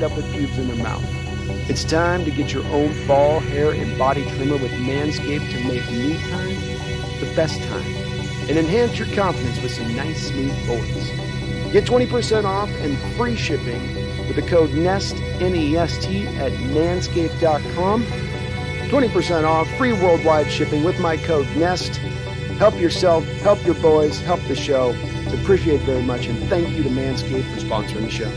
end up with pubes in their mouth. It's time to get your own fall, hair, and body trimmer with Manscaped to make me time the best time and enhance your confidence with some nice, smooth boards. Get 20% off and free shipping with the code NEST, N-E-S-T, at manscaped.com. 20% off, free worldwide shipping with my code NEST. Help yourself, help your boys, help the show. It's appreciated very much, and thank you to Manscaped for sponsoring the show.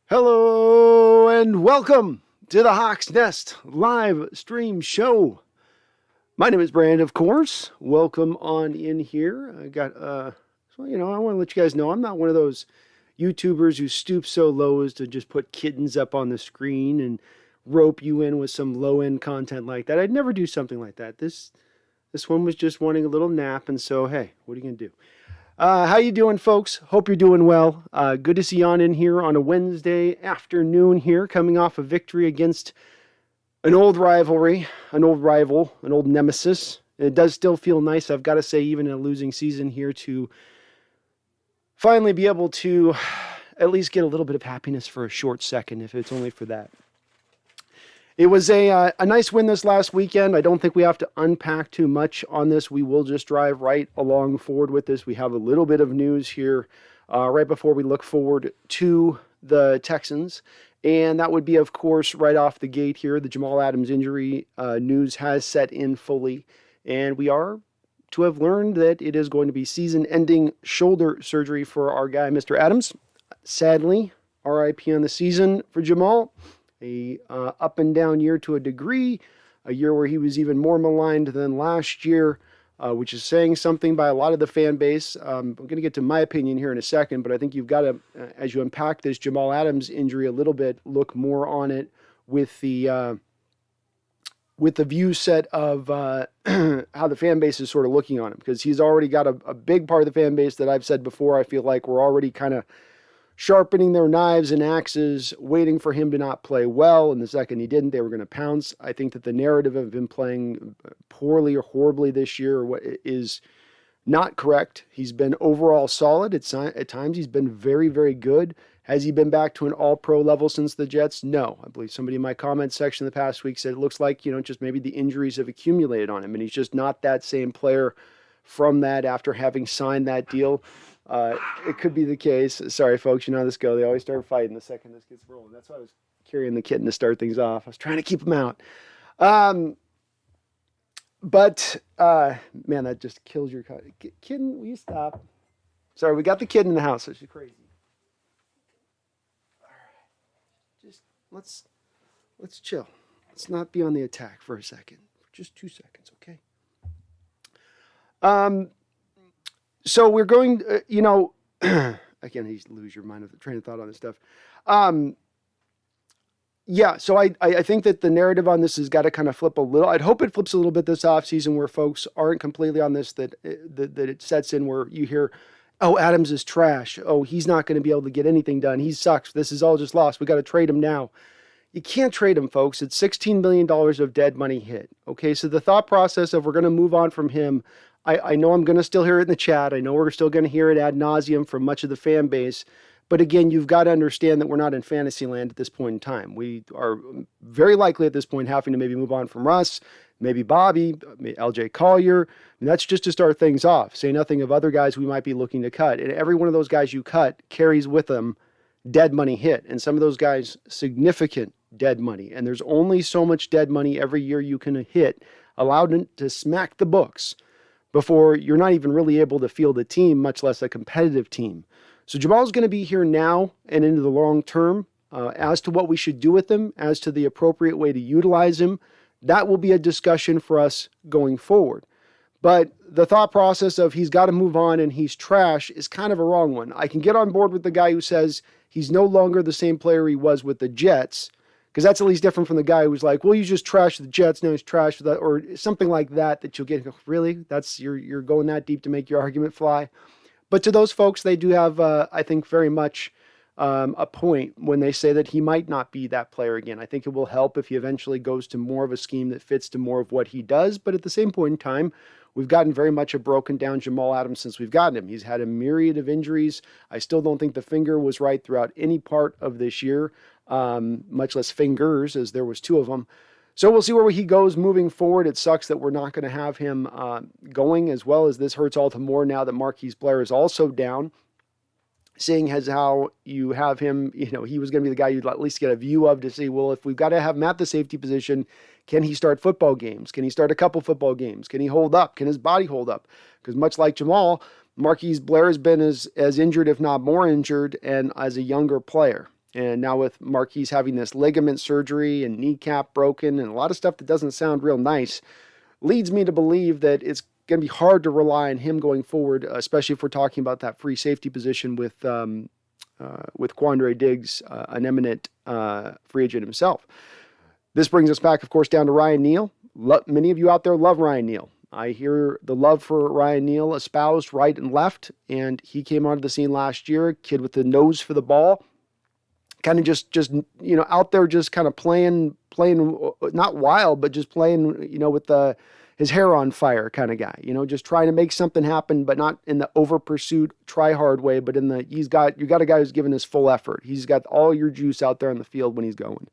Hello and welcome to the Hawks Nest live stream show. My name is Brand, of course. Welcome on in here. I got, I want to let you guys know I'm not one of those YouTubers who stoop so low as to just put kittens up on the screen and rope you in with some low-end content like that. I'd never do something like that. This one was just wanting a little nap, and so, hey, what are you going to do? How you doing, folks? Hope you're doing well. Good to see you on in here on a Wednesday afternoon here, coming off a victory against an old rivalry, an old rival, an old nemesis. And it does still feel nice, I've got to say, even in a losing season here, to finally be able to at least get a little bit of happiness for a short second, if it's only for that. It was a nice win this last weekend. I don't think we have to unpack too much on this. We will just drive right along forward with this. We have a little bit of news here right before we look forward to the Texans. And that would be, of course, right off the gate here. The Jamal Adams injury news has set in fully. And we are to have learned that it is going to be season-ending shoulder surgery for our guy, Mr. Adams. Sadly, RIP on the season for Jamal. A up and down year to a degree, a year where he was even more maligned than last year, which is saying something by a lot of the fan base. I'm going to get to my opinion here in a second, but I think you've got to, as you unpack this Jamal Adams injury a little bit, look more on it with the view set of how the fan base is sort of looking on him, because he's already got a big part of the fan base that I've said before. I feel like we're already kind of sharpening their knives and axes, waiting for him to not play well. And the second he didn't, they were going to pounce. I think that the narrative of him playing poorly or horribly this year is not correct. He's been overall solid. At times he's been very, very good. Has he been back to an all-pro level since the Jets? No. I believe somebody in my comment section the past week said it looks like, just maybe the injuries have accumulated on him, and he's just not that same player from that after having signed that deal. It could be the case. Sorry, folks, you know how this goes. They always start fighting the second this gets rolling. That's why I was carrying the kitten to start things off. I was trying to keep him out. But man, that just kills your kitten. Will you stop? Sorry, we got the kid in the house, so she's crazy. All right, just let's chill. Let's not be on the attack for a second. Just 2 seconds, okay? So we're going, again, you lose your mind of the train of thought on this stuff. Yeah, so I think that the narrative on this has got to kind of flip a little. I'd hope it flips a little bit this offseason where folks aren't completely on this, that it sets in where you hear, oh, Adams is trash. Oh, he's not going to be able to get anything done. He sucks. This is all just lost. We got to trade him now. You can't trade him, folks. It's $16 million of dead money hit. Okay, so the thought process of we're going to move on from him, I know I'm going to still hear it in the chat. I know we're still going to hear it ad nauseum from much of the fan base. But again, you've got to understand that we're not in fantasy land at this point in time. We are very likely at this point having to maybe move on from Russ, maybe Bobby, LJ Collier. And that's just to start things off. Say nothing of other guys we might be looking to cut. And every one of those guys you cut carries with them dead money hit. And some of those guys, significant dead money. And there's only so much dead money every year you can hit, allowed to smack the books before you're not even really able to field a team, much less a competitive team. So Jamal's going to be here now and into the long term. As to what we should do with him, as to the appropriate way to utilize him, that will be a discussion for us going forward. But the thought process of he's got to move on and he's trash is kind of a wrong one. I can get on board with the guy who says he's no longer the same player he was with the Jets, because that's at least different from the guy who's like, well, you just trashed the Jets, now he's trashed that, or something like that you'll get, really? That's you're going that deep to make your argument fly? But to those folks, they do have, I think, very much a point when they say that he might not be that player again. I think it will help if he eventually goes to more of a scheme that fits to more of what he does. But at the same point in time, we've gotten very much a broken down Jamal Adams since we've gotten him. He's had a myriad of injuries. I still don't think the finger was right throughout any part of this year, much less fingers, as there was 2 of them. So we'll see where he goes moving forward. It sucks that we're not going to have him going, as well as this hurts all the more now that Marquise Blair is also down. Seeing as how you have him, he was going to be the guy you'd at least get a view of to see, well, if we've got to have him at the safety position, can he start football games? Can he start a couple football games? Can he hold up? Can his body hold up? Because much like Jamal, Marquise Blair has been as injured, if not more injured, and as a younger player. And now with Marquise having this ligament surgery and kneecap broken and a lot of stuff that doesn't sound real nice, leads me to believe that it's going to be hard to rely on him going forward, especially if we're talking about that free safety position with Quandre Diggs, an eminent free agent himself. This brings us back, of course, down to Ryan Neal. Many of you out there love Ryan Neal. I hear the love for Ryan Neal espoused right and left, and he came onto the scene last year, kid with the nose for the ball. Kind of just out there just kind of playing, not wild, but just playing, with his hair on fire kind of guy, just trying to make something happen, but not in the over pursuit, try hard way, but you got a guy who's giving his full effort. He's got all your juice out there on the field when he's going.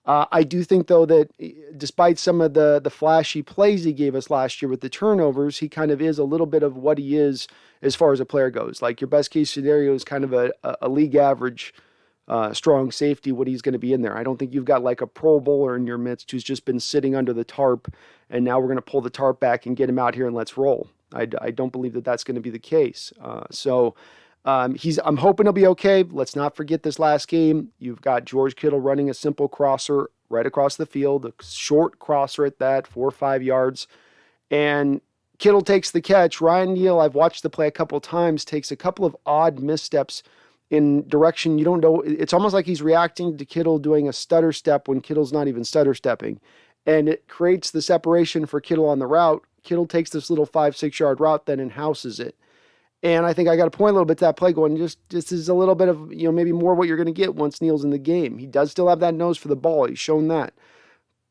I do think, though, that despite some of the flashy plays he gave us last year with the turnovers, he kind of is a little bit of what he is as far as a player goes. Like your best case scenario is kind of a league average strong safety, what he's going to be in there. I don't think you've got like a Pro Bowler in your midst who's just been sitting under the tarp and now we're going to pull the tarp back and get him out here and let's roll. I don't believe that that's going to be the case. I'm hoping he'll be okay. Let's not forget this last game. You've got George Kittle running a simple crosser right across the field, a short crosser at that, 4 or 5 yards. And Kittle takes the catch. Ryan Neal, I've watched the play a couple of times, takes a couple of odd missteps in direction you don't know. It's almost like he's reacting to Kittle doing a stutter step when Kittle's not even stutter stepping. And it creates the separation for Kittle on the route. Kittle takes this little 5-6 yard route then and houses it. And I think I got to point a little bit to that play going, just is a little bit of, maybe more what you're going to get once Neal's in the game. He does still have that nose for the ball. He's shown that.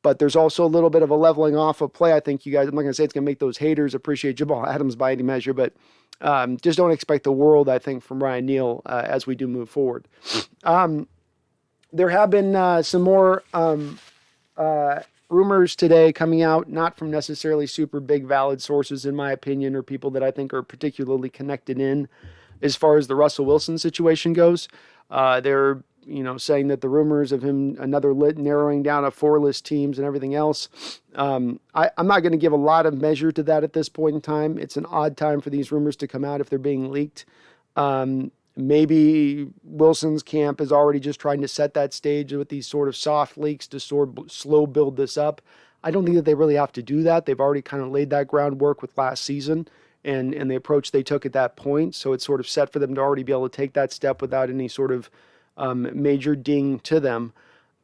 But there's also a little bit of a leveling off of play. I think you guys, I'm not going to say it's going to make those haters appreciate Jamal Adams by any measure, but just don't expect the world, I think, from Ryan Neal as we do move forward. There have been some more rumors today coming out, not from necessarily super big valid sources, in my opinion, or people that I think are particularly connected in as far as the Russell Wilson situation goes. They're saying that the rumors of him narrowing down of 4-list teams and everything else. I'm not going to give a lot of measure to that at this point in time. It's an odd time for these rumors to come out if they're being leaked. Maybe Wilson's camp is already just trying to set that stage with these sort of soft leaks to sort of slow build this up. I don't think that they really have to do that. They've already kind of laid that groundwork with last season and the approach they took at that point. So it's sort of set for them to already be able to take that step without any sort of major ding to them.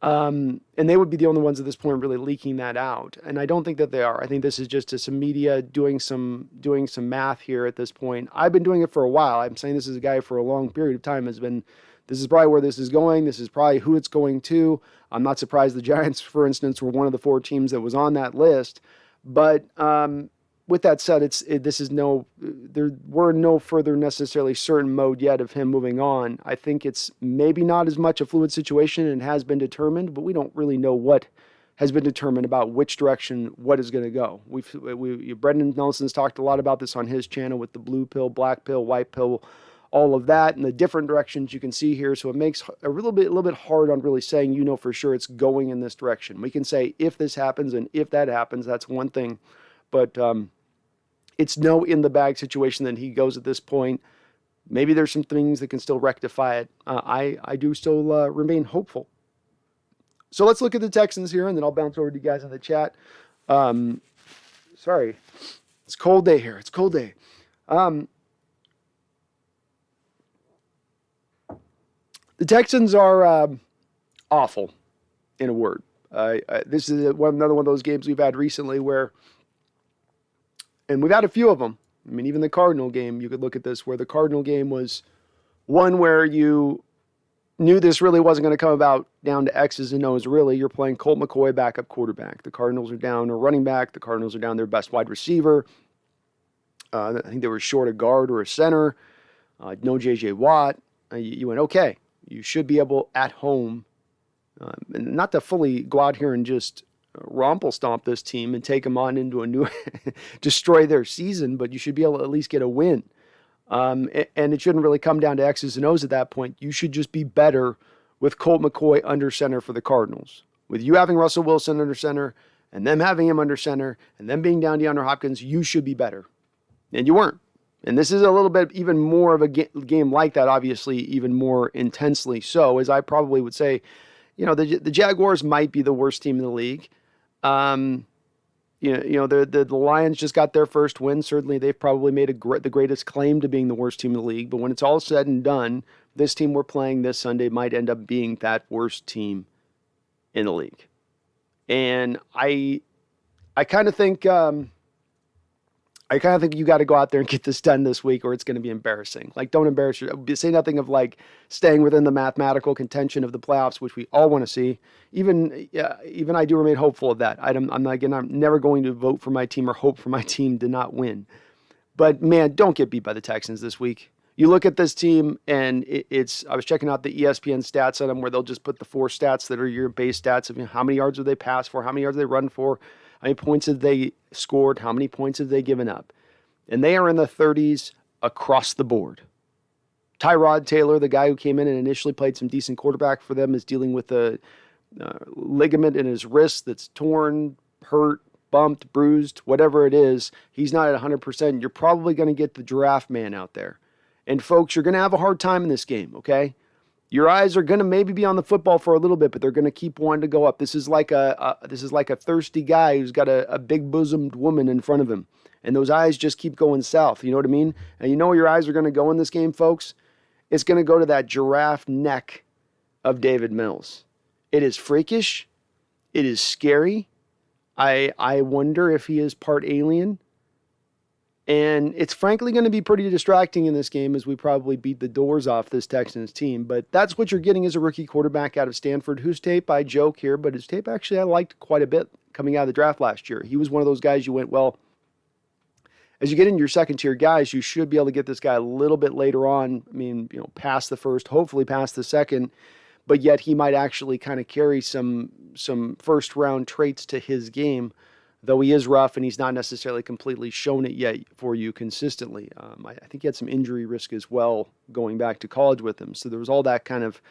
And they would be the only ones at this point really leaking that out. And I don't think that they are. I think this is just some media doing some math here at this point. I've been doing it for a while. I'm saying this is a guy for a long period of time this is probably where this is going. This is probably who it's going to. I'm not surprised the Giants, for instance, were one of the 4 teams that was on that list. But with that said, we're in no further necessarily certain mode yet of him moving on. I think it's maybe not as much a fluid situation and has been determined, but we don't really know what has been determined about which direction what is going to go. Brendan Nelson's talked a lot about this on his channel with the blue pill, black pill, white pill, all of that, and the different directions you can see here. So it makes a little bit hard on really saying, for sure it's going in this direction. We can say if this happens and if that happens, that's one thing. But it's no in-the-bag situation that he goes at this point. Maybe there's some things that can still rectify it. I do still remain hopeful. So let's look at the Texans here, and then I'll bounce over to you guys in the chat. Sorry. It's a cold day here. It's a cold day. The Texans are awful, in a word. This is another one of those games we've had recently where, and we've had a few of them. I mean, even the Cardinal game, you could look at this, where the Cardinal game was one where you knew this really wasn't going to come about down to X's and O's, really. You're playing Colt McCoy, backup quarterback. The Cardinals are down a running back. The Cardinals are down their best wide receiver. I think they were short a guard or a center. No J.J. Watt. You went, okay, you should be able at home, and not to fully go out here and just rumple stomp this team and take them on into a new, destroy their season, but you should be able to at least get a win. And it shouldn't really come down to X's and O's at that point. You should just be better with Colt McCoy under center for the Cardinals. With you having Russell Wilson under center and them having him under center and them being down DeAndre Hopkins, you should be better. And you weren't. And this is a little bit even more of a game like that, obviously, even more intensely so, as I probably would say, the Jaguars might be the worst team in the league. The Lions just got their first win. Certainly, they've probably made the greatest claim to being the worst team in the league. But when it's all said and done, this team we're playing this Sunday might end up being that worst team in the league. And I kind of think you got to go out there and get this done this week, or it's going to be embarrassing. Like, don't embarrass yourself. Say nothing of like staying within the mathematical contention of the playoffs, which we all want to see. Even I do remain hopeful of that. I'm never going to vote for my team or hope for my team to not win. But man, don't get beat by the Texans this week. You look at this team, and I was checking out the ESPN stats on them, where they'll just put the 4 stats that are your base stats of how many yards have they passed for, how many yards they run for, how many points have they scored, how many points have they given up. And they are in the 30s across the board. Tyrod Taylor, the guy who came in and initially played some decent quarterback for them, is dealing with a ligament in his wrist that's torn, hurt, bumped, bruised, whatever it is. He's not at 100%. You're probably going to get the giraffe man out there. And folks, you're going to have a hard time in this game, okay? Your eyes are going to maybe be on the football for a little bit, but they're going to keep wanting to go up. This is like a thirsty guy who's got a big bosomed woman in front of him, and those eyes just keep going south. You know what I mean? And you know where your eyes are going to go in this game, folks? It's going to go to that giraffe neck of David Mills. It is freakish. It is scary. I wonder if he is part alien. And it's frankly going to be pretty distracting in this game as we probably beat the doors off this Texans team. But that's what you're getting as a rookie quarterback out of Stanford, whose tape, I joke here, but his tape actually I liked quite a bit coming out of the draft last year. He was one of those guys you went, well, as you get into your second tier guys, you should be able to get this guy a little bit later on. I mean, past the first, hopefully past the second, but yet he might actually kind of carry some first round traits to his game. Though he is rough and he's not necessarily completely shown it yet for you consistently. I think he had some injury risk as well going back to college with him. So there was all that kind of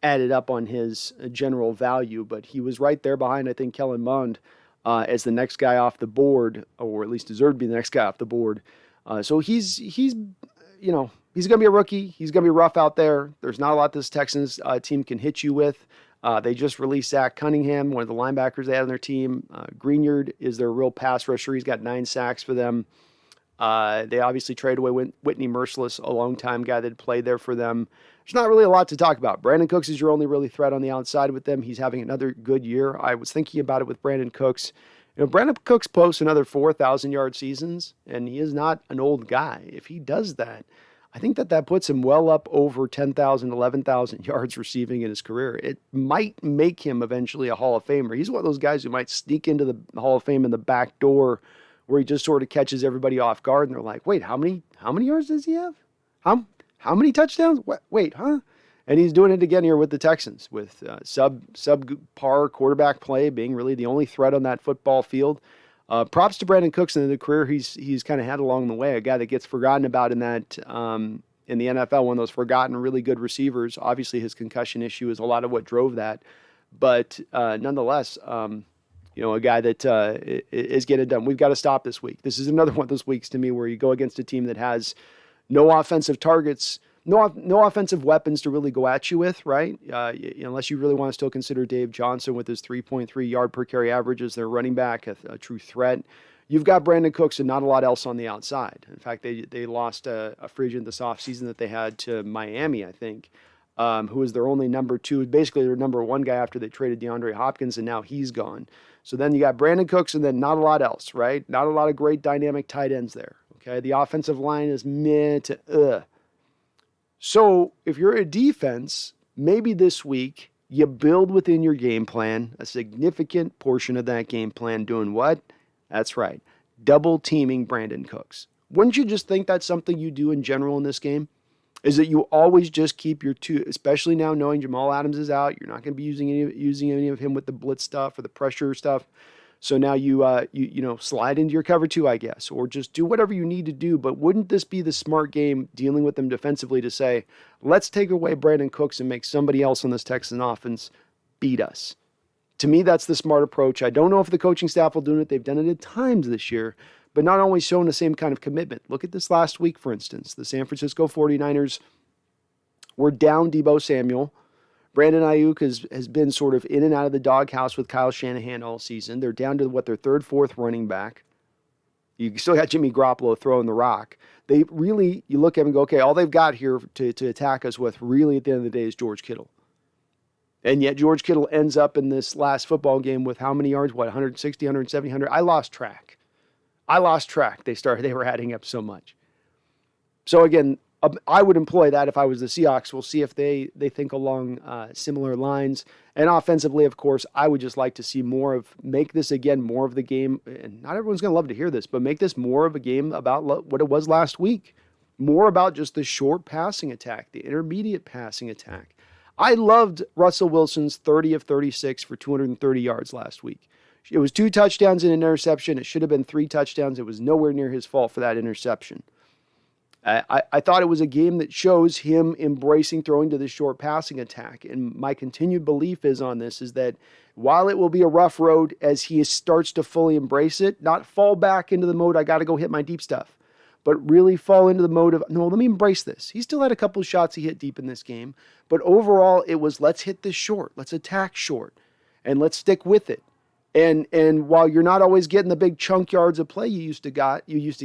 added up on his general value. But he was right there behind, I think, Kellen Mond as the next guy off the board, or at least deserved to be the next guy off the board. So he's going to be a rookie. He's going to be rough out there. There's not a lot this Texans team can hit you with. They just released Zach Cunningham, one of the linebackers they had on their team. Greenyard is their real pass rusher. He's got 9 sacks for them. They obviously traded away Whitney Merciless, a longtime guy that played there for them. There's not really a lot to talk about. Brandon Cooks is your only really threat on the outside with them. He's having another good year. I was thinking about it with Brandon Cooks. Brandon Cooks posts another 4,000-yard seasons, and he is not an old guy. If he does that, I think that puts him well up over 10,000, 11,000 yards receiving in his career. It might make him eventually a Hall of Famer. He's one of those guys who might sneak into the Hall of Fame in the back door where he just sort of catches everybody off guard and they're like, wait, how many yards does he have? How many touchdowns? Wait, huh? And he's doing it again here with the Texans with subpar quarterback play being really the only threat on that football field. Props to Brandon Cooks and the career he's kind of had along the way. A guy that gets forgotten about in that in the NFL, one of those forgotten really good receivers. Obviously, his concussion issue is a lot of what drove that, but nonetheless, a guy that is getting it done. We've got to stop this week. This is another one of those weeks to me where you go against a team that has no offensive targets. No offensive weapons to really go at you with, right? Unless you really want to still consider Dave Johnson with his 3.3 yard per carry average as their running back, a true threat. You've got Brandon Cooks and not a lot else on the outside. In fact, they lost a free agent this offseason that they had to Miami, I think, who was their only number 2, basically their number 1 guy after they traded DeAndre Hopkins, and now he's gone. So then you got Brandon Cooks and then not a lot else, right? Not a lot of great dynamic tight ends there, okay? The offensive line is meh to So if you're a defense, maybe this week you build within your game plan, a significant portion of that game plan doing what? That's right, double teaming Brandon Cooks. Wouldn't you just think that's something you do in general in this game? Is that you always just keep your 2, especially now knowing Jamal Adams is out, you're not going to be using any of him with the blitz stuff or the pressure stuff. So now you slide into your cover 2, I guess, or just do whatever you need to do. But wouldn't this be the smart game dealing with them defensively to say, let's take away Brandon Cooks and make somebody else on this Texan offense beat us? To me, that's the smart approach. I don't know if the coaching staff will do it. They've done it at times this year, but not always shown the same kind of commitment. Look at this last week, for instance. The San Francisco 49ers were down Deebo Samuel. Brandon Ayuk has been sort of in and out of the doghouse with Kyle Shanahan all season. They're down to their 3rd, 4th running back. You still got Jimmy Garoppolo throwing the rock. They really, you look at them and go, okay, all they've got here to attack us with really at the end of the day is George Kittle. And yet George Kittle ends up in this last football game with how many yards? 160, 170, 100? I lost track. They were adding up so much. So again, I would employ that if I was the Seahawks. We'll see if they think along similar lines. And offensively, of course, I would just like to see make this again more of the game. And not everyone's going to love to hear this, but make this more of a game about what it was last week. More about just the short passing attack, the intermediate passing attack. I loved Russell Wilson's 30 of 36 for 230 yards last week. It was 2 touchdowns and an interception. It should have been 3 touchdowns. It was nowhere near his fault for that interception. I thought it was a game that shows him embracing throwing to the short passing attack. And my continued belief is that while it will be a rough road as he starts to fully embrace it, not fall back into the mode, I got to go hit my deep stuff, but really fall into the mode of, no, let me embrace this. He still had a couple of shots he hit deep in this game, but overall it was, let's hit this short, let's attack short, and let's stick with it. And while you're not always getting the big chunk yards of play you used to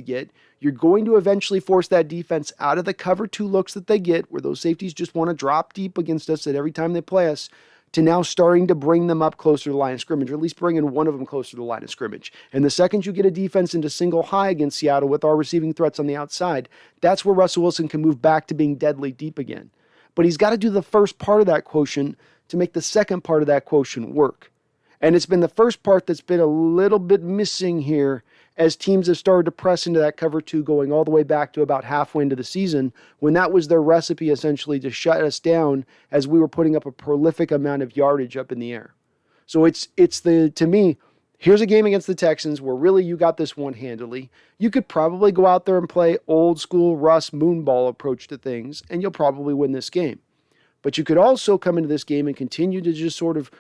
get, you're going to eventually force that defense out of the cover 2 looks that they get, where those safeties just want to drop deep against us at every time they play us, to now starting to bring them up closer to the line of scrimmage, or at least bringing one of them closer to the line of scrimmage. And the second you get a defense into single high against Seattle with our receiving threats on the outside, that's where Russell Wilson can move back to being deadly deep again. But he's got to do the first part of that quotient to make the second part of that quotient work. And it's been the first part that's been a little bit missing here as teams have started to press into that cover two going all the way back to about halfway into the season, when that was their recipe essentially to shut us down as we were putting up a prolific amount of yardage up in the air. So to me, here's a game against the Texans where really you got this one handily. You could probably go out there and play old school Russ moonball approach to things, and you'll probably win this game. But you could also come into this game and continue to just sort of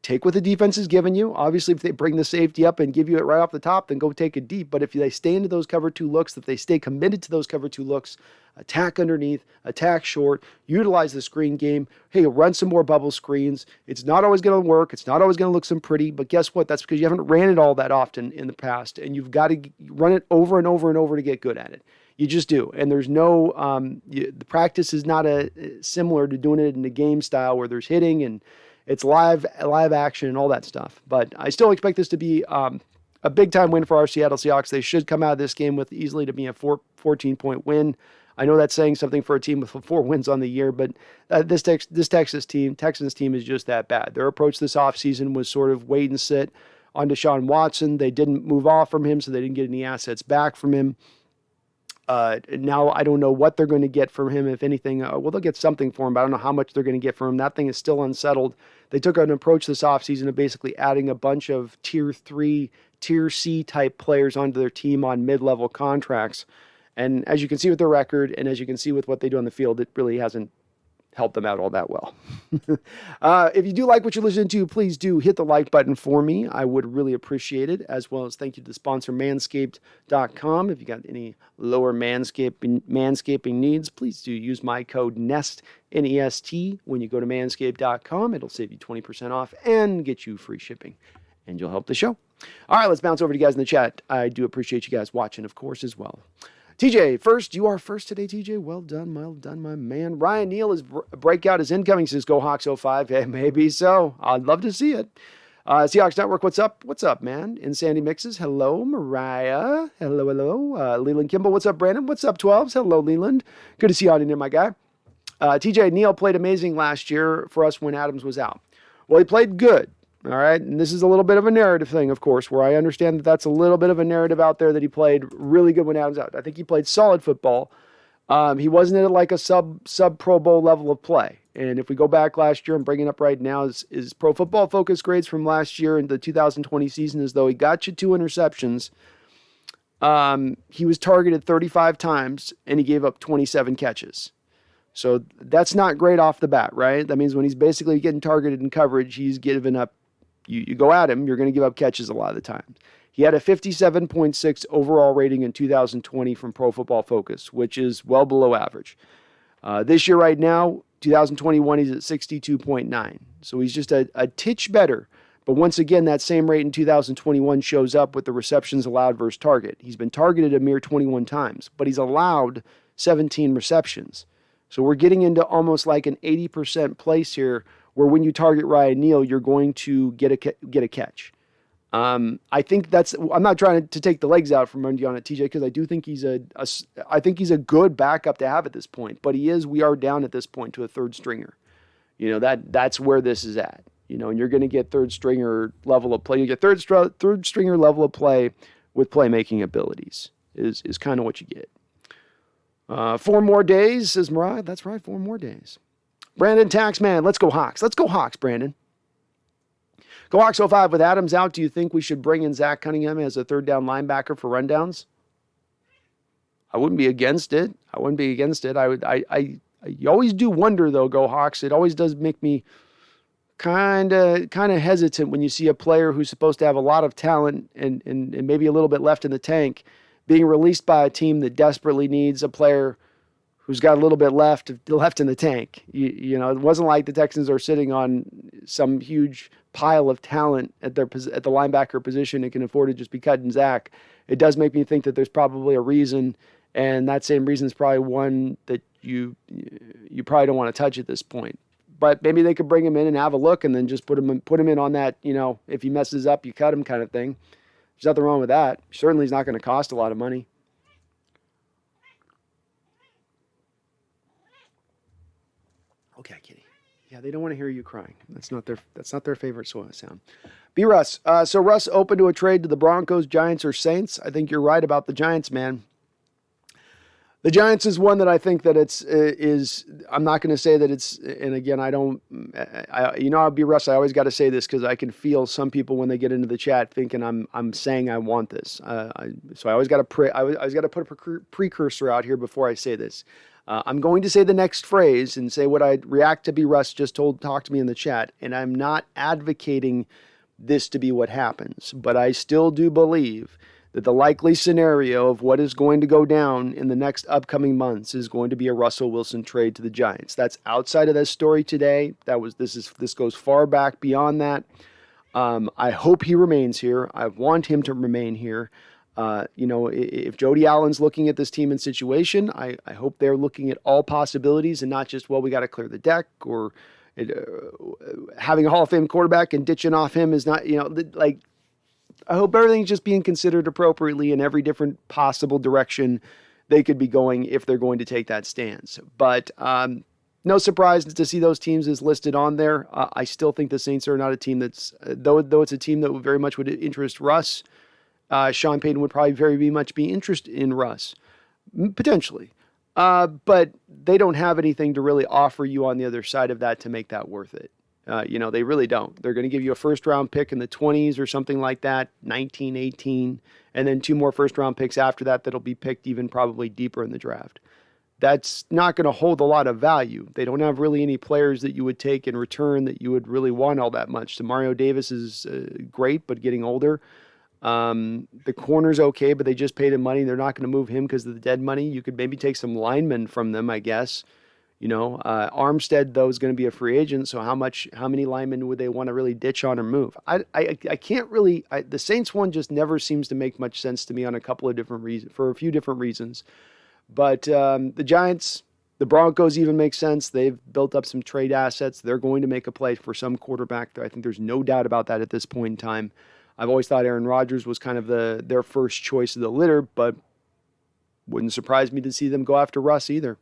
take what the defense is giving you. Obviously, if they bring the safety up and give you it right off the top, then go take it deep. But if they stay into those cover two looks, if they stay committed to those cover two looks, attack underneath, attack short, utilize the screen game. Hey, run some more bubble screens. It's not always going to work. It's not always going to look some pretty, but guess what? That's because you haven't ran it all that often in the past, and you've got to run it over and over and over to get good at it. You just do. And there's no, the practice is not similar to doing it in the game style where there's hitting and it's live action and all that stuff. But I still expect this to be a big-time win for our Seattle Seahawks. They should come out of this game with easily to be a 14-point win. I know that's saying something for a team with 4 wins on the year, but this Texans team is just that bad. Their approach this offseason was sort of wait and sit on Deshaun Watson. They didn't move off from him, so they didn't get any assets back from him. Now I don't know what they're going to get from him, if anything. Well, they'll get something for him, but I don't know how much they're going to get from him. That thing is still unsettled. They took an approach this offseason of basically adding a bunch of tier 3, tier C type players onto their team on mid-level contracts. And as you can see with their record, and as you can see with what they do on the field, it really hasn't helped them out all that well. If you do like what you're listening to, please do hit the like button for me. I would really appreciate it, as well as thank you to the sponsor, Manscaped.com. If you got any lower manscaping needs, please do use my code NEST, N-E-S-T, when you go to Manscaped.com. It'll save you 20% off and get you free shipping, and you'll help the show. All right, let's bounce over to you guys in the chat. I do appreciate you guys watching, of course, as well. TJ, first. You are first today, TJ. Well done, my man. Ryan Neal, his breakout is incoming, says Go Hawks 05. Hey, maybe so. I'd love to see it. Seahawks Network, what's up? What's up, man? Insandy Mixes, hello. Mariah, hello. Leland Kimball, what's up, Brandon? What's up, 12s? Hello, Leland. Good to see you on in there, my guy. TJ, Neal played amazing last year for us when Adams was out. Well, he played good. All right, and this is a little bit of a narrative thing, of course, where I understand that that's a little bit of a narrative out there that he played really good when Adams out. I think he played solid football. He wasn't at like a sub Pro Bowl level of play. And if we go back last year and bring it up right now, is Pro Football Focus grades from last year in the 2020 season is though he got you 2 interceptions. He was targeted 35 times and he gave up 27 catches. So that's not great off the bat, right? That means when he's basically getting targeted in coverage, he's giving up. You go at him, you're going to give up catches a lot of the time. He had a 57.6 overall rating in 2020 from Pro Football Focus, which is well below average. This year right now, 2021, he's at 62.9. So he's just a titch better. But once again, that same rate in 2021 shows up with the receptions allowed versus target. He's been targeted a mere 21 times, but he's allowed 17 receptions. So we're getting into almost like an 80% place here, where when you target Ryan Neal, you're going to get a catch. I think I'm not trying to take the legs out from under on it, TJ, because I do think he's a good backup to have at this point. But we are down at this point to a third stringer. You know, that's where this is at. You know, and you're going to get third stringer level of play. You get third stringer level of play with playmaking abilities is kind of what you get. 4 more days, says Mariah. That's right, 4 more days. Brandon Taxman, let's go Hawks. Let's go Hawks, Brandon. Go Hawks 05 with Adams out. Do you think we should bring in Zach Cunningham as a third down linebacker for rundowns? I wouldn't be against it. You always do wonder though, Go Hawks. It always does make me kind of hesitant when you see a player who's supposed to have a lot of talent and maybe a little bit left in the tank being released by a team that desperately needs a player who's got a little bit left in the tank. You know, it wasn't like the Texans are sitting on some huge pile of talent at the linebacker position and can afford to just be cutting Zach. It does make me think that there's probably a reason, and that same reason is probably one that you probably don't want to touch at this point. but maybe they could bring him in and have a look and then just put him in on that, if he messes up, you cut him kind of thing. There's nothing wrong with that. Certainly he's not going to cost a lot of money. Okay, kitty. Yeah, they don't want to hear you crying. That's not their favorite sound. B. Russ. So Russ open to a trade to the Broncos, Giants, or Saints? I think you're right about the Giants, man. The Giants is one that I think that I'm not going to say that it's, and again, I'll be Russ. I always got to say this because I can feel some people when they get into the chat thinking I'm saying I want this. So I always got to put a precursor out here before I say this. I'm going to say the next phrase and say what I react to be Russ just talk to me in the chat. And I'm not advocating this to be what happens, but I still do believe that the likely scenario of what is going to go down in the next upcoming months is going to be a Russell Wilson trade to the Giants. That's outside of this story today. This goes far back beyond that. I hope he remains here. I want him to remain here. If Jody Allen's looking at this team and situation, I hope they're looking at all possibilities and not just, we got to clear the deck or having a Hall of Fame quarterback and ditching off him is not, I hope everything's just being considered appropriately in every different possible direction they could be going if they're going to take that stance. But no surprise to see those teams as listed on there. I still think the Saints are not a team that's, though it's a team that very much would interest Russ. Sean Payton would probably very much be interested in Russ, potentially. But they don't have anything to really offer you on the other side of that to make that worth it. They really don't. They're going to give you a first-round pick in the 20s or something like that, 19, 18, and then 2 more first-round picks after that that'll be picked even probably deeper in the draft. That's not going to hold a lot of value. They don't have really any players that you would take in return that you would really want all that much. So Mario Davis is great, but getting older. The corner's okay, but they just paid him money. They're not going to move him because of the dead money. You could maybe take some linemen from them, I guess. Armstead, though, is going to be a free agent. So how many linemen would they want to really ditch on or move? I can't really, the Saints one just never seems to make much sense to me on a couple of different reasons, for a few different reasons. But the Giants, the Broncos even make sense. They've built up some trade assets. They're going to make a play for some quarterback. I think there's no doubt about that at this point in time. I've always thought Aaron Rodgers was kind of their first choice of the litter, but wouldn't surprise me to see them go after Russ either.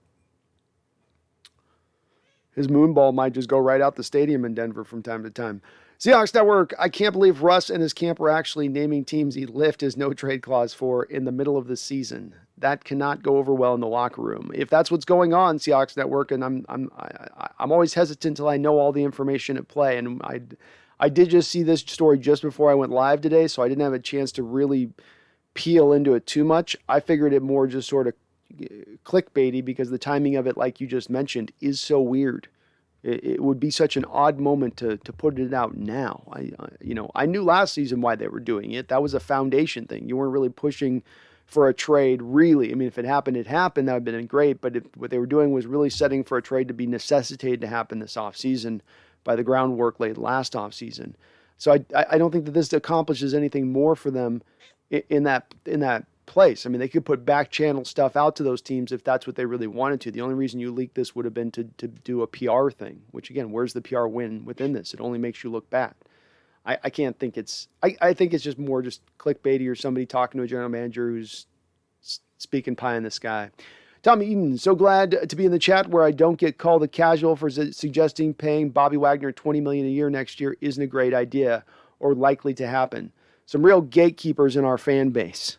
His moonball might just go right out the stadium in Denver from time to time. Seahawks Network, I can't believe Russ and his camp are actually naming teams he lift his no-trade clause for in the middle of the season. That cannot go over well in the locker room. If that's what's going on, Seahawks Network, and I'm always hesitant until I know all the information at play, and I did just see this story just before I went live today, so I didn't have a chance to really peel into it too much. I figured it more just sort of clickbaity because the timing of it, like you just mentioned, is so weird. It would be such an odd moment to put it out now. I knew last season why they were doing it. That was a foundation thing. You weren't really pushing for a trade, really. I mean, if it happened, it happened. That would have been great. But what they were doing was really setting for a trade to be necessitated to happen this offseason by the groundwork laid last offseason. So I don't think that this accomplishes anything more for them in that place. I mean, they could put back channel stuff out to those teams if that's what they really wanted to. The only reason you leaked this would have been to do a PR thing, which again, where's the PR win within this? It only makes you look bad. I can't think I think it's just more just clickbaity or somebody talking to a general manager who's speaking pie in the sky. Tommy Eden, so glad to be in the chat where I don't get called a casual for suggesting paying Bobby Wagner $20 million a year next year isn't a great idea or likely to happen. Some real gatekeepers in our fan base.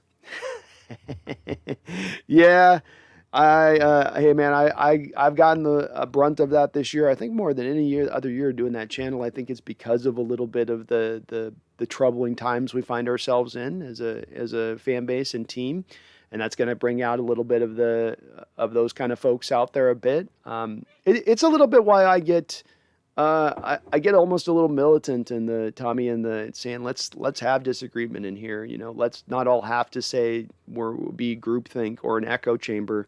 Yeah, hey man, I've gotten the brunt of that this year. I think more than any other year doing that channel. I think it's because of a little bit of the troubling times we find ourselves in as a fan base and team, and that's going to bring out a little bit of those kind of folks out there a bit. It's a little bit why I get almost a little militant in the Tommy and the saying let's have disagreement in here. Let's not all have to say we'll be groupthink or an echo chamber.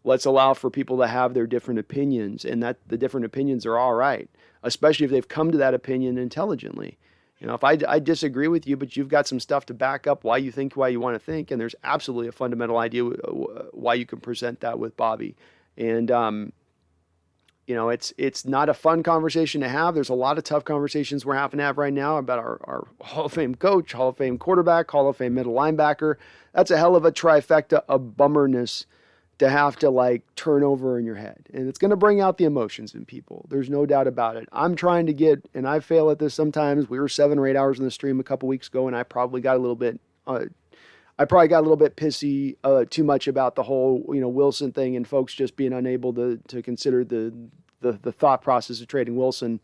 Let's allow for people to have their different opinions, and that the different opinions are all right, especially if they've come to that opinion intelligently. If I disagree with you, but you've got some stuff to back up why you think why you want to think, and there's absolutely a fundamental idea why you can present that with Bobby. And it's not a fun conversation to have. There's a lot of tough conversations we're having to have right now about our Hall of Fame coach, Hall of Fame quarterback, Hall of Fame middle linebacker. That's a hell of a trifecta of bummerness to have to like turn over in your head. And it's going to bring out the emotions in people. There's no doubt about it. I'm trying to get, and I fail at this sometimes. We were 7 or 8 hours in the stream a couple weeks ago, and I probably got a little bit pissy too much about the whole, Wilson thing and folks just being unable to consider the thought process of trading Wilson.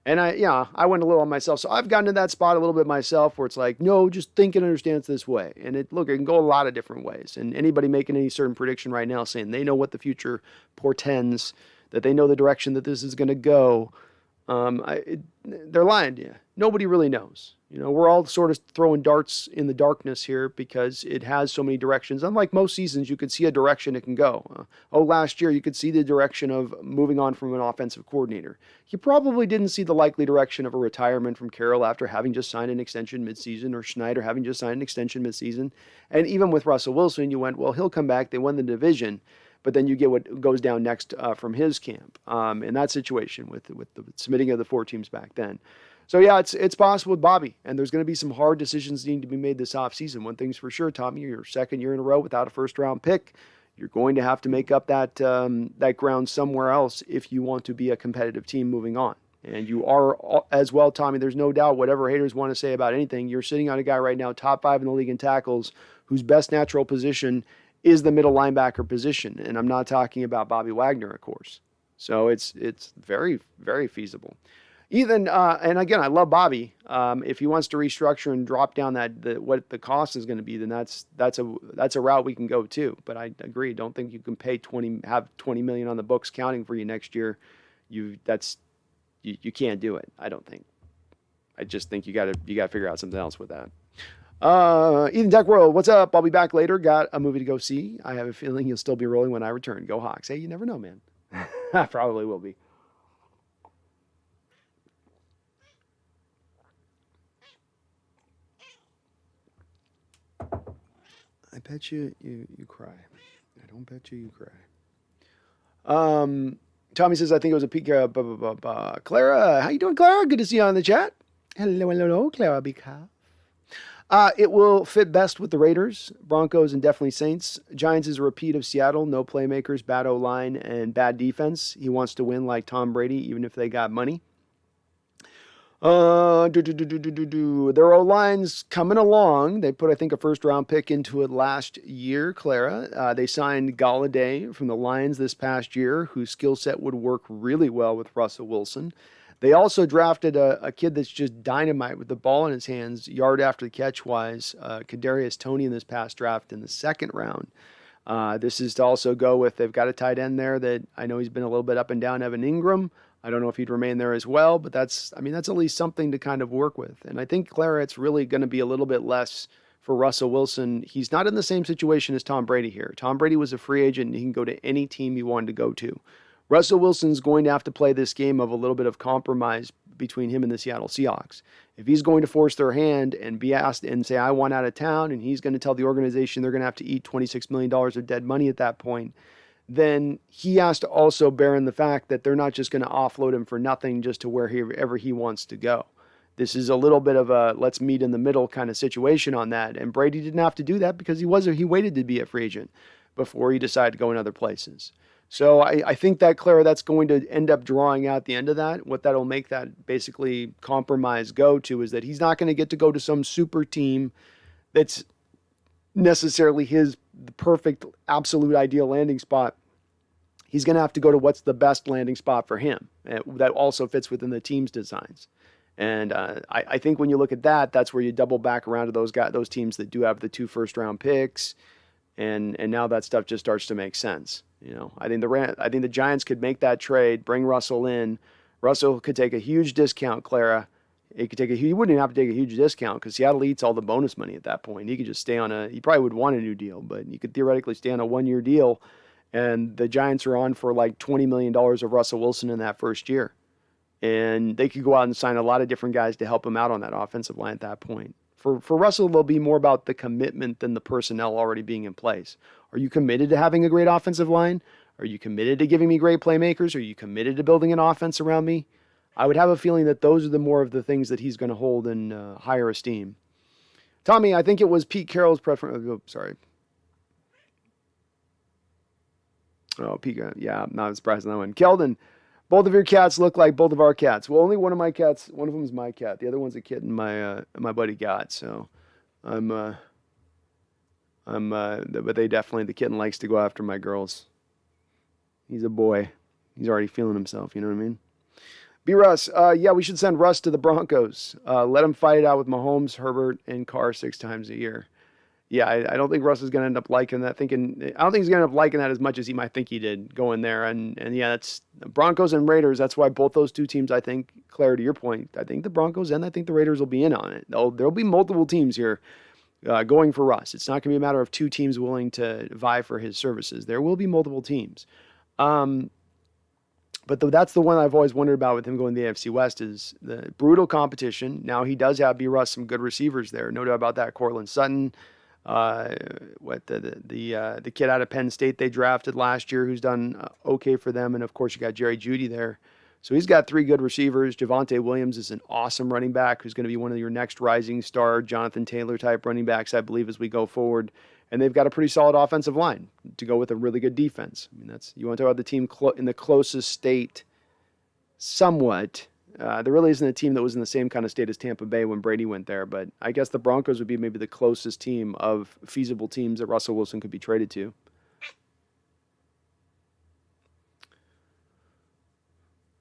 And I went a little on myself. So I've gotten to that spot a little bit myself where it's like, no, just think and understand it's this way. And it can go a lot of different ways. And anybody making any certain prediction right now saying they know what the future portends, that they know the direction that this is going to go, they're lying to you. Nobody really knows. We're all sort of throwing darts in the darkness here because it has so many directions. Unlike most seasons, you could see a direction it can go. Last year, you could see the direction of moving on from an offensive coordinator. You probably didn't see the likely direction of a retirement from Carroll after having just signed an extension midseason, or Schneider having just signed an extension midseason. And even with Russell Wilson, you went, well, he'll come back. They won the division. But then you get what goes down next from his camp in that situation with the submitting of the 4 teams back then. So, yeah, it's possible with Bobby, and there's going to be some hard decisions needing to be made this offseason. One thing's for sure, Tommy, your second year in a row without a first-round pick. You're going to have to make up that ground somewhere else if you want to be a competitive team moving on. And you are as well, Tommy. There's no doubt, whatever haters want to say about anything, you're sitting on a guy right now, top 5 in the league in tackles, whose best natural position is the middle linebacker position. And I'm not talking about Bobby Wagner, of course. So it's very, very feasible. Even, and again, I love Bobby. If he wants to restructure and drop down what the cost is going to be, then that's a route we can go too. But I agree. Don't think you can pay have $20 million on the books counting for you next year. You can't do it. I don't think. I just think you got to figure out something else with that. Ethan Tech World, what's up? I'll be back later. Got a movie to go see. I have a feeling you'll still be rolling when I return. Go Hawks. Hey, you never know, man. I probably will be. I bet you cry. I don't bet you cry. Tommy says, I think it was a peak. Clara, how you doing, Clara? Good to see you on the chat. Hello, Clara. It will fit best with the Raiders, Broncos, and definitely Saints. Giants is a repeat of Seattle. No playmakers, bad O-line, and bad defense. He wants to win like Tom Brady, even if they got money. Their O-line's coming along. They put, I think, a first-round pick into it last year, Clara. They signed Galladay from the Lions this past year, whose skill set would work really well with Russell Wilson. They also drafted a kid that's just dynamite with the ball in his hands, yard after the catch-wise, Kadarius Toney in this past draft in the second round. This is to also go with, they've got a tight end there that I know he's been a little bit up and down, Evan Ingram. I don't know if he'd remain there as well, but that's at least something to kind of work with. And I think, Clara, it's really going to be a little bit less for Russell Wilson. He's not in the same situation as Tom Brady here. Tom Brady was a free agent, and he can go to any team he wanted to go to. Russell Wilson's going to have to play this game of a little bit of compromise between him and the Seattle Seahawks. If he's going to force their hand and be asked and say, I want out of town, and he's going to tell the organization they're going to have to eat $26 million of dead money at that point, then he has to also bear in the fact that they're not just going to offload him for nothing just to wherever he wants to go. This is a little bit of a let's meet in the middle kind of situation on that. And Brady didn't have to do that because he waited to be a free agent before he decided to go in other places. So I think that, Clara, that's going to end up drawing out the end of that. What that'll make that basically compromise go to is that he's not going to get to go to some super team that's necessarily the perfect, absolute ideal landing spot. He's going to have to go to what's the best landing spot for him. That also fits within the team's designs. And I think when you look at that, that's where you double back around to those teams that do have the 2 first-round picks. And now that stuff just starts to make sense. I think the Giants could make that trade, bring Russell in. Russell could take a huge discount, Clara. He wouldn't even have to take a huge discount because Seattle eats all the bonus money at that point. He could just stay he probably would want a new deal, but he could theoretically stay on a 1-year deal, and the Giants are on for like $20 million of Russell Wilson in that first year. And they could go out and sign a lot of different guys to help him out on that offensive line at that point. For Russell, it'll be more about the commitment than the personnel already being in place. Are you committed to having a great offensive line? Are you committed to giving me great playmakers? Are you committed to building an offense around me? I would have a feeling that those are the more of the things that he's going to hold in higher esteem. Tommy, I think it was Pete Carroll's preference. Oh, sorry. Oh, Pete, yeah, I'm not surprised on that one. Keldon, both of your cats look like both of our cats. Well, only one of my cats, one of them is my cat. The other one's a kitten my buddy got. So but they definitely, the kitten likes to go after my girls. He's a boy. He's already feeling himself, you know what I mean? B. Russ, yeah, we should send Russ to the Broncos. Let him fight it out with Mahomes, Herbert, and Carr 6 times a year. Yeah, I don't think Russ is going to end up liking that. I don't think he's going to end up liking that as much as he might think he did going there. And yeah, that's Broncos and Raiders. That's why both those two teams, I think, Claire, to your point, I think the Broncos and I think the Raiders will be in on it. There'll be multiple teams here going for Russ. It's not going to be a matter of 2 teams willing to vie for his services. There will be multiple teams. But that's the one I've always wondered about with him going to the AFC West is the brutal competition. Now he does have B. Russ some good receivers there, no doubt about that. Cortland Sutton, the kid out of Penn State they drafted last year, who's done okay for them, and of course you got Jerry Jeudy there. So he's got 3 good receivers. Javonte Williams is an awesome running back who's going to be one of your next rising star Jonathan Taylor type running backs, I believe, as we go forward. And they've got a pretty solid offensive line to go with a really good defense. I mean, you want to talk about the team in the closest state somewhat. There really isn't a team that was in the same kind of state as Tampa Bay when Brady went there, but I guess the Broncos would be maybe the closest team of feasible teams that Russell Wilson could be traded to.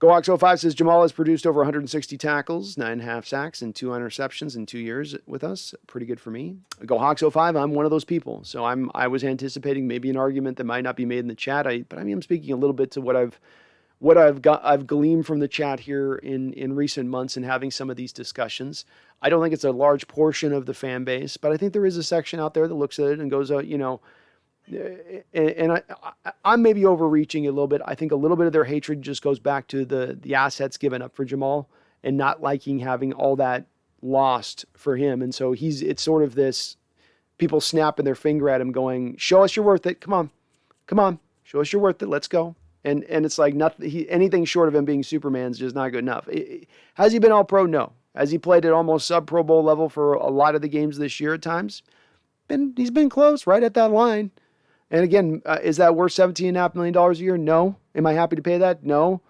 GoHawks05 says Jamal has produced over 160 tackles, 9.5 sacks, and 2 interceptions in 2 years with us. Pretty good for me. GoHawks05, I'm one of those people. So I was anticipating maybe an argument that might not be made in the chat. But I'm speaking a little bit to what I've gleaned from the chat here in recent months and having some of these discussions. I don't think it's a large portion of the fan base, but I think there is a section out there that looks at it and goes, and I'm maybe overreaching a little bit. I think a little bit of their hatred just goes back to the assets given up for Jamal and not liking having all that lost for him. And so it's sort of this, people snapping their finger at him going, show us you're worth it. Come on, show us you're worth it. Let's go. And it's like nothing, anything short of him being Superman is just not good enough. Has he been all pro? No. Has he played at almost sub Pro Bowl level for a lot of the games this year at times? He's been close, right at that line. And again, is that worth $17.5 million a year? No. Am I happy to pay that? No.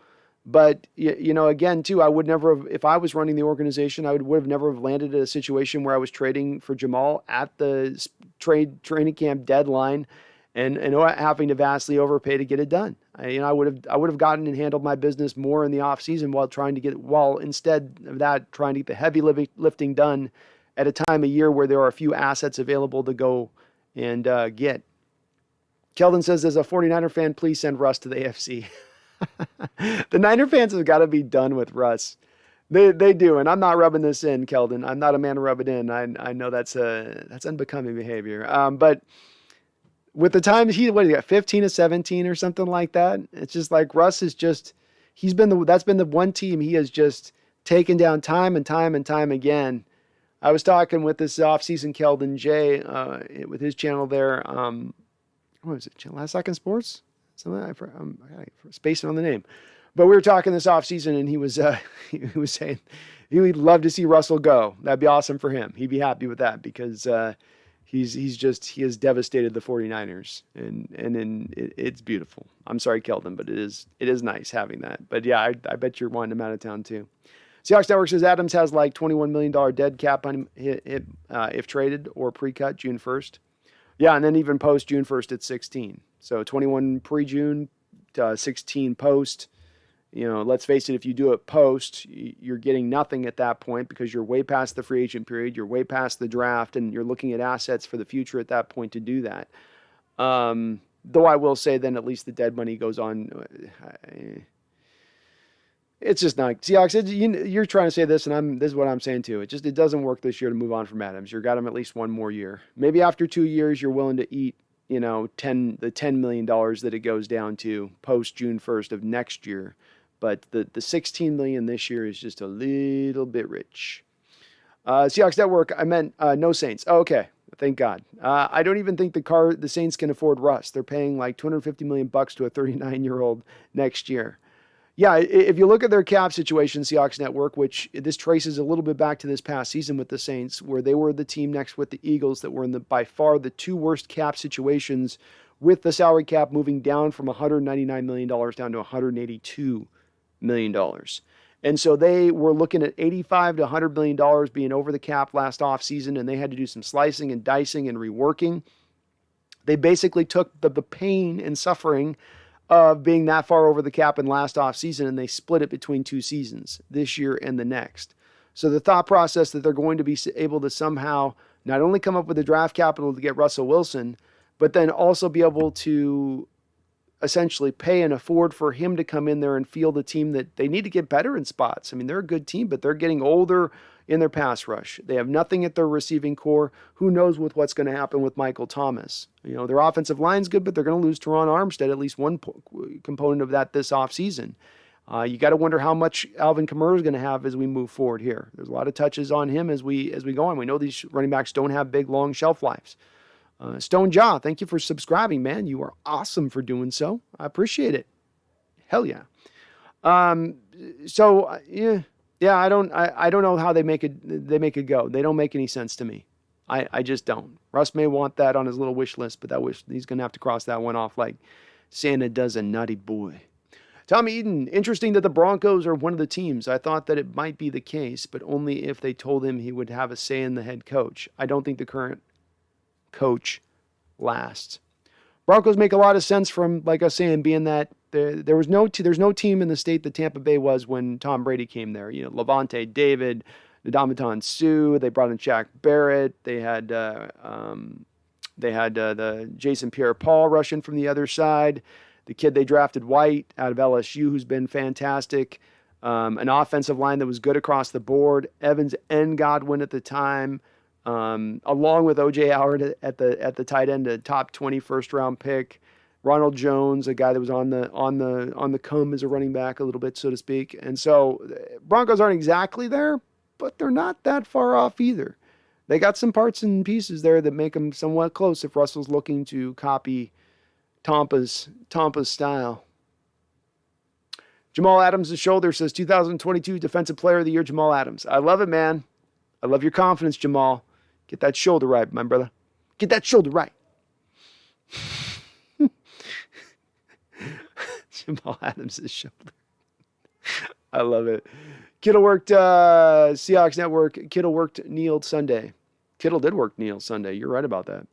But, again, too, I would never have, if I was running the organization, I would have never have landed in a situation where I was trading for Jamal at the training camp deadline and having to vastly overpay to get it done. I would have gotten and handled my business more in the offseason while instead of that, trying to get the heavy lifting done at a time of year where there are a few assets available to go and get. Keldon says, as a 49er fan, please send Russ to the AFC. The Niner fans have got to be done with Russ. They do, and I'm not rubbing this in, Keldon. I'm not a man to rub it in. I know that's unbecoming behavior. But with the times he got 15 to 17 or something like that. It's just like Russ is just that's been the one team he has just taken down time and time and time again. I was talking with this offseason Keldon J with his channel there. What was it? Last Second Sports? Something I'm spacing on the name. But we were talking this offseason, and he was saying he would love to see Russell go. That'd be awesome for him. He'd be happy with that because he has devastated the 49ers, and it's beautiful. I'm sorry, Keldon, but it is nice having that. But yeah, I bet you're wanting him out of town too. Seahawks Network says Adams has like $21 million dead cap on him if traded or pre-cut June 1st. Yeah, and then even post June 1st, it's 16. So 21 pre-June, 16 post. Let's face it, if you do it post, you're getting nothing at that point because you're way past the free agent period, you're way past the draft, and you're looking at assets for the future at that point to do that. Though I will say then at least the dead money goes on. It's just not Seahawks. You're trying to say this, and this is what I'm saying too. It doesn't work this year to move on from Adams. You've got him at least one more year. Maybe after 2 years, you're willing to eat, the $10 million that it goes down to post June 1st of next year. But the $16 million this year is just a little bit rich. Seahawks Network. I meant no Saints. Oh, okay. Thank God. I don't even think the Saints can afford Russ. They're paying like $250 million to a 39-year-old next year. Yeah, if you look at their cap situation, Seahawks Network, which this traces a little bit back to this past season with the Saints, where they were the team next with the Eagles that were in by far the two worst cap situations, with the salary cap moving down from $199 million down to $182 million. And so they were looking at $85 to $100 million being over the cap last offseason, and they had to do some slicing and dicing and reworking. They basically took the pain and suffering of being that far over the cap in last offseason, and they split it between two seasons, this year and the next. So the thought process that they're going to be able to somehow not only come up with the draft capital to get Russell Wilson, but then also be able to essentially pay and afford for him to come in there and field a team that they need to get better in spots. I mean, they're a good team, but they're getting older in their pass rush. They have nothing at their receiving core. Who knows with what's going to happen with Michael Thomas? You know, their offensive line's good, but they're going to lose Teron Armstead, at least one component of that this offseason. You got to wonder how much Alvin Kamara is going to have as we move forward here. There's a lot of touches on him as we go on. We know these running backs don't have big, long shelf lives. Stone Jaw, thank you for subscribing, man. You are awesome for doing so. I appreciate it. Hell yeah. Yeah, I don't know how they make it go. They don't make any sense to me. I just don't. Russ may want that on his little wish list, but he's going to have to cross that one off like Santa does a naughty boy. Tommy Eden, interesting that the Broncos are one of the teams. I thought that it might be the case, but only if they told him he would have a say in the head coach. I don't think the current coach lasts. Broncos make a lot of sense from, like I was saying, being that there's no team in the state that Tampa Bay was when Tom Brady came there. You know, Levante David, Ndamukong Suh. They brought in Shaq Barrett. They had the Jason Pierre-Paul rushing from the other side. The kid they drafted, White, out of LSU, who's been fantastic. An offensive line that was good across the board. Evans and Godwin at the time. Along with O.J. Howard at the tight end, a top 20 first-round pick. Ronald Jones, a guy that was on the come as a running back a little bit, so to speak. And so Broncos aren't exactly there, but they're not that far off either. They got some parts and pieces there that make them somewhat close if Russell's looking to copy Tampa's style. Jamal Adams' shoulder says 2022 Defensive Player of the Year, Jamal Adams. I love it, man. I love your confidence, Jamal. Get that shoulder right, my brother. Get that shoulder right. Jamal Adams' shoulder. I love it. Kittle worked Seahawks Network. Kittle worked Neil Sunday. Kittle did work Neil Sunday. You're right about that.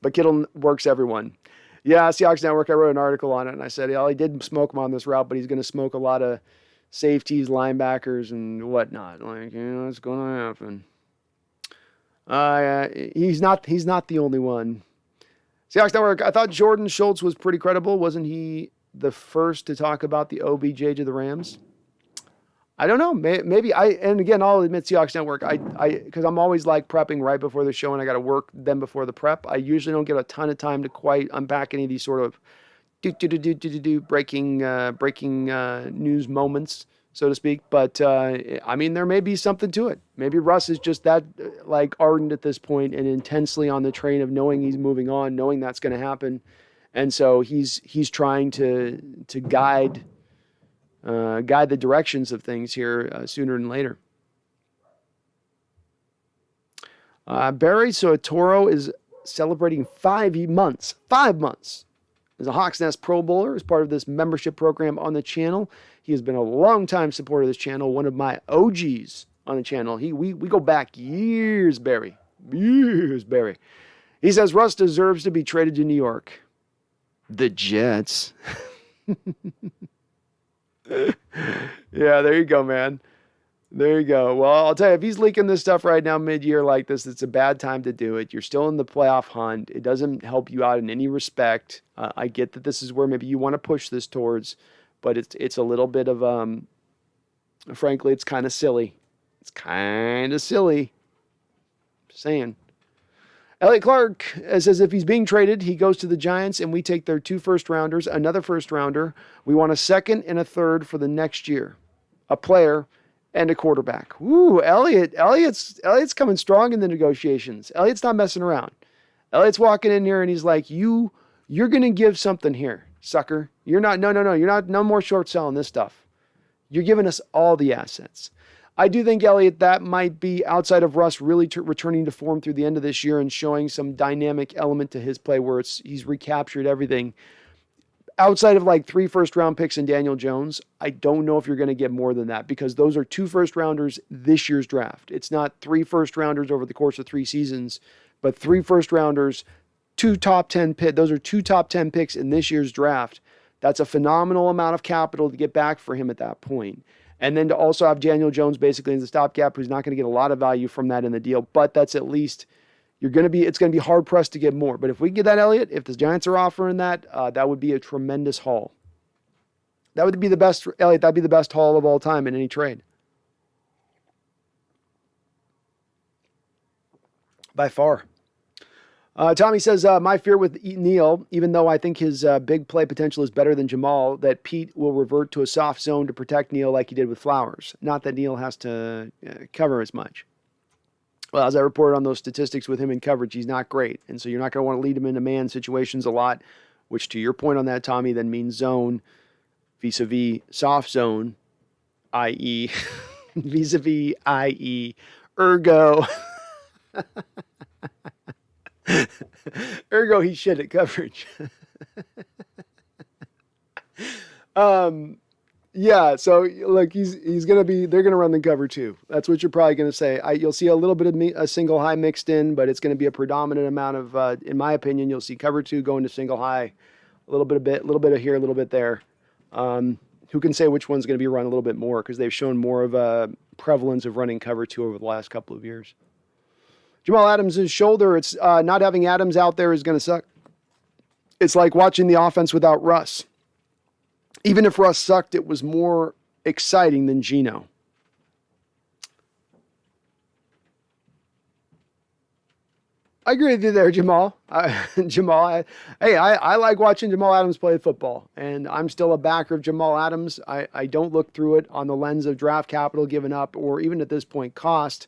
But Kittle works everyone. Yeah, Seahawks Network, I wrote an article on it, and I said, he did smoke him on this route, but he's going to smoke a lot of safeties, linebackers, and whatnot. Like, it's going to happen. He's not the only one. Seahawks Network, I thought Jordan Schultz was pretty credible. Wasn't he the first to talk about the OBJ to the Rams? I don't know. Maybe and again, I'll admit Seahawks Network, because I'm always like prepping right before the show and I got to work then before the prep. I usually don't get a ton of time to quite unpack any of these sort of breaking news moments, so to speak. But I mean, there may be something to it. Maybe Russ is just that like ardent at this point and intensely on the train of knowing he's moving on, knowing that's going to happen, and so he's trying to guide the directions of things here sooner than later. Barry Soetoro is celebrating 5 months as a Hawks Nest Pro Bowler as part of this membership program on the channel. He has been a long-time supporter of this channel, one of my OGs on the channel. We go back years, Barry. Years, Barry. He says Russ deserves to be traded to New York. The Jets. Yeah, there you go, man. There you go. Well, I'll tell you, if he's leaking this stuff right now mid-year like this, it's a bad time to do it. You're still in the playoff hunt. It doesn't help you out in any respect. I get that this is where maybe you want to push this towards, but it's a little bit of, frankly, it's kind of silly. It's kind of silly. Just saying. Elliot Clark says if he's being traded, he goes to the Giants and we take their 2 first-rounders, another first-rounder. We want a second and a third for the next year. A player and a quarterback. Woo, Elliott's coming strong in the negotiations. Elliott's not messing around. Elliott's walking in here and he's like, you're going to give something here, sucker. You're not, no, you're not, no more short selling this stuff. You're giving us all the assets. I do think, Elliott, that might be outside of Russ really returning to form through the end of this year and showing some dynamic element to his play where he's recaptured everything. Outside of like 3 first-round picks and Daniel Jones, I don't know if you're going to get more than that because those are 2 first-rounders this year's draft. It's not 3 first-rounders over the course of 3 seasons, but 3 first-rounders, 2 top 10 picks. Those are 2 top 10 picks in this year's draft. That's a phenomenal amount of capital to get back for him at that point. And then to also have Daniel Jones basically as a stopgap, who's not going to get a lot of value from that in the deal, but that's at least it's going to be hard pressed to get more. But if we can get that, Elliott, if the Giants are offering that, that would be a tremendous haul. That would be the best, Elliott, that'd be the best haul of all time in any trade. By far. Tommy says, my fear with Neal, even though I think his big play potential is better than Jamal, that Pete will revert to a soft zone to protect Neal like he did with Flowers. Not that Neal has to cover as much. Well, as I reported on those statistics with him in coverage, he's not great. And so you're not going to want to lead him into man situations a lot, which to your point on that, Tommy, then means zone vis-a-vis soft zone, i.e. vis-a-vis, i.e. ergo. Ergo, he's shit at coverage. Yeah, so look, he's going to be, they're going to run the cover too. That's what you're probably going to say. You'll see a little bit of a single high mixed in, but it's going to be a predominant amount of, in my opinion, you'll see cover 2 going to single high, a little bit of here, a little bit there. Who can say which one's going to be run a little bit more because they've shown more of a prevalence of running cover 2 over the last couple of years. Jamal Adams' shoulder, it's not having Adams out there is going to suck. It's like watching the offense without Russ. Even if Russ sucked, it was more exciting than Geno. I agree with you there, Jamal. I like watching Jamal Adams play football, and I'm still a backer of Jamal Adams. I don't look through it on the lens of draft capital given up or even at this point cost,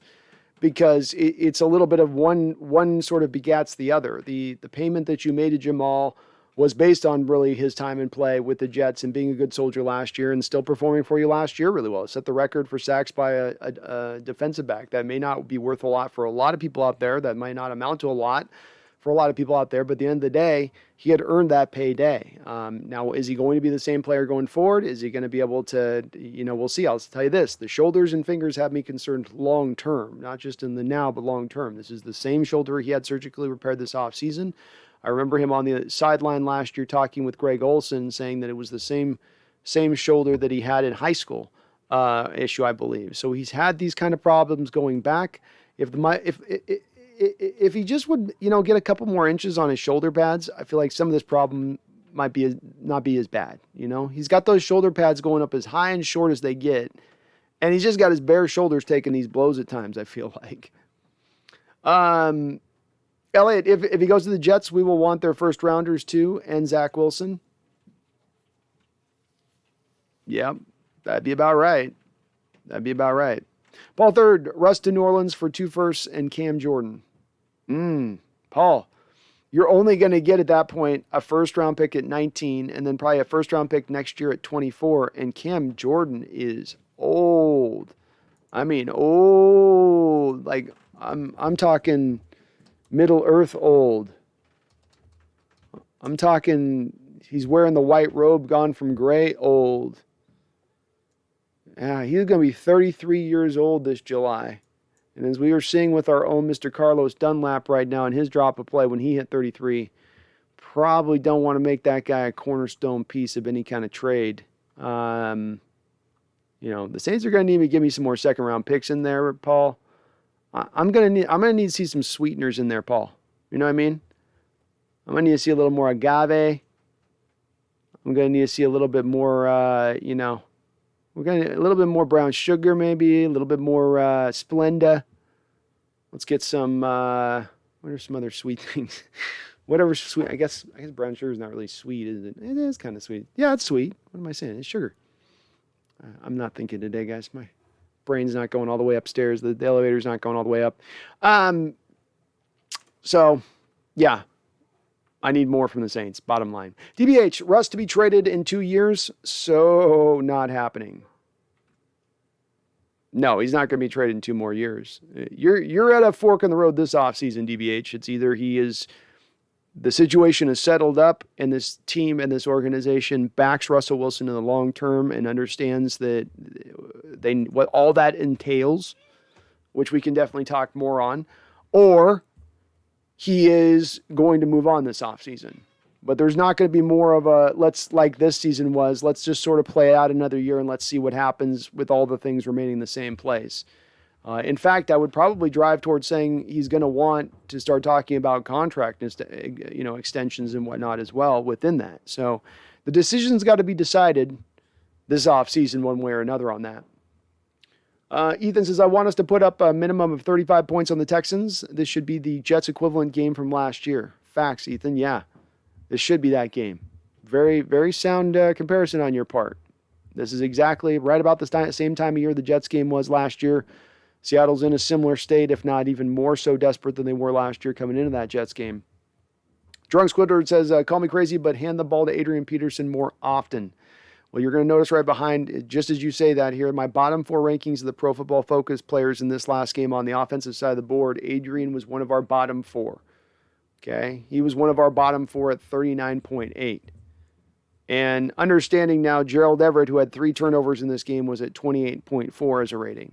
because it's a little bit of one sort of begats the other. The payment that you made to Jamal was based on really his time in play with the Jets and being a good soldier last year and still performing for you last year really well. It set the record for sacks by a defensive back. That may not be worth a lot for a lot of people out there. That might not amount to a lot for a lot of people out there. But at the end of the day, he had earned that payday. Now, is he going to be the same player going forward? Is he going to be able to, we'll see. I'll tell you this. The shoulders and fingers have me concerned long-term, not just in the now, but long-term. This is the same shoulder he had surgically repaired this offseason. I remember him on the sideline last year talking with Greg Olson, saying that it was the same shoulder that he had in high school issue, I believe. So he's had these kind of problems going back. If he just would, get a couple more inches on his shoulder pads, I feel like some of this problem might not be as bad. He's got those shoulder pads going up as high and short as they get, and he's just got his bare shoulders taking these blows at times, I feel like. Elliott, if he goes to the Jets, we will want their first rounders too, and Zach Wilson. Yeah, that'd be about right. Paul third, Russ to New Orleans for 2 firsts and Cam Jordan. Paul, you're only going to get at that point a first-round pick at 19 and then probably a first-round pick next year at 24, and Cam Jordan is old. I mean, old. Like, I'm talking Middle Earth old. I'm talking he's wearing the white robe, gone from gray old. Yeah, he's going to be 33 years old this July. And as we were seeing with our own Mr. Carlos Dunlap right now in his drop of play when he hit 33, probably don't want to make that guy a cornerstone piece of any kind of trade. The Saints are going to need to give me some more second-round picks in there, Paul. I'm gonna need to see some sweeteners in there, Paul. You know what I mean? I'm gonna need to see a little more agave. I'm gonna need to see a little bit more, a little bit more brown sugar, maybe a little bit more Splenda. Let's get some. What are some other sweet things? Whatever's sweet. I guess brown sugar is not really sweet, is it? It is kind of sweet. Yeah, it's sweet. What am I saying? It's sugar. I'm not thinking today, guys. brain's not going all the way upstairs. The elevator's not going all the way up. So, yeah, I need more from the Saints, bottom line. DBH, Russ to be traded in 2 years? So not happening. No, he's not going to be traded in 2 more years. You're at a fork in the road this offseason, DBH. It's either the situation is settled up and this team and this organization backs Russell Wilson in the long term and understands that what all that entails, which we can definitely talk more on, or he is going to move on this offseason. But there's not going to be more of a, like this season was, let's just sort of play out another year and let's see what happens with all the things remaining in the same place. In fact, I would probably drive towards saying he's going to want to start talking about contract, extensions and whatnot as well within that. So the decision's got to be decided this offseason one way or another on that. Ethan says, I want us to put up a minimum of 35 points on the Texans. This should be the Jets equivalent game from last year. Facts, Ethan. Yeah, this should be that game. Very, very sound comparison on your part. This is exactly right about the same time of year the Jets game was last year. Seattle's in a similar state, if not even more so desperate than they were last year coming into that Jets game. Drunk Squidward says, call me crazy, but hand the ball to Adrian Peterson more often. Well, you're going to notice right behind, just as you say that here, my bottom 4 rankings of the Pro Football Focus players in this last game on the offensive side of the board, Adrian was one of our bottom 4. Okay? He was one of our bottom 4 at 39.8. And understanding now, Gerald Everett, who had 3 turnovers in this game, was at 28.4 as a rating.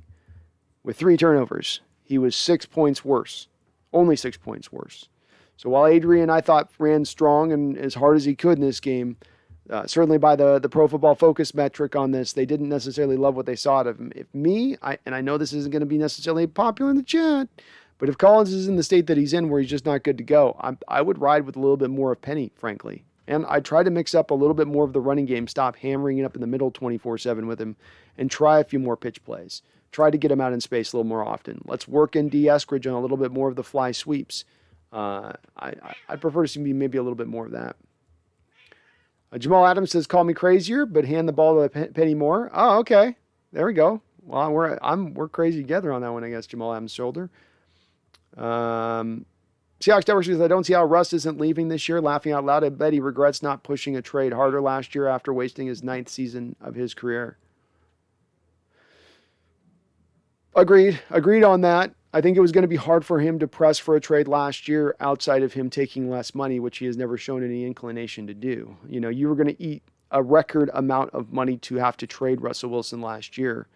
With 3 turnovers, he was 6 points worse. Only 6 points worse. So while Adrian, I thought, ran strong and as hard as he could in this game, certainly by the Pro Football Focus metric on this, they didn't necessarily love what they saw out of him. And I know this isn't going to be necessarily popular in the chat, but if Collins is in the state that he's in where he's just not good to go, I would ride with a little bit more of Penny, frankly. And I try to mix up a little bit more of the running game, stop hammering it up in the middle 24/7 with him, and try a few more pitch plays. Try to get him out in space a little more often. Let's work in D. Eskridge on a little bit more of the fly sweeps. I'd prefer to see maybe a little bit more of that. Jamal Adams says, call me crazier, but hand the ball to Penny Moore. Oh, okay. There we go. Well, we're crazy together on that one, I guess, Jamal Adams' shoulder. Seahawks Tower says, I don't see how Russ isn't leaving this year. Laughing out loud, I bet he regrets not pushing a trade harder last year after wasting his 9th season of his career. Agreed on that. I think it was going to be hard for him to press for a trade last year outside of him taking less money, which he has never shown any inclination to do. You know, you were going to eat a record amount of money to have to trade Russell Wilson last year.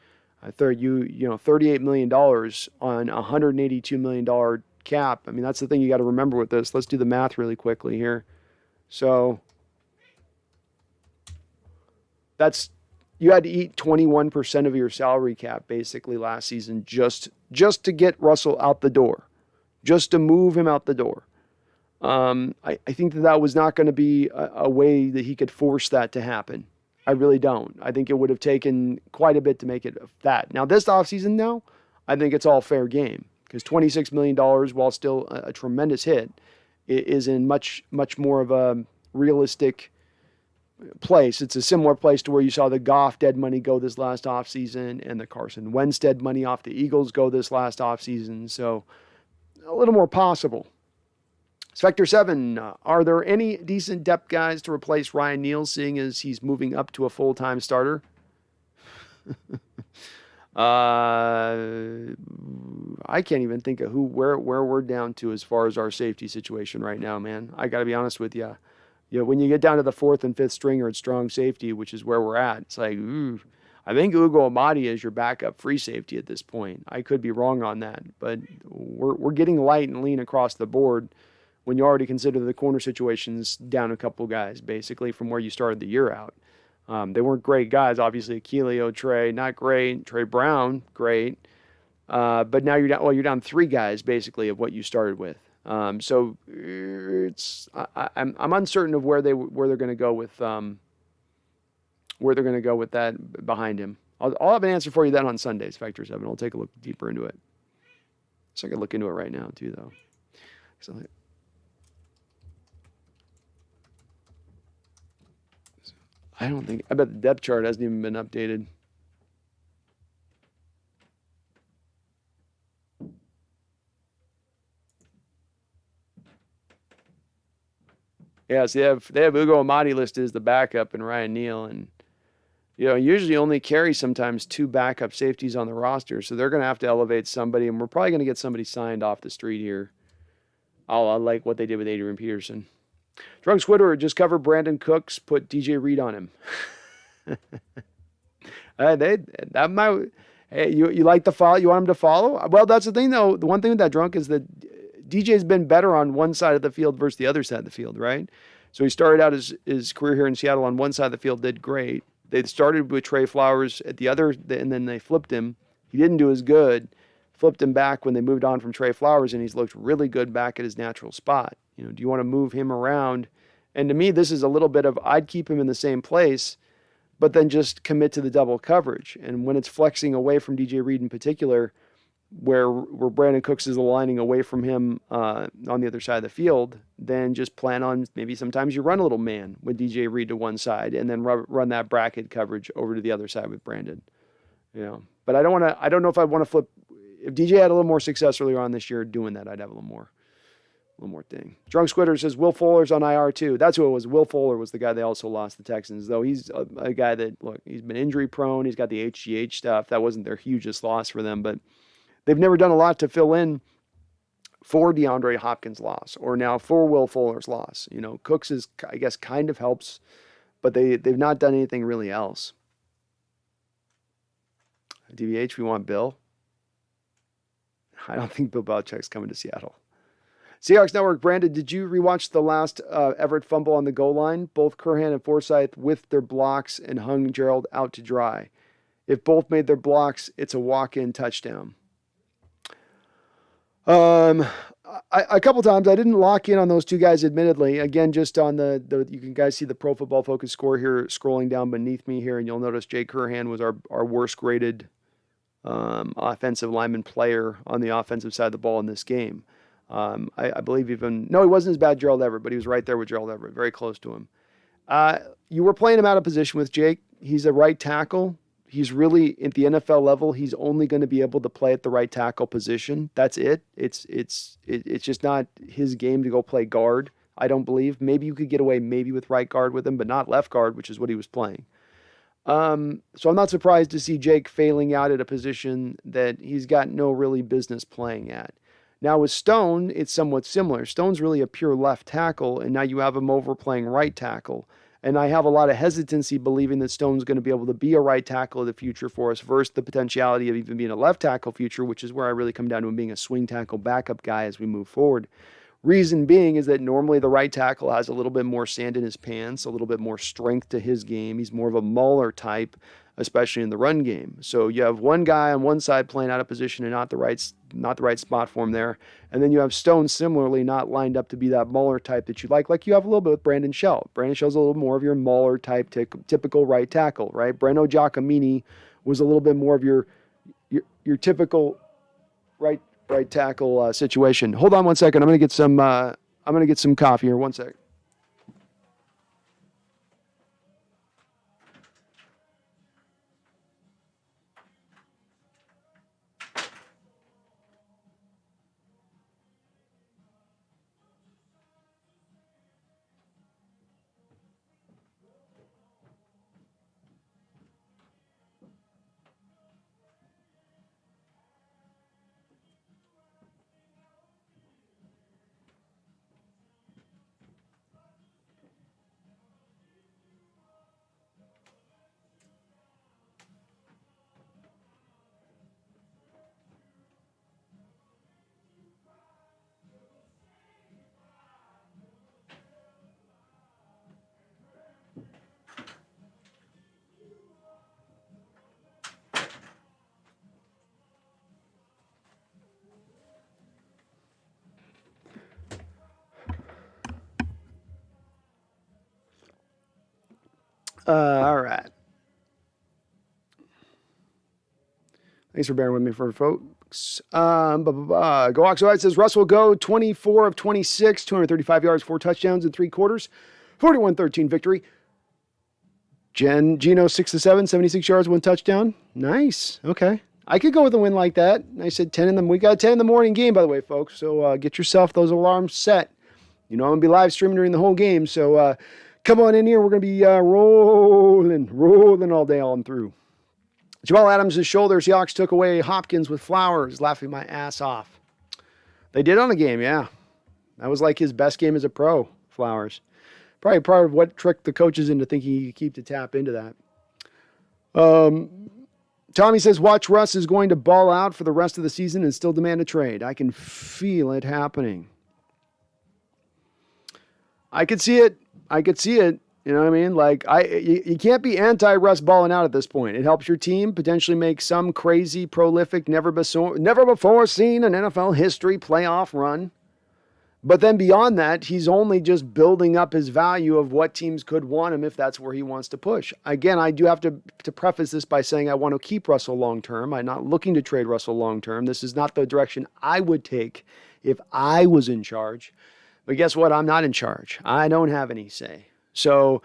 $38 million on a $182 million cap. I mean, that's the thing you got to remember with this. Let's do the math really quickly here. So you had to eat 21% of your salary cap basically last season just to get Russell out the door, just to move him out the door. I think that was not going to be a way that he could force that to happen. I really don't. I think it would have taken quite a bit to make it that. Now, this offseason, though, I think it's all fair game because $26 million, while still a tremendous hit, is in much, much more of a realistic place. It's a similar place to where you saw the Goff dead money go this last offseason and the Carson Wentz dead money off the Eagles go this last offseason. So a little more possible. Spectre 7, are there any decent depth guys to replace Ryan Neal, seeing as he's moving up to a full-time starter? I can't even think of where we're down to as far as our safety situation right now, man. I got to be honest with you. You know, when you get down to the 4th and 5th stringer at strong safety, which is where we're at, it's like, I think Ugo Amadi is your backup free safety at this point. I could be wrong on that, but we're getting light and lean across the board when you already consider the corner situations down a couple guys, basically, from where you started the year out. They weren't great guys, obviously. Keelio, Trey, not great. Trey Brown, great. But now you're down 3 guys, basically, of what you started with. So I'm uncertain of where they're going to go with that behind him. I'll have an answer for you then on Sundays, Factor 7. I'll take a look deeper into it. So I can look into it right now too, though. So, I bet the depth chart hasn't even been updated. Yeah, so they have Ugo Amadi listed as the backup and Ryan Neal, and usually only carry sometimes 2 backup safeties on the roster, so they're going to have to elevate somebody, and we're probably going to get somebody signed off the street here. I like what they did with Adrian Peterson. Drunk Squidward just covered Brandon Cooks, put DJ Reed on him. You like the follow? You want him to follow? Well, that's the thing, though. The one thing with that Drunk is that DJ's been better on one side of the field versus the other side of the field, right? So he started out his career here in Seattle on one side of the field, did great. They started with Trey Flowers at the other, and then they flipped him. He didn't do as good. Flipped him back when they moved on from Trey Flowers, and he's looked really good back at his natural spot. Do you want to move him around? And to me, this is a little bit of, I'd keep him in the same place, but then just commit to the double coverage. And when it's flexing away from DJ Reed in particular, where Brandon Cooks is aligning away from him on the other side of the field, then just plan on maybe sometimes you run a little man with DJ Reed to one side and then run that bracket coverage over to the other side with Brandon. But I don't know if I want to flip. If DJ had a little more success earlier on this year doing that, I'd have a little more thing. Drunk Squitter says Will Fuller's on IR too. That's who it was. Will Fuller was the guy they also lost the Texans, though he's a guy that, look, he's been injury prone. He's got the HGH stuff. That wasn't their hugest loss for them, but they've never done a lot to fill in for DeAndre Hopkins' loss or now for Will Fuller's loss. Cooks is, I guess, kind of helps, but they've not done anything really else. DVH, we want Bill. I don't think Bill Belichick's coming to Seattle. Seahawks Network, Brandon, did you rewatch the last Everett fumble on the goal line? Both Curhan and Forsyth with their blocks and hung Gerald out to dry. If both made their blocks, it's a walk-in touchdown. A couple times I didn't lock in on those two guys, admittedly. Again, just on the you can guys see the Pro Football Focus score here scrolling down beneath me here, and you'll notice Jay Curhan was our worst graded offensive lineman player on the offensive side of the ball in this game. I believe he wasn't as bad as Gerald Everett, but he was right there with Gerald Everett, very close to him. You were playing him out of position with Jake. He's a right tackle. He's really, at the NFL level, he's only going to be able to play at the right tackle position. That's it. It's just not his game to go play guard, I don't believe. Maybe you could get away maybe with right guard with him, but not left guard, which is what he was playing. So I'm not surprised to see Jake failing out at a position that he's got no really business playing at. Now with Stone, it's somewhat similar. Stone's really a pure left tackle, and now you have him over playing right tackle. And I have a lot of hesitancy believing that Stone's going to be able to be a right tackle of the future for us versus the potentiality of even being a left tackle future, which is where I really come down to him being a swing tackle backup guy as we move forward. Reason being is that normally the right tackle has a little bit more sand in his pants, a little bit more strength to his game. He's more of a mauler type, especially in the run game. So you have one guy on one side playing out of position and not the right spot for him there. And then you have Stone similarly not lined up to be that mauler type that you like you have a little bit with Brandon Shell. Brandon Shell's a little more of your mauler type, typical right tackle, right? Breno Giacomini was a little bit more of your typical right tackle situation. Hold on one second. I'm gonna get some coffee here. 1 second. All right. Thanks for bearing with me for folks. Go Oxo says Russell Go 24 of 26, 235 yards, 4 touchdowns in 3 quarters, 41-13 victory. Gino 6 of 7, 76 yards, 1 touchdown. Nice. Okay. I could go with a win like that. I said 10 in the we got 10 in the morning game, by the way, folks. So get yourself those alarms set. I'm going to be live streaming during the whole game. So come on in here. We're going to be rolling all day on through. Jamal Adams' shoulder. Seahawks took away Hopkins with flowers, laughing my ass off. They did on the game, yeah. That was like his best game as a pro, Flowers. Probably part of what tricked the coaches into thinking he could keep to tap into that. Tommy says, watch Russ is going to ball out for the rest of the season and still demand a trade. I can feel it happening. I could see it. You know what I mean? Like, you can't be anti-Russ balling out at this point. It helps your team potentially make some crazy, prolific, never before seen in NFL history playoff run. But then beyond that, he's only just building up his value of what teams could want him if that's where he wants to push. Again, I do have to preface this by saying I want to keep Russell long-term. I'm not looking to trade Russell long-term. This is not the direction I would take if I was in charge. But guess what? I'm not in charge. I don't have any say. So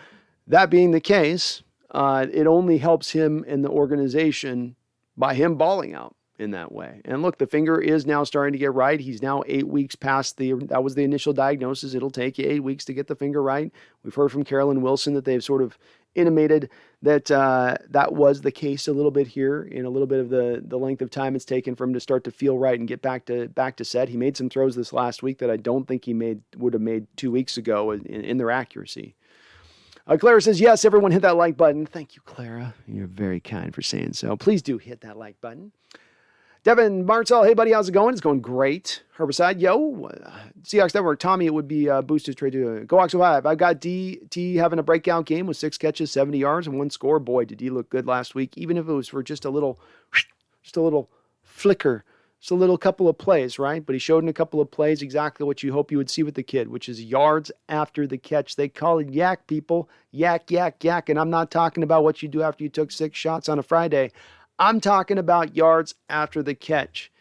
that being the case, it only helps him and the organization by him balling out in that way. And look, the finger is now starting to get right. He's now 8 weeks past that was the initial diagnosis. It'll take you 8 weeks to get the finger right. We've heard from Carolyn Wilson that they've sort of intimated that that was the case a little bit here in a little bit of the length of time it's taken for him to start to feel right and get back to set. He made some throws this last week that I don't think he would have made 2 weeks ago in their accuracy. Clara says, yes, everyone hit that like button. Thank you, Clara. You're very kind for saying so. Please do hit that like button. Devin Martell, hey, buddy, how's it going? It's going great. Herbicide, yo. Seahawks Network, Tommy, it would be boosted trade to Go Hawks 05. I've got DT having a breakout game with 6 catches, 70 yards, and 1 score. Boy, did he look good last week, even if it was for just a little flicker. Just a little couple of plays, right? But he showed in a couple of plays exactly what you hope you would see with the kid, which is yards after the catch. They call it yak, people. Yak, yak, yak. And I'm not talking about what you do after you took 6 shots on a Friday. I'm talking about yards after the catch.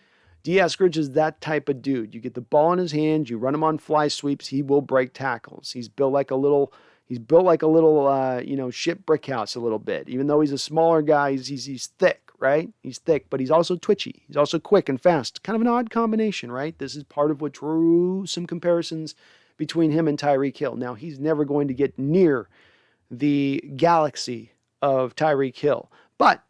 D. Eskridge is that type of dude. You get the ball in his hands, you run him on fly sweeps, he will break tackles. He's built like a little shit brick house a little bit. Even though he's a smaller guy, he's thick, right? He's thick, but he's also twitchy. He's also quick and fast. Kind of an odd combination, right? This is part of what drew some comparisons between him and Tyreek Hill. Now, he's never going to get near the galaxy of Tyreek Hill, but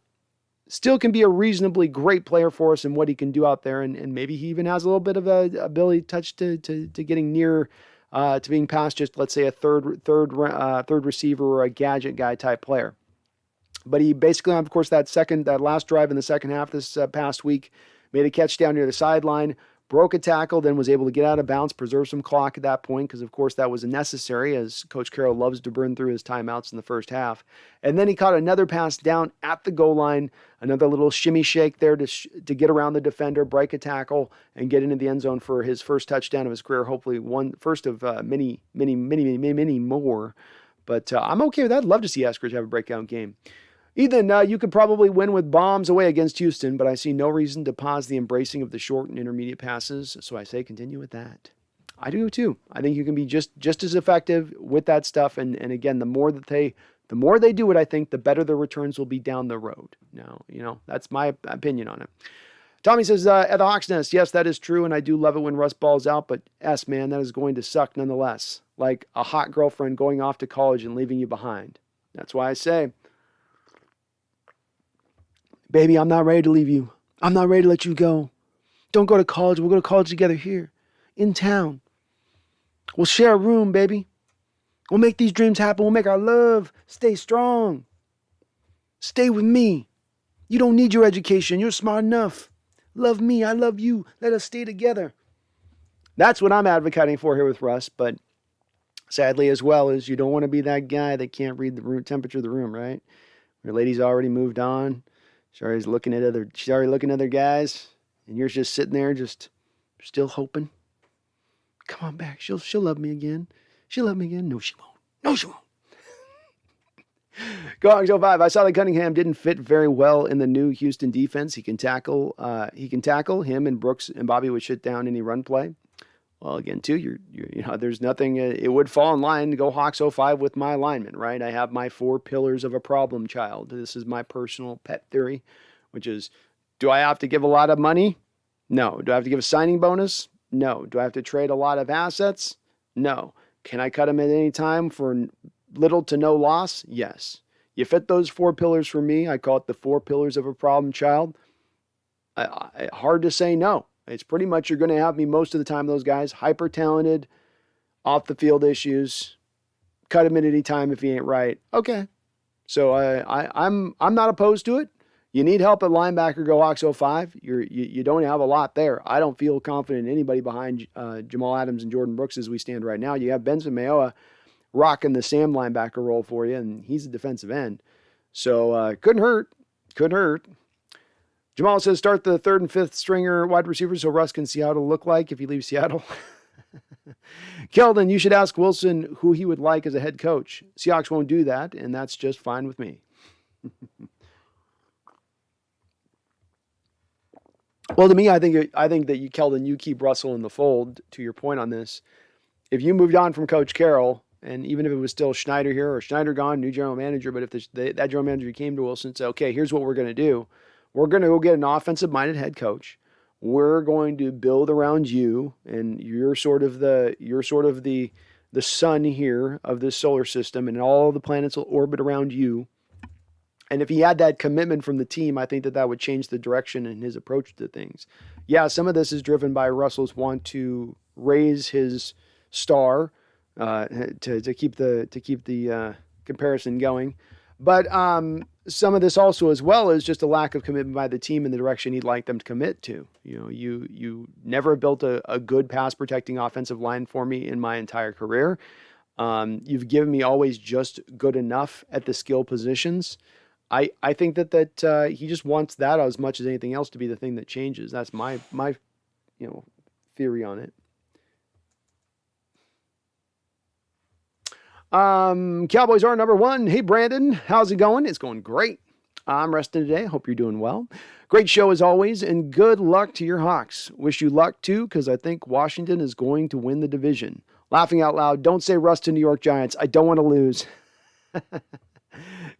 still can be a reasonably great player for us and what he can do out there. And maybe he even has a little bit of a ability touch to getting near to being past just, let's say, a third receiver or a gadget guy type player. But he basically, of course, that last drive in the second half this past week, made a catch down near the sideline, broke a tackle, then was able to get out of bounds, preserve some clock at that point, because, of course, that was necessary, as Coach Carroll loves to burn through his timeouts in the first half. And then he caught another pass down at the goal line, another little shimmy shake there to get around the defender, break a tackle, and get into the end zone for his first touchdown of his career, hopefully first of many more. But I'm okay with that. I'd love to see Eskridge have a breakout game. Ethan, you could probably win with bombs away against Houston, but I see no reason to pause the embracing of the short and intermediate passes, so I say continue with that. I do too. I think you can be just as effective with that stuff, and again, the more they do it, I think the better the returns will be down the road. Now, that's my opinion on it. Tommy says, at the Hawks Nest, yes, that is true, and I do love it when Russ balls out, but man, that is going to suck nonetheless. Like a hot girlfriend going off to college and leaving you behind. That's why I say, baby, I'm not ready to leave you. I'm not ready to let you go. Don't go to college. We'll go to college together here, in town. We'll share a room, baby. We'll make these dreams happen. We'll make our love stay strong. Stay with me. You don't need your education. You're smart enough. Love me. I love you. Let us stay together. That's what I'm advocating for here with Russ. But sadly, as well, is you don't want to be that guy that can't read the room temperature of the room, right? Your lady's already moved on. She's already looking at other guys, and you're just sitting there, just still hoping. Come on back. She'll love me again. She'll love me again. No, she won't. No, she won't. Go Hogs 05. I saw that Cunningham didn't fit very well in the new Houston defense. He can tackle. Him and Brooks and Bobby would shut down any run play. Well, again, too, there's nothing. It would fall in line to go Hawks 05 with my alignment, right? I have my 4 pillars of a problem child. This is my personal pet theory, which is, do I have to give a lot of money? No. Do I have to give a signing bonus? No. Do I have to trade a lot of assets? No. Can I cut him at any time for little to no loss? Yes. You fit those 4 pillars for me. I call it the 4 pillars of a problem child. Hard to say no. It's pretty much you're going to have me most of the time, those guys. Hyper talented, off the field issues. Cut him at any time if he ain't right. Okay. So I'm not opposed to it. You need help at linebacker, go Hawks 05. You don't have a lot there. I don't feel confident in anybody behind Jamal Adams and Jordan Brooks as we stand right now. You have Benson Mayowa rocking the Sam linebacker role for you, and he's a defensive end. So couldn't hurt. Couldn't hurt. Jamal says start the 3rd and 5th stringer wide receivers so Russ can see how it'll look like if he leaves Seattle. Keldon, you should ask Wilson who he would like as a head coach. Seahawks won't do that, and that's just fine with me. Well, to me, I think that Keldon, you keep Russell in the fold. To your point on this, if you moved on from Coach Carroll, and even if it was still Schneider here or Schneider gone, new general manager, but if that general manager came to Wilson and said, okay, here's what we're going to do. We're going to go get an offensive-minded head coach. We're going to build around you, and you're sort of the sun here of this solar system, and all the planets will orbit around you. And if he had that commitment from the team, I think that would change the direction in his approach to things. Yeah, some of this is driven by Russell's want to raise his star to keep the comparison going. But some of this also as well is just a lack of commitment by the team in the direction he'd like them to commit to. You know, you never built a good pass protecting offensive line for me in my entire career. You've given me always just good enough at the skill positions. I think that he just wants that as much as anything else to be the thing that changes. That's my theory on it. Cowboys are number 1. Hey, Brandon, how's it going? It's going great. I'm resting today. Hope you're doing well. Great show as always, and good luck to your Hawks. Wish you luck too, because I think Washington is going to win the division. Laughing out loud, don't say Russ to New York Giants. I don't want to lose.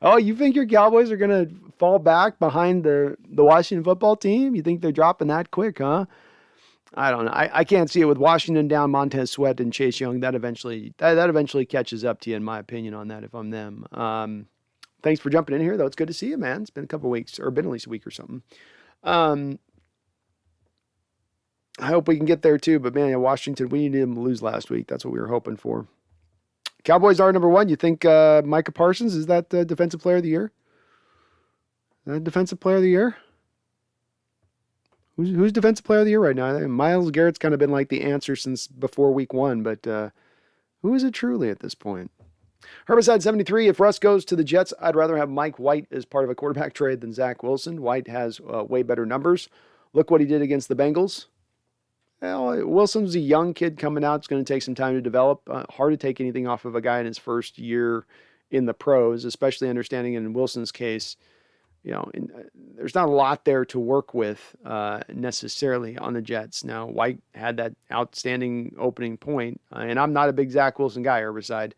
Oh, you think your Cowboys are going to fall back behind the Washington football team? You think they're dropping that quick, huh? I don't know. I can't see it with Washington down, Montez Sweat and Chase Young. That eventually catches up to you, in my opinion, on that if I'm them. Thanks for jumping in here, though. It's good to see you, man. It's been a couple of weeks, or been at least a week or something. I hope we can get there, too. But, man, Washington, we needed them to lose last week. That's what we were hoping for. Cowboys are number 1. You think Micah Parsons is that Defensive Player of the Year? Defensive Player of the Year? Who's Defensive Player of the Year right now? Myles Garrett's kind of been like the answer since before week 1, but who is it truly at this point? Herbicide 73, if Russ goes to the Jets, I'd rather have Mike White as part of a quarterback trade than Zach Wilson. White has way better numbers. Look what he did against the Bengals. Well, Wilson's a young kid coming out. It's going to take some time to develop. Hard to take anything off of a guy in his first year in the pros, especially understanding in Wilson's case, there's not a lot there to work with necessarily on the Jets. Now, White had that outstanding opening point, and I'm not a big Zach Wilson guy, Herbicide.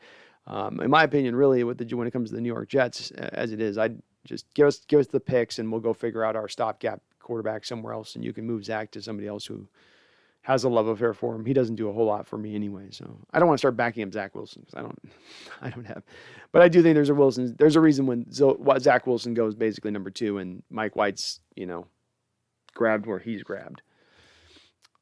In my opinion, really, when it comes to the New York Jets, as it is, I'd just give us the picks, and we'll go figure out our stopgap quarterback somewhere else, and you can move Zach to somebody else who has a love affair for him. He doesn't do a whole lot for me anyway, so I don't want to start backing up Zach Wilson because I don't have. But I do think there's a reason when Zach Wilson goes basically number 2 and Mike White's grabbed where he's grabbed.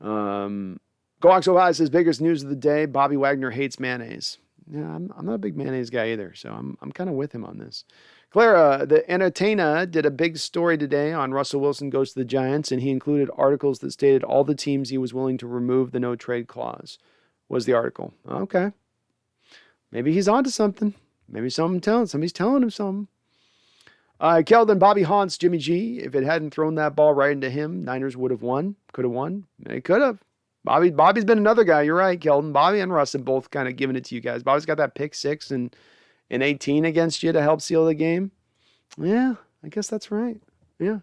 Goax Ohio says biggest news of the day: Bobby Wagner hates mayonnaise. Yeah, I'm not a big mayonnaise guy either, so I'm kind of with him on this. Clara, the Entertainer, did a big story today on Russell Wilson goes to the Giants, and he included articles that stated all the teams he was willing to remove the no-trade clause, was the article. Okay. Maybe he's onto something. Maybe somebody's telling him something. Keldon, Bobby haunts Jimmy G. If it hadn't thrown that ball right into him, Niners would have won. Could have won. They could have. Bobby's been another guy. You're right, Keldon. Bobby and Russ have both kind of given it to you guys. Bobby's got that pick 6 and 18 against you to help seal the game. Yeah, I guess that's right. Yeah.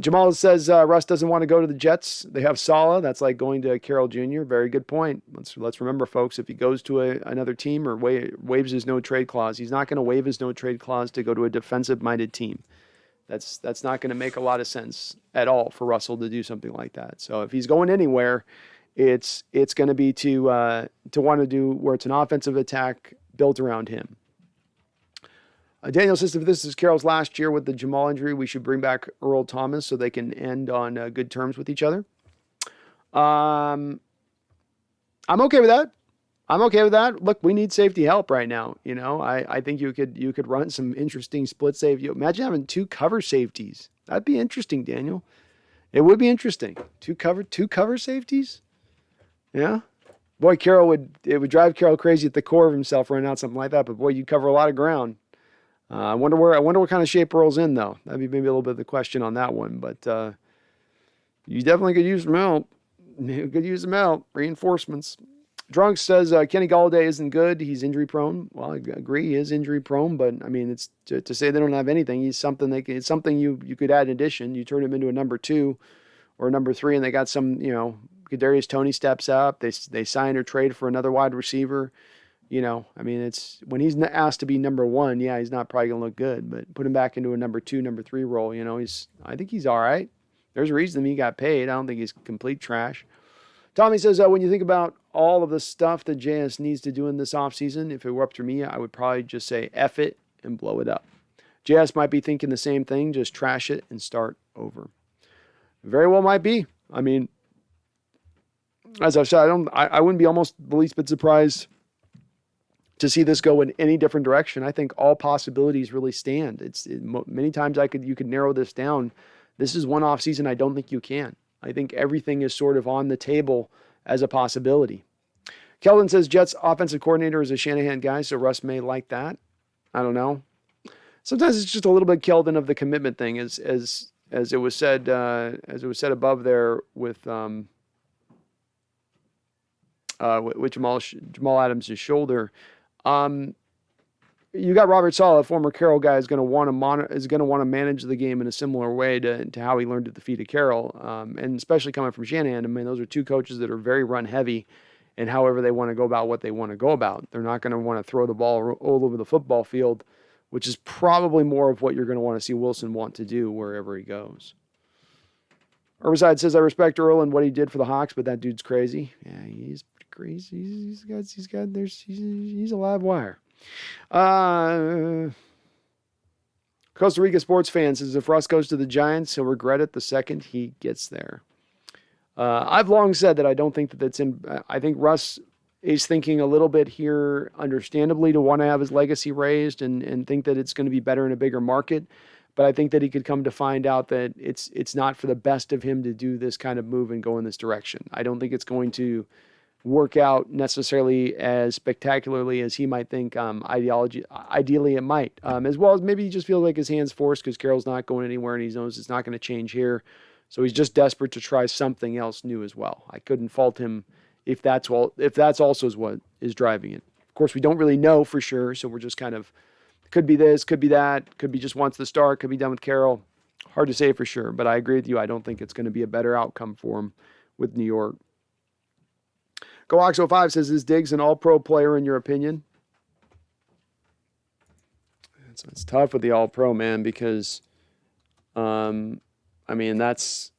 Jamal says Russ doesn't want to go to the Jets. They have Saleh. That's like going to Carroll Jr. Very good point. Let's remember, folks, if he goes to another team or waives his no-trade clause, he's not going to waive his no-trade clause to go to a defensive-minded team. That's not going to make a lot of sense at all for Russell to do something like that. So if he's going anywhere, It's going to be to want to do where it's an offensive attack built around him. Daniel says if this is Carroll's last year with the Jamal injury, we should bring back Earl Thomas so they can end on good terms with each other. I'm okay with that. Look, we need safety help right now. I think you could run some interesting split safety. Imagine having 2 cover safeties. That'd be interesting, Daniel. It would be interesting. Two cover safeties. Yeah. Boy, it would drive Carroll crazy at the core of himself running out something like that. But boy, you'd cover a lot of ground. I wonder what kind of shape Earl's in though. That'd be maybe a little bit of the question on that one. But you definitely could use some help. Reinforcements. Drunk says Kenny Galladay isn't good. He's injury prone. Well, I agree, he is injury prone. But I mean, it's to say they don't have anything. It's something you could add in addition. You turn him into a number 2 or a number 3, and they got some. Kadarius Toney steps up. They sign or trade for another wide receiver. I mean, it's when he's asked to be number 1. Yeah, he's not probably gonna look good. But put him back into a number 2, number 3 role. I think he's all right. There's a reason he got paid. I don't think he's complete trash. Tommy says, when you think about all of the stuff that JS needs to do in this offseason, if it were up to me, I would probably just say F it and blow it up. JS might be thinking the same thing, just trash it and start over. Very well might be. I mean, as I've said, I wouldn't be almost the least bit surprised to see this go in any different direction. I think all possibilities really stand. Many times you could narrow this down. This is one offseason I don't think you can. I think everything is sort of on the table as a possibility. Kelvin says Jets offensive coordinator is a Shanahan guy, so Russ may like that. I don't know. Sometimes it's just a little bit Kelvin of the commitment thing, as it was said above there with Jamal Adams' shoulder. You got Robert Saleh, former Carroll guy, is going to want to manage the game in a similar way to how he learned at the feet of Carroll, and especially coming from Shanahan. I mean, those are 2 coaches that are very run heavy, and however they want to go about what they want to go about, they're not going to want to throw the ball all over the football field, which is probably more of what you're going to want to see Wilson want to do wherever he goes. Herbicide says I respect Earl and what he did for the Hawks, but that dude's crazy. Yeah, he's pretty crazy. He's a live wire. Costa Rica sports fan says if Russ goes to the Giants, he'll regret it the second he gets there. I've long said that I don't think that's in. I think Russ is thinking a little bit here, understandably, to want to have his legacy raised and think that it's going to be better in a bigger market. But I think that he could come to find out that it's not for the best of him to do this kind of move and go in this direction. I don't think it's going to work out necessarily as spectacularly as he might think. Ideally, it might. As well as maybe he just feels like his hand's forced because Carroll's not going anywhere and he knows it's not going to change here. So he's just desperate to try something else new as well. I couldn't fault him if that's also what is driving it. Of course, we don't really know for sure, so we're just kind of, could be this, could be that, could be just wants to start, could be done with Carroll. Hard to say for sure, but I agree with you. I don't think it's going to be a better outcome for him with New York. GoOx05 says, is Diggs an all-pro player in your opinion? It's tough with the all-pro, man, because, I mean, that's,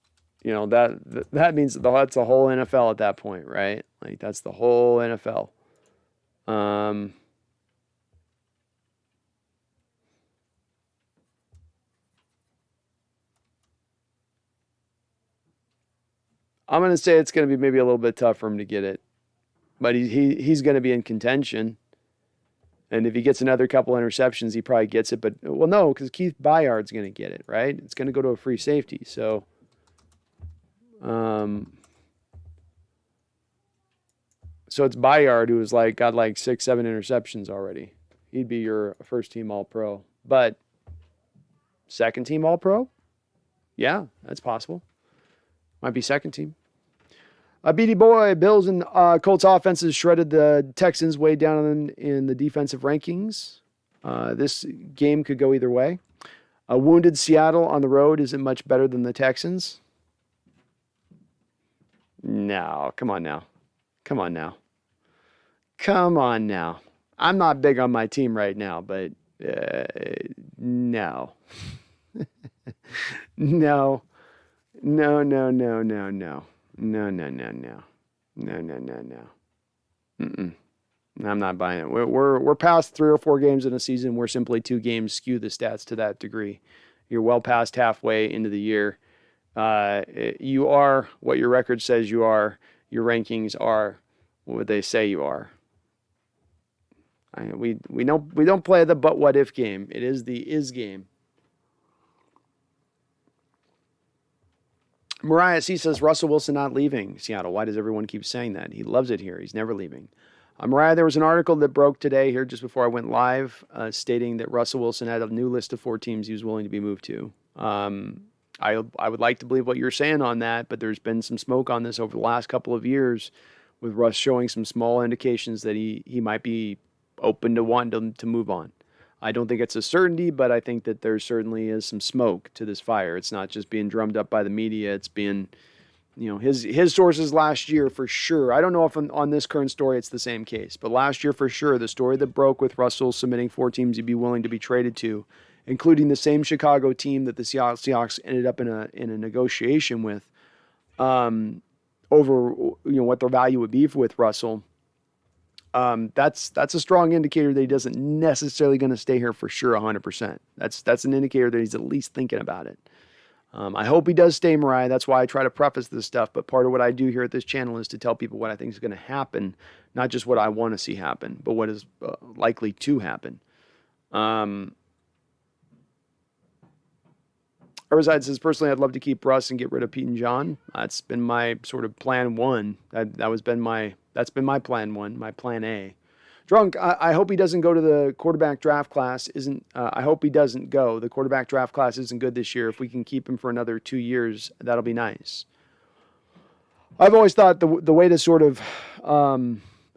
that means that's the whole NFL at that point, right? Like, that's the whole NFL. I'm going to say it's going to be maybe a little bit tough for him to get it. But he's going to be in contention. And if he gets another couple interceptions, he probably gets it. But, well, no, because Keith Byard's going to get it, right? It's going to go to a free safety. So, it's Byard who was got 6-7 interceptions already. He'd be your first-team All-Pro. But second-team All-Pro? Yeah, that's possible. Might be second-team. BD Boy, Bills and Colts offenses shredded the Texans way down in the defensive rankings. This game could go either way. A wounded Seattle on the road isn't much better than the Texans. No, come on now. I'm not big on my team right now, but no. No. No. Mm-mm. I'm not buying it. We're past 3 or 4 games in a season where simply 2 games skew the stats to that degree. You're well past halfway into the year. You are what your record says you are. Your rankings are what they say you are. We don't play the but what if game. It is the is game. Mariah C says Russell Wilson not leaving Seattle. Why does everyone keep saying that? He loves it here. He's never leaving. Mariah, there was an article that broke today here just before I went live stating that Russell Wilson had a new list of 4 teams he was willing to be moved to. I would like to believe what you're saying on that, but there's been some smoke on this over the last couple of years with Russ showing some small indications that he might be open to wanting to move on. I don't think it's a certainty, but I think that there certainly is some smoke to this fire. It's not just being drummed up by the media. It's being, his sources last year for sure. I don't know if on this current story it's the same case, but last year for sure, the story that broke with Russell submitting 4 teams he'd be willing to be traded to, including the same Chicago team that the Seahawks ended up in a negotiation with, over what their value would be with Russell. That's a strong indicator that he doesn't necessarily going to stay here for sure 100%. That's an indicator that he's at least thinking about it. I hope he does stay, Mariah. That's why I try to preface this stuff. But part of what I do here at this channel is to tell people what I think is going to happen, not just what I want to see happen, but what is likely to happen. Erzide says, personally, I'd love to keep Russ and get rid of Pete and John. That's been my sort of plan 1. That's been my plan 1, my plan A. Drunk, I hope he doesn't go to the quarterback draft class. I hope he doesn't go. The quarterback draft class isn't good this year. If we can keep him for another 2 years, that'll be nice. I've always thought the way to sort of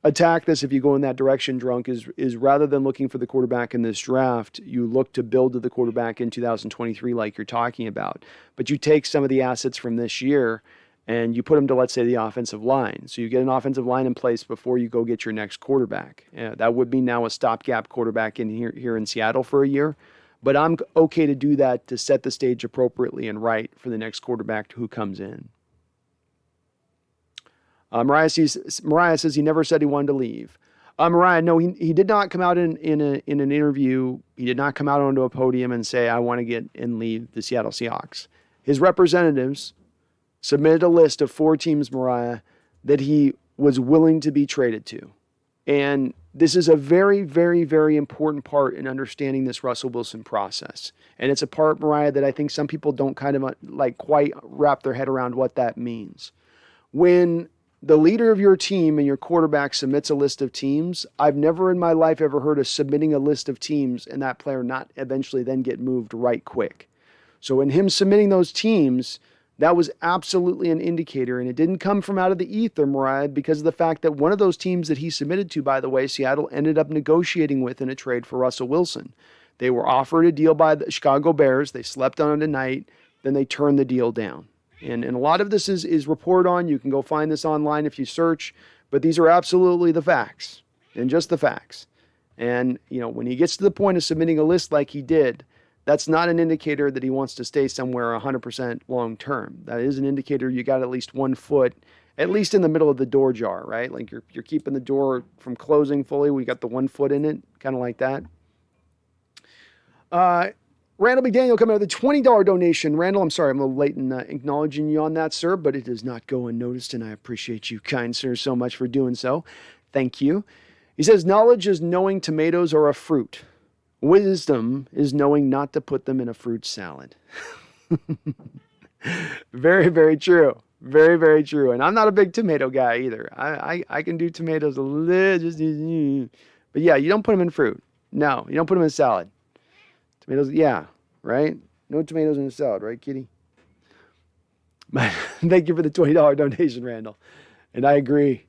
attack this, if you go in that direction, Drunk, is rather than looking for the quarterback in this draft, you look to build to the quarterback in 2023 like you're talking about. But you take some of the assets from this year and you put them to, let's say, the offensive line. So you get an offensive line in place before you go get your next quarterback. That would be now a stopgap quarterback in here in Seattle for a year. But I'm okay to do that to set the stage appropriately and right for the next quarterback who comes in. Mariah says he never said he wanted to leave. Mariah, no, he did not come out in an interview. He did not come out onto a podium and say, I want to get and leave the Seattle Seahawks. His representatives submitted a list of 4 teams, Mariah, that he was willing to be traded to. And this is a very, very, very important part in understanding this Russell Wilson process. And it's a part, Mariah, that I think some people don't kind of quite wrap their head around what that means. When the leader of your team and your quarterback submits a list of teams, I've never in my life ever heard of submitting a list of teams and that player not eventually then get moved right quick. So in him submitting those teams, that was absolutely an indicator, and it didn't come from out of the ether, Mariah, because of the fact that one of those teams that he submitted to, by the way, Seattle ended up negotiating with in a trade for Russell Wilson. They were offered a deal by the Chicago Bears. They slept on it a night. Then they turned the deal down. And a lot of this is reported on. You can go find this online if you search, but these are absolutely the facts and just the facts. And, when he gets to the point of submitting a list like he did, that's not an indicator that he wants to stay somewhere 100% long term. That is an indicator you got at least 1 foot, at least in the middle of the door jar, right? Like you're keeping the door from closing fully. We got the 1 foot in it, kind of like that. Randall McDaniel coming out with a $20 donation. Randall, I'm sorry, I'm a little late in acknowledging you on that, sir, but it does not go unnoticed, and I appreciate you, kind sir, so much for doing so. Thank you. He says, knowledge is knowing tomatoes are a fruit. Wisdom is knowing not to put them in a fruit salad. Very, very true. Very, very true. And I'm not a big tomato guy either. I can do tomatoes a little, but yeah, you don't put them in fruit. No, you don't put them in salad. Tomatoes, yeah, right? No tomatoes in a salad, right, kitty? Thank you for the $20 donation, Randall. And I agree.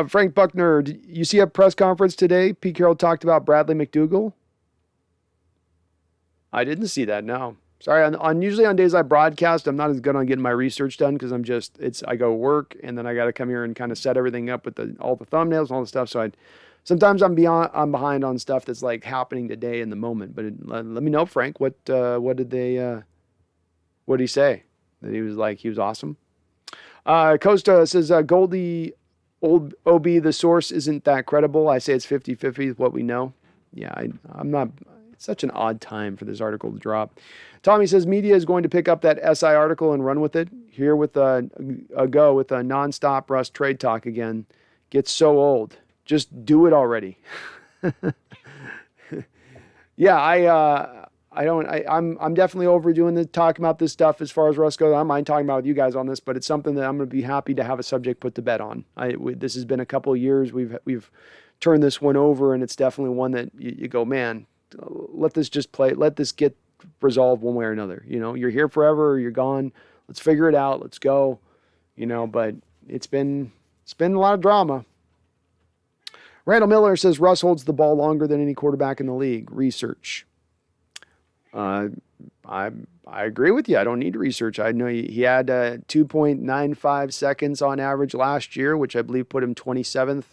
Frank Buckner, did you see a press conference today? Pete Carroll talked about Bradley McDougall. I didn't see that, no. Sorry, usually on days I broadcast, I'm not as good on getting my research done because I go work and then I got to come here and kind of set everything up with all the thumbnails and all the stuff. So Sometimes I'm behind on stuff that's like happening today in the moment. But let me know, Frank. What did he say? That he was awesome. Costa says Goldie old OB, the source isn't that credible. I say it's 50-50 what we know. Yeah, I'm not. It's such an odd time for this article to drop. Tommy says media is going to pick up that SI article and run with it. Here with a go with a nonstop Russ trade talk again. Gets so old. Just do it already. Yeah, I'm definitely overdoing the talking about this stuff as far as Russ goes. I don't mind talking about with you guys on this, but it's something that I'm going to be happy to have a subject put to bed on. This has been a couple of years. We've turned this one over, and it's definitely one that you go, man, let this just play. Let this get resolved one way or another. You're here forever or you're gone. Let's figure it out. Let's go. But it's been a lot of drama. Randall Miller says Russ holds the ball longer than any quarterback in the league. Research. I agree with you. I don't need to research. I know he had 2.95 seconds on average last year, which I believe put him 27th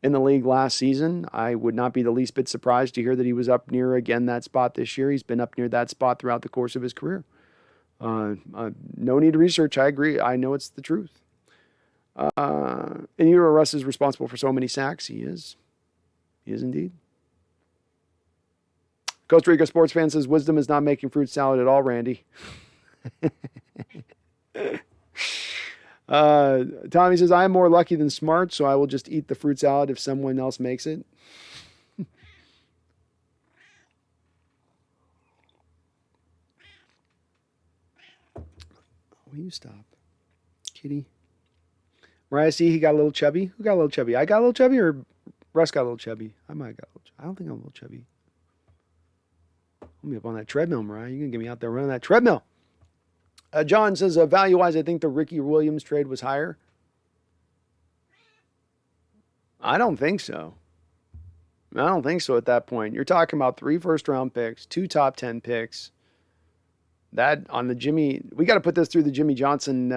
in the league last season. I would not be the least bit surprised to hear that he was up near, again, that spot this year. He's been up near that spot throughout the course of his career. No need to research. I agree. I know it's the truth. And Russ is responsible for so many sacks. He is. He is indeed. Costa Rica sports fan says wisdom is not making fruit salad at all, Randy. Tommy says I am more lucky than smart, so I will just eat the fruit salad if someone else makes it. Will you stop, kitty? Mariah, see, he got a little chubby. Who got a little chubby? I got a little chubby, or Russ got a little chubby? I might have got a little chubby. I don't think I'm a little chubby. I'll be up on that treadmill, Mariah. You're going to get me out there running that treadmill. John says, value-wise, I think the Ricky Williams trade was higher. I don't think so. I don't think so at that point. You're talking about 3 first-round picks, 2 top 10 picks. That on the Jimmy, we got to put this through the Jimmy Johnson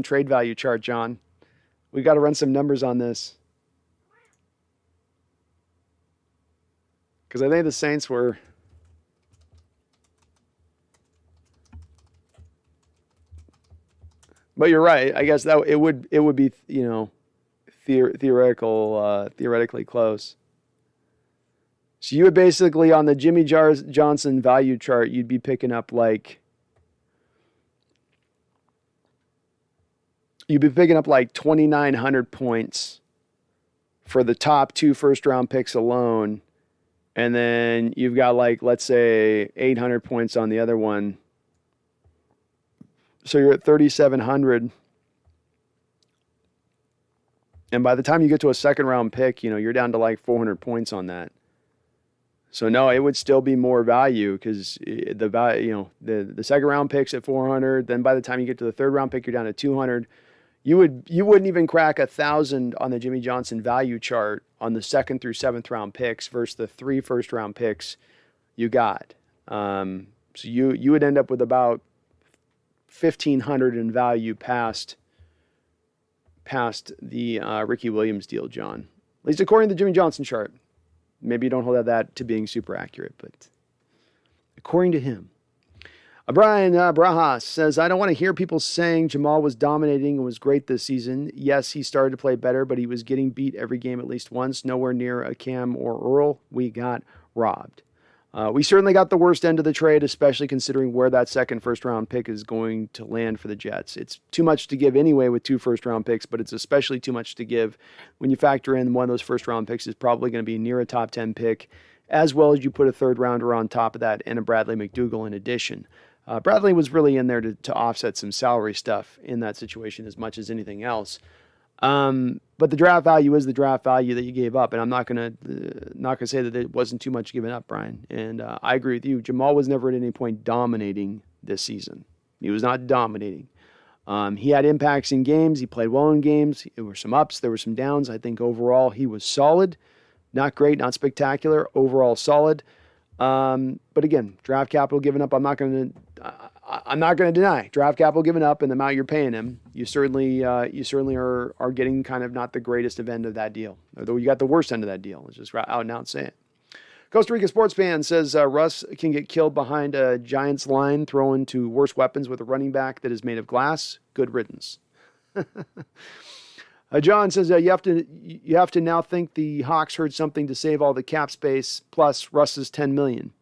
trade value chart, John. We got to run some numbers on this. Because I think the Saints were... But you're right. I guess that it would be, theoretically close. So you would basically, on the Jimmy Johnson value chart, you'd be picking up like 2,900 points for the top 2 first-round picks alone. And then you've got let's say 800 points on the other one. So you're at 3,700. And by the time you get to a second-round pick, you're down to 400 points on that. So no, it would still be more value because the value, the second round picks at 400. Then by the time you get to the third round pick, you're down to 200. You wouldn't even crack 1,000 on the Jimmy Johnson value chart on the 2nd through 7th round picks versus the 3 first round picks you got. So you would end up with about 1,500 in value past the Ricky Williams deal, John. At least according to the Jimmy Johnson chart. Maybe you don't hold that to being super accurate, but according to him. Brian Brajas says, I don't want to hear people saying Jamal was dominating and was great this season. Yes, he started to play better, but he was getting beat every game at least once. Nowhere near a Cam or Earl. We got robbed. We certainly got the worst end of the trade, especially considering where that second first-round pick is going to land for the Jets. It's too much to give anyway with 2 first-round picks, but it's especially too much to give when you factor in one of those first-round picks is probably going to be near a top 10 pick, as well as you put a third-rounder on top of that and a Bradley McDougald in addition. Bradley was really in there to offset some salary stuff in that situation as much as anything else. But the draft value is the draft value that you gave up, and I'm not gonna say that it wasn't too much given up, Brian. And I agree with you. Jamal was never at any point dominating this season. He was not dominating. He had impacts in games. He played well in games. There were some ups. There were some downs. I think overall he was solid. Not great, not spectacular. Overall solid. But again, draft capital given up. I'm not going to deny draft capital given up and the amount you're paying him. You certainly are getting kind of not the greatest of end of that deal. Although you got the worst end of that deal. Let's just out and out say it. Costa Rica sports fan says Russ can get killed behind a Giants line throwing to worse weapons with a running back that is made of glass. Good riddance. John says you have to now think the Hawks heard something to save all the cap space plus Russ's $10 million.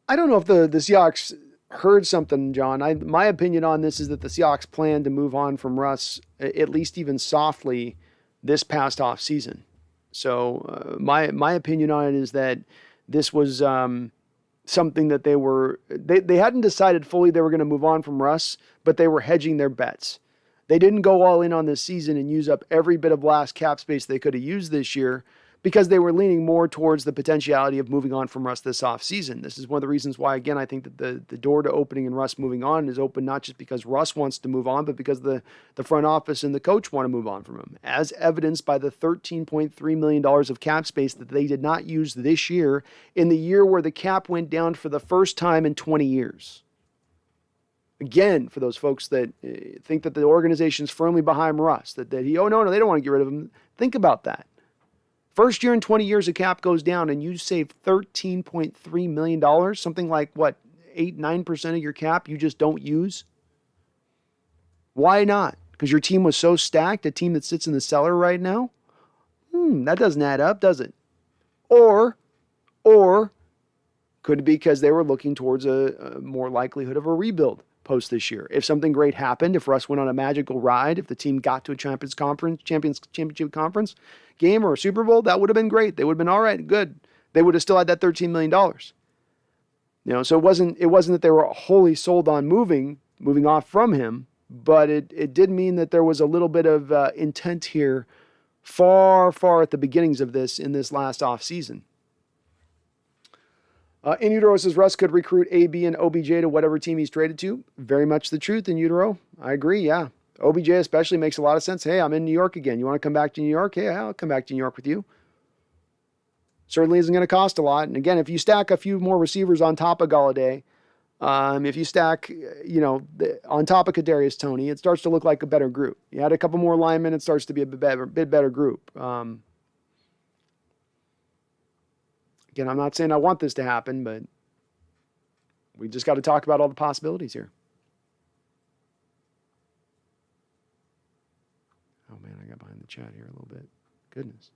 I don't know if the Seahawks heard something, John. My opinion on this is that the Seahawks plan to move on from Russ, at least even softly, this past offseason. So my opinion on it is that this was something that they hadn't decided fully they were going to move on from Russ, but they were hedging their bets. They didn't go all in on this season and use up every bit of last cap space they could have used this year because they were leaning more towards the potentiality of moving on from Russ this offseason. This is one of the reasons why, again, I think that the door to opening and Russ moving on is open not just because Russ wants to move on, but because the front office and the coach want to move on from him, as evidenced by the $13.3 million of cap space that they did not use this year in the year where the cap went down for the first time in 20 years. Again, for those folks that think that the organization's firmly behind Russ, that no, they don't want to get rid of him. Think about that. First year in 20 years, the cap goes down and you save $13.3 million, something like, 8-9% of your cap you just don't use? Why not? Because your team was so stacked, a team that sits in the cellar right now? That doesn't add up, does it? Or could it be because they were looking towards a more likelihood of a rebuild post this year? If something great happened, if Russ went on a magical ride, if the team got to a championship conference game or a Super Bowl, that would have been great. They would have been all right, good. They would have still had that $13 million. So it wasn't that they were wholly sold on moving off from him, but it did mean that there was a little bit of intent here far at the beginnings of this in this last offseason. In Utero says Russ could recruit AB and OBJ to whatever team he's traded to. Very much the truth in Utero. I agree, yeah. OBJ especially makes a lot of sense. Hey, I'm in New York again. You want to come back to New York? Hey, I'll come back to New York with you. Certainly isn't going to cost a lot. And again, if you stack a few more receivers on top of Galladay, if you stack, on top of Kadarius Toney, it starts to look like a better group. You add a couple more linemen, it starts to be a bit better group. Again, I'm not saying I want this to happen, but we just got to talk about all the possibilities here. Oh, man, I got behind the chat here a little bit. Goodness.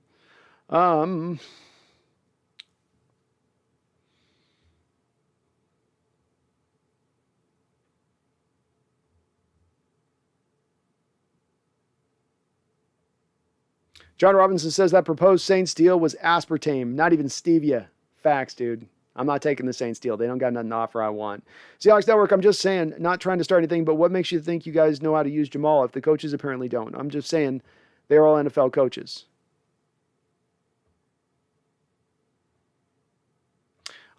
John Robinson says that proposed Saints deal was aspartame, not even stevia. Facts, dude. I'm not taking the Saints deal. They don't got nothing to offer I want. Seahawks Network, I'm just saying, not trying to start anything, but what makes you think you guys know how to use Jamal if the coaches apparently don't? I'm just saying they're all NFL coaches.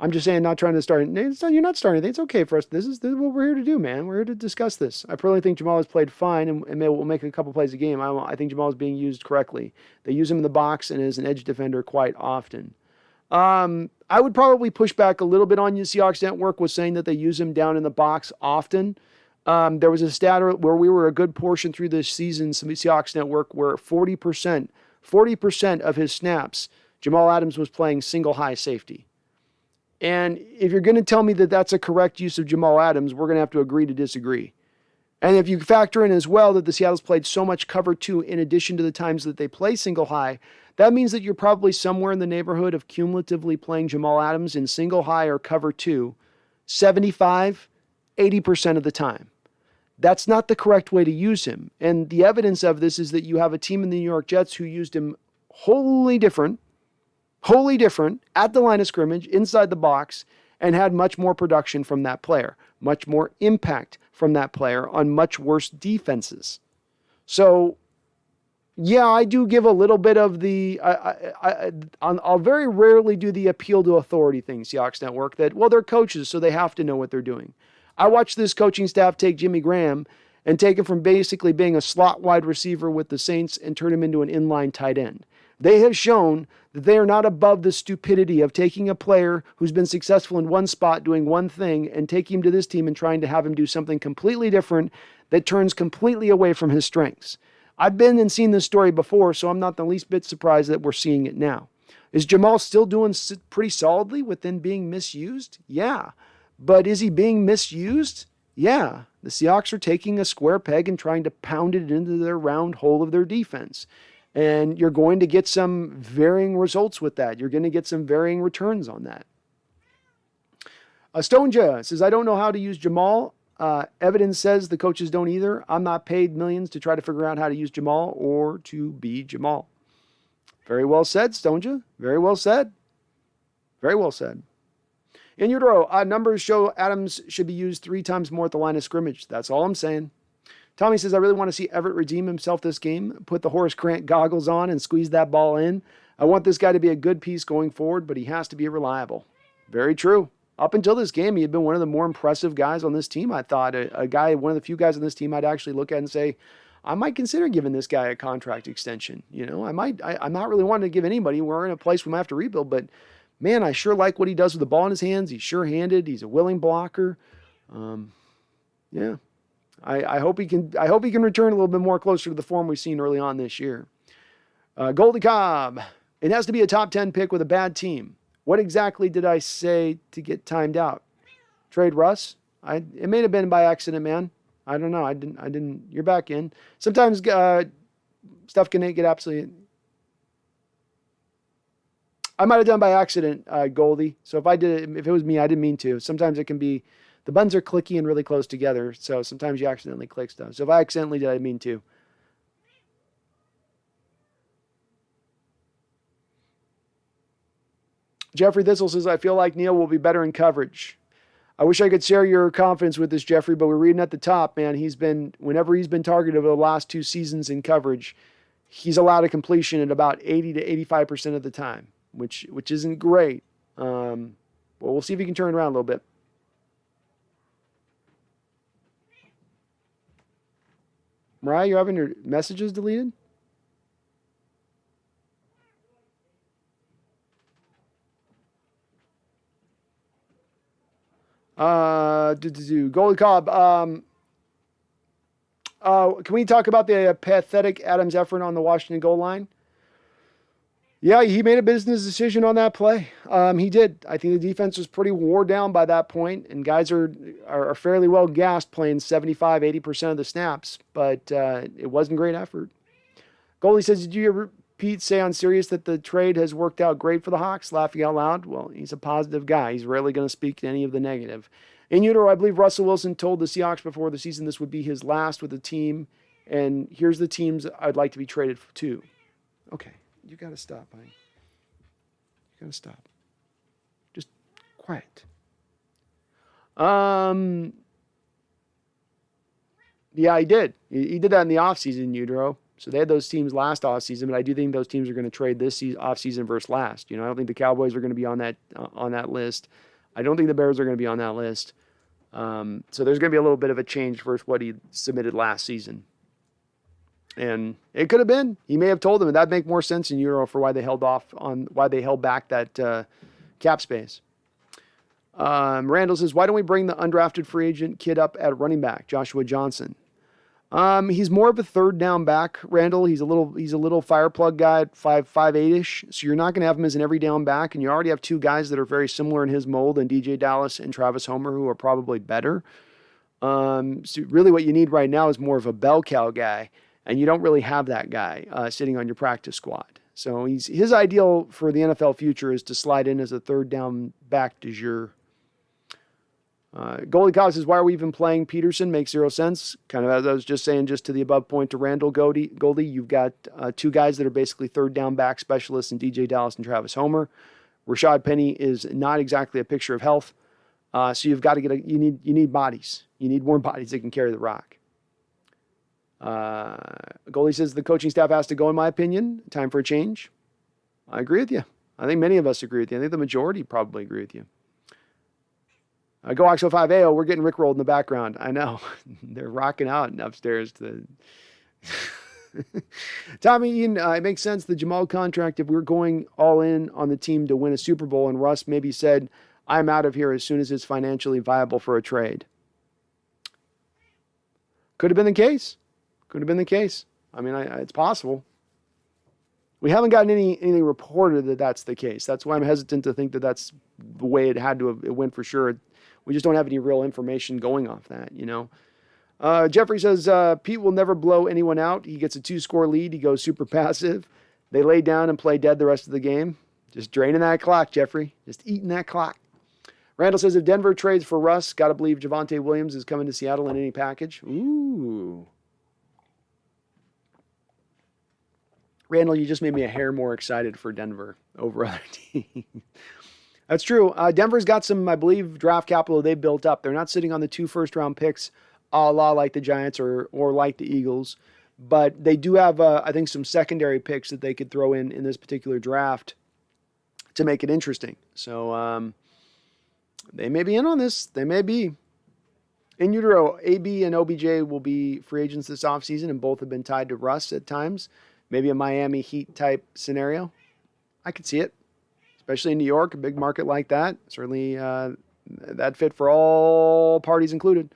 I'm just saying, not trying to start. You're not starting anything. It's okay for us. This is what we're here to do, man. We're here to discuss this. I personally think Jamal has played fine and will make a couple plays a game. I think Jamal is being used correctly. They use him in the box and as an edge defender quite often. I would probably push back a little bit on the Seahawks Network with saying that they use him down in the box often. There was a stat where we were a good portion through this season, some Seahawks Network, where 40% of his snaps, Jamal Adams was playing single high safety. And if you're going to tell me that that's a correct use of Jamal Adams, we're going to have to agree to disagree. And if you factor in as well that the Seattle's played so much cover two in addition to the times that they play single high, that means that you're probably somewhere in the neighborhood of cumulatively playing Jamal Adams in single high or cover two 75, 80% of the time. That's not the correct way to use him. And the evidence of this is that you have a team in the New York Jets who used him wholly different at the line of scrimmage, inside the box, and had much more production from that player, much more impact from that player on much worse defenses. So, yeah, I do give a little bit of the, I'll very rarely do the appeal to authority thing, Seahawks Network, that, well, they're coaches, so they have to know what they're doing. I watched this coaching staff take Jimmy Graham and take him from basically being a slot wide receiver with the Saints and turn him into an inline tight end. They have shown that they are not above the stupidity of taking a player who's been successful in one spot doing one thing and taking him to this team and trying to have him do something completely different that turns completely away from his strengths. I've been and seen this story before, so I'm not the least bit surprised that we're seeing it now. Is Jamal still doing pretty solidly within being misused? Yeah. But is he being misused? Yeah. The Seahawks are taking a square peg and trying to pound it into their round hole of their defense. And you're going to get some varying results with that. You're going to get some varying returns on that. Stonja says, I don't know how to use Jamal. Evidence says the coaches don't either. I'm not paid millions to try to figure out how to use Jamal or to be Jamal. Very well said, Stonja. Very well said. Very well said. In utero, numbers show Adams should be used 3 times more at the line of scrimmage. That's all I'm saying. Tommy says, I really want to see Everett redeem himself this game, put the Horace Grant goggles on and squeeze that ball in. I want this guy to be a good piece going forward, but he has to be reliable. Very true. Up until this game, he had been one of the more impressive guys on this team. I thought a guy, one of the few guys on this team I'd actually look at and say, I might consider giving this guy a contract extension. You know, I'm not really wanting to give anybody. We're in a place we might have to rebuild, but man, I sure like what he does with the ball in his hands. He's sure-handed. He's a willing blocker. Yeah. I hope he can return a little bit more closer to the form we've seen early on this year. Goldie Cobb. It has to be a top 10 pick with a bad team. What exactly did I say to get timed out? Trade Russ? It may have been by accident, man. I don't know. I didn't. You're back in. Sometimes stuff can get absolutely. I might have done by accident, Goldie. So if it was me, I didn't mean to. Sometimes it can be, the buttons are clicky and really close together. So sometimes you accidentally click stuff. So if I accidentally did, I didn't mean to. Jeffrey Thistle says, I feel like Neal will be better in coverage. I wish I could share your confidence with this, Jeffrey, but we're reading at the top, man. Whenever he's been targeted over the last 2 seasons in coverage, he's allowed a completion at about 80 to 85% of the time, which isn't great. Well, we'll see if he can turn it around a little bit. Mariah, you're having your messages deleted? Goldie Cobb. Can we talk about the pathetic Adams effort on the Washington goal line? Yeah, he made a business decision on that play. He did. I think the defense was pretty wore down by that point, and guys are fairly well gassed playing 75, 80% of the snaps, but it wasn't great effort. Goldie says, did you hear Pete say on Sirius that the trade has worked out great for the Hawks? Laughing out loud. Well, he's a positive guy. He's rarely going to speak to any of the negative. In utero, I believe Russell Wilson told the Seahawks before the season this would be his last with the team, and here's the teams I'd like to be traded to. Okay, you got to stop, honey. You got to stop. Just quiet. Yeah, he did. He did that in the offseason, in utero. So they had those teams last offseason, but I do think those teams are going to trade this offseason versus last. You know, I don't think the Cowboys are going to be on that list. I don't think the Bears are going to be on that list. So there's going to be a little bit of a change versus what he submitted last season. And it could have been. He may have told them, and that'd make more sense in Euro for why they held back that cap space. Randall says, why don't we bring the undrafted free agent kid up at running back, Joshua Johnson? He's more of a third down back, Randall. He's a little fire plug guy at 5'8"-ish. So you're not going to have him as an every down back. And you already have 2 guys that are very similar in his mold, and DJ Dallas and Travis Homer, who are probably better. So really what you need right now is more of a bell cow guy. And you don't really have that guy sitting on your practice squad. So his ideal for the NFL future is to slide in as a third down back du jour. Goldie Cobb says, why are we even playing Peterson? Makes 0 sense. Kind of as I was just saying, just to the above point to Randall Goldie, you've got 2 guys that are basically third down back specialists in DJ Dallas and Travis Homer. Rashad Penny is not exactly a picture of health. So you've got to you need bodies. You need more bodies that can carry the rock. Goldie says the coaching staff has to go, in my opinion. Time for a change. I agree with you. I think many of us agree with you. I think the majority probably agree with you. Go Oxo 5AO, we're getting rickrolled in the background. I know. They're rocking out upstairs. Tommy Ian, it makes sense, the Jamal contract, if we're going all in on the team to win a Super Bowl, and Russ maybe said, I'm out of here as soon as it's financially viable for a trade. Could have been the case. Could have been the case. I mean, it's possible. We haven't gotten anything reported that that's the case. That's why I'm hesitant to think that that's the way it went for sure. We just don't have any real information going off that, you know. Jeffrey says, Pete will never blow anyone out. He gets a 2-score lead. He goes super passive. They lay down and play dead the rest of the game. Just draining that clock, Jeffrey. Just eating that clock. Randall says, if Denver trades for Russ, got to believe Javonte Williams is coming to Seattle in any package. Ooh. Randall, you just made me a hair more excited for Denver over other teams. That's true. Denver's got some, I believe, draft capital they've built up. They're not sitting on the 2 first-round picks a la like the Giants or like the Eagles. But they do have, I think, some secondary picks that they could throw in this particular draft to make it interesting. So they may be in on this. They may be. In utero, AB and OBJ will be free agents this offseason, and both have been tied to Russ at times. Maybe a Miami Heat type scenario. I could see it, especially in New York, a big market like that. Certainly that fit for all parties included.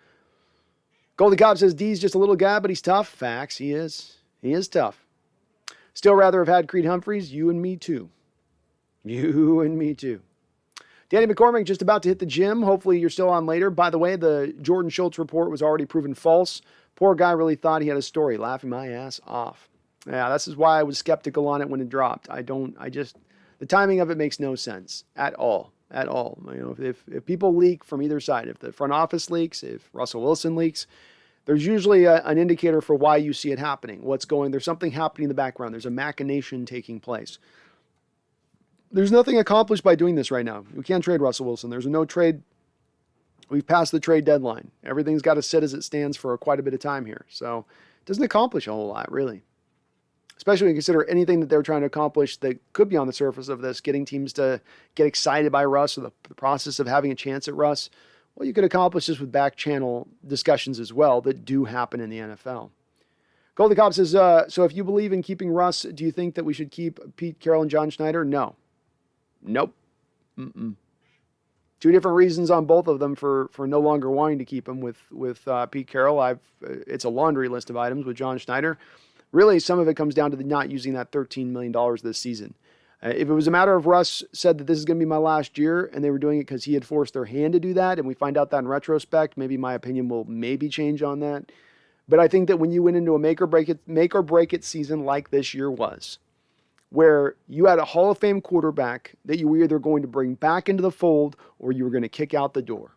Goldie Cobb says, D's just a little guy, but he's tough. Facts, he is. He is tough. Still rather have had Creed Humphreys. You and me too. You and me too. Danny McCormick just about to hit the gym. Hopefully you're still on later. By the way, the Jordan Schultz report was already proven false. Poor guy really thought he had a story. Laughing my ass off. Yeah, this is why I was skeptical on it when it dropped. The timing of it makes no sense at all. At all. You know, if people leak from either side, if the front office leaks, if Russell Wilson leaks, there's usually an indicator for why you see it happening. There's something happening in the background. There's a machination taking place. There's nothing accomplished by doing this right now. We can't trade Russell Wilson. There's no trade. We've passed the trade deadline. Everything's got to sit as it stands for quite a bit of time here. So it doesn't accomplish a whole lot, really. Especially when you consider anything that they're trying to accomplish that could be on the surface of this, getting teams to get excited by Russ or the process of having a chance at Russ. Well, you could accomplish this with back channel discussions as well that do happen in the NFL. Goldie Cobb says, so if you believe in keeping Russ, do you think that we should keep Pete Carroll and John Schneider? No. Nope. Mm-mm. 2 different reasons on both of them for no longer wanting to keep him with Pete Carroll. It's a laundry list of items with John Schneider. Really, some of it comes down to not using that $13 million this season. If it was a matter of Russ said that this is going to be my last year and they were doing it because he had forced their hand to do that, and we find out that in retrospect, maybe my opinion will maybe change on that. But I think that when you went into a make or break it season like this year was, where you had a Hall of Fame quarterback that you were either going to bring back into the fold or you were going to kick out the door,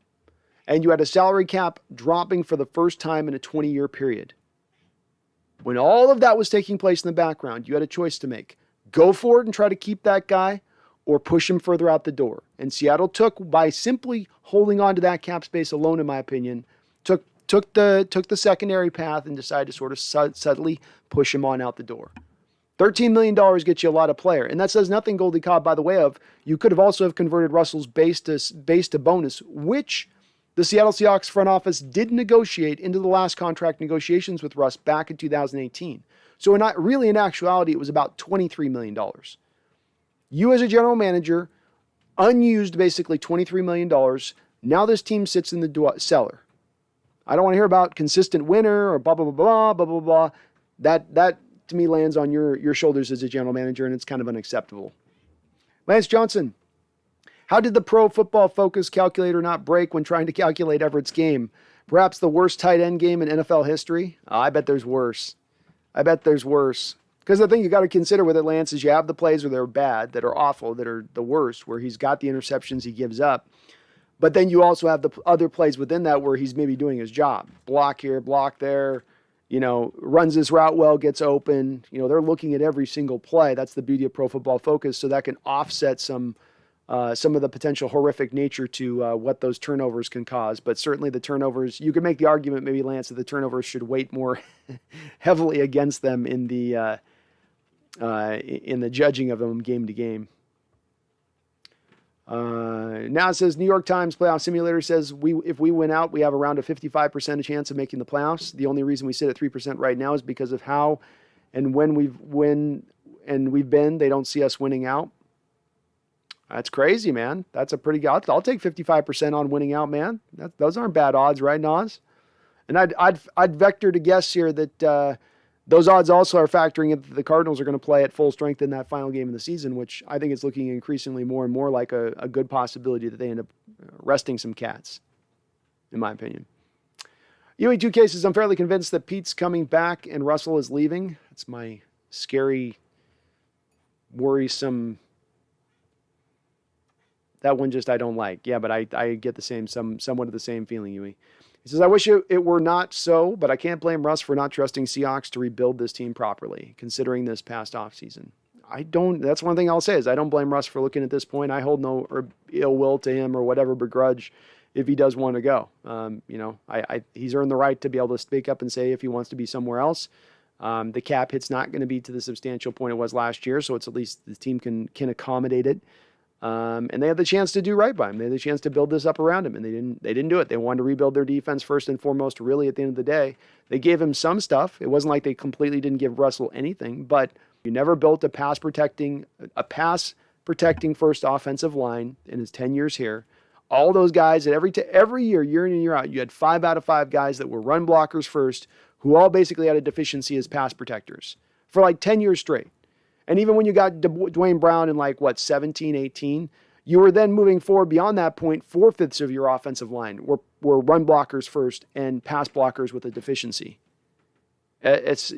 and you had a salary cap dropping for the first time in a 20-year period. When all of that was taking place in the background, you had a choice to make. Go for it and try to keep that guy, or push him further out the door. And Seattle took, by simply holding on to that cap space alone, in my opinion, took the secondary path and decided to sort of subtly push him on out the door. $13 million gets you a lot of player. And that says nothing, Goldie Cobb, by the way of, you could have also have converted Russell's base to bonus, which the Seattle Seahawks front office did negotiate into the last contract negotiations with Russ back in 2018. So in actuality, it was about $23 million. You as a general manager, unused basically $23 million. Now this team sits in the cellar. I don't want to hear about consistent winner or blah, blah, blah, blah, blah, blah, blah. That to me lands on your shoulders as a general manager, and it's kind of unacceptable. Lance Johnson. How did the Pro Football Focus calculator not break when trying to calculate Everett's game? Perhaps the worst tight end game in NFL history? I bet there's worse. Because the thing you got to consider with it, Lance, is you have the plays where they're bad, that are awful, that are the worst, where he's got the interceptions he gives up. But then you also have the other plays within that where he's maybe doing his job. Block here, block there, runs his route well, gets open. They're looking at every single play. That's the beauty of Pro Football Focus, so that can offset some of the potential horrific nature to what those turnovers can cause. But certainly the turnovers, you could make the argument maybe, Lance, that the turnovers should weight more heavily against them in the judging of them game to game. Now it says New York Times Playoff Simulator says if we win out, we have around a 55% chance of making the playoffs. The only reason we sit at 3% right now is because of how And when we've been, they don't see us winning out. That's crazy, man. That's a pretty good. I'll take 55% on winning out, man. Those aren't bad odds, right, Nas? And I'd vector to guess here that those odds also are factoring in that the Cardinals are going to play at full strength in that final game of the season, which I think is looking increasingly more and more like a good possibility that they end up resting some cats, in my opinion. Yui, 2 cases. I'm fairly convinced that Pete's coming back and Russell is leaving. That's my scary, worrisome. That one just I don't like. Yeah, but I get the same, somewhat of the same feeling, Yui. He says, I wish it were not so, but I can't blame Russ for not trusting Seahawks to rebuild this team properly, considering this past offseason. That's one thing I'll say is I don't blame Russ for looking at this point. I hold no ill will to him or whatever begrudge if he does want to go. He's earned the right to be able to speak up and say if he wants to be somewhere else. The cap hit's not going to be to the substantial point it was last year, so it's at least the team can accommodate it. And they had the chance to do right by him. They had the chance to build this up around him, and they didn't do it. They wanted to rebuild their defense first and foremost, really, at the end of the day. They gave him some stuff. It wasn't like they completely didn't give Russell anything, but you never built a pass protecting first offensive line in his 10 years here. All those guys, at every year in and year out, you had 5 out of 5 guys that were run blockers first, who all basically had a deficiency as pass protectors for like 10 years straight. And even when you got Dwayne Brown in 17, 18, you were then moving forward beyond that point. 4/5 of your offensive line were run blockers first and pass blockers with a deficiency. It's,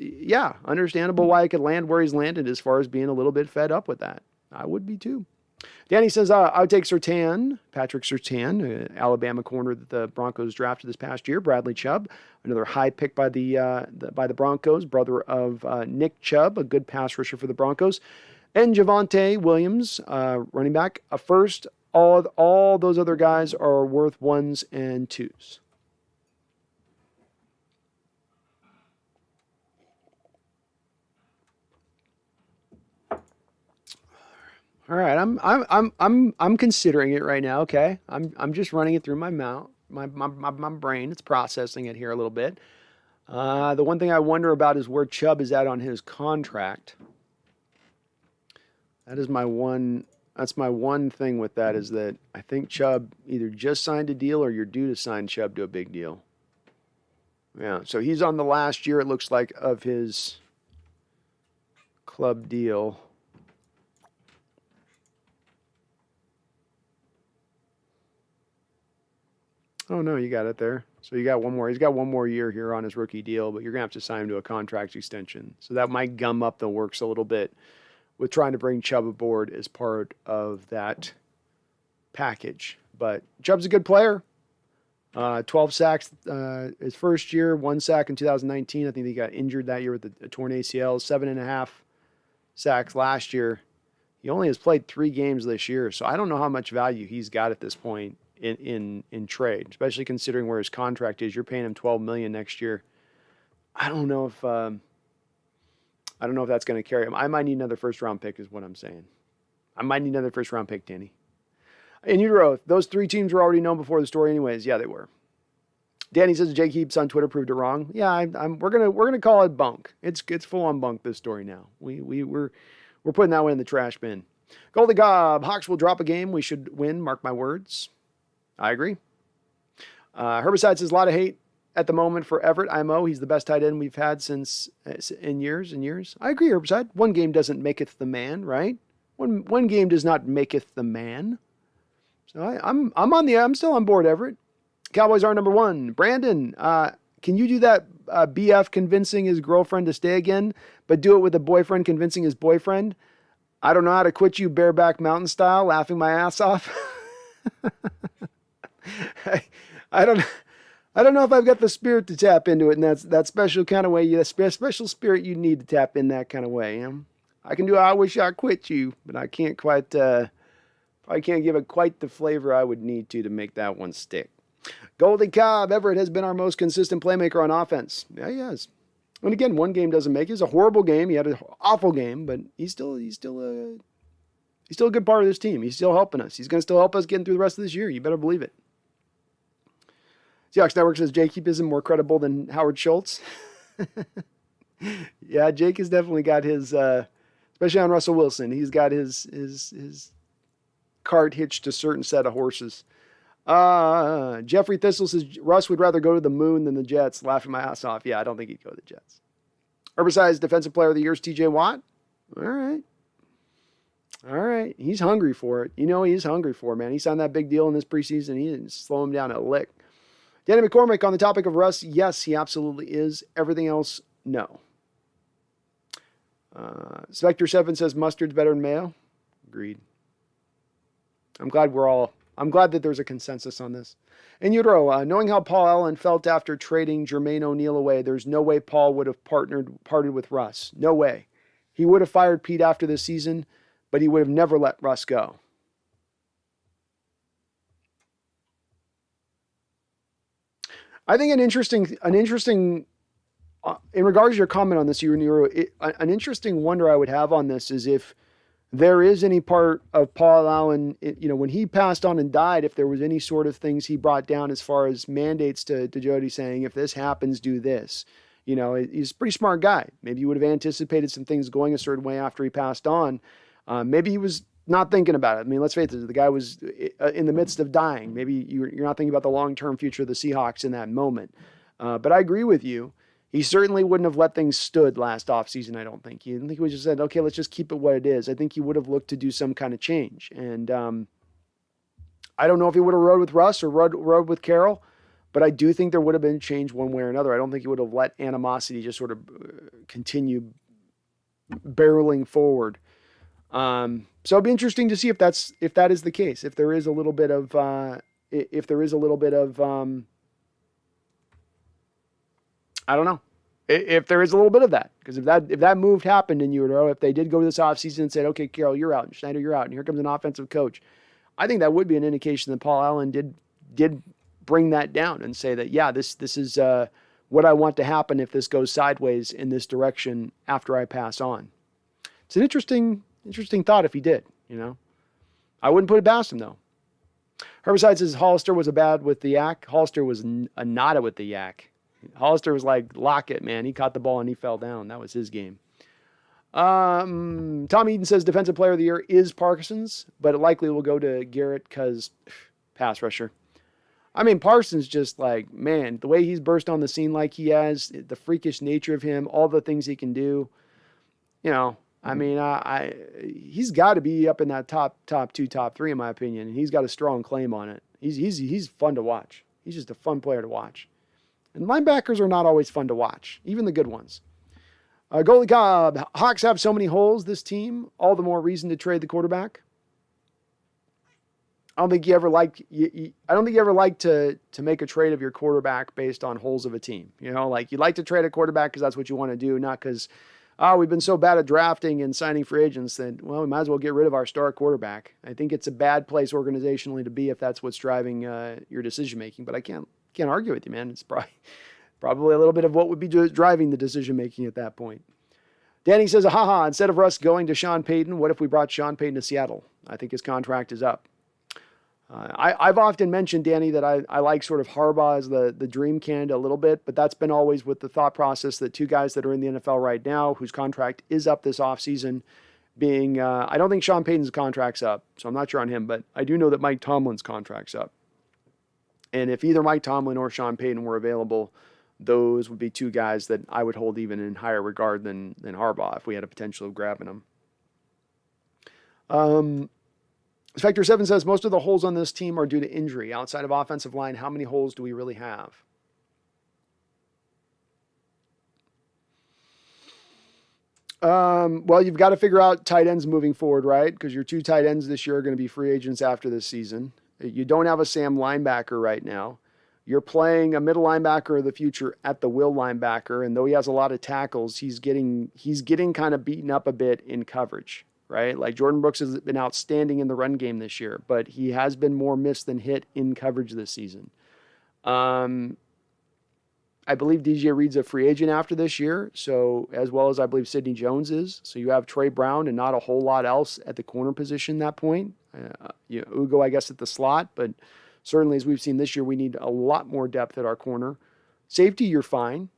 understandable why he could land where he's landed as far as being a little bit fed up with that. I would be too. Danny says, I would take Patrick Surtain, Alabama corner that the Broncos drafted this past year. Bradley Chubb, another high pick by the Broncos, brother of Nick Chubb, a good pass rusher for the Broncos. And Javonte Williams, running back, a first. All those other guys are worth 1s and 2s. All right, I'm considering it right now. Okay, I'm just running it through my mouth, my brain. It's processing it here a little bit. The one thing I wonder about is where Chubb is at on his contract. That's my one thing with that is that I think Chubb either just signed a deal or you're due to sign Chubb to a big deal. Yeah, so he's on the last year, it looks like, of his club deal. Oh, no, you got it there. So you got one more. He's got one more year here on his rookie deal, but you're going to have to sign him to a contract extension. So that might gum up the works a little bit with trying to bring Chubb aboard as part of that package. But Chubb's a good player. 12 sacks his first year, 1 sack in 2019. I think he got injured that year with a torn ACL. 7.5 sacks last year. He only has played 3 games this year, so I don't know how much value he's got at this point in trade, especially considering where his contract is. You're paying him $12 million next year. I don't know if that's going to carry him. I might need another first-round pick is what I'm saying. I might need another first-round pick, Danny. And you wrote, those 3 teams were already known before the story anyways. Yeah, they were. Danny says Jake Heaps on Twitter proved it wrong. Yeah, we're gonna call it bunk. It's full on bunk, this story now. We're putting that one in the trash bin. Goldie Gob, Hawks will drop a game. We should win, mark my words. I agree. Herbicide says a lot of hate at the moment for Everett IMO. He's the best tight end we've had in years and years. I agree, Herbicide. One game doesn't maketh the man, right? One game does not maketh the man. So I'm still on board, Everett. Cowboys are number 1. Brandon, can you do that BF convincing his girlfriend to stay again, but do it with a boyfriend convincing his boyfriend? I don't know how to quit you bareback mountain style, laughing my ass off. I don't know if I've got the spirit to tap into it in that special kind of way. Special spirit you need to tap in that kind of way. I can do I wish I quit you, but I can't quite. I can't give it quite the flavor I would need to make that one stick. Goldie Cobb, Everett has been our most consistent playmaker on offense. Yeah, he has. And again, one game doesn't make it. It's a horrible game. He had an awful game, but he's still a good part of this team. He's still helping us. He's going to still help us getting through the rest of this year. You better believe it. Seahawks Network says Jake Heap isn't more credible than Howard Schultz. Yeah, Jake has definitely got his, especially on Russell Wilson. He's got his cart hitched to a certain set of horses. Jeffrey Thistle says Russ would rather go to the moon than the Jets. Laughing my ass off. Yeah, I don't think he'd go to the Jets. Herbicide's Defensive Player of the Year is TJ Watt. All right. All right. He's hungry for it. You know he's hungry for it, man. He signed that big deal in this preseason. He didn't slow him down a lick. Danny McCormick on the topic of Russ. Yes, he absolutely is. Everything else, no. Spectre 7 says mustard's better than mayo. Agreed. I'm glad that there's a consensus on this. In utero, knowing how Paul Allen felt after trading Jermaine O'Neal away, there's no way Paul would have parted with Russ. No way. He would have fired Pete after this season, but he would have never let Russ go. I think an interesting, in regards to your comment on this, an interesting wonder I would have on this is if there is any part of Paul Allen, when he passed on and died, if there was any sort of things he brought down as far as mandates to Jody saying, if this happens, do this. He's a pretty smart guy. Maybe you would have anticipated some things going a certain way after he passed on. Maybe he was not thinking about it. I mean, let's face it, the guy was in the midst of dying. Maybe you're not thinking about the long-term future of the Seahawks in that moment. But I agree with you. He certainly wouldn't have let things stood last offseason, I don't think. I think he would just said, okay, let's just keep it what it is. I think he would have looked to do some kind of change. And I don't know if he would have rode with Russ or rode with Carroll, but I do think there would have been change one way or another. I don't think he would have let animosity just sort of continue barreling forward. So it'd be interesting to see if that is the case. If there is a little bit of I don't know. If there is a little bit of that, because if that move happened in utero, if they did go to this offseason and said, okay, Carroll, you're out, and Schneider, you're out, and here comes an offensive coach, I think that would be an indication that Paul Allen did bring that down and say that, yeah, this is what I want to happen if this goes sideways in this direction after I pass on. It's an interesting thought if he did, I wouldn't put it past him, though. Herbicide says Hollister was a bad with the yak. Hollister was a nada with the yak. Hollister was like Lockett, man. He caught the ball and he fell down. That was his game. Tom Eden says Defensive Player of the Year is Parsons, but it likely will go to Garrett because pass rusher. I mean, Parsons just like, man, the way he's burst on the scene like he has, the freakish nature of him, all the things he can do. I mean, he's got to be up in that top 2, top 3, in my opinion. And he's got a strong claim on it. He's fun to watch. He's just a fun player to watch. And linebackers are not always fun to watch, even the good ones. Goalie Cobb, Hawks have so many holes, this team, all the more reason to trade the quarterback. I don't think you ever liked to make a trade of your quarterback based on holes of a team. You like to trade a quarterback because that's what you want to do, not because, we've been so bad at drafting and signing free agents that, well, we might as well get rid of our star quarterback. I think it's a bad place organizationally to be if that's what's driving your decision-making, but I can't argue with you, man. It's probably a little bit of what would be driving the decision-making at that point. Danny says, instead of Russ going to Sean Payton, what if we brought Sean Payton to Seattle? I think his contract is up. I've often mentioned, Danny, that I like sort of Harbaugh as the dream candidate a little bit, but that's been always with the thought process that two guys that are in the NFL right now whose contract is up this offseason being, I don't think Sean Payton's contract's up, so I'm not sure on him, but I do know that Mike Tomlin's contract's up. And if either Mike Tomlin or Sean Payton were available, those would be two guys that I would hold even in higher regard than Harbaugh if we had a potential of grabbing them. Spectre 7 says, most of the holes on this team are due to injury. Outside of offensive line, how many holes do we really have? Well, you've got to figure out tight ends moving forward, right? Because your two tight ends this year are going to be free agents after this season. You don't have a Sam linebacker right now. You're playing a middle linebacker of the future at the will linebacker, and though he has a lot of tackles, he's getting kind of beaten up a bit in coverage, right? Like Jordan Brooks has been outstanding in the run game this year, but he has been more missed than hit in coverage this season. I believe DJ Reed's a free agent after this year, so as well as I believe Sidney Jones is. So you have Trey Brown and not a whole lot else at the corner position at that point. Ugo, I guess, at the slot, but certainly as we've seen this year, we need a lot more depth at our corner. Safety, you're fine.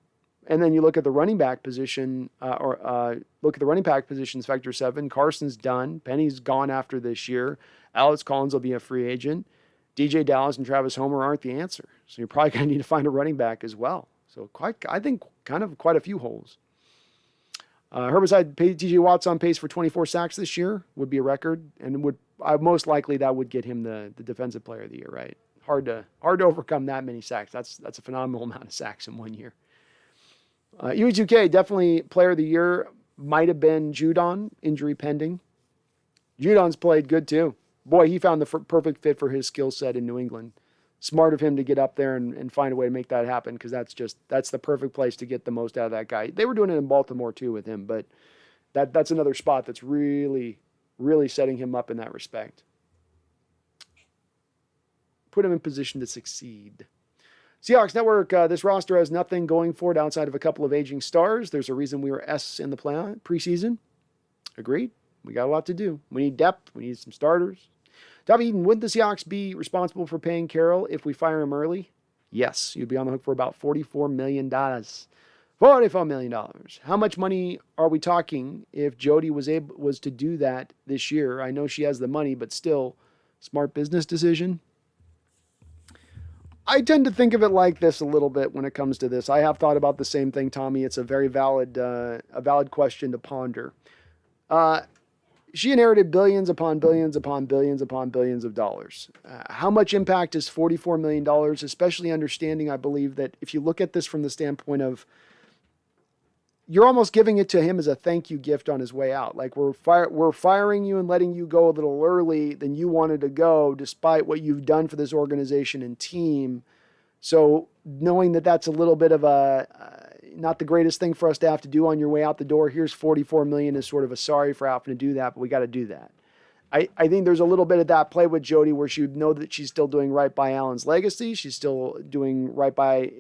And then you look at the running back position, look at the running back positions, Vector 7. Carson's done. Penny's gone after this year. Alex Collins will be a free agent. DJ Dallas and Travis Homer aren't the answer. So you're probably going to need to find a running back as well. So I think quite a few holes. Herbicide, TJ Watt's on pace for 24 sacks this year, would be a record, and most likely that would get him the defensive player of the year, right? Hard to overcome that many sacks. That's a phenomenal amount of sacks in 1 year. UE2K, definitely player of the year, might have been Judon, injury pending. Judon's played good too. Boy, he found the perfect fit for his skill set in New England. Smart of him to get up there and find a way to make that happen, because that's the perfect place to get the most out of that guy. They were doing it in Baltimore too with him, but that's another spot that's really, really setting him up in that respect. Put him in position to succeed. Seahawks Network, this roster has nothing going for it outside of a couple of aging stars. There's a reason we were S in the preseason. Agreed. We got a lot to do. We need depth. We need some starters. Tommy Eden, would the Seahawks be responsible for paying Carroll if we fire him early? Yes. You'd be on the hook for about $44 million. $44 million. How much money are we talking if Jody was to do that this year? I know she has the money, but still, smart business decision. I tend to think of it like this a little bit when it comes to this. I have thought about the same thing, Tommy. It's a very valid question to ponder. She inherited billions upon billions upon billions upon billions of dollars. How much impact is $44 million, especially understanding, I believe, that if you look at this from the standpoint of, you're almost giving it to him as a thank you gift on his way out. Like, we're firing you and letting you go a little early than you wanted to go, despite what you've done for this organization and team. So knowing that that's a little bit of not the greatest thing for us to have to do on your way out the door, here's $44 million as sort of a sorry for having to do that, but we got to do that. I think there's a little bit of that play with Jody where she would know that she's still doing right by Allen's legacy. She's still doing right by,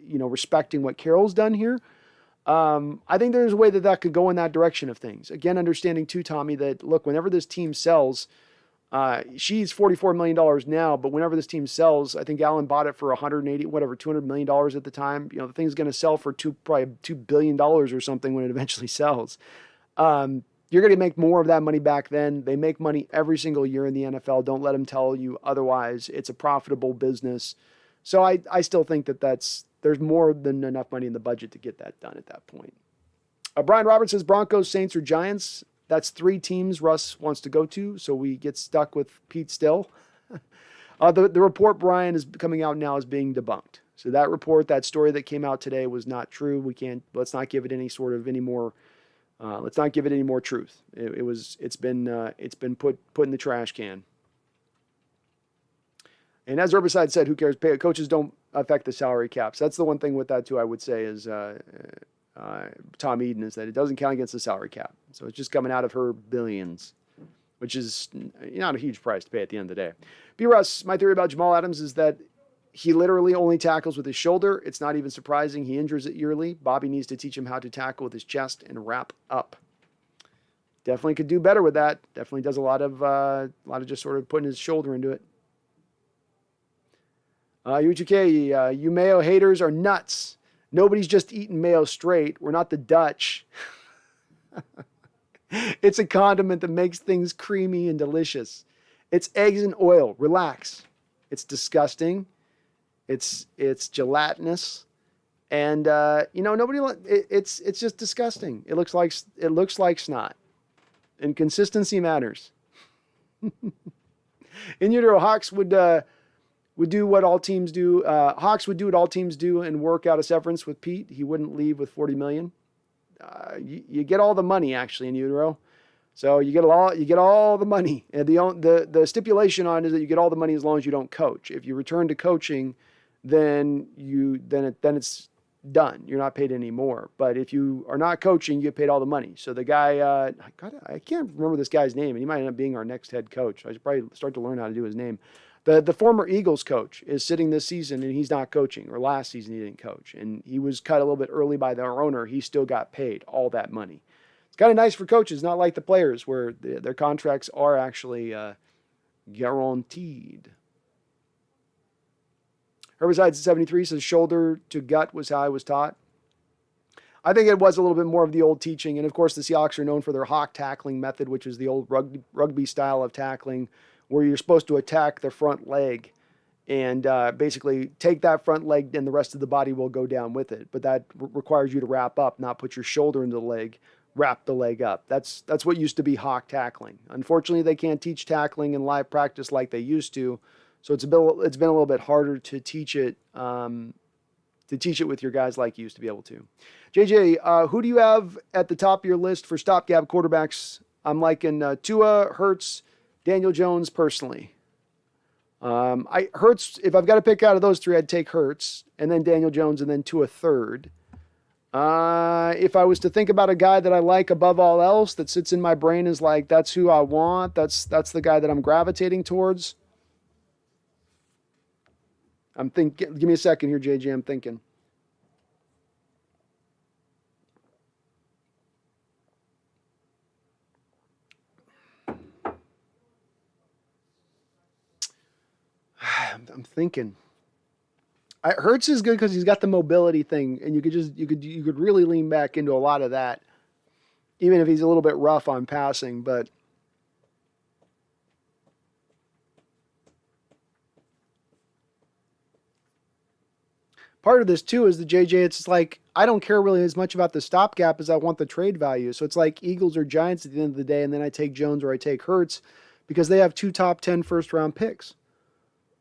respecting what Carroll's done here. I think there's a way that could go in that direction of things. Again, understanding too, Tommy, that look, whenever this team sells, she's $44 million now, but whenever this team sells, I think Allen bought it for $200 million at the time. The thing's going to sell for probably $2 billion or something when it eventually sells. You're going to make more of that money back then. They make money every single year in the NFL. Don't let them tell you otherwise. It's a profitable business. So I still think that there's more than enough money in the budget to get that done at that point. Brian Roberts says Broncos, Saints, or Giants. That's 3 teams Russ wants to go to, so we get stuck with Pete still. The report, Brian, is coming out now as being debunked. So that report, that story that came out today was not true. Let's not give it any more truth. It's been put in the trash can. And as Herbicide said, who cares? Coaches don't affect the salary caps. That's the one thing with that too, I would say, is Tom Eden, is that it doesn't count against the salary cap. So it's just coming out of her billions, which is not a huge price to pay at the end of the day. B. Russ, my theory about Jamal Adams is that he literally only tackles with his shoulder. It's not even surprising he injures it yearly. Bobby needs to teach him how to tackle with his chest and wrap up. Definitely could do better with that. Definitely does a lot of just sort of putting his shoulder into it. UGK, you mayo haters are nuts. Nobody's just eating mayo straight. We're not the Dutch. It's a condiment that makes things creamy and delicious. It's eggs and oil. Relax. It's disgusting. It's gelatinous, and nobody. It's just disgusting. It looks like snot, and consistency matters. In utero, Hawks would do what all teams do. Hawks would do what all teams do and work out a severance with Pete. He wouldn't leave with $40 million. You get all the money actually in utero, so you get all the money. And the stipulation on it is that you get all the money as long as you don't coach. If you return to coaching, then it's done. You're not paid any more. But if you are not coaching, you get paid all the money. So the guy, I can't remember this guy's name, and he might end up being our next head coach. I should probably start to learn how to do his name. The former Eagles coach is sitting this season and he's not coaching, or last season he didn't coach. And he was cut a little bit early by their owner. He still got paid all that money. It's kind of nice for coaches, not like the players where their contracts are actually guaranteed. Herbicide 73 says shoulder to gut was how I was taught. I think it was a little bit more of the old teaching. And of course, the Seahawks are known for their hawk tackling method, which is the old rugby style of tackling, where you're supposed to attack the front leg and basically take that front leg and the rest of the body will go down with it. But that requires you to wrap up, not put your shoulder into the leg, wrap the leg up. That's what used to be hawk tackling. Unfortunately, they can't teach tackling in live practice like they used to. So it's been a little bit harder to teach it with your guys like you used to be able to. JJ, who do you have at the top of your list for stopgap quarterbacks? I'm liking Tua, Hurts, Daniel Jones personally. Hurts, if I've got to pick out of those three, I'd take Hurts, and then Daniel Jones, and then Tua third. If I was to think about a guy that I like above all else, that sits in my brain as like, that's who I want, that's the guy that I'm gravitating towards. I'm thinking, give me a second here, JJ, I'm thinking. I'm thinking. Hurts is good because he's got the mobility thing, and you could really lean back into a lot of that, even if he's a little bit rough on passing. But part of this too is the JJ. It's like I don't care really as much about the stopgap as I want the trade value. So it's like Eagles or Giants at the end of the day, and then I take Jones or I take Hurts because they have 2 top 10 first-round picks.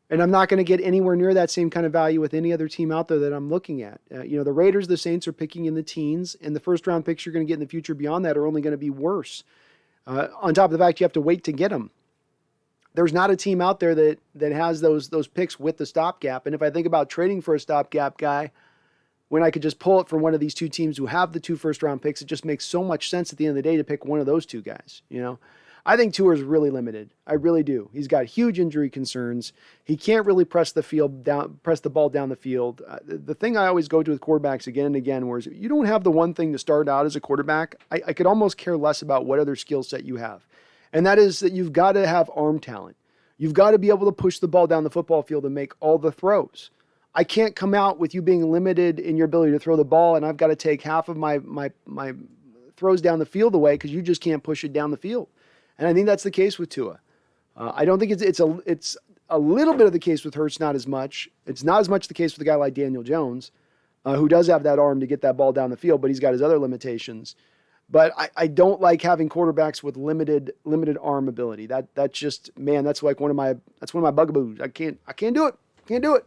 And I'm not going to get anywhere near that same kind of value with any other team out there that I'm looking at. The Raiders, the Saints are picking in the teens, and the first-round picks you're going to get in the future beyond that are only going to be worse. On top of the fact you have to wait to get them. There's not a team out there that has those picks with the stopgap. And if I think about trading for a stopgap guy, when I could just pull it from one of these two teams who have the 2 first-round picks, it just makes so much sense at the end of the day to pick one of those two guys, I think Tua is really limited. I really do. He's got huge injury concerns. He can't really press the ball down the field. The thing I always go to with quarterbacks again and again, whereas you don't have the one thing to start out as a quarterback, I could almost care less about what other skill set you have. And that is that you've got to have arm talent. You've got to be able to push the ball down the football field and make all the throws. I can't come out with you being limited in your ability to throw the ball, and I've got to take half of my throws down the field away because you just can't push it down the field. And I think that's the case with Tua. I don't think it's a little bit of the case with Hurts, not as much. It's not as much the case with a guy like Daniel Jones, who does have that arm to get that ball down the field, but he's got his other limitations. But I don't like having quarterbacks with limited arm ability. That's just, man, that's like one of my bugaboos. I can't do it. Can't do it.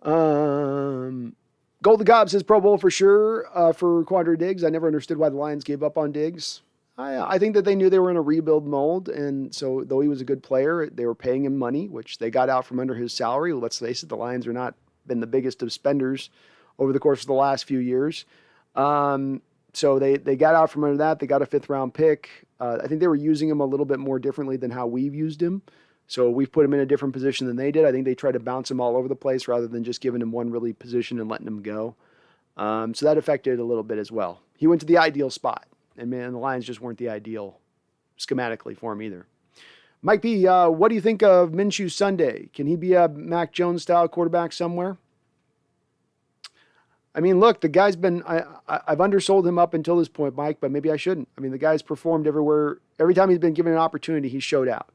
Golden Gob says Pro Bowl for sure for Quandre Diggs. I never understood why the Lions gave up on Diggs. I think that they knew they were in a rebuild mold, and so though he was a good player, they were paying him money, which they got out from under his salary. Let's face it, the Lions are not been the biggest of spenders over the course of the last few years. So they got out from under that. They got a 5th-round pick. I think they were using him a little bit more differently than how we've used him. So we've put him in a different position than they did. I think they tried to bounce him all over the place rather than just giving him one really position and letting him go. So that affected it a little bit as well. He went to the ideal spot. And man, the Lions just weren't the ideal schematically for him either. Mike B, what do you think of Minshew Sunday? Can he be a Mac Jones style quarterback somewhere? I mean, look, the guy's been, I've undersold him up until this point, Mike, but maybe I shouldn't. I mean, the guy's performed everywhere. Every time he's been given an opportunity, he showed out.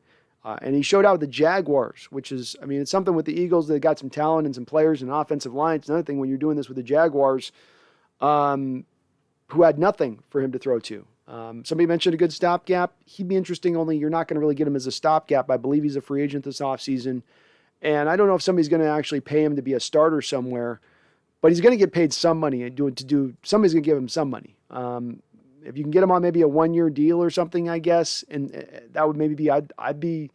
And he showed out with the Jaguars, which is, I mean, it's something with the Eagles. They got some talent and some players and offensive line. It's another thing when you're doing this with the Jaguars, who had nothing for him to throw to. Somebody mentioned a good stopgap. He'd be interesting, only you're not going to really get him as a stopgap. I believe he's a free agent this offseason. And I don't know if somebody's going to actually pay him to be a starter somewhere, but he's going to get paid some money somebody's going to give him some money. If you can get him on maybe a 1-year deal or something, I guess, and that would maybe be, I'd be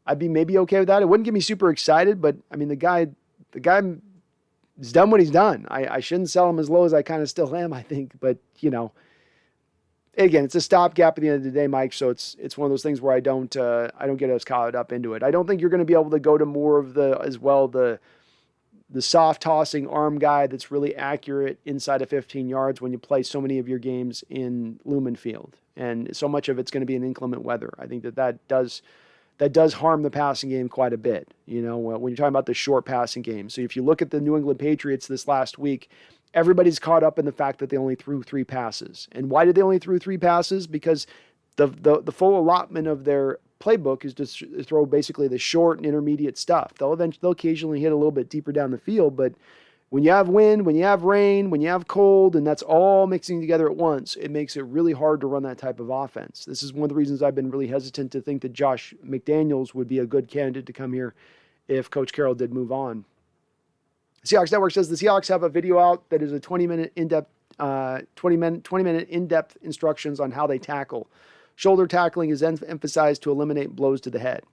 maybe okay with that. It wouldn't get me super excited, but I mean, the guy he's done what he's done. I shouldn't sell him as low as I kind of still am, I think. But, again, it's a stopgap at the end of the day, Mike. So it's one of those things where I don't get us caught up into it. I don't think you're going to be able to go to more of the soft tossing arm guy that's really accurate inside of 15 yards when you play so many of your games in Lumen Field. And so much of it's going to be in inclement weather. I think that does harm the passing game quite a bit, when you're talking about the short passing game. So if you look at the New England Patriots this last week, everybody's caught up in the fact that they only threw 3 passes. And why did they only throw 3 passes? Because the full allotment of their playbook is to throw basically the short and intermediate stuff. They'll occasionally hit a little bit deeper down the field, but when you have wind, when you have rain, when you have cold, and that's all mixing together at once, it makes it really hard to run that type of offense. This is one of the reasons I've been really hesitant to think that Josh McDaniels would be a good candidate to come here if Coach Carroll did move on. Seahawks Network says the Seahawks have a video out that is a 20-minute in-depth instructions on how they tackle. Shoulder tackling is emphasized to eliminate blows to the head.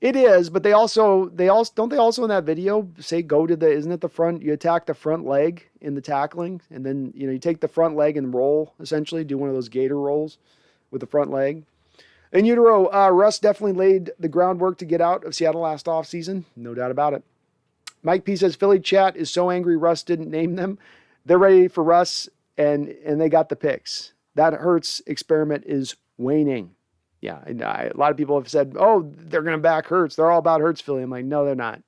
It is, but they also don't they also in that video say isn't it the front? You attack the front leg in the tackling, and then you take the front leg and roll, essentially do one of those gator rolls with the front leg. In utero, Russ definitely laid the groundwork to get out of Seattle last offseason, no doubt about it. Mike P says Philly chat is so angry Russ didn't name them. They're ready for Russ, and they got the picks. That Hurts experiment is waning. Yeah, and a lot of people have said, oh, they're going to back Hurts. They're all about Hurts, Philly. I'm like, no, they're not.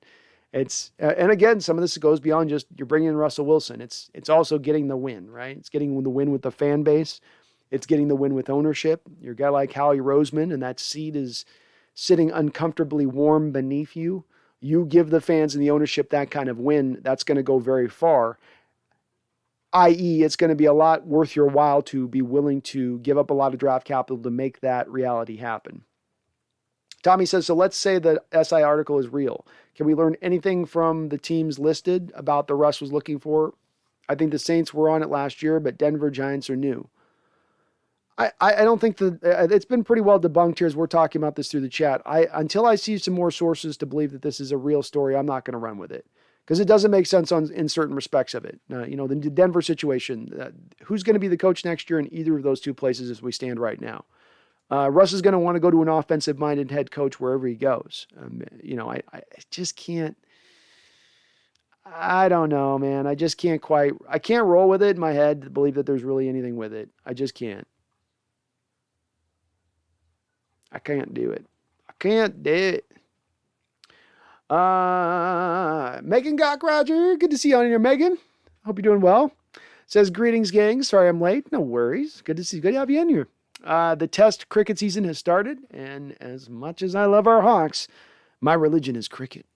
It's and again, some of this goes beyond just you're bringing in Russell Wilson. It's also getting the win, right? It's getting the win with the fan base. It's getting the win with ownership. You're a guy like Howie Roseman, and that seat is sitting uncomfortably warm beneath you. You give the fans and the ownership that kind of win, that's going to go very far. I.e., it's going to be a lot worth your while to be willing to give up a lot of draft capital to make that reality happen. Tommy says, so let's say the SI article is real. Can we learn anything from the teams listed about the Russ was looking for? I think the Saints were on it last year, but Denver Giants are new. I don't think it's been pretty well debunked here as we're talking about this through the chat. Until I see some more sources to believe that this is a real story, I'm not going to run with it. Because it doesn't make sense in certain respects of it. The Denver situation, who's going to be the coach next year in either of those two places as we stand right now? Russ is going to want to go to an offensive-minded head coach wherever he goes. I just can't. I don't know, man. I just can't I can't roll with it in my head to believe that there's really anything with it. I just can't. I can't do it. I can't do it. Megan Gock-Roger, good to see you on here, Megan. Hope you're doing well. Says, greetings, gang. Sorry I'm late. No worries. Good to have you in here. The test cricket season has started, and as much as I love our Hawks, my religion is cricket.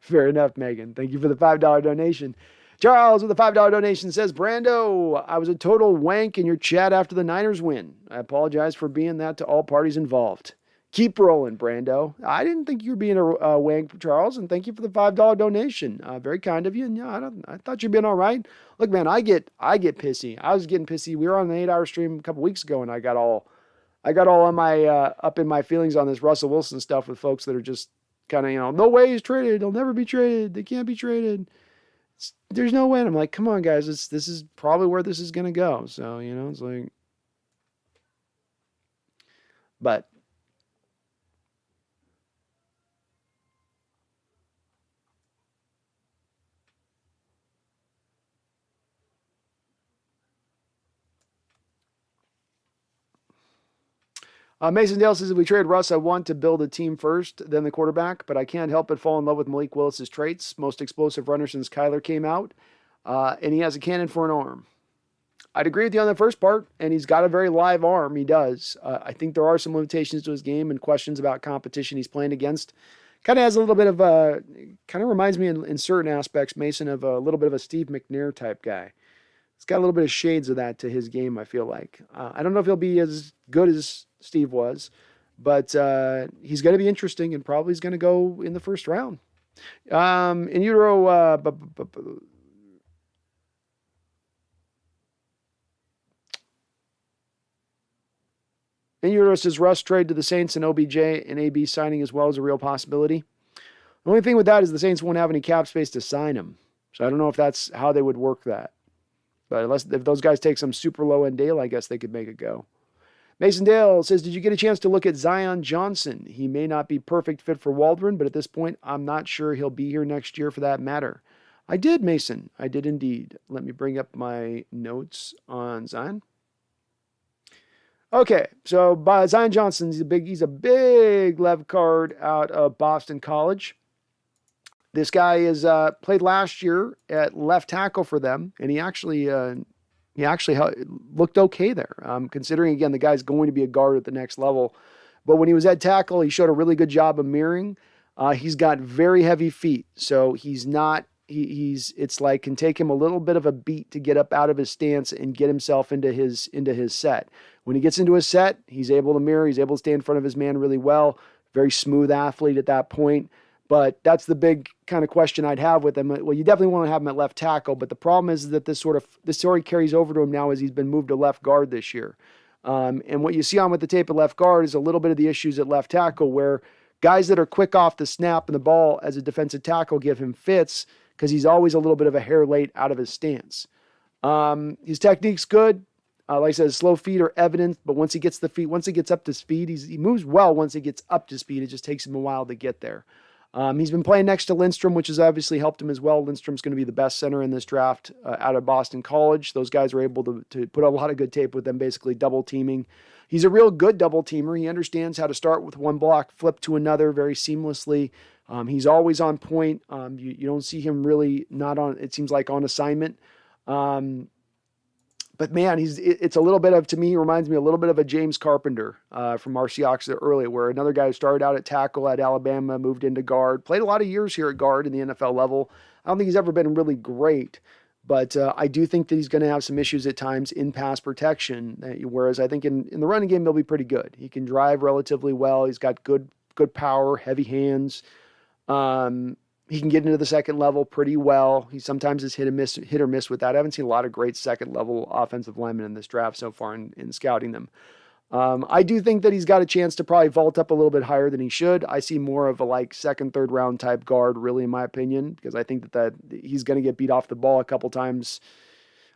Fair enough, Megan. Thank you for the $5 donation. Charles with the $5 donation says, Brando, I was a total wank in your chat after the Niners win. I apologize for being that to all parties involved. Keep rolling, Brando. I didn't think you were being a wank, Charles, and thank you for the $5 donation. Very kind of you. And yeah, I thought you'd been all right. Look, man, I get pissy. I was getting pissy. We were on an 8-hour stream a couple weeks ago, and I got all on my up in my feelings on this Russell Wilson stuff with folks that are just kind of no way he's traded. He'll never be traded. They can't be traded. There's no way. And I'm like, come on, guys. This is probably where this is going to go. So it's like, but. Mason Dale says, if we trade Russ, I want to build a team first, then the quarterback, but I can't help but fall in love with Malik Willis's traits. Most explosive runner since Kyler came out, and he has a cannon for an arm. I'd agree with you on the first part, and he's got a very live arm. He does. I think there are some limitations to his game and questions about competition he's playing against. Kind of has a little bit of kind of reminds me in certain aspects, Mason, of a little bit of a Steve McNair type guy. It's got a little bit of shades of that to his game, I feel like. I don't know if he'll be as good as Steve was, but he's going to be interesting and probably is going to go in the first round. In utero, says Russ trade to the Saints and OBJ and AB signing as well as a real possibility. The only thing with that is the Saints won't have any cap space to sign him. So I don't know if that's how they would work that. But if those guys take some super low-end deal, I guess they could make it go. Mason Dale says, did you get a chance to look at Zion Johnson? He may not be perfect fit for Waldron, but at this point, I'm not sure he'll be here next year for that matter. I did, Mason. I did indeed. Let me bring up my notes on Zion. Okay, so Zion Johnson, he's a big left guard out of Boston College. This guy is played last year at left tackle for them, and he actually looked okay there, considering, again, the guy's going to be a guard at the next level. But when he was at tackle, he showed a really good job of mirroring. He's got very heavy feet, so he's not, it's like can take him a little bit of a beat to get up out of his stance and get himself into his set. When he gets into his set, he's able to mirror, he's able to stay in front of his man really well. Very smooth athlete at that point. But that's the big kind of question I'd have with him. Well, you definitely want to have him at left tackle, but the problem is that this story carries over to him now as he's been moved to left guard this year. And what you see on with the tape at left guard is a little bit of the issues at left tackle, where guys that are quick off the snap and the ball as a defensive tackle give him fits because he's always a little bit of a hair late out of his stance. His technique's good. Like I said, slow feet are evident, but once he gets up to speed, he moves well. Once he gets up to speed, it just takes him a while to get there. He's been playing next to Lindstrom, which has obviously helped him as well. Lindstrom's going to be the best center in this draft out of Boston College. Those guys are able to put a lot of good tape with them, basically double teaming. He's a real good double teamer. He understands how to start with one block, flip to another very seamlessly. He's always on point. You don't see him really not on, it seems like, on assignment. But man, it's a little bit of, to me, reminds me a little bit of a James Carpenter from our Seahawks earlier, where another guy who started out at tackle at Alabama, moved into guard, played a lot of years here at guard in the NFL level. I don't think he's ever been really great, but I do think that he's going to have some issues at times in pass protection, whereas I think in the running game, he'll be pretty good. He can drive relatively well. He's got good power, heavy hands. He can get into the second level pretty well. He sometimes is hit or miss with that. I haven't seen a lot of great second level offensive linemen in this draft so far in scouting them. I do think that he's got a chance to probably vault up a little bit higher than he should. I see more of a second, third round type guard, really, in my opinion, because I think that he's going to get beat off the ball a couple times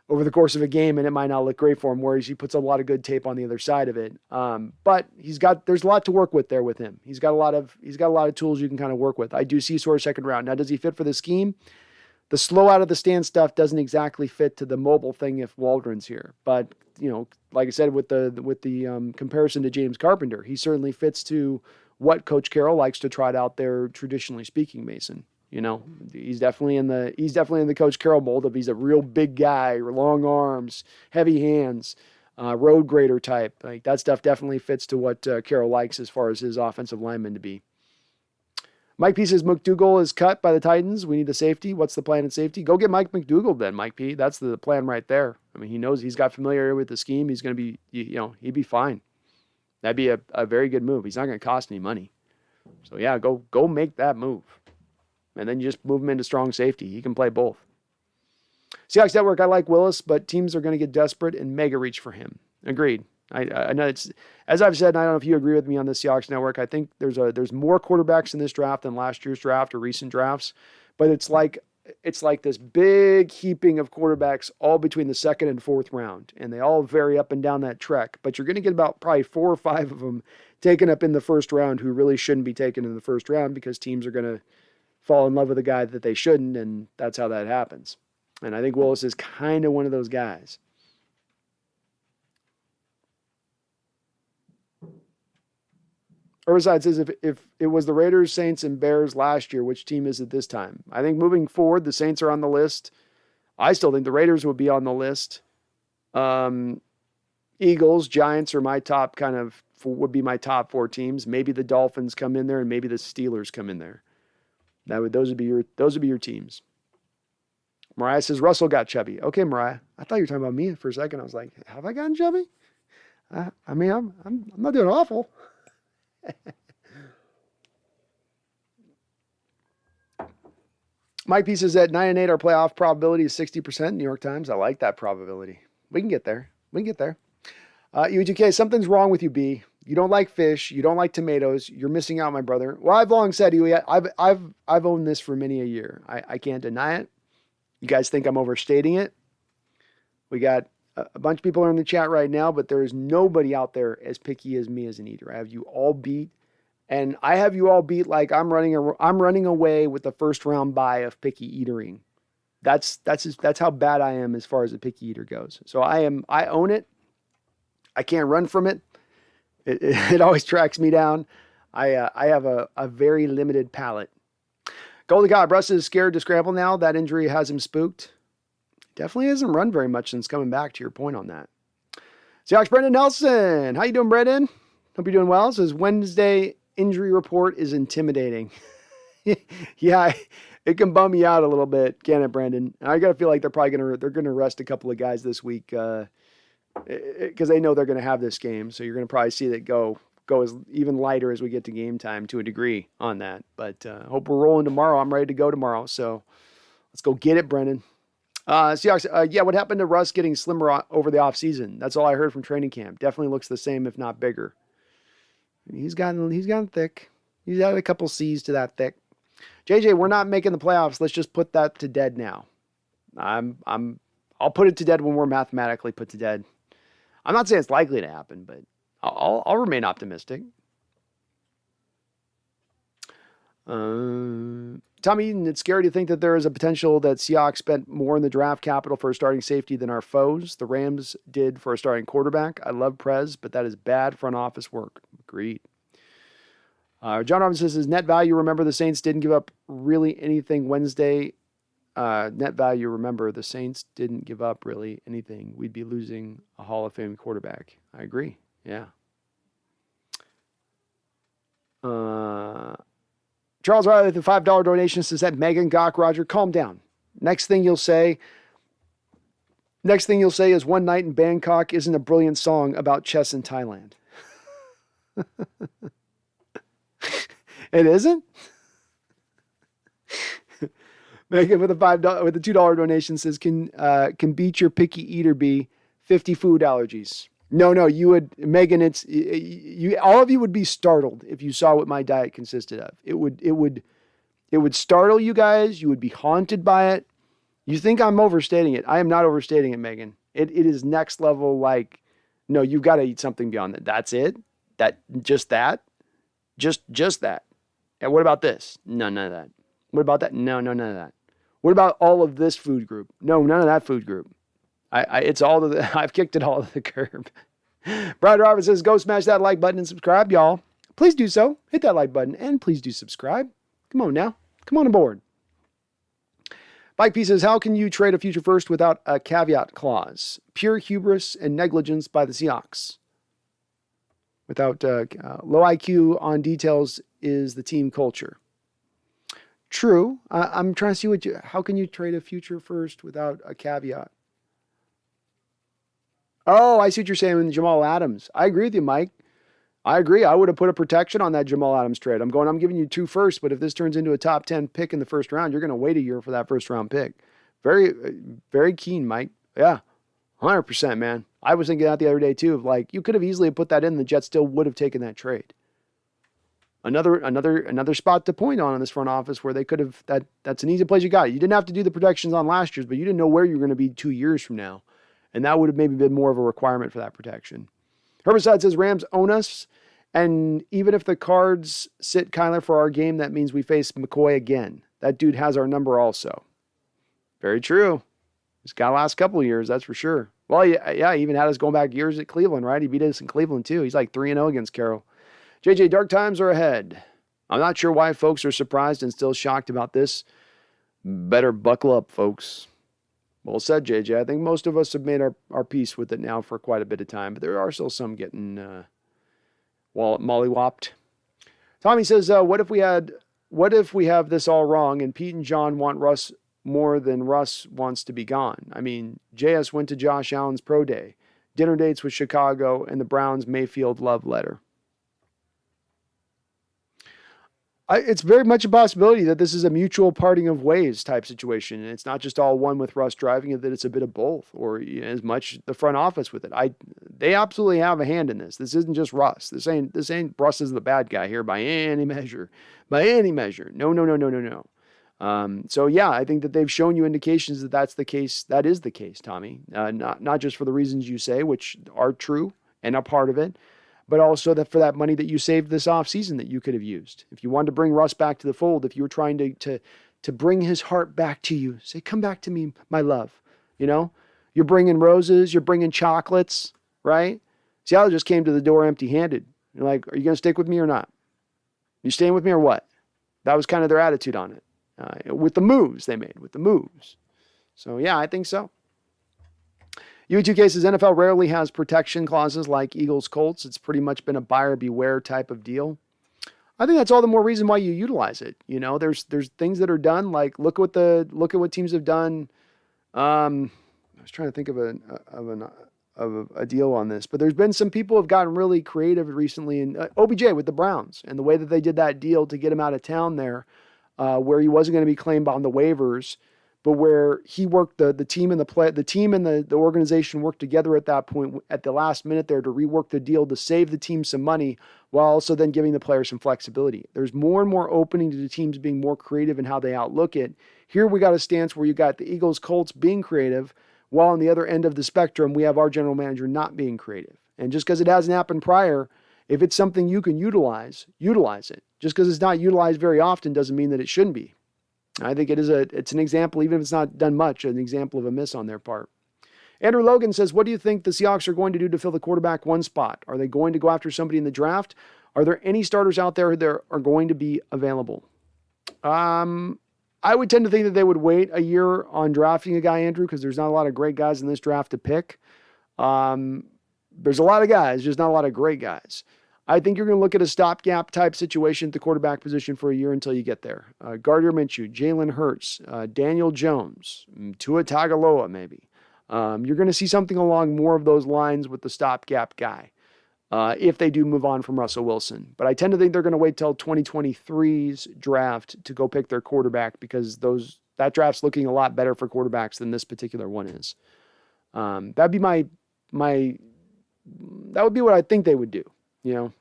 over the course of a game, and it might not look great for him, whereas he puts a lot of good tape on the other side of it. But there's a lot to work with there with him. He's got a lot of tools you can kind of work with. I do see sort of second round. Now, does he fit for the scheme? The slow out of the stand stuff doesn't exactly fit to the mobile thing if Waldron's here. But, like I said, with the comparison to James Carpenter, he certainly fits to what Coach Carroll likes to trot out there, traditionally speaking, Mason. He's definitely in the Coach Carroll mold of, he's a real big guy, long arms, heavy hands, road grader type. Like, that stuff definitely fits to what Carroll likes as far as his offensive lineman to be. Mike P says McDougal is cut by the Titans. We need a safety. What's the plan in safety? Go get Mike McDougal then, Mike P. That's the plan right there. I mean, he knows, he's got familiarity with the scheme. He's going to be, he'd be fine. That'd be a very good move. He's not going to cost any money. So yeah, go make that move. And then you just move him into strong safety. He can play both. Seahawks Network, I like Willis, but teams are going to get desperate and mega reach for him. Agreed. I know it's, as I've said, and I don't know if you agree with me on the Seahawks Network, I think there's more quarterbacks in this draft than last year's draft or recent drafts, but it's like this big heaping of quarterbacks all between the second and fourth round, and they all vary up and down that trek, but you're going to get about probably 4 or 5 of them taken up in the first round who really shouldn't be taken in the first round because teams are going to fall in love with a guy that they shouldn't, and that's how that happens. And I think Willis is kind of one of those guys. Herbicide says, if it was the Raiders, Saints, and Bears last year, which team is it this time? I think moving forward, the Saints are on the list. I still think the Raiders would be on the list. Eagles, Giants are my top would be my top 4 teams. Maybe the Dolphins come in there, and maybe the Steelers come in there. Those would be your teams. Mariah says Russell got chubby. Okay, Mariah. I thought you were talking about me for a second. I was like, have I gotten chubby? I mean, I'm not doing awful. Mike P says that 9-8 our playoff probability is 60%. New York Times. I like that probability. We can get there. UGK, something's wrong with you, B. You don't like fish. You don't like tomatoes. You're missing out, my brother. Well, I've long said, I've owned this for many a year. I can't deny it. You guys think I'm overstating it. We got a bunch of people are in the chat right now, but there is nobody out there as picky as me as an eater. I have you all beat, and I have you all beat like I'm running away with the first round bye of picky eatering. That's how bad I am as far as a picky eater goes. So I own it. I can't run from it. It always tracks me down. I have a very limited palate. Goldie God, Russ is scared to scramble now. That injury has him spooked. Definitely hasn't run very much since coming back, to your point on that. Seahawks Brendan Nelson. How you doing, Brendan? Hope you're doing well. It says Wednesday injury report is intimidating. Yeah, it can bum you out a little bit, can it, Brandon? I got to feel like they're going to rest a couple of guys this week because they know they're going to have this game. So you're going to probably see that go as even lighter as we get to game time to a degree on that. But hope we're rolling tomorrow. I'm ready to go tomorrow. So let's go get it, Brendan. Seahawks, what happened to Russ getting slimmer over the offseason? That's all I heard from training camp. Definitely looks the same, if not bigger. He's gotten thick. He's added a couple C's to that thick. JJ, we're not making the playoffs. Let's just put that to dead now. I'll put it to dead when we're mathematically put to dead. I'm not saying it's likely to happen, but I'll remain optimistic. Tommy Eden, it's scary to think that there is a potential that Seahawks spent more in the draft capital for a starting safety than our foes. The Rams did for a starting quarterback. I love Prez, but that is bad front office work. Agreed. John Robinson says, net value, remember the Saints didn't give up really anything Wednesday. Net value, remember the Saints didn't give up really anything. We'd be losing a Hall of Fame quarterback. I agree. Yeah. Charles Riley with the $5 donation says that Megan Gok, Roger, calm down. Next thing you'll say is One Night in Bangkok isn't a brilliant song about chess in Thailand. It isn't? Megan with a $2 donation says can beat your picky eater be 50 food allergies. No, you would, Megan, all of you would be startled if you saw what my diet consisted of. It would startle you guys. You would be haunted by it. You think I'm overstating it. I am not overstating it, Megan. It is next level. Like, no, you've got to eat something beyond that. That's it. Just that. And what about this? No, none of that. What about that? No, none of that. What about all of this food group? No, none of that food group. I've kicked it all to the curb. Brad Roberts says, go smash that like button and subscribe, y'all. Please do so. Hit that like button and please do subscribe. Come on now. Come on aboard. Bike P says, how can you trade a future first without a caveat clause? Pure hubris and negligence by the Seahawks. Without low IQ on details is the team culture. True. I'm trying to see how can you trade a future first without a caveat? Oh, I see what you're saying with Jamal Adams. I agree with you, Mike. I agree. I would have put a protection on that Jamal Adams trade. I'm giving you 2 firsts, but if this turns into a top 10 pick in the first round, you're going to wait a year for that first round pick. Very, very keen, Mike. Yeah, 100%, man. I was thinking that the other day too. Like, you could have easily put that in. The Jets still would have taken that trade. Another spot to point on in this front office where they could have, that's an easy place you got. You didn't have to do the protections on last year's, but you didn't know where you were going to be 2 years from now. And that would have maybe been more of a requirement for that protection. Herbicide says Rams own us. And even if the Cards sit Kyler for our game, that means we face McCoy again. That dude has our number also. Very true. He's got the last couple of years, that's for sure. Well, yeah, he even had us going back years at Cleveland, right? He beat us in Cleveland too. He's like 3-0 against Carroll. JJ, dark times are ahead. I'm not sure why folks are surprised and still shocked about this. Better buckle up, folks. Well said, JJ. I think most of us have made our peace with it now for quite a bit of time, but there are still some getting mollywopped. Tommy says, what if we have this all wrong and Pete and John want Russ more than Russ wants to be gone? I mean, JS went to Josh Allen's pro day, dinner dates with Chicago, and the Browns Mayfield love letter. It's very much a possibility that this is a mutual parting of ways type situation. And it's not just all one with Russ driving it, that it's a bit of both, or as much the front office with it. They absolutely have a hand in this. This isn't just Russ. This ain't Russ is the bad guy here by any measure. By any measure. No. So yeah, I think that they've shown you indications that that's the case. That is the case, Tommy. Not just for the reasons you say, which are true and are part of it, but also that for that money that you saved this offseason that you could have used. If you wanted to bring Russ back to the fold, if you were trying to bring his heart back to you, say, come back to me, my love. You know, you're bringing roses, you're bringing chocolates, right? Seattle just came to the door empty-handed. You're like, are you going to stick with me or not? You staying with me or what? That was kind of their attitude on it. with the moves they made, with the moves. So, yeah, I think so. UE2K says NFL rarely has protection clauses like Eagles Colts. It's pretty much been a buyer beware type of deal. I think that's all the more reason why you utilize it. You know, there's things that are done, like look at what teams have done. I was trying to think of a deal on this, but there's been some people who have gotten really creative recently, and OBJ with the Browns and the way that they did that deal to get him out of town there, where he wasn't going to be claimed on the waivers, but where he worked the team and the organization worked together at that point at the last minute there to rework the deal to save the team some money while also then giving the players some flexibility. There's more and more opening to the teams being more creative in how they outlook it. Here we got a stance where you got the Eagles Colts being creative, while on the other end of the spectrum, we have our general manager not being creative. And just because it hasn't happened prior, if it's something you can utilize it. Just because it's not utilized very often doesn't mean that it shouldn't be. I think it's an example, even if it's not done much, an example of a miss on their part. Andrew Logan says, what do you think the Seahawks are going to do to fill the quarterback one spot? Are they going to go after somebody in the draft? Are there any starters out there that are going to be available? I would tend to think that they would wait a year on drafting a guy, Andrew, because there's not a lot of great guys in this draft to pick. There's a lot of guys, just not a lot of great guys. I think you're going to look at a stopgap type situation at the quarterback position for a year until you get there. Gardner Minshew, Jalen Hurts, Daniel Jones, Tua Tagovailoa maybe. You're going to see something along more of those lines with the stopgap guy if they do move on from Russell Wilson. But I tend to think they're going to wait till 2023's draft to go pick their quarterback because that draft's looking a lot better for quarterbacks than this particular one is. That'd be that would be what I think they would do, you know.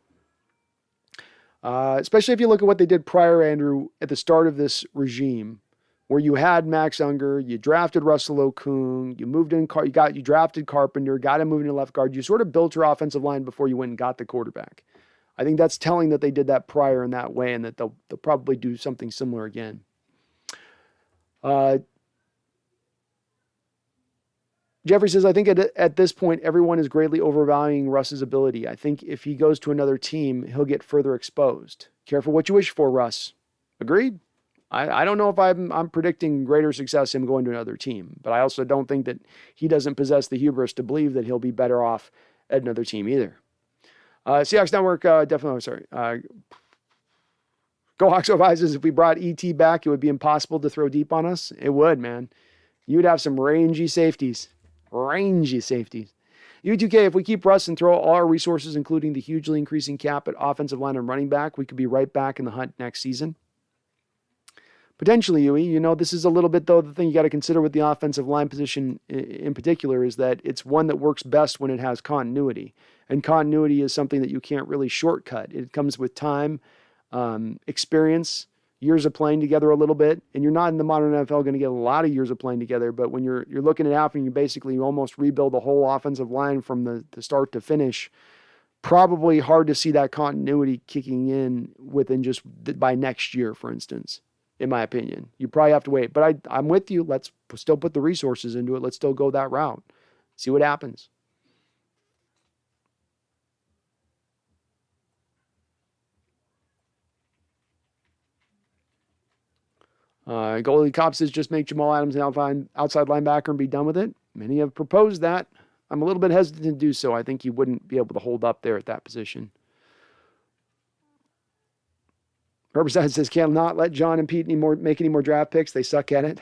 Especially if you look at what they did prior, Andrew, at the start of this regime, where you had Max Unger, you drafted Russell Okung, you drafted Carpenter, got him moving to left guard. You sort of built your offensive line before you went and got the quarterback. I think that's telling that they did that prior in that way and that they'll probably do something similar again. Jeffrey says, I think at this point, everyone is greatly overvaluing Russ's ability. I think if he goes to another team, he'll get further exposed. Careful what you wish for, Russ. Agreed? I don't know if I'm predicting greater success him going to another team, but I also don't think that he doesn't possess the hubris to believe that he'll be better off at another team either. Seahawks Network, Go Hawks advises if we brought ET back, it would be impossible to throw deep on us. It would, man. You would have some rangy safeties. U2K, if we keep Russ and throw all our resources, including the hugely increasing cap at offensive line and running back, we could be right back in the hunt next season. Potentially, Yui. You know, this is a little bit, though, the thing you got to consider with the offensive line position in particular is that it's one that works best when it has continuity. And continuity is something that you can't really shortcut. It comes with time, experience, years of playing together a little bit, and you're not in the modern NFL going to get a lot of years of playing together, but when you're looking at having you almost rebuild the whole offensive line from the start to finish, probably hard to see that continuity kicking in within just by next year, for instance, in my opinion. You probably have to wait, but I'm with you. Let's still put the resources into it. Let's still go that route. See what happens. Goalie Cop says just make Jamal Adams an outside linebacker and be done with it. Many have proposed that. I'm a little bit hesitant to do so. I think he wouldn't be able to hold up there at that position. Herbicide says cannot let John and Pete make any more draft picks. They suck at it.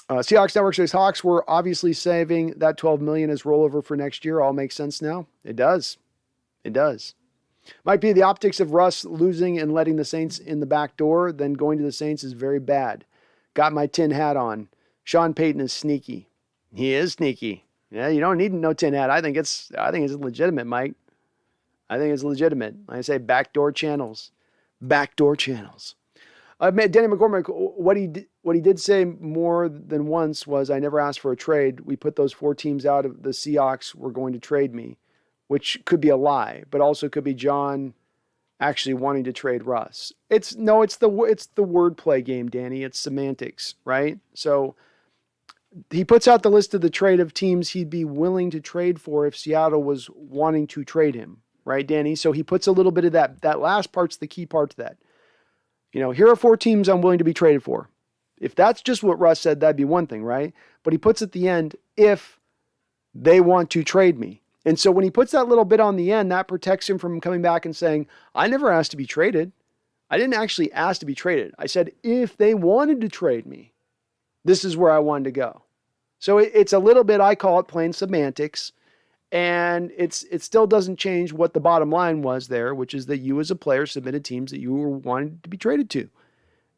Seahawks Network says Hawks were obviously saving that $12 million as rollover for next year. All makes sense now. It does. It does. Might be the optics of Russ losing and letting the Saints in the back door, then going to the Saints is very bad. Got my tin hat on. Sean Payton is sneaky. He is sneaky. Yeah, you don't need no tin hat. I think it's legitimate, Mike. I think it's legitimate. Like I say, backdoor channels. Backdoor channels. Danny McCormick, what he did say more than once was, I never asked for a trade. We put those 4 teams out of the Seahawks were going to trade me, which could be a lie, but also could be John actually wanting to trade Russ. It's the wordplay game, Danny. It's semantics, right? So he puts out the list of the trade of teams he'd be willing to trade for if Seattle was wanting to trade him. right, Danny? So he puts a little bit of that last part's the key part to that. Here are 4 teams I'm willing to be traded for. If that's just what Russ said, that'd be one thing, right? But he puts at the end, if they want to trade me. And so when he puts that little bit on the end, that protects him from coming back and saying, I never asked to be traded. I didn't actually ask to be traded. I said, if they wanted to trade me, this is where I wanted to go. So it's a little bit, I call it plain semantics. And it still doesn't change what the bottom line was there, which is that you as a player submitted teams that you were wanting to be traded to.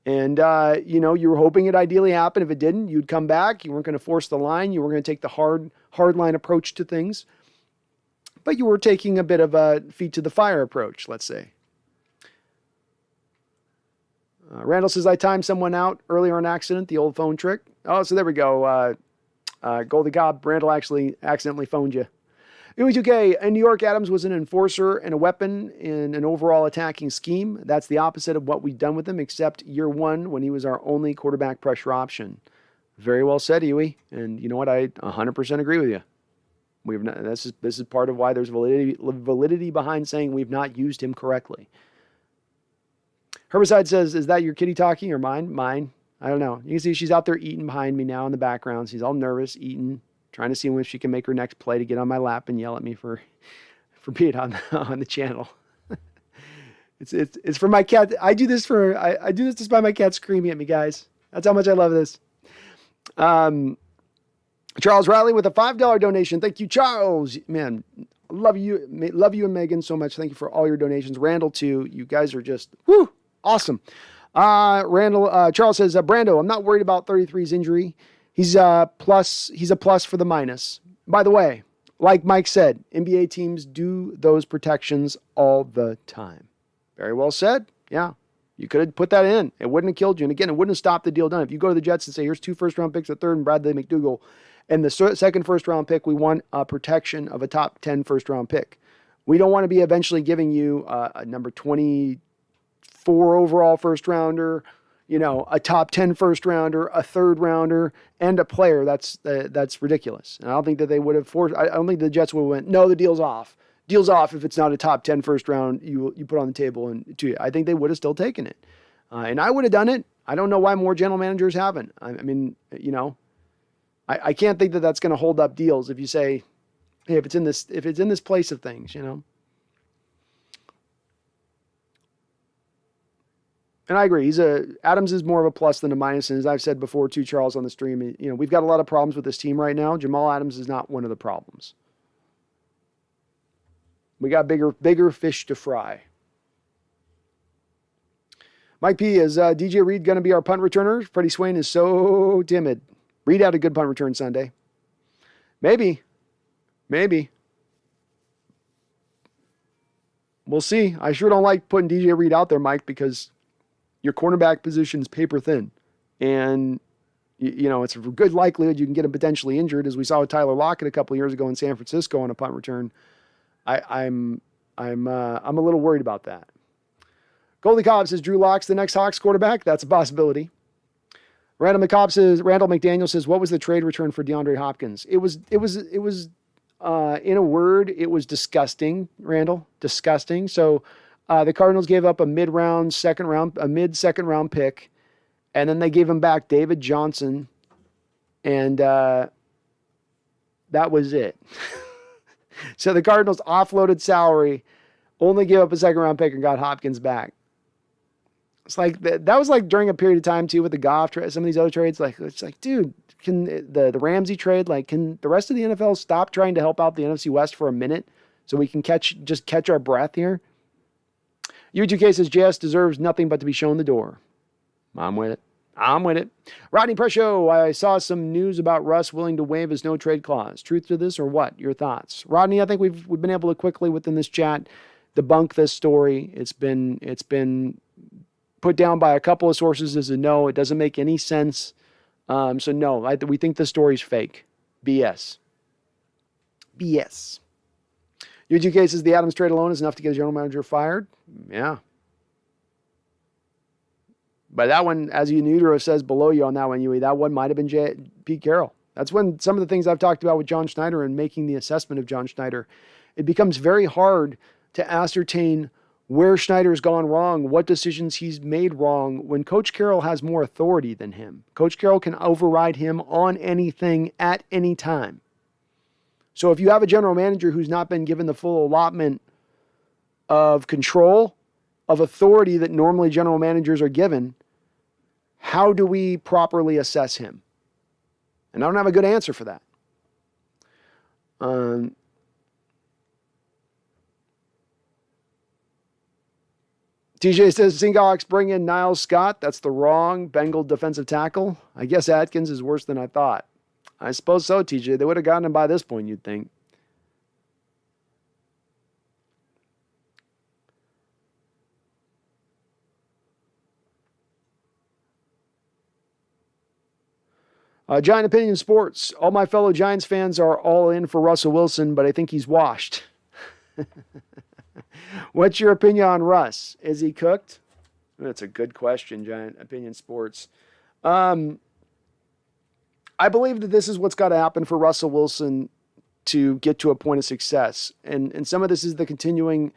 And, you were hoping it ideally happened. If it didn't, you'd come back. You weren't going to force the line. You were going to take the hard line approach to things. But you were taking a bit of a feet to the fire approach, let's say. Randall says, I timed someone out earlier on accident, the old phone trick. Oh, so there we go. Goldie Gob, Randall actually accidentally phoned you. It was okay. In New York, Adams was an enforcer and a weapon in an overall attacking scheme. That's the opposite of what we've done with him, except year 1 when he was our only quarterback pressure option. Very well said, Huey. And you know what? I 100% agree with you. This is part of why there's validity behind saying we've not used him correctly. Herbicide says, is that your kitty talking or mine? Mine. I don't know. You can see she's out there eating behind me now in the background. She's all nervous, eating, trying to see when she can make her next play to get on my lap and yell at me for being on the channel. It's for my cat. I do this just by my cat screaming at me, guys. That's how much I love this. Charles Riley with a $5 donation. Thank you, Charles. Man, love you and Megan so much. Thank you for all your donations. Randall too. You guys are just awesome. Charles says, Brando, I'm not worried about 33's injury. He's a plus for the minus. By the way, like Mike said, NBA teams do those protections all the time. Very well said. Yeah. You could have put that in. It wouldn't have killed you. And again, it wouldn't have stopped the deal done. If you go to the Jets and say, here's 2 first-round picks, a third, and Bradley McDougall, and the second first-round pick, we want a protection of a top 10 first-round pick. We don't want to be eventually giving you a number 24 overall first-rounder, a top 10 first-rounder, a third-rounder, and a player. That's ridiculous. And I don't think that they would have forced. I don't think the Jets would have went, no, the deal's off. Deal's off if it's not a top 10 first round you put on the table. And I think they would have still taken it. And I would have done it. I don't know why more general managers haven't. I mean, I can't think that that's going to hold up deals if you say, hey, if it's in this place of things, And I agree. Adams is more of a plus than a minus. And as I've said before too, Charles, on the stream, we've got a lot of problems with this team right now. Jamal Adams is not one of the problems. We got bigger fish to fry. Mike P, is DJ Reed going to be our punt returner? Freddie Swain is so timid. Reed had a good punt return Sunday. Maybe. We'll see. I sure don't like putting DJ Reed out there, Mike, because your cornerback position is paper thin. And, it's a good likelihood you can get him potentially injured, as we saw with Tyler Lockett a couple of years ago in San Francisco on a punt return. I'm a little worried about that. Goldie Cobb says Drew Lock's the next Hawks quarterback. That's a possibility. Randall McDaniel says, what was the trade return for DeAndre Hopkins? It was in a word, it was disgusting, Randall. Disgusting. So the Cardinals gave up a mid second round pick, and then they gave him back David Johnson, and that was it. So the Cardinals offloaded salary, only gave up a second round pick and got Hopkins back. It's like that was like during a period of time too with the Goff trade, some of these other trades. Like it's like, dude, can the Ramsey trade? Like, can the rest of the NFL stop trying to help out the NFC West for a minute so we can catch our breath here? U2K says JS deserves nothing but to be shown the door. I'm with it. Rodney Prescio, I saw some news about Russ willing to waive his no-trade clause. Truth to this or what? Your thoughts? Rodney, I think we've been able to quickly within this chat debunk this story. It's been put down by a couple of sources as a no. It doesn't make any sense. So no, we think the story's fake. BS. U2K says the Adams trade alone is enough to get a general manager fired. Yeah. But that one, as Unutero says below you on that one, Yui, that one might have been Pete Carroll. That's when some of the things I've talked about with John Schneider and making the assessment of John Schneider, it becomes very hard to ascertain where Schneider's gone wrong, what decisions he's made wrong, when Coach Carroll has more authority than him. Coach Carroll can override him on anything at any time. So if you have a general manager who's not been given the full allotment of control, of authority that normally general managers are given, how do we properly assess him? And I don't have a good answer for that. TJ says, Seahawks bring in Niles Scott. That's the wrong Bengal defensive tackle. I guess Atkins is worse than I thought. I suppose so, TJ. They would have gotten him by this point, you'd think. Giant Opinion Sports. All my fellow Giants fans are all in for Russell Wilson, but I think he's washed. What's your opinion on Russ? Is he cooked? That's a good question, Giant Opinion Sports. I believe that this is what's got to happen for Russell Wilson to get to a point of success. And some of this is the continuing...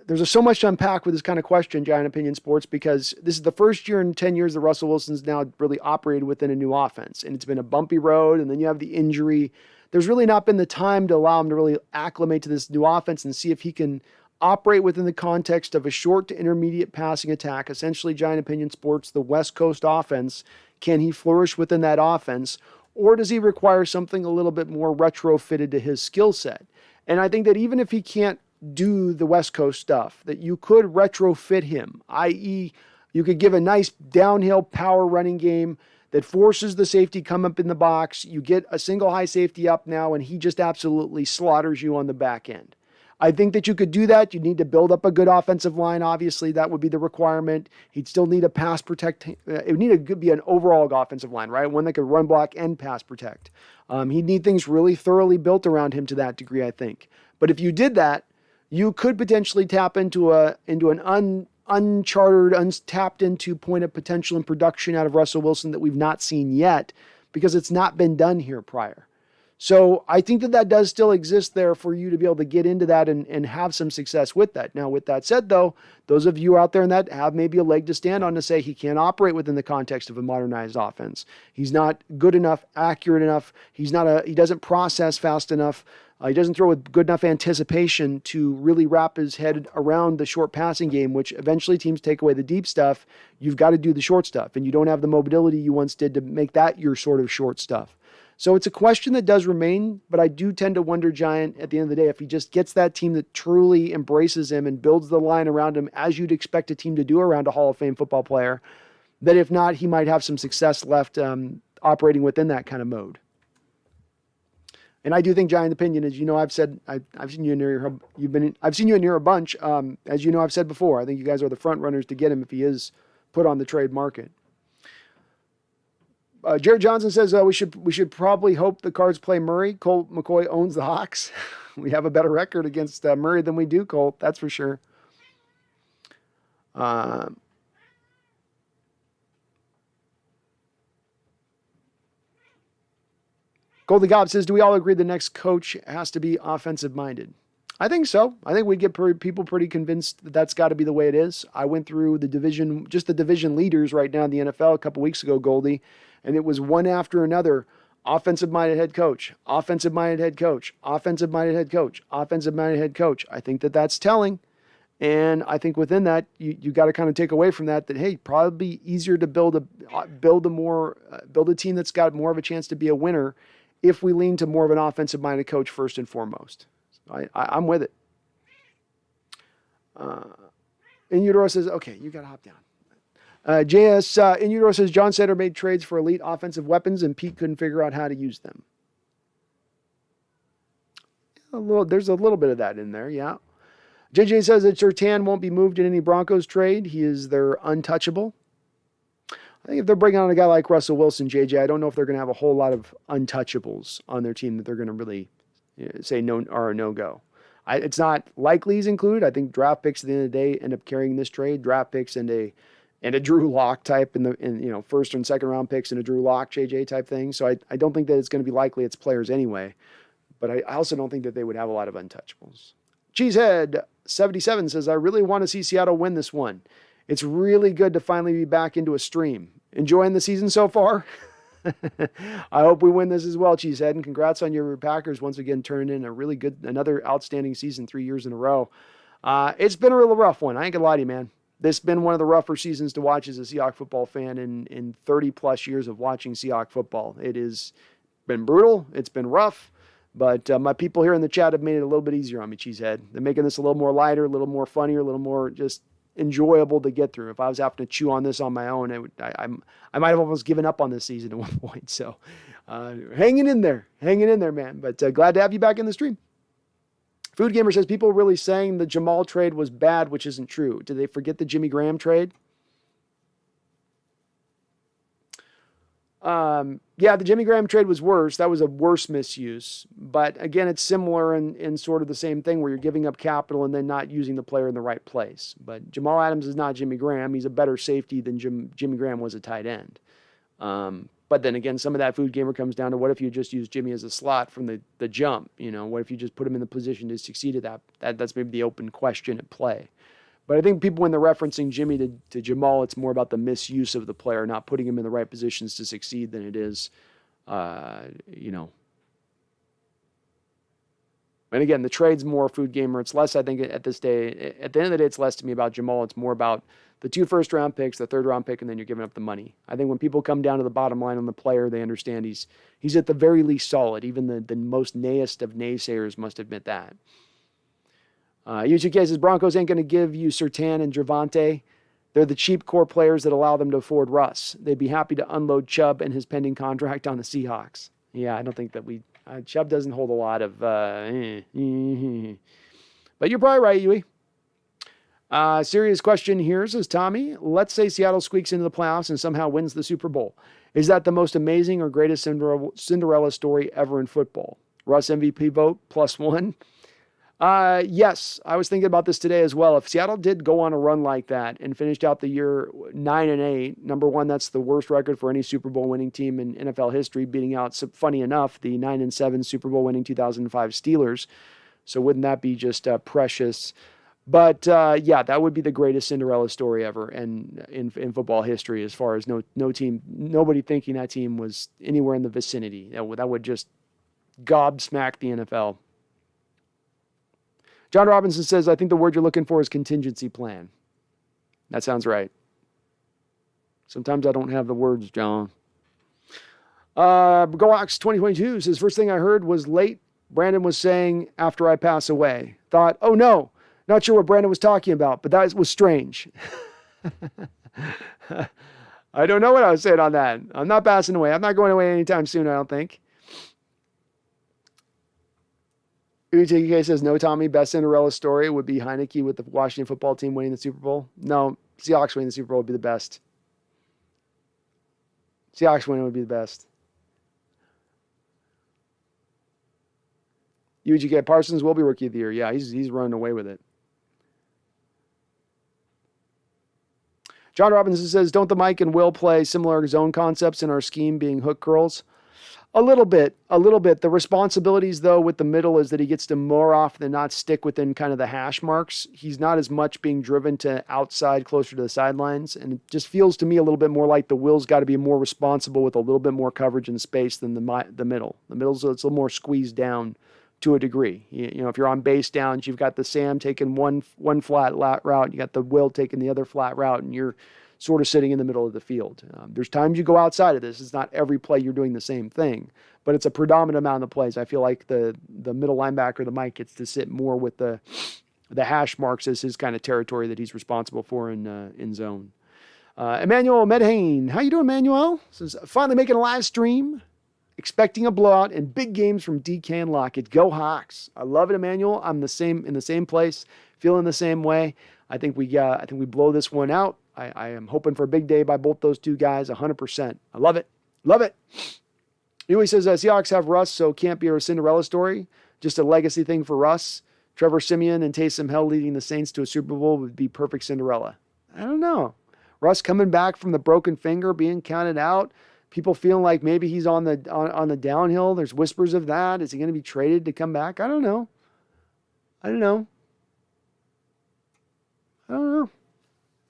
There's so much to unpack with this kind of question, Giant Opinion Sports, because this is the first year in 10 years that Russell Wilson's now really operated within a new offense. And it's been a bumpy road, and then you have the injury. There's really not been the time to allow him to really acclimate to this new offense and see if he can operate within the context of a short to intermediate passing attack. Essentially, Giant Opinion Sports, the West Coast offense. Can he flourish within that offense? Or does he require something a little bit more retrofitted to his skill set? And I think that even if he can't do the West Coast stuff, that you could retrofit him, i.e. you could give a nice downhill power running game that forces the safety come up in the box. You get a single high safety up now, and he just absolutely slaughters you on the back end. I think that you could do that. You need to build up a good offensive line. Obviously, that would be the requirement. He'd still need a pass protect. It would need to be an overall offensive line, right? One that could run block and pass protect. He'd need things really thoroughly built around him to that degree, I think. But if you did that, you could potentially tap into an uncharted, untapped into point of potential and production out of Russell Wilson that we've not seen yet, because it's not been done here prior. So I think that does still exist there for you to be able to get into that and have some success with that. Now, with that said, though, those of you out there in that have maybe a leg to stand on to say he can't operate within the context of a modernized offense. He's not good enough, accurate enough. He doesn't process fast enough. He doesn't throw with good enough anticipation to really wrap his head around the short passing game, which eventually teams take away the deep stuff. You've got to do the short stuff, and you don't have the mobility you once did to make that your sort of short stuff. So it's a question that does remain, but I do tend to wonder, Giant, at the end of the day, if he just gets that team that truly embraces him and builds the line around him as you'd expect a team to do around a Hall of Fame football player, that if not, he might have some success left operating within that kind of mode. And I do think, Giant Opinion, as you know, I've said, I've seen you in here. I've seen you in here a bunch. As you know, I've said before, I think you guys are the front runners to get him if he is put on the trade market. Jared Johnson says we should probably hope the Cards play Murray. Colt McCoy owns the Hawks. We have a better record against Murray than we do Colt. That's for sure. Goldie Gobb says, do we all agree the next coach has to be offensive-minded? I think so. I think we'd get people pretty convinced that that's got to be the way it is. I went through the division leaders right now in the NFL a couple weeks ago, Goldie, and it was one after another. Offensive-minded head coach, offensive-minded head coach, offensive-minded head coach, offensive-minded head coach. I think that's telling. And I think within that, you got to kind of take away from that, hey, probably easier to build a team that's got more of a chance to be a winner if we lean to more of an offensive-minded coach first and foremost. I'm with it. In Utero says, okay, you got to hop down. JS in Utero says, John Sander made trades for elite offensive weapons and Pete couldn't figure out how to use them. There's a little bit of that in there, yeah. JJ says that Surtain won't be moved in any Broncos trade. He is their untouchable. I think if they're bringing on a guy like Russell Wilson, JJ, I don't know if they're going to have a whole lot of untouchables on their team that they're going to really say no or no go. It's not likely he's included. I think draft picks at the end of the day end up carrying this trade. Draft picks and a Drew Lock type in first and second round picks and a Drew Lock JJ type thing. So I don't think that it's going to be likely it's players anyway. But I also don't think that they would have a lot of untouchables. Cheesehead77 says, I really want to see Seattle win this one. It's really good to finally be back into a stream. Enjoying the season so far? I hope we win this as well, Cheesehead, and congrats on your Packers once again turning in a really good, another outstanding season 3 years in a row. It's been a real rough one. I ain't gonna lie to you, man. This has been one of the rougher seasons to watch as a Seahawks football fan in 30 plus years of watching Seahawks football. It has been brutal. It's been rough. But my people here in the chat have made it a little bit easier on me, Cheesehead. They're making this a little more lighter, a little more funnier, a little more just enjoyable to get through. If I was having to chew on this on my own, I might have almost given up on this season at one point. So hanging in there, man. But glad to have you back in the stream. Food Gamer says, people really saying the Jamal trade was bad, which isn't true. Did they forget the Jimmy Graham trade? Yeah, the Jimmy Graham trade was worse. That was a worse misuse. But again, it's similar in sort of the same thing where you're giving up capital and then not using the player in the right place. But Jamal Adams is not Jimmy Graham. He's a better safety than Jimmy Graham was a tight end. But then again, some of that Food Gamer comes down to what if you just use Jimmy as a slot from the jump? You know, what if you just put him in the position to succeed at that? That's maybe the open question at play. But I think people, when they're referencing Jimmy to Jamal, it's more about the misuse of the player, not putting him in the right positions to succeed than it is, you know. And again, the trade's more Food Gamer. It's less, I think, at this day. At the end of the day, it's less to me about Jamal. It's more about the 2 first-round picks, the third-round pick, and then you're giving up the money. I think when people come down to the bottom line on the player, they understand he's at the very least solid. Even the most nayest of naysayers must admit that. UGK says, Broncos ain't going to give you Surtain and Javante. They're the cheap core players that allow them to afford Russ. They'd be happy to unload Chubb and his pending contract on the Seahawks. Yeah, I don't think that Chubb doesn't hold a lot of... But you're probably right, Yui. Serious question here, says Tommy. Let's say Seattle squeaks into the playoffs and somehow wins the Super Bowl. Is that the most amazing or greatest Cinderella story ever in football? Russ MVP vote, +1. Yes, I was thinking about this today as well. If Seattle did go on a run like that and finished out the year 9-8, number one, that's the worst record for any Super Bowl winning team in NFL history, beating out, funny enough, the 9-7 Super Bowl winning 2005 Steelers. So wouldn't that be just precious? But yeah, that would be the greatest Cinderella story ever, and in football history, as far as nobody thinking that team was anywhere in the vicinity. That would just gobsmack the NFL. John Robinson says, I think the word you're looking for is contingency plan. That sounds right. Sometimes I don't have the words, John. Goax 2022 says, first thing I heard was late. Brandon was saying, after I pass away. Thought, oh no, not sure what Brandon was talking about, but that was strange. I don't know what I was saying on that. I'm not passing away. I'm not going away anytime soon, I don't think. UTK says, no, Tommy, best Cinderella story would be Heineke with the Washington football team winning the Super Bowl. No, Seahawks winning the Super Bowl would be the best. Seahawks winning would be the best. UGK Parsons will be Rookie of the Year. Yeah, he's running away with it. John Robinson says, don't the Mike and Will play similar zone concepts in our scheme being hook curls? A little bit. The responsibilities, though, with the middle is that he gets to more often than not stick within kind of the hash marks. He's not as much being driven to outside, closer to the sidelines. And it just feels to me a little bit more like the Will's got to be more responsible with a little bit more coverage and space than the middle. The middle's it's a little more squeezed down to a degree. You know, if you're on base downs, you've got the Sam taking one flat route, you got the Will taking the other flat route, and you're sort of sitting in the middle of the field. There's times you go outside of this. It's not every play you're doing the same thing, but it's a predominant amount of the plays. I feel like the middle linebacker, the Mike, gets to sit more with the hash marks as his kind of territory that he's responsible for in zone. Emmanuel Medhane. How you doing, Emmanuel? Says, finally making a live stream. Expecting a blowout and big games from DK and Lockett. Go Hawks. I love it, Emmanuel. I'm in the same place, feeling the same way. I think we blow this one out. I am hoping for a big day by both those two guys, 100%. I love it. Love it. He always says Seahawks have Russ, so can't be a Cinderella story. Just a legacy thing for Russ. Trevor Siemian and Taysom Hill leading the Saints to a Super Bowl would be perfect Cinderella. I don't know. Russ coming back from the broken finger, being counted out. People feeling like maybe he's on the downhill. There's whispers of that. Is he going to be traded to come back? I don't know. I don't know.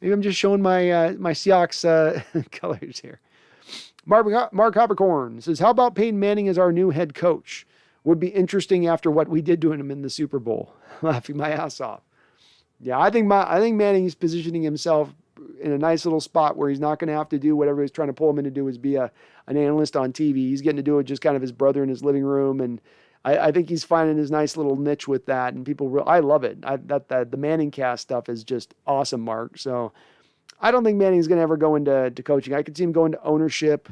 Maybe I'm just showing my Seahawks colors here. Mark Hoppercorn says, how about Peyton Manning as our new head coach? Would be interesting after what we did to him in the Super Bowl. Laughing my ass off. Yeah, I think Manning's positioning himself in a nice little spot where he's not going to have to do whatever he's trying to pull him in to do, is be an analyst on TV. He's getting to do it just kind of his brother in his living room, and I think he's finding his nice little niche with that, and I love it. The Manning cast stuff is just awesome, Mark. So I don't think Manning's going to ever go into coaching. I could see him going to ownership.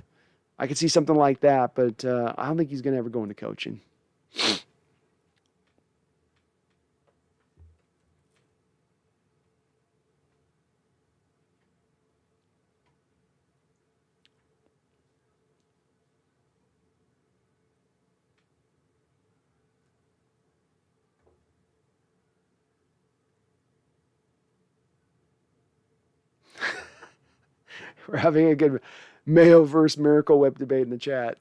I could see something like that, but I don't think he's going to ever go into coaching. We're having a good Mayo versus Miracle Whip debate in the chat.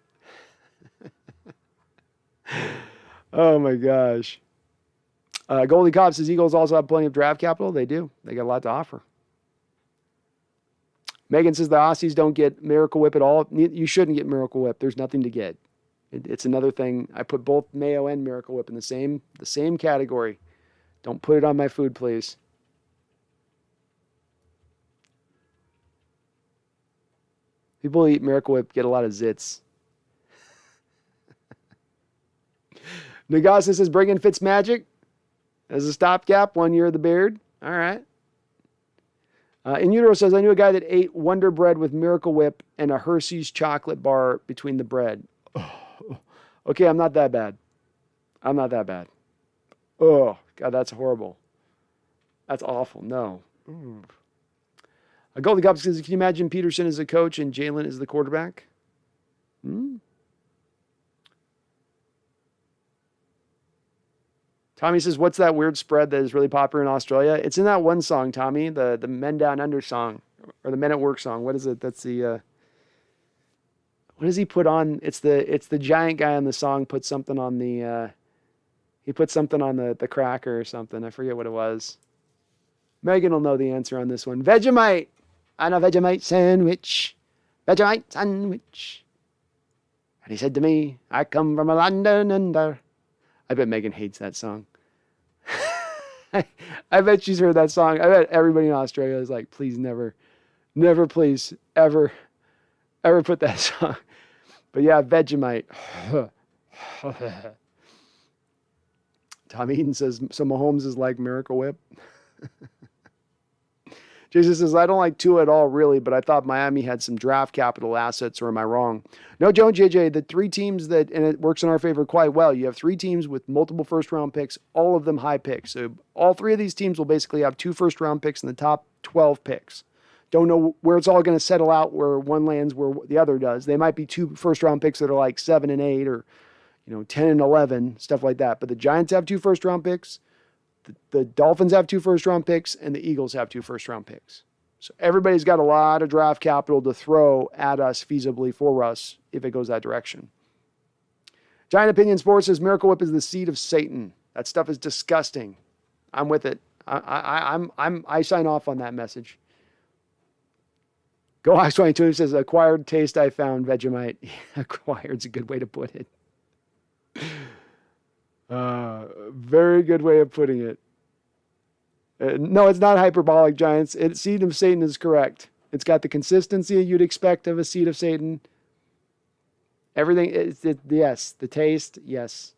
Oh my gosh. Goldie Cobb says Eagles also have plenty of draft capital. They do. They got a lot to offer. Megan says the Aussies don't get Miracle Whip at all. You shouldn't get Miracle Whip. There's nothing to get. It's another thing. I put both Mayo and Miracle Whip in the same category. Don't put it on my food, please. People who eat Miracle Whip get a lot of zits. Nagasa says, bring in Fitzmagic as a stopgap, 1 year of the beard. All right. In Utero says, I knew a guy that ate Wonder Bread with Miracle Whip and a Hershey's chocolate bar between the bread. Oh. Okay, I'm not that bad. Oh, God, that's horrible. That's awful. No. Goldie Cup says, can you imagine Peterson as a coach and Jalen as the quarterback? Tommy says, what's that weird spread that is really popular in Australia? It's in that one song, Tommy, the Men Down Under song, or the Men at Work song. What is it? That's the, what does he put on? It's the giant guy on the song put something on the, he put something on the cracker or something. I forget what it was. Megan will know the answer on this one. Vegemite. On a Vegemite sandwich. Vegemite sandwich. And he said to me, I come from a London under. I bet Megan hates that song. I bet she's heard that song. I bet everybody in Australia is like, please never, please, ever put that song. But yeah, Vegemite. Tom Eaton says, so Mahomes is like Miracle Whip. Jason says, I don't like Tua at all, really, but I thought Miami had some draft capital assets, or am I wrong? No, Joe and JJ, the three teams and it works in our favor quite well. You have three teams with multiple first-round picks, all of them high picks. So all three of these teams will basically have 2 first-round picks in the top 12 picks. Don't know where it's all going to settle out, where one lands, where the other does. They might be 2 first-round picks that are like 7 and 8 or 10 and 11, stuff like that. But the Giants have 2 first-round picks. The Dolphins have 2 first-round picks, and the Eagles have 2 first-round picks. So everybody's got a lot of draft capital to throw at us feasibly for us if it goes that direction. Giant Opinion Sports says Miracle Whip is the seed of Satan. That stuff is disgusting. I'm with it. I sign off on that message. Go Hawks 22 says acquired taste I found Vegemite. Acquired's a good way to put it. Very good way of putting it. No, it's not hyperbolic, Giants. Seed of Satan is correct. It's got the consistency you'd expect of a seed of Satan. Everything, yes. The taste, yes.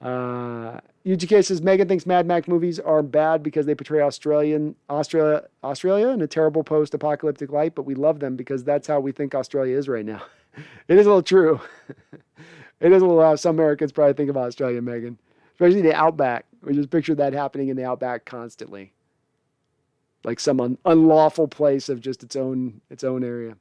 UGK says Megan thinks Mad Max movies are bad because they portray Australia in a terrible post-apocalyptic light, but we love them because that's how we think Australia is right now. It is a little true. It is a little how some Americans probably think about Australia, Megan. Especially the Outback. We just picture that happening in the Outback constantly. Like some unlawful place of just its own area.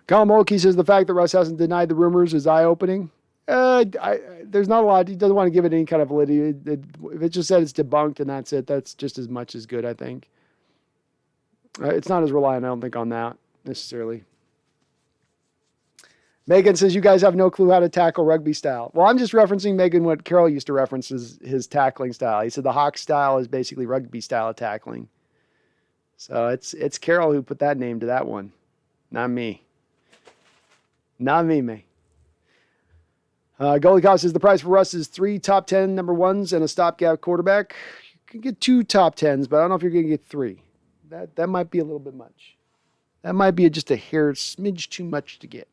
Kyle Mulkey says the fact that Russ hasn't denied the rumors is eye-opening. There's not a lot. He doesn't want to give it any kind of validity. If it just said it's debunked and that's it, that's just as much as good, I think. It's not as reliant, I don't think, on that necessarily. Megan says, you guys have no clue how to tackle rugby style. Well, I'm just referencing, Megan, what Carroll used to reference as his tackling style. He said the Hawk style is basically rugby style of tackling. So it's Carroll who put that name to that one. Not me. Not me, man. Goalie Cost says the price for Russ is 3 top 10 number ones and a stopgap quarterback. You can get 2 top 10s, but I don't know if you're going to get 3. That might be a little bit much. That might be just a hair smidge too much to get.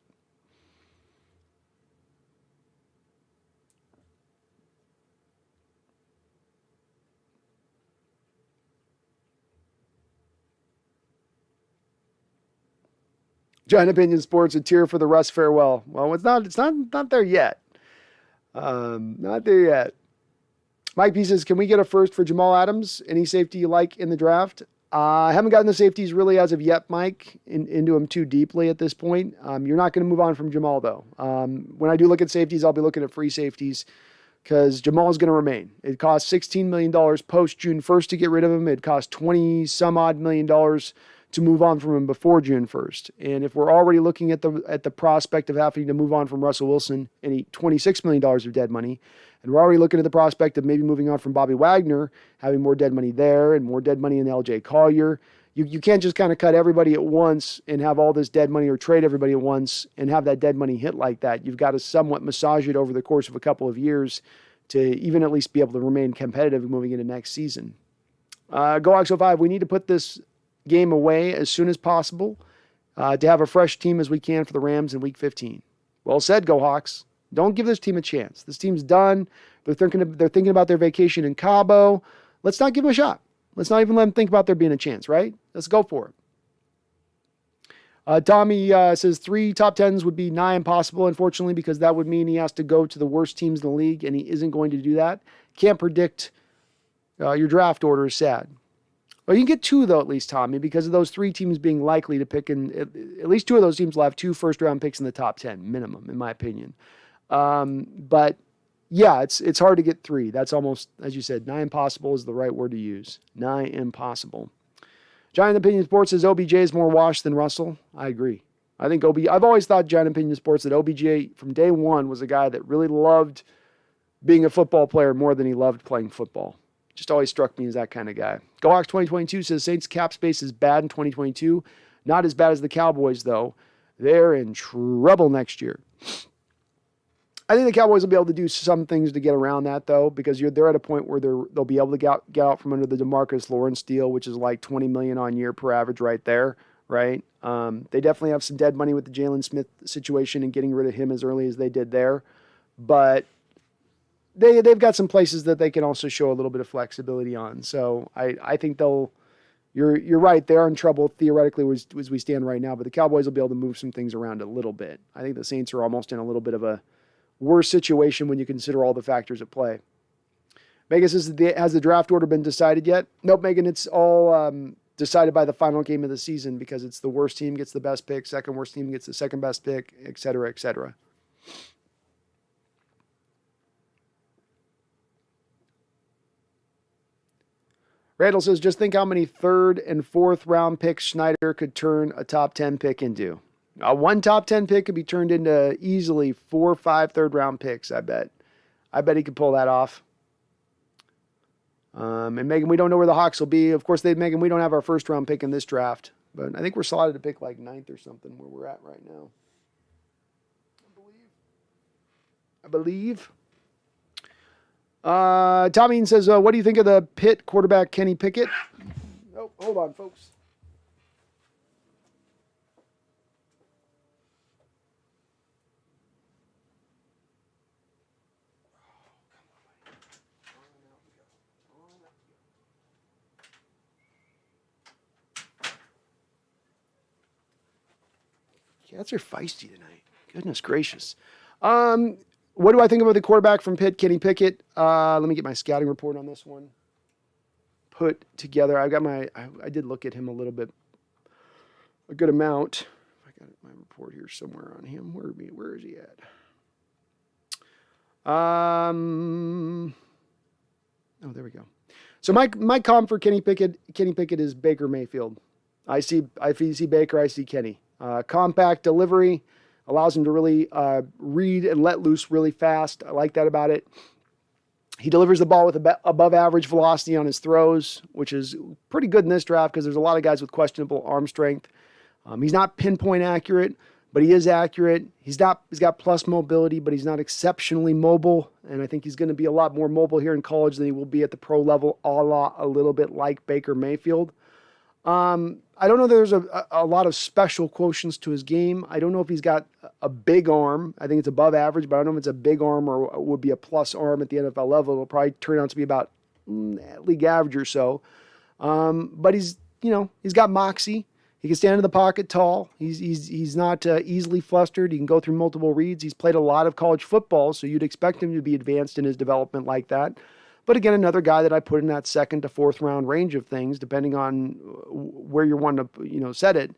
Giant Opinion Sports, a tier for the Russ farewell. Well, it's not there yet. Not there yet. Mike P says, can we get a first for Jamal Adams? Any safety you like in the draft? I haven't gotten the safeties really as of yet, Mike, into them too deeply at this point. You're not going to move on from Jamal, though. When I do look at safeties, I'll be looking at free safeties because Jamal is going to remain. It costs $16 million post June 1st to get rid of him. It costs $20-some-odd million to move on from him before June 1st. And if we're already looking at the prospect of having to move on from Russell Wilson and eat $26 million of dead money, and we're already looking at the prospect of maybe moving on from Bobby Wagner, having more dead money there and more dead money in LJ Collier, you can't just kind of cut everybody at once and have all this dead money or trade everybody at once and have that dead money hit like that. You've got to somewhat massage it over the course of a couple of years to even at least be able to remain competitive moving into next season. GoX05, we need to put this game away as soon as possible to have a fresh team as we can for the Rams in Week 15. Well said, Go Hawks. Don't give this team a chance. This team's done. They're thinking about their vacation in Cabo. Let's not give them a shot. Let's not even let them think about there being a chance, right? Let's go for it. Tommy says 3 top 10s would be nigh impossible, unfortunately, because that would mean he has to go to the worst teams in the league, and he isn't going to do that. Can't predict your draft order is sad. Well, you can get 2, though, at least, Tommy, because of those 3 teams being likely to pick, and at least 2 of those teams will have 2 first-round picks in the top 10, minimum, in my opinion. But, yeah, it's hard to get 3. That's almost, as you said, nigh impossible is the right word to use. Nigh impossible. Giant Opinion Sports says OBJ is more washed than Russell. I agree. I think I've always thought, Giant Opinion Sports, that OBJ, from day one, was a guy that really loved being a football player more than he loved playing football. Just always struck me as that kind of guy. GoHawks 2022 says Saints cap space is bad in 2022. Not as bad as the Cowboys, though. They're in trouble next year. I think the Cowboys will be able to do some things to get around that, though, because they're at a point where they'll be able to get out from under the DeMarcus Lawrence deal, which is like $20 million on year per average right there, right? They definitely have some dead money with the Jalen Smith situation and getting rid of him as early as they did there. But they've got some places that they can also show a little bit of flexibility on. So I think you're right. They are in trouble theoretically as we stand right now, but the Cowboys will be able to move some things around a little bit. I think the Saints are almost in a little bit of a worse situation when you consider all the factors at play. Megan says, has the draft order been decided yet? Nope, Megan, it's all decided by the final game of the season because it's the worst team gets the best pick, second worst team gets the second best pick, et cetera, et cetera. Randall says, just think how many 3rd and 4th round picks Schneider could turn a top 10 pick into. One top 10 pick could be turned into easily 4 or 5 3rd round picks, I bet. I bet he could pull that off. And Megan, we don't know where the Hawks will be. Of course, Megan, we don't have our 1st round pick in this draft, but I think we're slotted to pick like 9th or something where we're at right now. I believe. Tommy says, what do you think of the Pitt quarterback Kenny Pickett? Oh, hold on, folks. Cats are feisty tonight. Goodness gracious. What do I think about the quarterback from Pitt, Kenny Pickett? Let me get my scouting report on this one put together. I did look at him a little bit, a good amount. I got my report. report here somewhere on him. Where is he at? Oh, there we go. So my comp for Kenny Pickett is Baker Mayfield. I see Baker, I see Kenny. Compact delivery allows him to really read and let loose really fast. I like that about it. He delivers the ball with above average velocity on his throws, which is pretty good in this draft because there's a lot of guys with questionable arm strength. He's not pinpoint accurate, but he is accurate. He's got plus mobility, but he's not exceptionally mobile. And I think he's going to be a lot more mobile here in college than he will be at the pro level, a little bit like Baker Mayfield. I don't know that there's a lot of special quotients to his game. I don't know if he's got a big arm. I think it's above average, but I don't know if it's a big arm or would be a plus arm at the NFL level. It'll probably turn out to be about league average or so. But he's got moxie. He can stand in the pocket tall. He's not easily flustered. He can go through multiple reads. He's played a lot of college football, so you'd expect him to be advanced in his development like that. But again, another guy that I put in that second to fourth round range of things, depending on where you want to set it,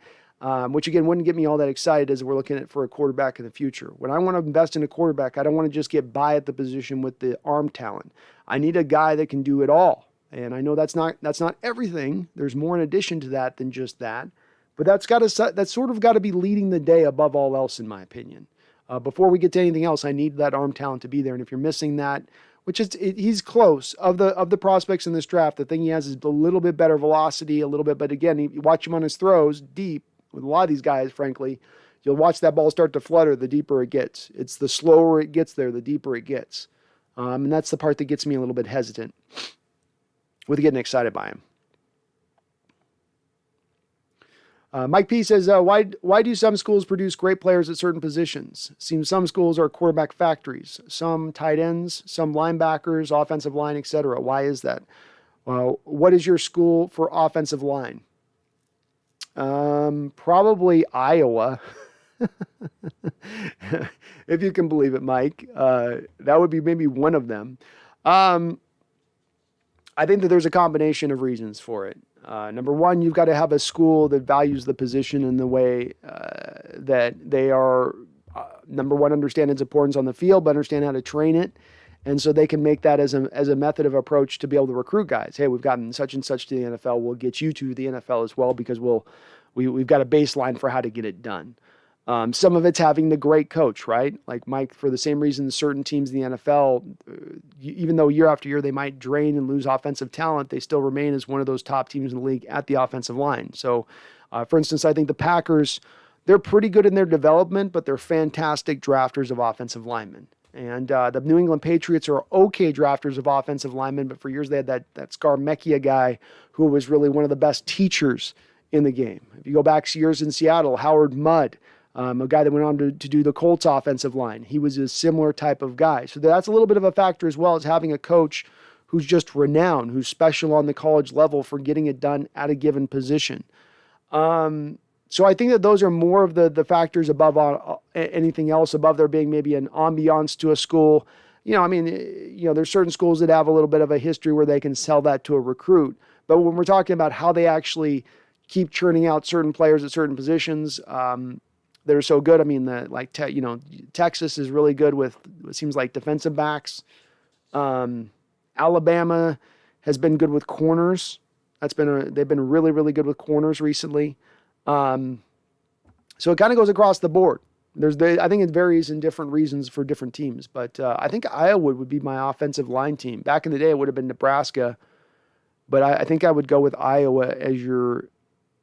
which again wouldn't get me all that excited as we're looking at for a quarterback in the future. When I want to invest in a quarterback, I don't want to just get by at the position with the arm talent. I need a guy that can do it all. And I know that's not everything. There's more in addition to that than just that. But that's sort of got to be leading the day above all else, in my opinion. Before we get to anything else, I need that arm talent to be there. And if you're missing that, he's close of the prospects in this draft. The thing he has is a little bit better velocity, a little bit, but again, you watch him on his throws deep. With a lot of these guys, frankly, you'll watch that ball start to flutter the deeper it gets. It's the slower it gets there, the deeper it gets. And that's the part that gets me a little bit hesitant with getting excited by him. Mike P says, why do some schools produce great players at certain positions? Seems some schools are quarterback factories, some tight ends, some linebackers, offensive line, etc. Why is that? Well, what is your school for offensive line? Probably Iowa. If you can believe it, Mike. That would be maybe one of them. I think that there's a combination of reasons for it. Number one, you've got to have a school that values the position in the way that they are, number one, understand its importance on the field, but understand how to train it. And so they can make that as a method of approach to be able to recruit guys. Hey, we've gotten such and such to the NFL. We'll get you to the NFL as well because we've got a baseline for how to get it done. Some of it's having the great coach, right? Like Mike, for the same reason, certain teams in the NFL, even though year after year they might drain and lose offensive talent, they still remain as one of those top teams in the league at the offensive line. So, for instance, I think the Packers, they're pretty good in their development, but they're fantastic drafters of offensive linemen. And the New England Patriots are okay drafters of offensive linemen, but for years they had that Scarmecchia guy who was really one of the best teachers in the game. If you go back years in Seattle, Howard Mudd, a guy that went on to do the Colts offensive line. He was a similar type of guy. So that's a little bit of a factor as well as having a coach who's just renowned, who's special on the college level for getting it done at a given position. So I think that those are more of the factors above anything else, above there being maybe an ambiance to a school. There's certain schools that have a little bit of a history where they can sell that to a recruit. But when we're talking about how they actually keep churning out certain players at certain positions, that are so good. I mean, Texas is really good with, it seems like, defensive backs. Alabama has been good with corners. They've been really, really good with corners recently. So it kind of goes across the board. I think it varies in different reasons for different teams, but I think Iowa would be my offensive line team. Back in the day, it would have been Nebraska, but I think I would go with Iowa as your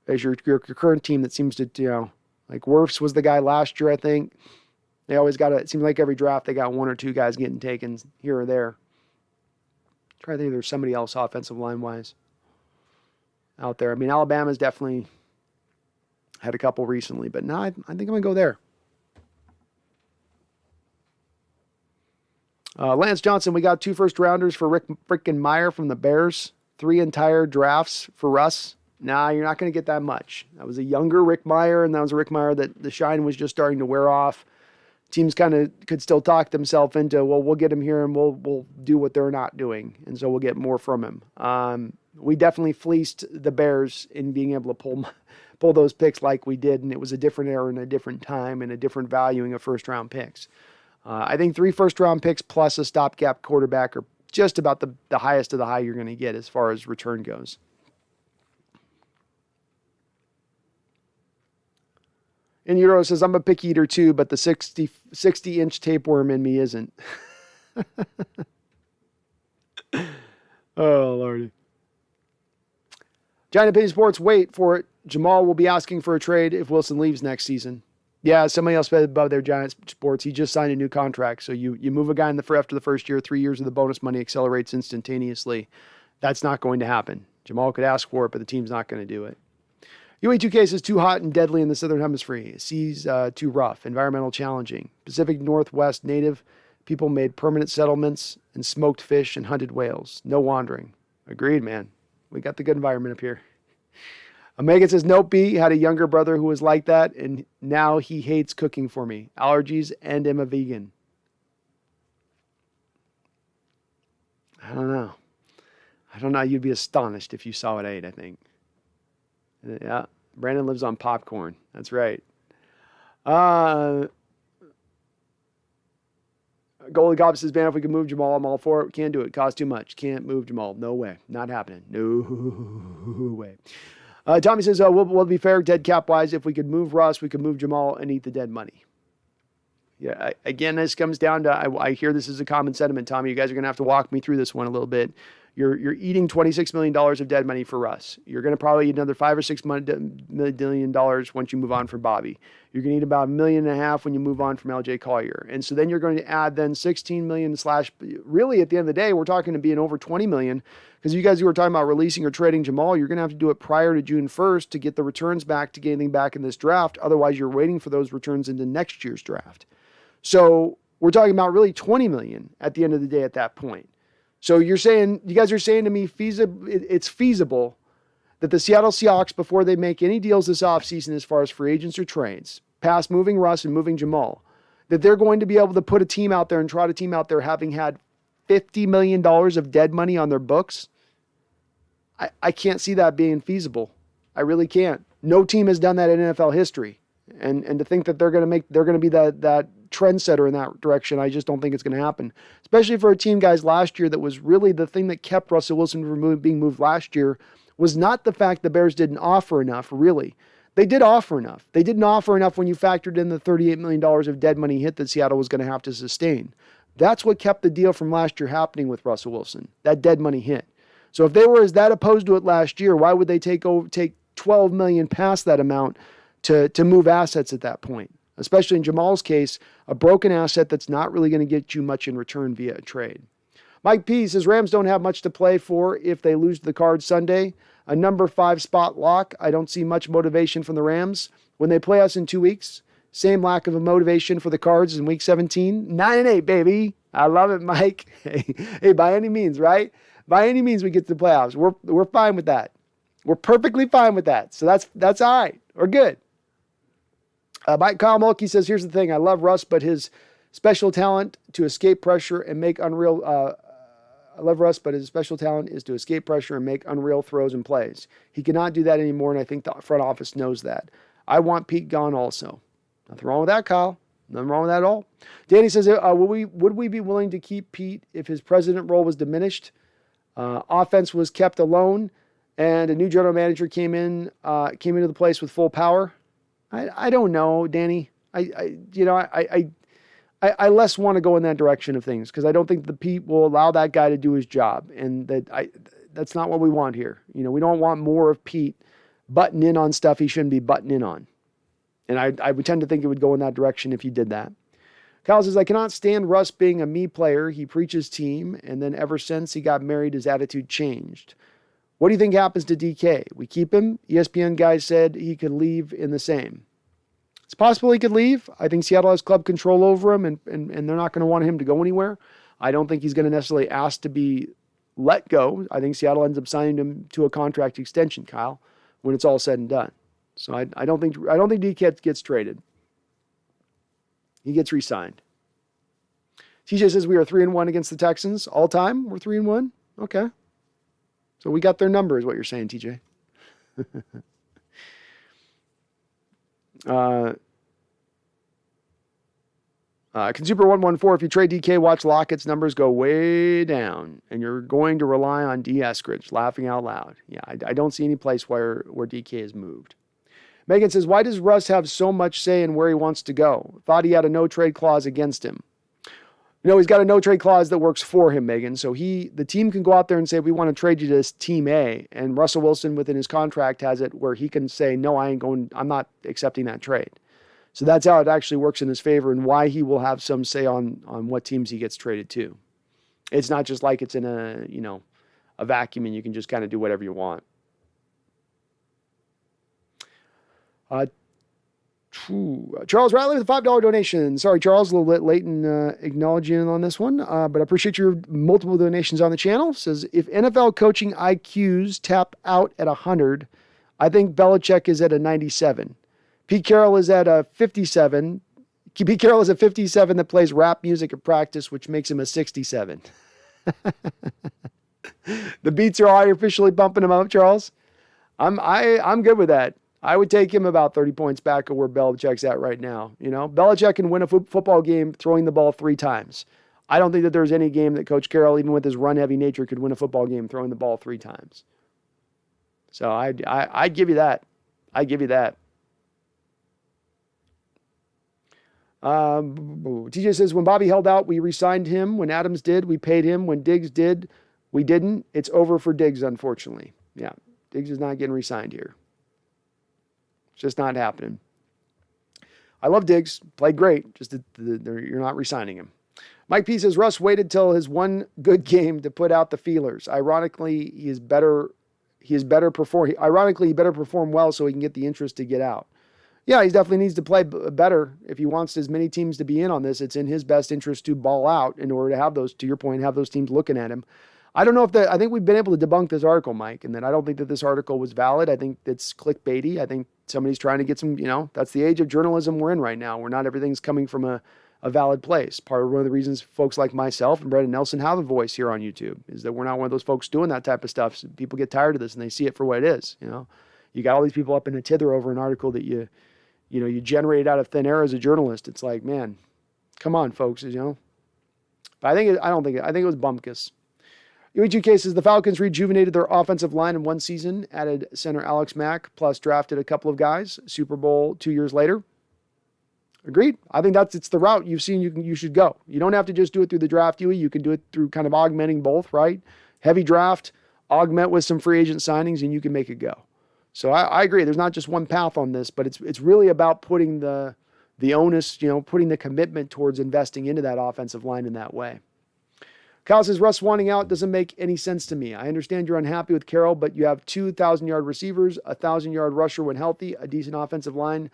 current team that seems to, like Wirfs was the guy last year, I think. They always it seems like every draft they got one or two guys getting taken here or there. Try to think if there's somebody else offensive line-wise out there. I mean, Alabama's definitely had a couple recently, but no, I think I'm going to go there. Lance Johnson, we got 2 first-rounders for Rick frickin' Meyer from the Bears. 3 entire drafts for Russ. Nah, you're not going to get that much. That was a younger Rick Meyer, and that was a Rick Meyer that the shine was just starting to wear off. Teams kind of could still talk themselves into, well, we'll get him here and we'll do what they're not doing, and so we'll get more from him. We definitely fleeced the Bears in being able to pull pull those picks like we did, and it was a different era and a different time and a different valuing of first-round picks. I think 3 first-round picks plus a stopgap quarterback are just about the highest of the high you're going to get as far as return goes. And Euro says, I'm a pick eater too, but the 60-inch tapeworm in me isn't. Oh, Lordy. Giant Opinion Sports, wait for it. Jamal will be asking for a trade if Wilson leaves next season. Yeah, somebody else above there, Giant Sports. He just signed a new contract. So you move a guy after the first year, 3 years of the bonus money accelerates instantaneously. That's not going to happen. Jamal could ask for it, but the team's not going to do it. UE2K says too hot and deadly in the Southern Hemisphere. Seas too rough, environmental challenging. Pacific Northwest native people made permanent settlements and smoked fish and hunted whales. No wandering. Agreed, man. We got the good environment up here. Megan says, nope, B had a younger brother who was like that, and now he hates cooking for me. Allergies and am a vegan. I don't know. You'd be astonished if you saw what I ate, I think. Yeah, Brandon lives on popcorn. That's right. Goalie Gob says, man, if we can move Jamal, I'm all for it. Can't do it. Costs too much. Can't move Jamal. No way. Not happening. No way. Tommy says, we'll be fair, dead cap wise. If we could move Russ, we could move Jamal and eat the dead money. Yeah, again, this comes down to, I hear this is a common sentiment, Tommy. You guys are going to have to walk me through this one a little bit. You're eating $26 million of dead money for Russ. You're going to probably eat another $5 or $6 million once you move on from Bobby. You're going to eat about $1.5 million when you move on from LJ Collier. And so then you're going to add then $16 million / really at the end of the day, we're talking to being over $20 million, because you guys who are talking about releasing or trading Jamal, you're going to have to do it prior to June 1st to get the returns back to get anything back in this draft. Otherwise, you're waiting for those returns into next year's draft. So we're talking about really $20 million at the end of the day at that point. So you guys are saying to me, it's feasible that the Seattle Seahawks, before they make any deals this offseason as far as free agents or trades, past moving Russ and moving Jamal, that they're going to be able to put a team out there and trot a team out there having had $50 million of dead money on their books? I can't see that being feasible. I really can't. No team has done that in NFL history. And to think that they're going to be that trendsetter in that direction, I just don't think it's going to happen. Especially for a team, guys, last year that was really the thing that kept Russell Wilson from being moved last year was not the fact the Bears didn't offer enough, really. They did offer enough. They didn't offer enough when you factored in the $38 million of dead money hit that Seattle was going to have to sustain. That's what kept the deal from last year happening with Russell Wilson, that dead money hit. So if they were as that opposed to it last year, why would they take $12 million past that amount to move assets at that point? Especially in Jamal's case, a broken asset that's not really going to get you much in return via a trade. Mike P says, Rams don't have much to play for if they lose the Cards Sunday. A number 5 spot lock. I don't see much motivation from the Rams. When they play us in 2 weeks, same lack of a motivation for the Cards in week 17. 9-8, baby. I love it, Mike. Hey, by any means, right? By any means we get to the playoffs. We're fine with that. We're perfectly fine with that. So that's all right. We're good. Mike Kyle Mulkey says, here's the thing. I love Russ, but his special talent to escape pressure and make unreal. I love Russ, but his special talent is to escape pressure and make unreal throws and plays. He cannot do that anymore, and I think the front office knows that. I want Pete gone also. Nothing wrong with that, Kyle. Nothing wrong with that at all. Danny says, would we be willing to keep Pete if his president role was diminished? Offense was kept alone, and a new general manager came into the place with full power. I don't know, Danny. I less want to go in that direction of things because I don't think the Pete will allow that guy to do his job, and that's not what we want here. We don't want more of Pete butting in on stuff he shouldn't be butting in on, and I would tend to think it would go in that direction if he did that. Kyle says, I cannot stand Russ being a me player. He preaches team, and then ever since he got married, his attitude changed. What do you think happens to DK? We keep him? ESPN guy said he could leave in the same. It's possible he could leave. I think Seattle has club control over him, and they're not going to want him to go anywhere. I don't think he's going to necessarily ask to be let go. I think Seattle ends up signing him to a contract extension, Kyle, when it's all said and done. So I don't think DK gets traded. He gets re-signed. TJ says we are 3-1 against the Texans all time. We're 3-1. Okay. So we got their number is what you're saying, TJ. Consumer 114, if you trade DK, watch Lockett's numbers go way down, and you're going to rely on D. Eskridge, laughing out loud. Yeah, I don't see any place where DK has moved. Megan says, why does Russ have so much say in where he wants to go? Thought he had a no-trade clause against him. No, he's got a no-trade clause that works for him, Megan. So the team can go out there and say, we want to trade you to Team A, and Russell Wilson within his contract has it where he can say, no, I'm not accepting that trade. So that's how it actually works in his favor and why he will have some say on what teams he gets traded to. It's not just like it's in a vacuum and you can just kind of do whatever you want. Charles Riley with a $5 donation. Sorry, Charles, a little bit late in acknowledging on this one, but I appreciate your multiple donations on the channel. Says, if NFL coaching IQs tap out at 100, I think Belichick is at a 97. Pete Carroll is at a 57. Pete Carroll is a 57 that plays rap music at practice, which makes him a 67. The beats are artificially bumping him up, Charles. I'm good with that. I would take him about 30 points back of where Belichick's at right now. Belichick can win a football game throwing the ball 3 times. I don't think that there's any game that Coach Carroll, even with his run-heavy nature, could win a football game throwing the ball 3 times. So I'd give you that. I'd give you that. TJ says, when Bobby held out, we re-signed him. When Adams did, we paid him. When Diggs did, we didn't. It's over for Diggs, unfortunately. Yeah, Diggs is not getting re-signed here. It's just not happening. I love Diggs. Played great. Just you're not re-signing him. Mike P says, Russ waited till his one good game to put out the feelers. Ironically, he better perform well so he can get the interest to get out. Yeah, he definitely needs to play better. If he wants as many teams to be in on this, it's in his best interest to ball out in order to have those, to your point, have those teams looking at him. I don't know I think we've been able to debunk this article, Mike, and that I don't think that this article was valid. I think it's clickbaity. I think somebody's trying to get some, that's the age of journalism we're in right now, where not everything's coming from a valid place. Part of one of the reasons folks like myself and Brendan Nelson have a voice here on YouTube is that we're not one of those folks doing that type of stuff. So people get tired of this and they see it for what it is. You got all these people up in a tither over an article that you generated out of thin air as a journalist. It's like, man, come on, folks, But I think it was Bumpkus. UH2K says the Falcons rejuvenated their offensive line in one season, added center Alex Mack, plus drafted a couple of guys. Super Bowl 2 years later. Agreed. I think it's the route you've seen you should go. You don't have to just do it through the draft, Huey. You can do it through kind of augmenting both, right? Heavy draft, augment with some free agent signings, and you can make it go. So I agree. There's not just one path on this, but it's really about putting the onus, putting the commitment towards investing into that offensive line in that way. Kyle says, Russ wanting out doesn't make any sense to me. I understand you're unhappy with Carroll, but you have 2 1,000-yard receivers, a 1,000-yard rusher when healthy, a decent offensive line.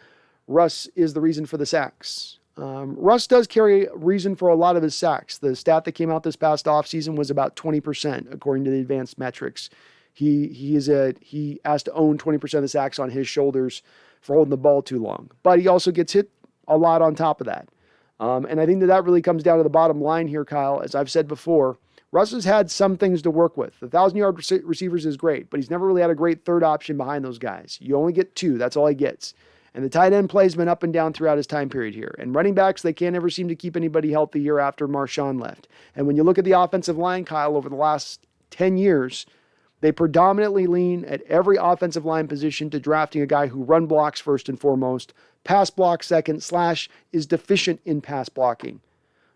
Russ is the reason for the sacks. Russ does carry reason for a lot of his sacks. The stat that came out this past offseason was about 20%, according to the advanced metrics. He has to own 20% of the sacks on his shoulders for holding the ball too long. But he also gets hit a lot on top of that. And I think that really comes down to the bottom line here, Kyle. As I've said before, Russ has had some things to work with. The 1,000-yard receivers is great, but he's never really had a great third option behind those guys. You only get 2. That's all he gets. And the tight end play has been up and down throughout his time period here. And running backs, they can't ever seem to keep anybody healthy year after Marshawn left. And when you look at the offensive line, Kyle, over the last 10 years, they predominantly lean at every offensive line position to drafting a guy who run blocks first and foremost, pass block second, / is deficient in pass blocking.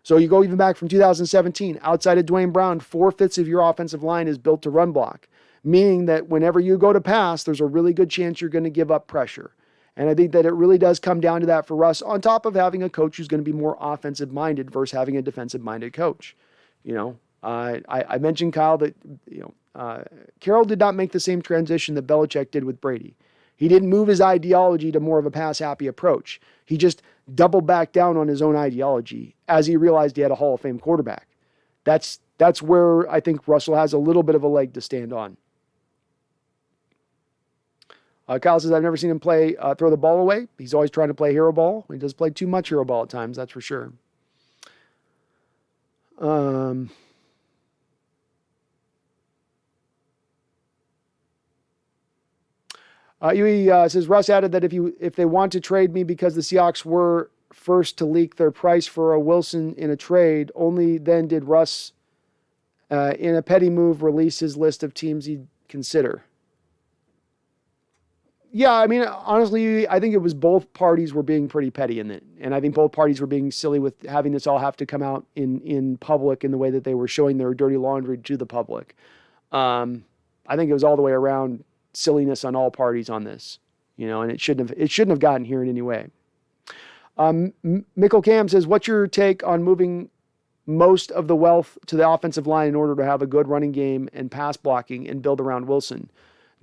So you go even back from 2017, outside of Dwayne Brown, 4/5 of your offensive line is built to run block, meaning that whenever you go to pass, there's a really good chance you're going to give up pressure. And I think that it really does come down to that for Russ, on top of having a coach who's going to be more offensive-minded versus having a defensive-minded coach. I mentioned, Kyle, that Carroll did not make the same transition that Belichick did with Brady. He didn't move his ideology to more of a pass-happy approach. He just doubled back down on his own ideology as he realized he had a Hall of Fame quarterback. That's where I think Russell has a little bit of a leg to stand on. Kyle says, I've never seen him throw the ball away. He's always trying to play hero ball. He does play too much hero ball at times, that's for sure. Yui says, Russ added that if they want to trade me because the Seahawks were first to leak their price for a Wilson in a trade, only then did Russ, in a petty move, release his list of teams he'd consider. Yeah, I mean, honestly, I think it was both parties were being pretty petty in it. And I think both parties were being silly with having this all have to come out in public in the way that they were showing their dirty laundry to the public. I think it was all the way around silliness on all parties on this, and it shouldn't have gotten here in any way. Mickle Cam says, what's your take on moving most of the wealth to the offensive line in order to have a good running game and pass blocking and build around Wilson?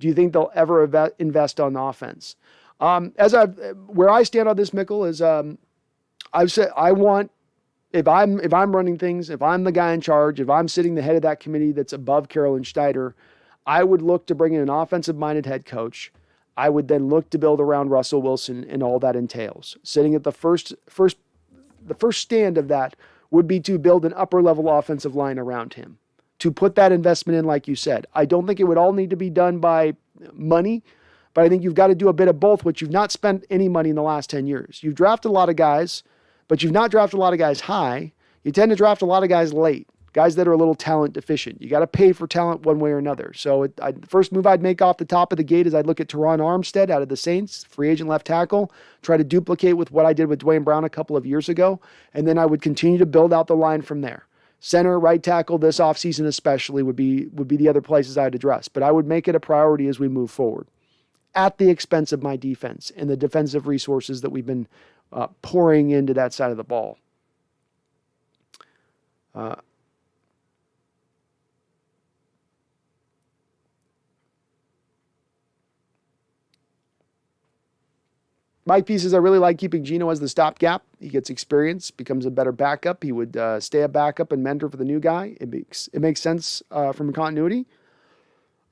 Do you think they'll ever invest on offense? Where I stand on this, Mickle, is I've said I want, if I'm running things, if I'm the guy in charge, if I'm sitting the head of that committee that's above Carroll and Schneider, I would look to bring in an offensive-minded head coach. I would then look to build around Russell Wilson and all that entails. Sitting at the first stand of that would be to build an upper-level offensive line around him, to put that investment in, like you said. I don't think it would all need to be done by money, but I think you've got to do a bit of both, which you've not spent any money in the last 10 years. You've drafted a lot of guys, but you've not drafted a lot of guys high. You tend to draft a lot of guys late, guys that are a little talent deficient. You got to pay for talent one way or another. So the first move I'd make off the top of the gate is I'd look at Teron Armstead out of the Saints, free agent left tackle, try to duplicate with what I did with Dwayne Brown a couple of years ago, and then I would continue to build out the line from there. Center, right tackle, this offseason especially would be the other places I'd address. But I would make it a priority as we move forward, at the expense of my defense and the defensive resources that we've been pouring into that side of the ball. Mike P says, I really like keeping Geno as the stopgap. He gets experience, becomes a better backup. He would stay a backup and mentor for the new guy. It makes sense from continuity.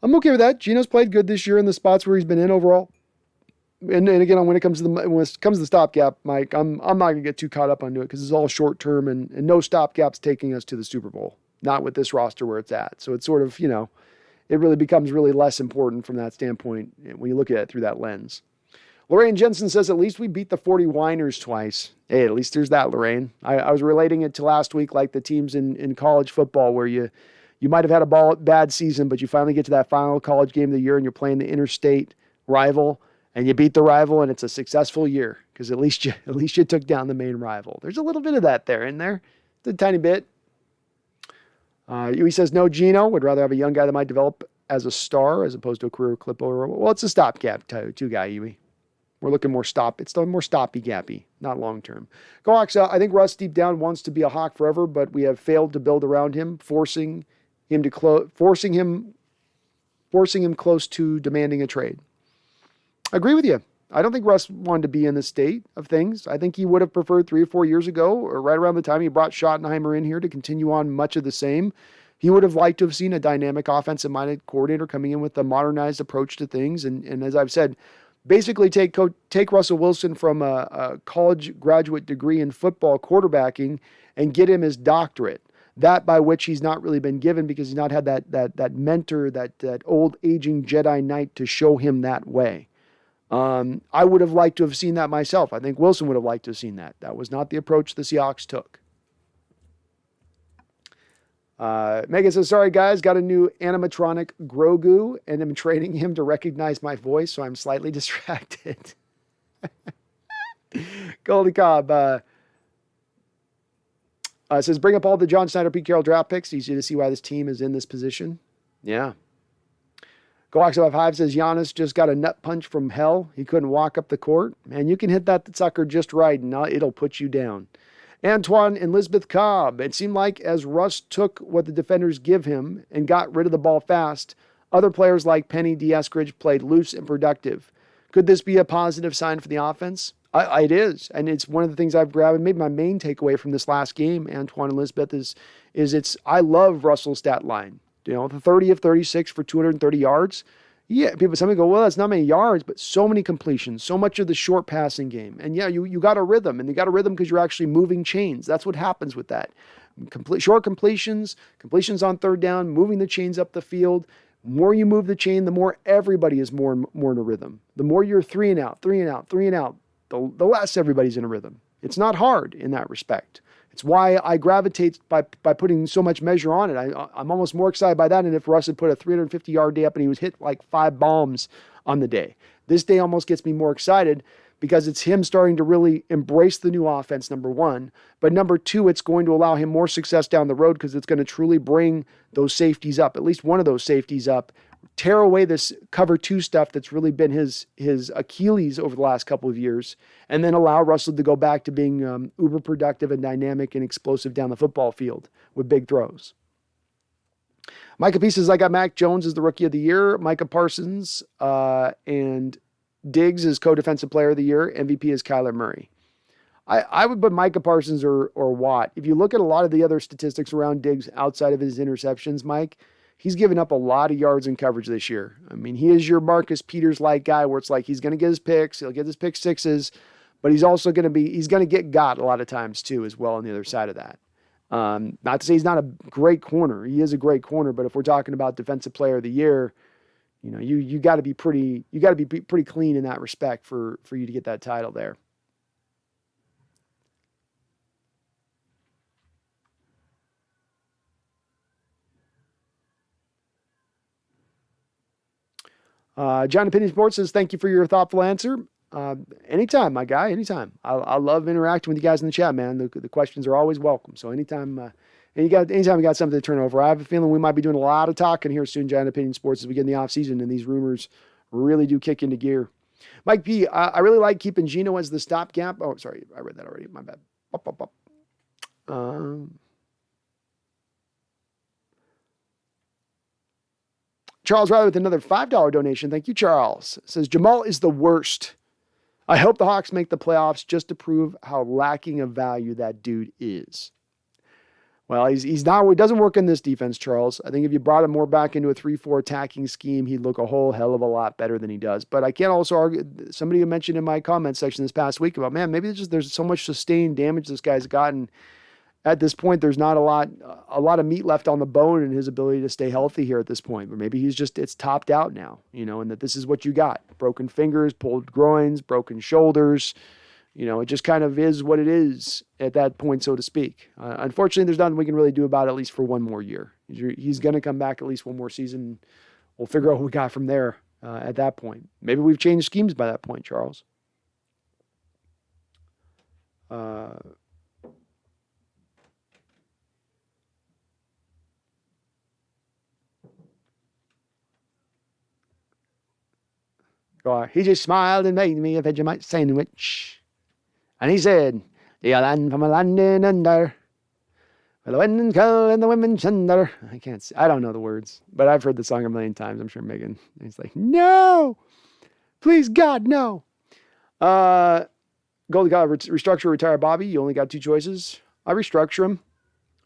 I'm okay with that. Geno's played good this year in the spots where he's been in overall. And again, when it comes to the stopgap, Mike, I'm not going to get too caught up onto it because it's all short term and no stopgaps taking us to the Super Bowl. Not with this roster where it's at. So it's sort of, it really becomes really less important from that standpoint when you look at it through that lens. Lorraine Jensen says, at least we beat the 40 Whiners twice. Hey, at least there's that, Lorraine. I was relating it to last week like the teams in college football where you might have had a bad season, but you finally get to that final college game of the year and you're playing the interstate rival and you beat the rival and it's a successful year because at least you took down the main rival. There's a little bit of that there in there. Just a tiny bit. He says, no, Geno. Would rather have a young guy that might develop as a star as opposed to a career clipper. Well, it's a stopgap too, guy, Yui. We're looking more It's the more stoppy-gappy, not long-term. Hawks, I think Russ deep down wants to be a Hawk forever, but we have failed to build around him, forcing him close to demanding a trade. I agree with you. I don't think Russ wanted to be in this state of things. I think he would have preferred 3 or 4 years ago, or right around the time he brought Schottenheimer in here to continue on much of the same. He would have liked to have seen a dynamic offensive-minded coordinator coming in with a modernized approach to things. And as I've said, basically take Russell Wilson from a college graduate degree in football quarterbacking and get him his doctorate. That by which he's not really been given because he's not had that mentor, that old aging Jedi Knight to show him that way. I would have liked to have seen that myself. I think Wilson would have liked to have seen that. That was not the approach the Seahawks took. Megan says, sorry guys, got a new animatronic Grogu and I'm training him to recognize my voice, so I'm slightly distracted. Goldie Cobb says, bring up all the John Snyder, Pete Carroll draft picks. Easy to see why this team is in this position. Yeah. Go5 says, Giannis just got a nut punch from hell. He couldn't walk up the court. Man, you can hit that sucker just right and it'll put you down. Antoine and Elizabeth Cobb. It seemed like as Russ took what the defenders give him and got rid of the ball fast, other players like Penny Eskridge played loose and productive. Could this be a positive sign for the offense? It is. And it's one of the things I've grabbed. Maybe my main takeaway from this last game, Antoine and Elizabeth, is I love Russell's stat line. The 30 of 36 for 230 yards. Yeah, some go, well, that's not many yards, but so many completions, so much of the short passing game. And yeah, you got a rhythm, and you got a rhythm because you're actually moving chains. That's what happens with that. Short completions on third down, moving the chains up the field, The more you move the chain, the more everybody is more in a rhythm. The more you're 3 and out, 3 and out, 3 and out, the less everybody's in a rhythm. It's not hard in that respect. It's why I gravitate by putting so much measure on it. I'm almost more excited by that than if Russ had put a 350-yard day up and he was hit like 5 bombs on the day. This day almost gets me more excited because it's him starting to really embrace the new offense, number one. But number two, it's going to allow him more success down the road because it's going to truly bring those safeties up, at least one of those safeties up, tear away this cover two stuff that's really been his Achilles over the last couple of years, and then allow Russell to go back to being uber productive and dynamic and explosive down the football field with big throws. Micah Pieces, I got Mac Jones as the Rookie of the Year, Micah Parsons, and Diggs is co-defensive player of the year. MVP is Kyler Murray. I would put Micah Parsons or Watt. If you look at a lot of the other statistics around Diggs outside of his interceptions, Mike, he's given up a lot of yards in coverage this year. I mean, he is your Marcus Peters-like guy where it's like he's going to get his picks, he'll get his pick sixes, but he's also going to get got a lot of times too as well on the other side of that. Not to say he's not a great corner. He is a great corner, but if we're talking about defensive player of the year, you know, you got to be pretty clean in that respect for you to get that title there. John Opinion Sports says, thank you for your thoughtful answer. Anytime, my guy, anytime. I love interacting with you guys in the chat, man. The questions are always welcome. So anytime you got something to turn over, I have a feeling we might be doing a lot of talking here soon, John Opinion Sports, as we get in the offseason and these rumors really do kick into gear. Mike P, I really like keeping Geno as the stopgap. Oh, sorry, I read that already. My bad. Charles Riley with another $5 donation. Thank you, Charles. Says, Jamal is the worst. I hope the Hawks make the playoffs just to prove how lacking of value that dude is. Well, he's not. It doesn't work in this defense, Charles. I think if you brought him more back into a 3-4 attacking scheme, he'd look a whole hell of a lot better than he does. But I can't also argue. Somebody mentioned in my comment section this past week about, man, maybe there's so much sustained damage this guy's gotten. At this point, there's not a lot of meat left on the bone in his ability to stay healthy here at this point. But maybe it's topped out now, you know, and that this is what you got: broken fingers, pulled groins, broken shoulders. You know, it just kind of is what it is at that point, so to speak. Unfortunately, there's nothing we can really do about it, at least for one more year. He's going to come back at least one more season. We'll figure out what we got from there at that point. Maybe we've changed schemes by that point, Charles. He just smiled and made me a Vegemite sandwich. And he said, "The land from a land in under, where the wind is cold and the women thunder." I don't know the words, but I've heard the song a million times. I'm sure Megan. And he's like, "No, please God, no." Goldie God, restructure, retire Bobby. You only got two choices. I restructure him.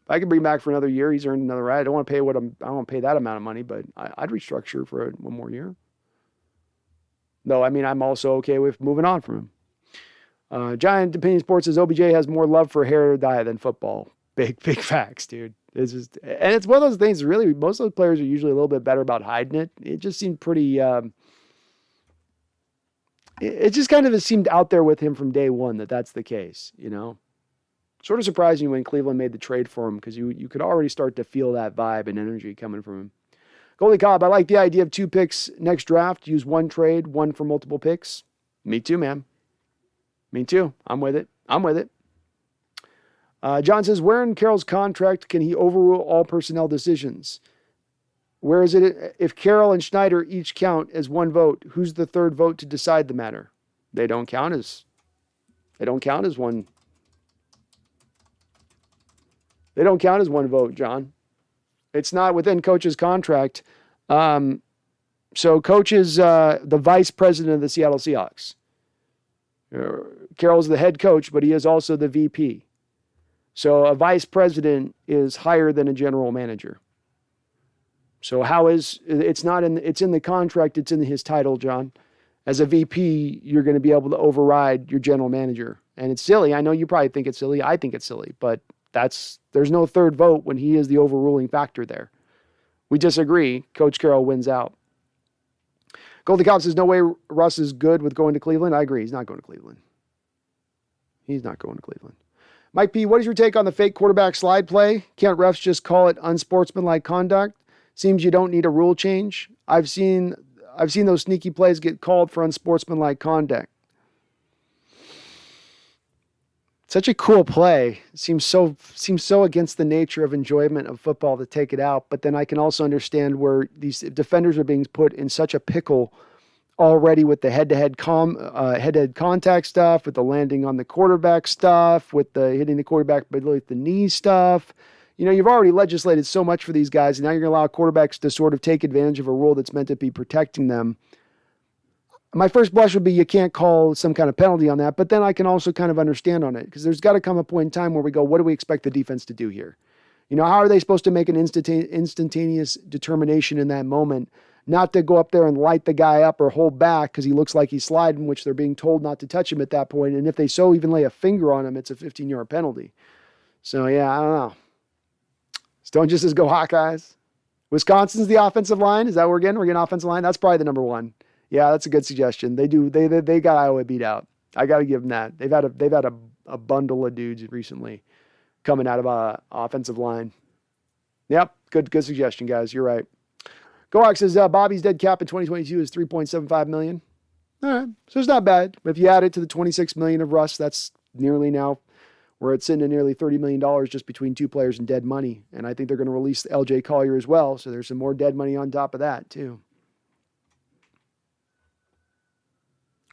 If I can bring him back for another year, he's earned another right. I don't want to pay that amount of money, but I'd restructure for one more year. No, I mean, I'm also okay with moving on from him. Giant Opinion Sports says OBJ has more love for hair dye than football. Big facts, dude. It's just, and it's one of those things, really, most of those players are usually a little bit better about hiding it. It just seemed pretty, it just kind of seemed out there with him from day one that's the case, you know? Sort of surprising when Cleveland made the trade for him because you could already start to feel that vibe and energy coming from him. Goldie Cobb, I like the idea of 2 picks next draft. Use one trade, one for multiple picks. Me too, man. Me too. I'm with it. John says, where in Carroll's contract can he overrule all personnel decisions? Where is it? If Carroll and Schneider each count as one vote, who's the third vote to decide the matter? They don't count as one. They don't count as one vote, John. It's not within coach's contract. So coach is the vice president of the Seattle Seahawks. Carroll's the head coach, but he is also the VP. So a vice president is higher than a general manager. So it's in the contract, it's in his title, John. As a VP, you're going to be able to override your general manager. And it's silly. I know you probably think it's silly. I think it's silly, but there's no third vote when he is the overruling factor there. We disagree. Coach Carroll wins out. Goldie Cobb says, no way Russ is good with going to Cleveland. I agree. He's not going to Cleveland. He's not going to Cleveland. Mike P., what is your take on the fake quarterback slide play? Can't refs just call it unsportsmanlike conduct? Seems you don't need a rule change. I've seen those sneaky plays get called for unsportsmanlike conduct. Such a cool play. Seems so against the nature of enjoyment of football to take it out. But then I can also understand where these defenders are being put in such a pickle already with the head-to-head contact stuff, with the landing on the quarterback stuff, with the hitting the quarterback below the knee stuff. You know, you've already legislated so much for these guys, and now you're going to allow quarterbacks to sort of take advantage of a rule that's meant to be protecting them. My first blush would be you can't call some kind of penalty on that, but then I can also kind of understand on it, because there's got to come a point in time where we go, what do we expect the defense to do here? You know, how are they supposed to make an instantaneous determination in that moment, not to go up there and light the guy up or hold back because he looks like he's sliding, which they're being told not to touch him at that point. And if they so even lay a finger on him, it's a 15-yard penalty. So, yeah, I don't know. Don't just go Hawkeyes. Wisconsin's the offensive line. Is that what we're getting? We're getting offensive line? That's probably the number one. Yeah, that's a good suggestion. They got Iowa beat out. I got to give them that. They've had a bundle of dudes recently coming out of offensive line. Yep, good suggestion, guys. You're right. Goak says Bobby's dead cap in 2022 is $3.75 million. All right, so it's not bad. If you add it to the $26 million of Russ, that's nearly now where it's sitting at nearly $30 million just between two players and dead money. And I think they're going to release LJ Collier as well, so there's some more dead money on top of that too.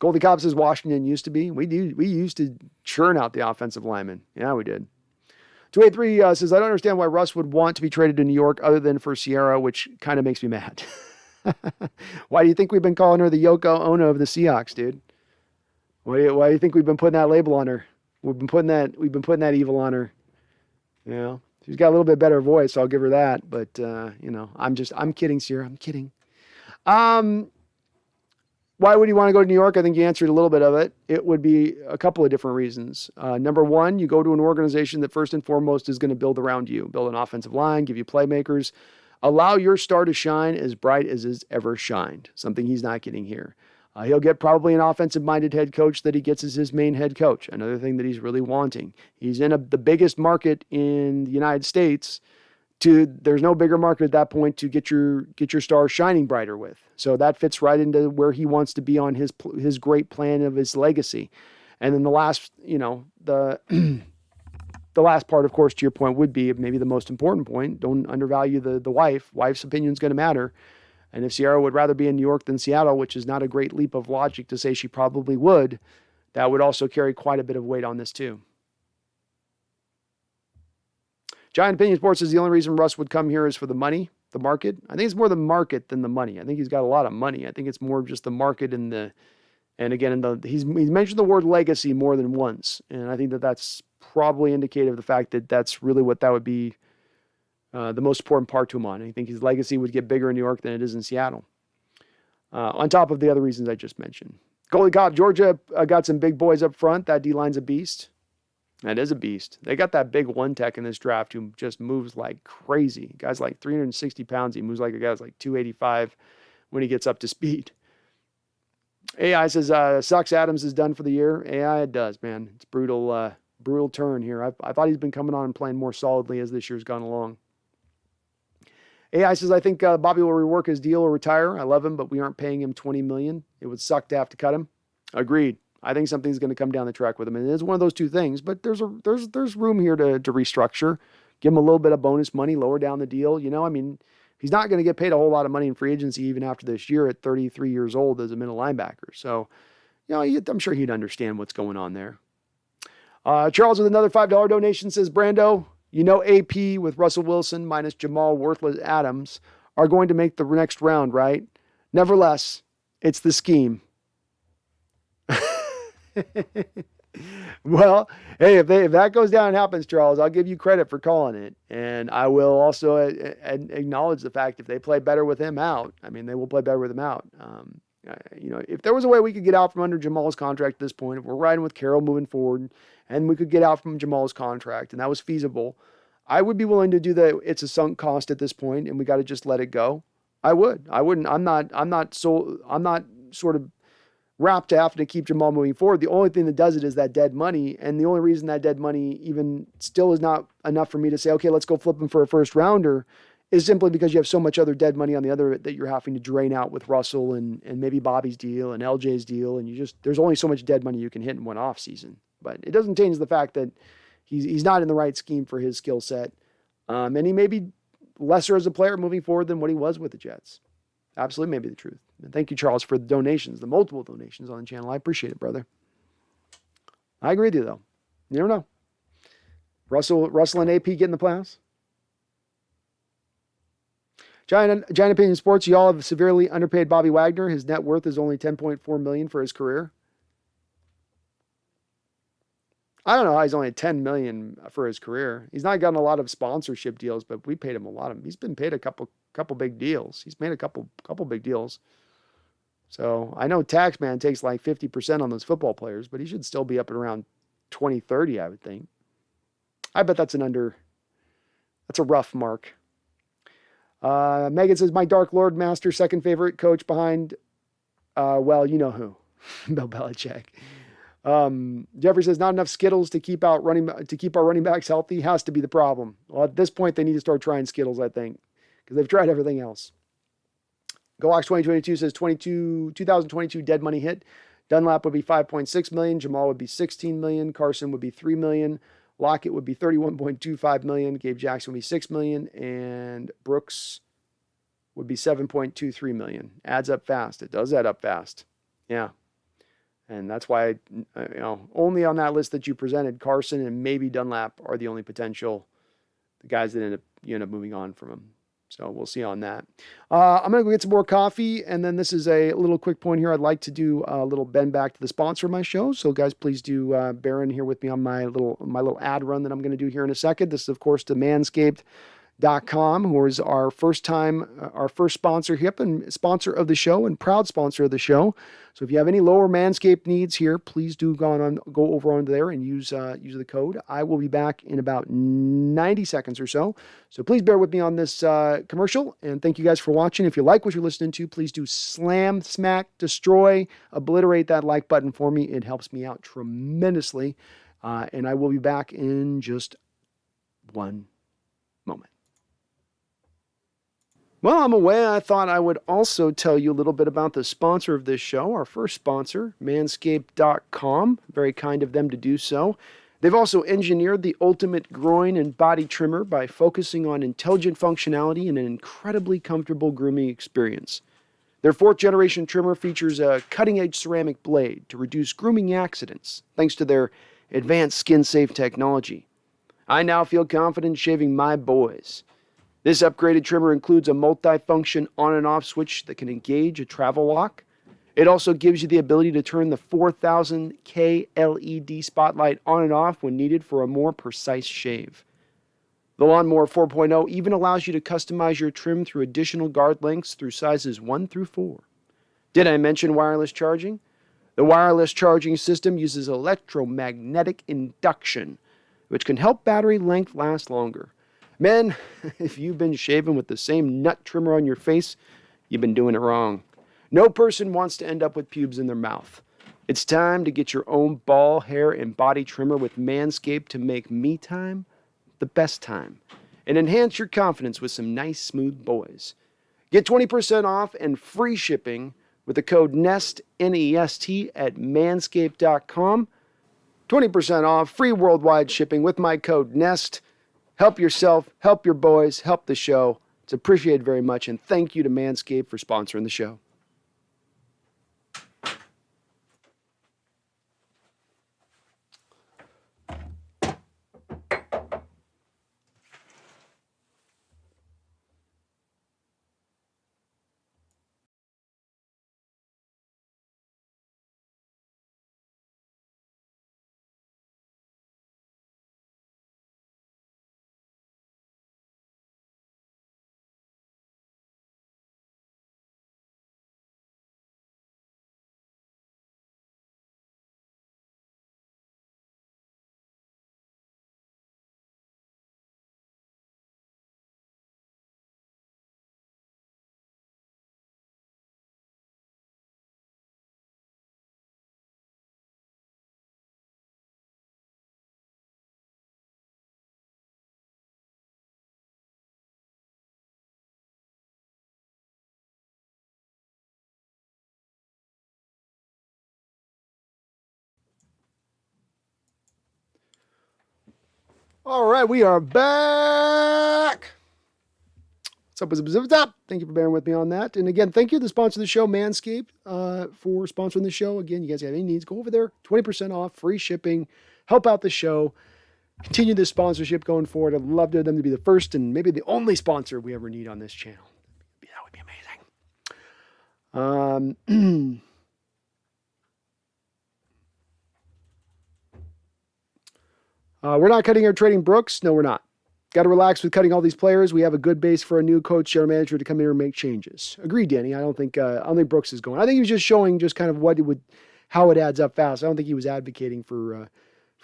Goldie Cobb says Washington used to be. We used to churn out the offensive linemen. Yeah, we did. 283 says, I don't understand why Russ would want to be traded to New York other than for Sierra, which kind of makes me mad. Why do you think we've been calling her the Yoko Ono of the Seahawks, dude? Why do you think we've been putting that label on her? We've been putting that evil on her. You know, she's got a little bit better voice, so I'll give her that. But you know, I'm kidding, Sierra. I'm kidding. Why would you want to go to New York? I think you answered a little bit of it. It would be a couple of different reasons. Number one, you go to an organization that first and foremost is going to build around you, build an offensive line, give you playmakers, allow your star to shine as bright as it's ever shined, something he's not getting here. He'll get probably an offensive-minded head coach that he gets as his main head coach, another thing that he's really wanting. He's in the biggest market in the United States. There's no bigger market at that point to get your star shining brighter with. So that fits right into where he wants to be on his great plan of his legacy. And then the last, the last part, of course, to your point would be maybe the most important point. Don't undervalue the wife. Wife's opinion is going to matter. And if Sierra would rather be in New York than Seattle, which is not a great leap of logic to say she probably would, that would also carry quite a bit of weight on this too. Giant Opinion Sports says the only reason Russ would come here is for the money, the market. I think it's more the market than the money. I think he's got a lot of money. I think it's more just the market he's mentioned the word legacy more than once. And I think that's probably indicative of the fact that that's really what that would be the most important part to him on. I think his legacy would get bigger in New York than it is in Seattle. On top of the other reasons I just mentioned. Goldie Cobb, Georgia got some big boys up front. That D-line's a beast. That is a beast. They got that big one tech in this draft who just moves like crazy. Guy's like 360 pounds. He moves like a guy's like 285 when he gets up to speed. AI says, sucks Adams is done for the year. AI, it does, man. It's brutal turn here. I thought he's been coming on and playing more solidly as this year's gone along. AI says, I think Bobby will rework his deal or retire. I love him, but we aren't paying him $20 million. It would suck to have to cut him. Agreed. I think something's going to come down the track with him. And it is one of those two things, but there's room here to restructure, give him a little bit of bonus money, lower down the deal. He's not going to get paid a whole lot of money in free agency even after this year at 33 years old as a middle linebacker. So, I'm sure he'd understand what's going on there. Charles with another $5 donation says, Brando, AP with Russell Wilson minus Jamal worthless Adams are going to make the next round, right? Nevertheless, it's the scheme. Well, hey, if that goes down and happens, Charles, I'll give you credit for calling it. And I will also acknowledge the fact if they play better with him out, they will play better with him out. If there was a way we could get out from under Jamal's contract at this point, if we're riding with Carroll moving forward and we could get out from Jamal's contract and that was feasible, I would be willing to do it's a sunk cost at this point and we got to just let it go. I would. I wouldn't. I'm not sort of wrapped to having to keep Jamal moving forward. The only thing that does it is that dead money. And the only reason that dead money even still is not enough for me to say, okay, let's go flip him for a first rounder is simply because you have so much other dead money on the other that you're having to drain out with Russell and maybe Bobby's deal and LJ's deal. And there's only so much dead money you can hit in one off season, but it doesn't change the fact that he's not in the right scheme for his skill set. And he may be lesser as a player moving forward than what he was with the Jets. Absolutely may be the truth. And thank you, Charles, for the donations, the multiple donations on the channel. I appreciate it, brother. I agree with you, though. You never know. Russell and AP get in the playoffs. Giant Opinion Sports, y'all have severely underpaid Bobby Wagner. His net worth is only $10.4 million for his career. I don't know how he's only at $10 million for his career. He's not gotten a lot of sponsorship deals, but we paid him a lot. He's been paid a couple big deals. He's made a couple big deals. So I know Taxman takes like 50% on those football players, but he should still be up at around 20, 30, I would think. I bet that's a rough mark. Megan says, my Dark Lord Master, second favorite coach behind, well, you know who, Bill Belichick. Jeffrey says, not enough Skittles to keep our running backs healthy has to be the problem. Well, at this point, they need to start trying Skittles, I think, because they've tried everything else. GoHawks 2022 says 2022 dead money hit. Dunlap would be 5.6 million. Jamal would be 16 million. Carson would be 3 million. Lockett would be 31.25 million. Gabe Jackson would be 6 million. And Brooks would be 7.23 million. Adds up fast. It does add up fast. Yeah. And that's why, only on that list that you presented, Carson and maybe Dunlap are the only potential guys that you end up moving on from him. So we'll see on that. I'm going to go get some more coffee. And then this is a little quick point here. I'd like to do a little bend back to the sponsor of my show. So guys, please do bear in here with me on my little ad run that I'm going to do here in a second. This is, of course, the Manscaped.com, who is our first sponsor here and sponsor of the show and proud sponsor of the show. So if you have any lower Manscaped needs here, please do go over on there and use the code. I will be back in about 90 seconds or so. So please bear with me on this commercial, and thank you guys for watching. If you like what you're listening to, please do slam, smack, destroy, obliterate that like button for me. It helps me out tremendously. And I will be back in just one moment. Well, I'm away. I thought I would also tell you a little bit about the sponsor of this show, our first sponsor, Manscaped.com. Very kind of them to do so. They've also engineered the ultimate groin and body trimmer by focusing on intelligent functionality and an incredibly comfortable grooming experience. Their 4th generation trimmer features a cutting-edge ceramic blade to reduce grooming accidents, thanks to their advanced skin-safe technology. I now feel confident shaving my boys. This upgraded trimmer includes a multi-function on and off switch that can engage a travel lock. It also gives you the ability to turn the 4000K LED spotlight on and off when needed for a more precise shave. The Lawnmower 4.0 even allows you to customize your trim through additional guard lengths through sizes 1 through 4. Did I mention wireless charging? The wireless charging system uses electromagnetic induction, which can help battery length last longer. Men, if you've been shaving with the same nut trimmer on your face, you've been doing it wrong. No person wants to end up with pubes in their mouth. It's time to get your own ball, hair, and body trimmer with Manscaped to make me time the best time and enhance your confidence with some nice, smooth boys. Get 20% off and free shipping with the code NEST, N-E-S-T, at manscaped.com. 20% off, free worldwide shipping with my code NEST. Help yourself, help your boys, help the show. It's appreciated very much, and thank you to Manscaped for sponsoring the show. All right, we are back. What's up? Thank you for bearing with me on that. And again, thank you to the sponsor of the show, Manscaped, for sponsoring the show. Again, you guys have any needs, go over there. 20% off, free shipping. Help out the show. Continue this sponsorship going forward. I'd love to them to be the first and maybe the only sponsor we ever need on this channel. That would be amazing. We're not cutting or trading Brooks. No, we're not. Got to relax with cutting all these players. We have a good base for a new coach, general manager to come in and make changes. Agreed, Danny. I don't think Brooks is going. I think he was just showing just kind of how it adds up fast. I don't think he was advocating for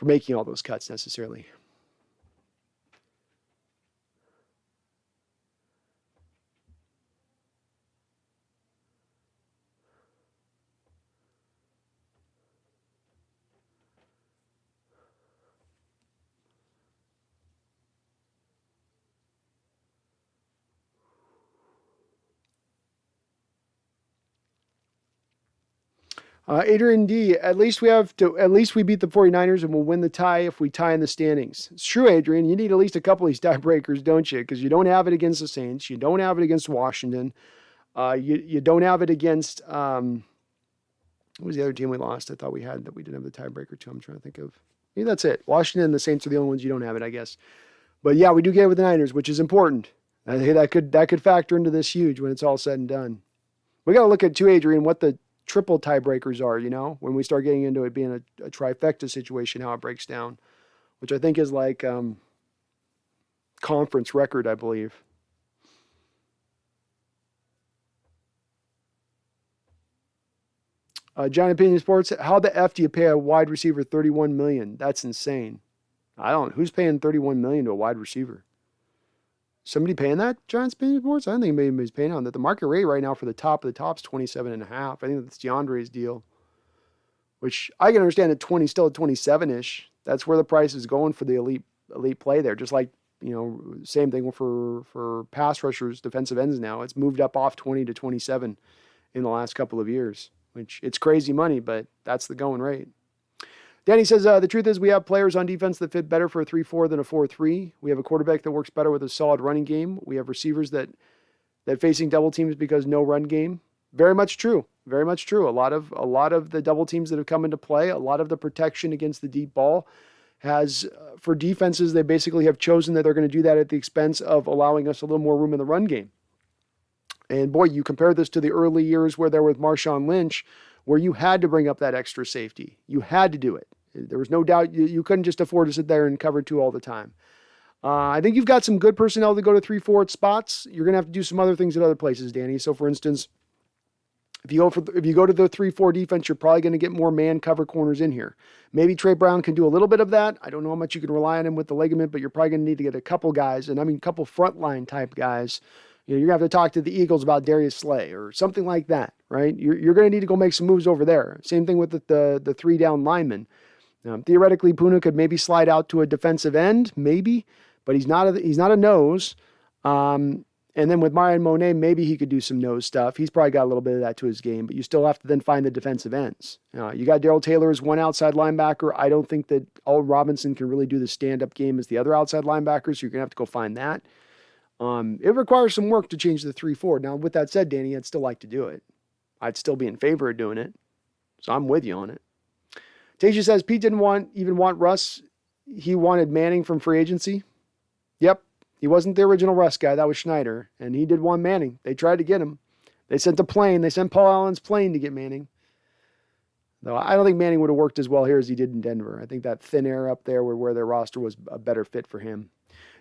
making all those cuts necessarily. Adrian D, at least we beat the 49ers and we'll win the tie if we tie in the standings. It's true, Adrian. You need at least a couple of these tiebreakers, don't you? Because you don't have it against the Saints. You don't have it against Washington. You don't have it against, what was the other team we lost? I thought we had that we didn't have the tiebreaker to. I'm trying to think of. Maybe that's it. Washington and the Saints are the only ones you don't have it, I guess. But yeah, we do get it with the Niners, which is important. I think that could factor into this huge when it's all said and done. We got to look at too, Adrian, what the triple tiebreakers are, when we start getting into it being a trifecta situation, how it breaks down, which I think is like conference record, I believe. John Opinion Sports, how the F do you pay a wide receiver $31 million? That's insane. Who's paying $31 million to a wide receiver? Somebody paying that, Giants Opinion Sports? I don't think anybody's paying on that. The market rate right now for the top of the top's 27.5. I think that's DeAndre's deal, which I can understand still at 27-ish. That's where the price is going for the elite play there. Just like, same thing for pass rushers, defensive ends now. It's moved up off 20 to 27 in the last couple of years, which it's crazy money, but that's the going rate. Danny says, the truth is we have players on defense that fit better for a 3-4 than a 4-3. We have a quarterback that works better with a solid running game. We have receivers that facing double teams because no run game. Very much true. Very much true. A lot of the double teams that have come into play, a lot of the protection against the deep ball has, for defenses, they basically have chosen that they're going to do that at the expense of allowing us a little more room in the run game. And boy, you compare this to the early years where there was Marshawn Lynch, where you had to bring up that extra safety. You had to do it. There was no doubt you couldn't just afford to sit there and cover two all the time. I think you've got some good personnel to go to 3-4 spots. You're going to have to do some other things at other places, Danny. So, for instance, if you go to the 3-4 defense, you're probably going to get more man cover corners in here. Maybe Trey Brown can do a little bit of that. I don't know how much you can rely on him with the ligament, but you're probably going to need to get a couple guys, and I mean a couple frontline type guys. You're going to have to talk to the Eagles about Darius Slay or something like that, right? You're going to need to go make some moves over there. Same thing with the three down linemen. Theoretically, Puna could maybe slide out to a defensive end, maybe, but he's not a nose. And then with Marion Monet, maybe he could do some nose stuff. He's probably got a little bit of that to his game, but you still have to then find the defensive ends. You got Darrell Taylor as one outside linebacker. I don't think that Al Robinson can really do the stand-up game as the other outside linebacker, so you're going to have to go find that. It requires some work to change the 3-4. Now, with that said, Danny, I'd still like to do it. I'd still be in favor of doing it. So I'm with you on it. Tasia says Pete didn't even want Russ. He wanted Manning from free agency. Yep. He wasn't the original Russ guy. That was Schneider. And he did want Manning. They tried to get him. They sent a plane. They sent Paul Allen's plane to get Manning. Though I don't think Manning would have worked as well here as he did in Denver. I think that thin air up there where their roster was a better fit for him.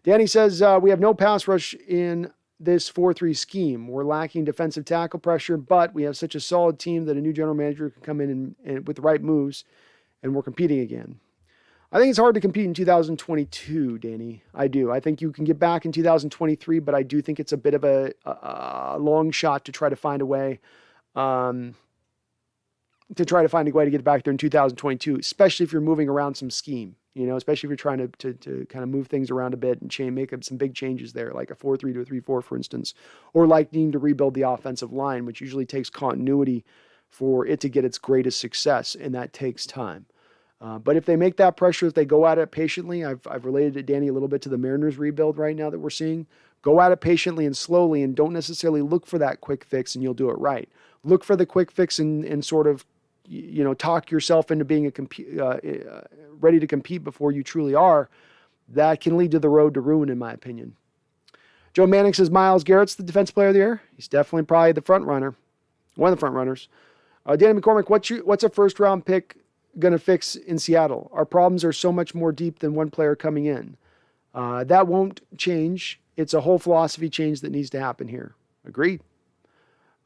Danny says, we have no pass rush in this 4-3 scheme. We're lacking defensive tackle pressure, but we have such a solid team that a new general manager can come in and with the right moves, and we're competing again. I think it's hard to compete in 2022, Danny. I do. I think you can get back in 2023, but I do think it's a bit of a long shot to try to find a way to get back there in 2022, especially if you're moving around some scheme, especially if you're trying to kind of move things around a bit and make up some big changes there, like a 4-3 to a 3-4, for instance, or like needing to rebuild the offensive line, which usually takes continuity for it to get its greatest success, and that takes time. But if they make that pressure, if they go at it patiently, I've related it, Danny, a little bit to the Mariners rebuild right now that we're seeing. Go at it patiently and slowly, and don't necessarily look for that quick fix and you'll do it right. Look for the quick fix and sort of, talk yourself into being ready to compete before you truly are. That can lead to the road to ruin, in my opinion. Joe Manning says Myles Garrett's the defensive player of the year. He's definitely probably the front runner, one of the front runners. Danny McCormick, what's a first round pick going to fix in Seattle? Our problems are so much more deep than one player coming in. That won't change. It's a whole philosophy change that needs to happen here. Agreed.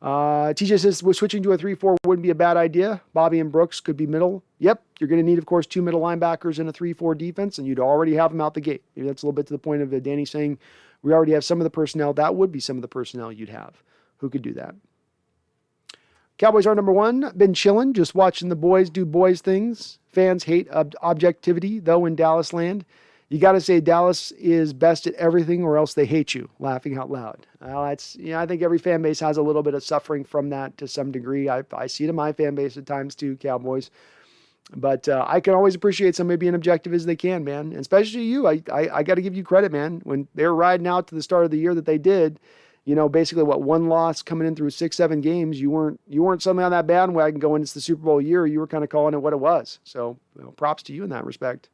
TJ says we're switching to a 3-4 wouldn't be a bad idea. Bobby and Brooks could be middle. Yep, you're going to need, of course, 2 middle linebackers in a 3-4 defense, and you'd already have them out the gate. Maybe that's a little bit to the point of Danny saying we already have some of the personnel. That would be some of the personnel you'd have who could do that. Cowboys are number 1. Been chilling, just watching the boys do boys things. Fans hate objectivity, though, in Dallas land. You got to say Dallas is best at everything or else they hate you, laughing out loud. Well, I think every fan base has a little bit of suffering from that to some degree. I see it in my fan base at times too, Cowboys. But I can always appreciate somebody being objective as they can, man. And especially you. I got to give you credit, man. When they're riding out to the start of the year that they did, basically one loss coming in through 6-7 games, you weren't suddenly on that bandwagon going, it's the Super Bowl year. You were kind of calling it what it was. So props to you in that respect.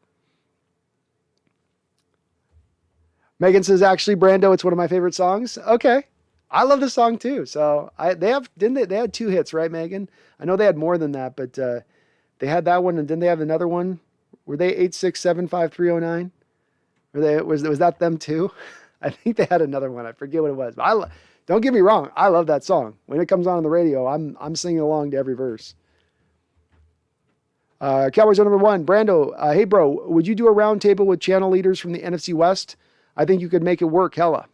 Megan says, actually, Brando, it's one of my favorite songs. Okay. I love the song too. So they had 2 hits, right, Megan? I know they had more than that, but they had that one, and didn't they have another one? Were they 8675309? Was that them too? I think they had another one. I forget what it was. But don't get me wrong. I love that song. When it comes on the radio, I'm singing along to every verse. Cowboys are number 1. Brando, hey bro, would you do a round table with channel leaders from the NFC West? I think you could make it work, hella.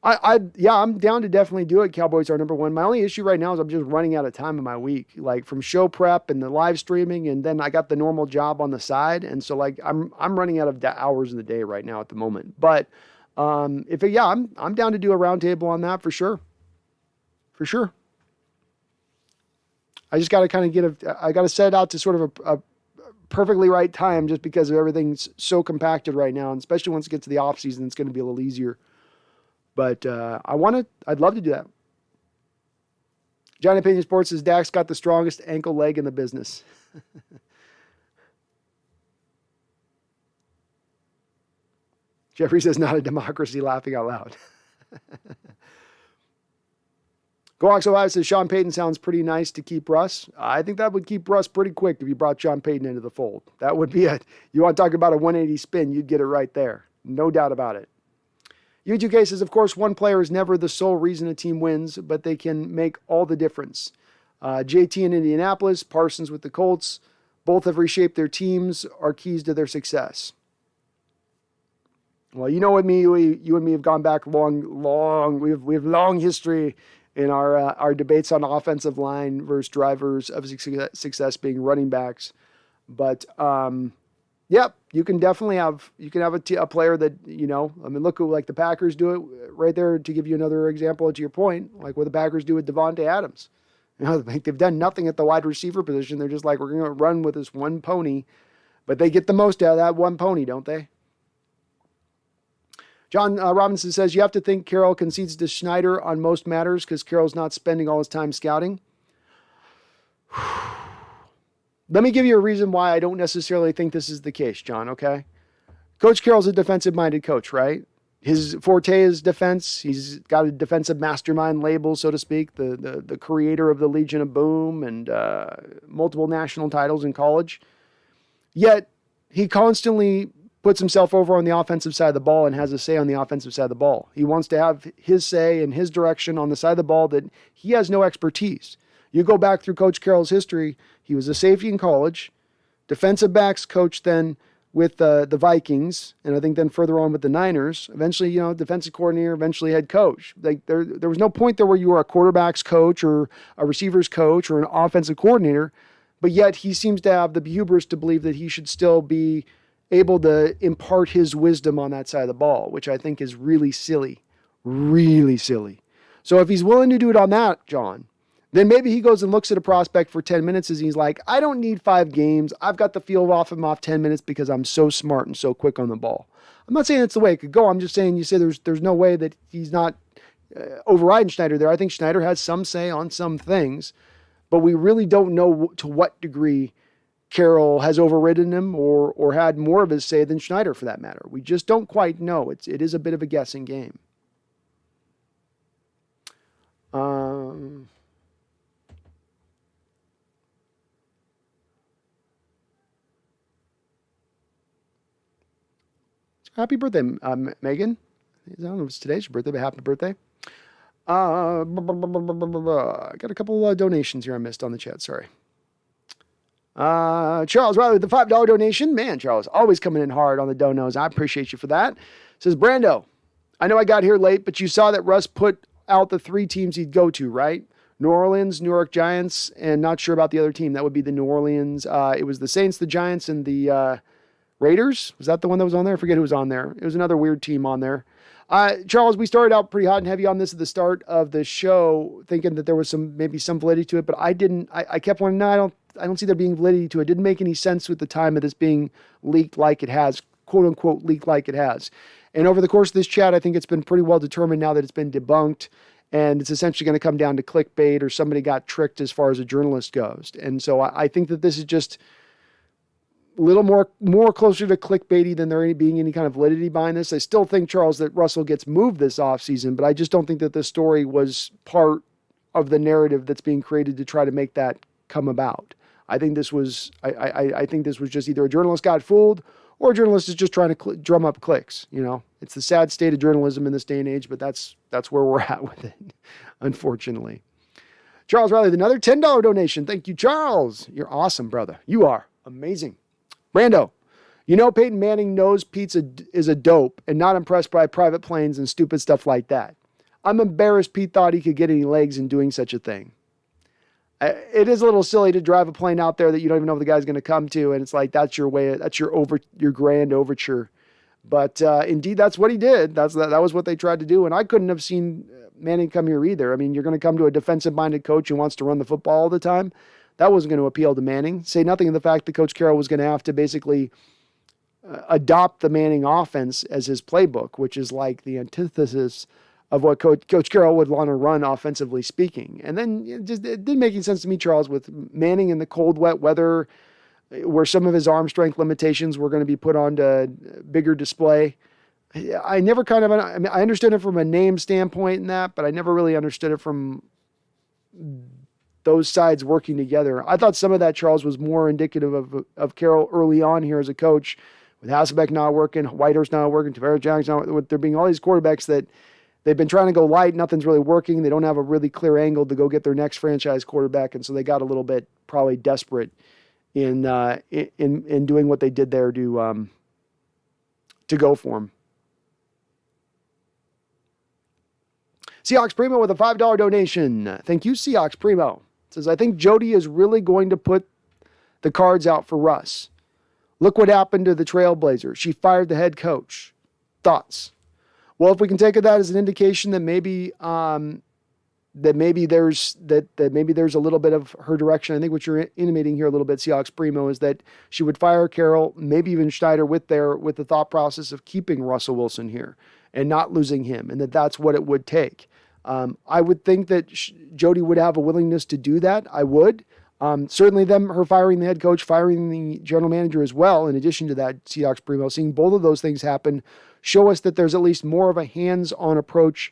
I'm down to definitely do it. Cowboys are number 1. My only issue right now is I'm just running out of time in my week, like from show prep and the live streaming, and then I got the normal job on the side, and so like I'm running out of hours in the day right now at the moment. But I'm down to do a round table on that for sure. For sure. I just got to kind of I got to set it out to sort of a perfectly right time, just because of everything's so compacted right now, and especially once it gets to the off season, it's going to be a little easier. But I'd love to do that. Johnny Opinion Sports says Dak's got the strongest ankle leg in the business. Jeffrey says not a democracy, laughing out loud. Goax Ohio says Sean Payton sounds pretty nice to keep Russ. I think that would keep Russ pretty quick if you brought Sean Payton into the fold. That would be it. You want to talk about a 180 spin, you'd get it right there. No doubt about it. U2K says, of course, one player is never the sole reason a team wins, but they can make all the difference. JT in Indianapolis, Parsons with the Colts, both have reshaped their teams, are keys to their success. Well, you know what, you and me have gone back long. We have long history in our debates on offensive line versus drivers of success being running backs. But yep, you can definitely have a player that, look at like the Packers do it right there, to give you another example to your point, like what the Packers do with Devontae Adams. They've done nothing at the wide receiver position. They're just like, we're going to run with this one pony, but they get the most out of that one pony, don't they? John Robinson says, you have to think Carroll concedes to Schneider on most matters because Carroll's not spending all his time scouting. Let me give you a reason why I don't necessarily think this is the case, John, okay? Coach Carroll's a defensive-minded coach, right? His forte is defense. He's got a defensive mastermind label, so to speak, the creator of the Legion of Boom and multiple national titles in college. Yet, he constantly puts himself over on the offensive side of the ball and has a say on the offensive side of the ball. He wants to have his say and his direction on the side of the ball that he has no expertise. You go back through Coach Carroll's history, he was a safety in college, defensive backs coach then with the Vikings, and I think then further on with the Niners, eventually, defensive coordinator, eventually head coach. Like there was no point there where you were a quarterback's coach or a receiver's coach or an offensive coordinator, but yet he seems to have the hubris to believe that he should still be able to impart his wisdom on that side of the ball, which I think is really silly. Really silly. So if he's willing to do it on that, John, Then maybe he goes and looks at a prospect for 10 minutes and he's like, I don't need 5 games. I've got the feel off him off 10 minutes because I'm so smart and so quick on the ball. I'm not saying it's the way it could go. I'm just saying you say there's no way that he's not overriding Schneider there. I think Schneider has some say on some things, but we really don't know to what degree Carroll has overridden him or had more of his say than Schneider for that matter. We just don't quite know. It is a bit of a guessing game. Happy birthday, Megan. I don't know if it's today's your birthday, but happy birthday. I got a couple donations here I missed on the chat. Sorry. Charles Riley with the $5 donation. Man, Charles, always coming in hard on the donos. I appreciate you for that. Says, Brando, I know I got here late, but you saw that Russ put out the 3 teams he'd go to, right? New Orleans, New York Giants, and not sure about the other team. That would be the New Orleans. It was the Saints, the Giants, and the Raiders. Was that the one that was on there? I forget who was on there. It was another weird team on there. Charles, we started out pretty hot and heavy on this at the start of the show, thinking that there was maybe some validity to it, but I didn't. I kept wondering, no, I don't see there being validity to it. It didn't make any sense with the time of this being leaked like it has, quote unquote, leaked like it has. And over the course of this chat, I think it's been pretty well determined now that it's been debunked, and it's essentially going to come down to clickbait or somebody got tricked as far as a journalist goes. And so I think that this is just a little more closer to clickbaity than there being any kind of validity behind this. I still think, Charles, that Russell gets moved this offseason, but I just don't think that this story was part of the narrative that's being created to try to make that come about. I think this was I think this was just either a journalist got fooled or a journalist is just trying to drum up clicks. You know, it's the sad state of journalism in this day and age, but that's where we're at with it, unfortunately. Charles Riley, another $10 donation. Thank you, Charles. You're awesome, brother. You are amazing. Brando, you know Peyton Manning knows pizza is a dope and not impressed by private planes and stupid stuff like that. I'm embarrassed Pete thought he could get any legs in doing such a thing. It is a little silly to drive a plane out there that you don't even know if the guy's going to come to, and it's like that's your way, that's your grand overture. But indeed, that's what he did. That was what they tried to do, and I couldn't have seen Manning come here either. I mean, you're going to come to a defensive-minded coach who wants to run the football all the time. That wasn't going to appeal to Manning. Say nothing of the fact that Coach Carroll was going to have to basically adopt the Manning offense as his playbook, which is like the antithesis of what Coach Carroll would want to run offensively speaking. And then it didn't make any sense to me, Charles, with Manning in the cold, wet weather where some of his arm strength limitations were going to be put on to bigger display. I never I understood it from a name standpoint in that, but I never really understood it from those sides working together. I thought some of that, Charles, was more indicative of Carroll early on here as a coach, with Hasselbeck not working, Whitehurst not working, Tavares Jackson, with there being all these quarterbacks that they've been trying to go light, nothing's really working. They don't have a really clear angle to go get their next franchise quarterback, and so they got a little bit probably desperate in doing what they did there to go for him. Seahawks Primo with a $5 donation. Thank you, Seahawks Primo. Says, I think Jody is really going to put the cards out for Russ. Look what happened to the Trailblazers. She fired the head coach. Thoughts? Well, if we can take that as an indication that maybe there's a little bit of her direction. I think what you're intimating here a little bit, Seahawks Primo, is that she would fire Carroll, maybe even Schneider with the thought process of keeping Russell Wilson here and not losing him, and that's what it would take. I would think that Jody would have a willingness to do that. I would. Certainly her firing the head coach, firing the general manager as well, in addition to that, Seahawks Primo, seeing both of those things happen, show us that there's at least more of a hands-on approach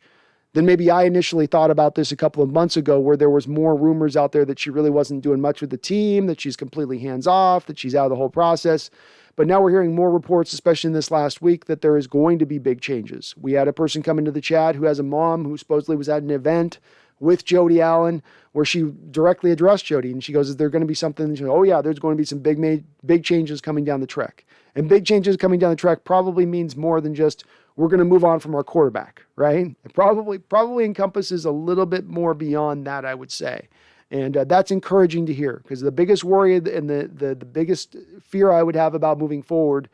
than maybe I initially thought about this a couple of months ago, where there was more rumors out there that she really wasn't doing much with the team, that she's completely hands-off, that she's out of the whole process. But now we're hearing more reports, especially in this last week, that there is going to be big changes. We had a person come into the chat who has a mom who supposedly was at an event with Jody Allen where she directly addressed Jody. And she goes, is there going to be something? And she goes, oh yeah, there's going to be some big changes coming down the track. And big changes coming down the track probably means more than just we're going to move on from our quarterback, right? It probably encompasses a little bit more beyond that, I would say. And that's encouraging to hear, because the biggest worry and the biggest fear I would have about moving forward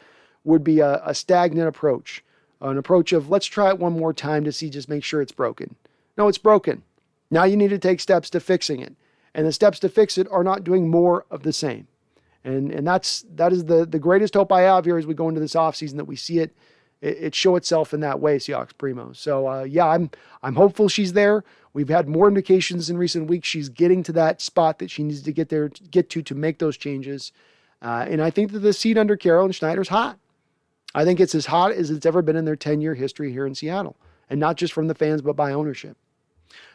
would be a stagnant approach, an approach of let's try it one more time to see, just make sure it's broken. No, it's broken. Now you need to take steps to fixing it. And the steps to fix it are not doing more of the same. And that is the greatest hope I have here as we go into this offseason, that we see it show itself in that way, Seahawks Primo. So I'm hopeful she's there. We've had more indications in recent weeks she's getting to that spot that she needs to get to make those changes. And I think that the seat under Carroll and Schneider's hot. I think it's as hot as it's ever been in their 10-year history here in Seattle. And not just from the fans, but by ownership.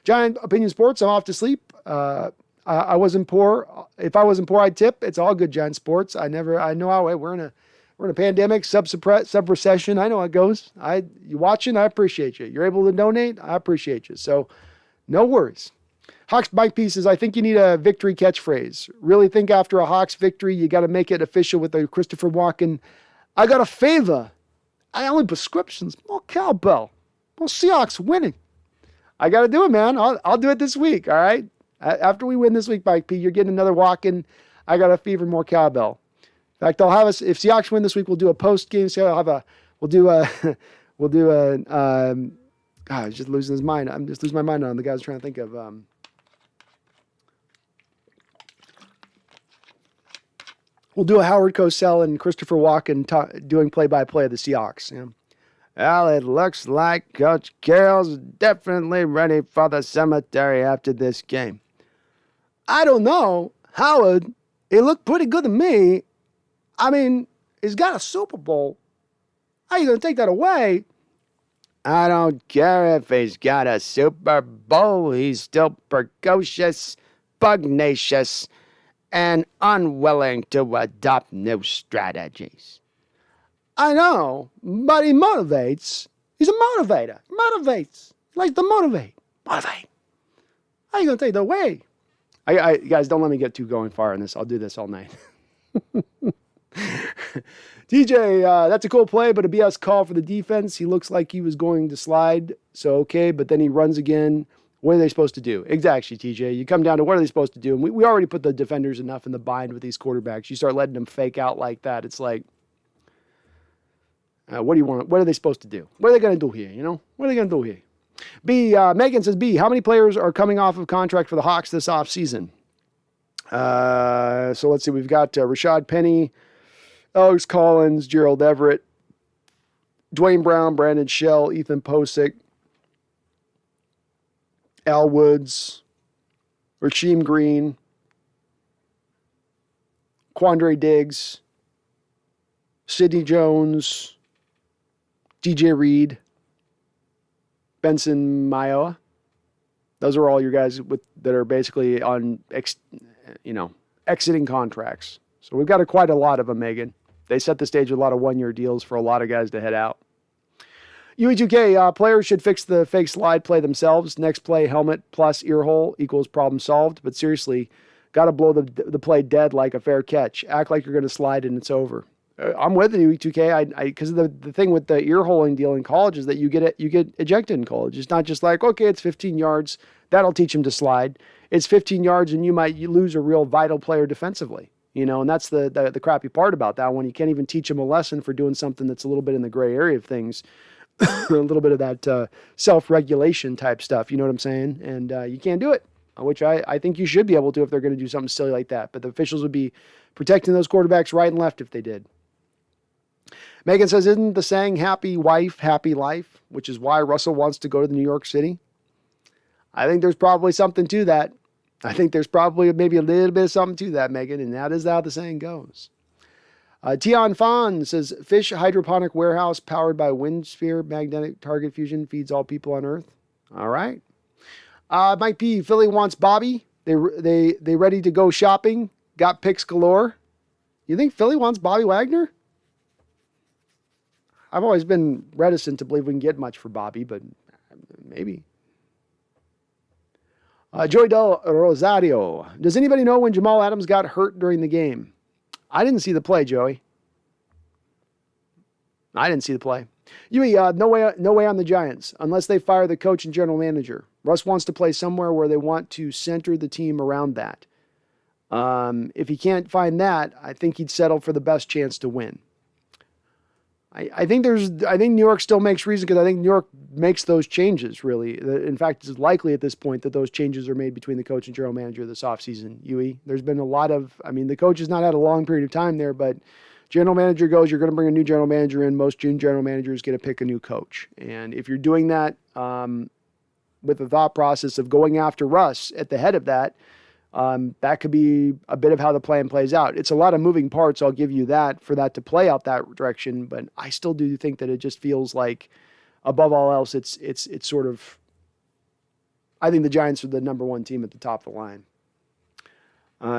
Giant Opinion Sports, I'm off to sleep. I wasn't poor. If I wasn't poor, I'd tip. It's all good, Giant Sports. I know how we're in a pandemic, sub-recession. I know how it goes. You watching, I appreciate you. You're able to donate, I appreciate you. So no worries. Hawks Mike P says, I think you need a victory catchphrase. Really think after a Hawks victory, you got to make it official with a Christopher Walken. I got a favor. I only prescriptions. More cowbell. More Seahawks winning. I got to do it, man. I'll do it this week, all right? After we win this week, Mike P, you're getting another walk-in. I got a fever, more cowbell. In fact, I'll have us, if Seahawks win this week, we'll do a post-game. So he's just losing his mind. I'm just losing my mind on the guy I was trying to think of. We'll do a Howard Cosell and Christopher Walken doing play-by-play of the Seahawks. Yeah. Well, it looks like Coach Carroll's definitely ready for the cemetery after this game. I don't know. Howard, it looked pretty good to me. I mean, he's got a Super Bowl. How are you going to take that away? I don't care if he's got a Super Bowl. He's still precocious, pugnacious, and unwilling to adopt new strategies. I know, but he motivates. He's a motivator. Motivates. He likes to motivate. Motivate. How are you going to take that away? You guys, don't let me get too going far on this. I'll do this all night. TJ, that's a cool play, but a BS call for the defense. He looks like he was going to slide, so okay, but then he runs again. What are they supposed to do? Exactly, TJ. You come down to what are they supposed to do? And we already put the defenders enough in the bind with these quarterbacks. You start letting them fake out like that, it's like, what do you want? What are they supposed to do? What are they going to do here? What are they going to do here? Megan says, how many players are coming off of contract for the Hawks this offseason? So let's see. We've got Rashad Penny, Alex Collins, Gerald Everett, Dwayne Brown, Brandon Shell, Ethan Posick, Al Woods, Rasheem Green, Quandre Diggs, Sidney Jones, DJ Reed, Benson Mayowa. Those are all your guys that are basically on, exiting contracts. So we've got quite a lot of them, Megan. They set the stage with a lot of one-year deals for a lot of guys to head out. UE2K, players should fix the fake slide play themselves. Next play, helmet plus ear hole equals problem solved. But seriously, got to blow the play dead like a fair catch. Act like you're going to slide and it's over. I'm with you, UE2K. Because the thing with the ear holing deal in college is that you get ejected in college. It's not just like, okay, it's 15 yards. That'll teach him to slide. It's 15 yards and you lose a real vital player defensively. And that's the crappy part about that one. You can't even teach him a lesson for doing something that's a little bit in the gray area of things. A little bit of that self-regulation type stuff, you know what I'm saying? And you can't do it, which I think you should be able to if they're going to do something silly like that. But the officials would be protecting those quarterbacks right and left if they did. Megan says, isn't the saying happy wife, happy life, which is why Russell wants to go to New York City? I think there's probably something to that. I think there's probably maybe a little bit of something to that, Megan, and that is how the saying goes. Tion Fan says, fish hydroponic warehouse powered by wind sphere magnetic target fusion feeds all people on Earth. All right. Mike P, Philly wants Bobby. They ready to go shopping. Got picks galore. You think Philly wants Bobby Wagner? I've always been reticent to believe we can get much for Bobby, but maybe. Joey Del Rosario. Does anybody know when Jamal Adams got hurt during the game? I didn't see the play, Joey. I didn't see the play. No way on the Giants, unless they fire the coach and general manager. Russ wants to play somewhere where they want to center the team around that. If he can't find that, I think he'd settle for the best chance to win. I think New York still makes reason because I think New York makes those changes, really. In fact, it's likely at this point that those changes are made between the coach and general manager this offseason, Yui. There's been a lot of, the coach has not had a long period of time there, but general manager goes, you're going to bring a new general manager in. Most June general managers get to pick a new coach. And if you're doing that with the thought process of going after Russ at the head of that, that could be a bit of how the plan plays out. It's a lot of moving parts, I'll give you that, for that to play out that direction, but I still do think that it just feels like, above all else, it's sort of, I think the Giants are the number one team at the top of the line.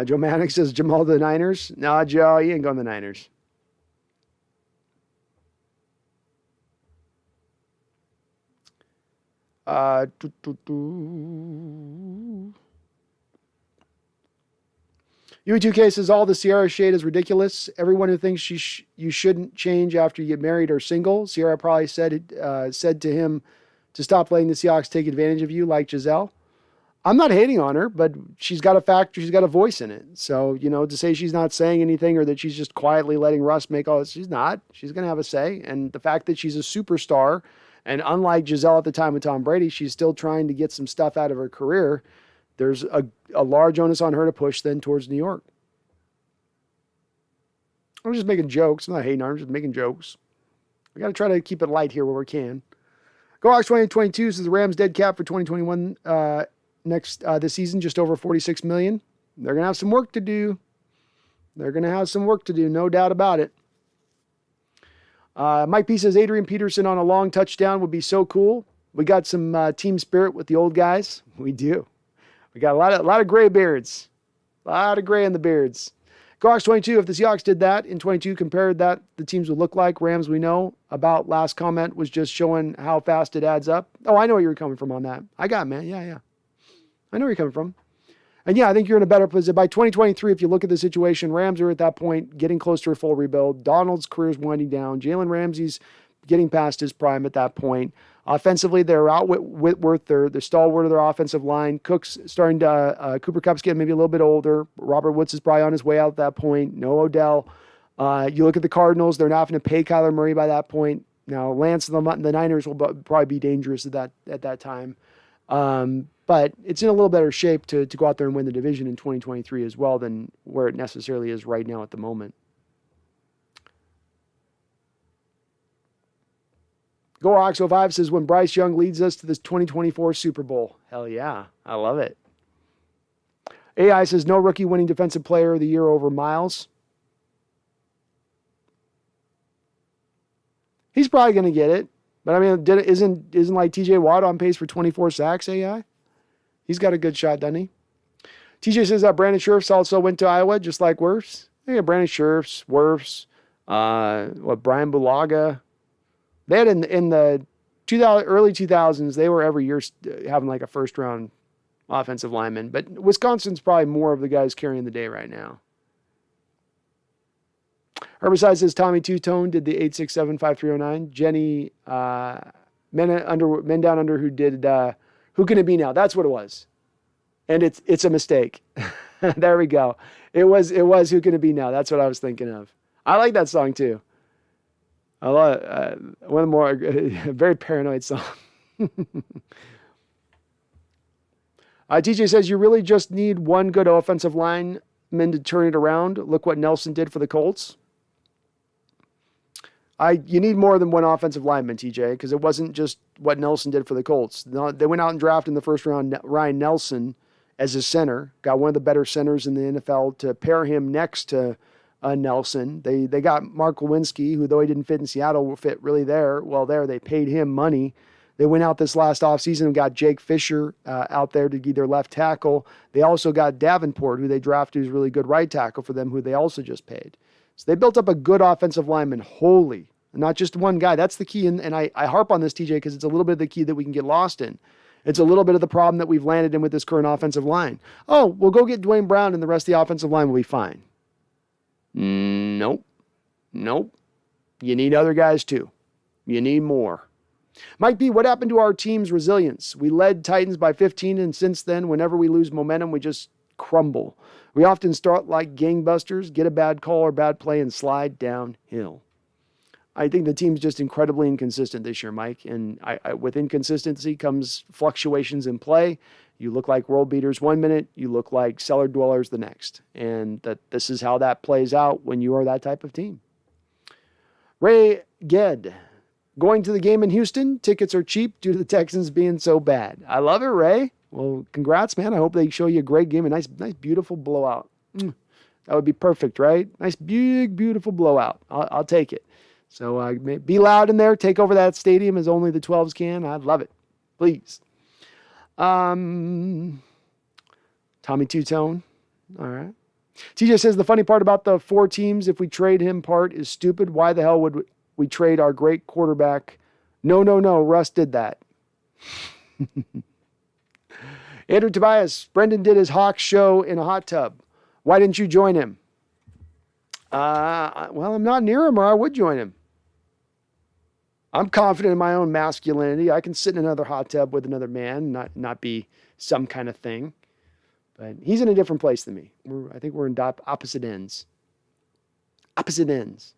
Joe Maddox says, Jamal to the Niners. Nah, Joe, you ain't going to the Niners. UE2K says, all the Sierra shade is ridiculous. Everyone who thinks you shouldn't change after you get married or single. Sierra probably said to him to stop letting the Seahawks take advantage of you like Giselle. I'm not hating on her, but she's got a factor. She's got a voice in it. So, to say she's not saying anything or that she's just quietly letting Russ make all this, she's not. She's going to have a say. And the fact that she's a superstar, and unlike Giselle at the time with Tom Brady, she's still trying to get some stuff out of her career. There's a large onus on her to push then towards New York. I'm just making jokes. I'm not hating on her. I'm just making jokes. We got to try to keep it light here where we can. GoHawks 2022 says the Rams dead cap for 2021 this season, just over $46 million. They're going to have some work to do. No doubt about it. Mike P says Adrian Peterson on a long touchdown would be so cool. We got some team spirit with the old guys. We do. We got a lot of gray beards. A lot of gray in the beards. GoHawks 22, if the Seahawks did that in 22, compared that, the teams would look like. Rams, we know about last comment was just showing how fast it adds up. Oh, I know where you're coming from on that. I got it, man. Yeah. I know where you're coming from. And yeah, I think you're in a better position. By 2023, if you look at the situation, Rams are at that point getting close to a full rebuild. Donald's career is winding down. Jalen Ramsey's getting past his prime at that point. Offensively, they're out with Whitworth. They're the stalwart of their offensive line. Cook's starting to, Cooper Kupp's getting maybe a little bit older. Robert Woods is probably on his way out at that point. No Odell. You look at the Cardinals, they're not having to pay Kyler Murray by that point. Now, Lance and the Niners will probably be dangerous at that time. But it's in a little better shape to go out there and win the division in 2023 as well than where it necessarily is right now at the moment. GoHawks05 says, when Bryce Young leads us to this 2024 Super Bowl. Hell yeah. I love it. AI says, no rookie winning defensive player of the year over Miles. He's probably going to get it. But isn't like TJ Watt on pace for 24 sacks, AI? He's got a good shot, doesn't he? TJ says that Brandon Scherfs also went to Iowa, just like Wirfs. Yeah, Brandon Scherfs, Wirfs, Brian Bulaga. They had in the early 2000s, they were every year having like a first-round offensive lineman. But Wisconsin's probably more of the guys carrying the day right now. Herbicide says Tommy Two-Tone did the 8675309. Jenny Men Down Under who did Who Can It Be Now? That's what it was. And it's a mistake. There we go. It was Who Can It Be Now? That's what I was thinking of. I like that song too. I love one of the more very paranoid song. TJ says you really just need one good offensive lineman to turn it around. Look what Nelson did for the Colts. You need more than one offensive lineman, TJ, because it wasn't just what Nelson did for the Colts. They went out and drafted in the first round Ryan Nelson as a center. Got one of the better centers in the NFL to pair him next to Nelson. They got Mark Lewinsky, who though he didn't fit in Seattle, will fit really there. Well, they paid him money. They went out this last offseason and got Jake Fisher out there to be their left tackle. They also got Davenport, who they drafted, who's really good right tackle for them, who they also just paid. So they built up a good offensive lineman wholly, not just one guy. That's the key. And I harp on this, TJ, because it's a little bit of the key that we can get lost in. It's a little bit of the problem that we've landed in with this current offensive line. Oh, we'll go get Dwayne Brown and the rest of the offensive line will be fine. Nope. You need other guys too. You need more. Mike B, what happened to our team's resilience? We led Titans by 15, and since then, whenever we lose momentum, we just crumble. We often start like gangbusters, get a bad call or bad play, and slide downhill. I think the team's just incredibly inconsistent this year, Mike. And with inconsistency comes fluctuations in play. You look like world beaters 1 minute, you look like cellar dwellers the next. And this is how that plays out when you are that type of team. Ray Ged, going to the game in Houston. Tickets are cheap due to the Texans being so bad. I love it, Ray. Well, congrats, man. I hope they show you a great game, a nice, beautiful blowout. That would be perfect, right? Nice, big, beautiful blowout. I'll take it. So be loud in there. Take over that stadium as only the 12s can. I'd love it. Please. Tommy Two-Tone. All right. TJ says the funny part about the 4 teams, if we trade him part, is stupid. Why the hell would we trade our great quarterback? No. Russ did that. Andrew Tobias. Brendan did his Hawks show in a hot tub. Why didn't you join him? Well, I'm not near him, or I would join him. I'm confident in my own masculinity. I can sit in another hot tub with another man, not be some kind of thing. But he's in a different place than me. I think we're in opposite ends. Opposite ends.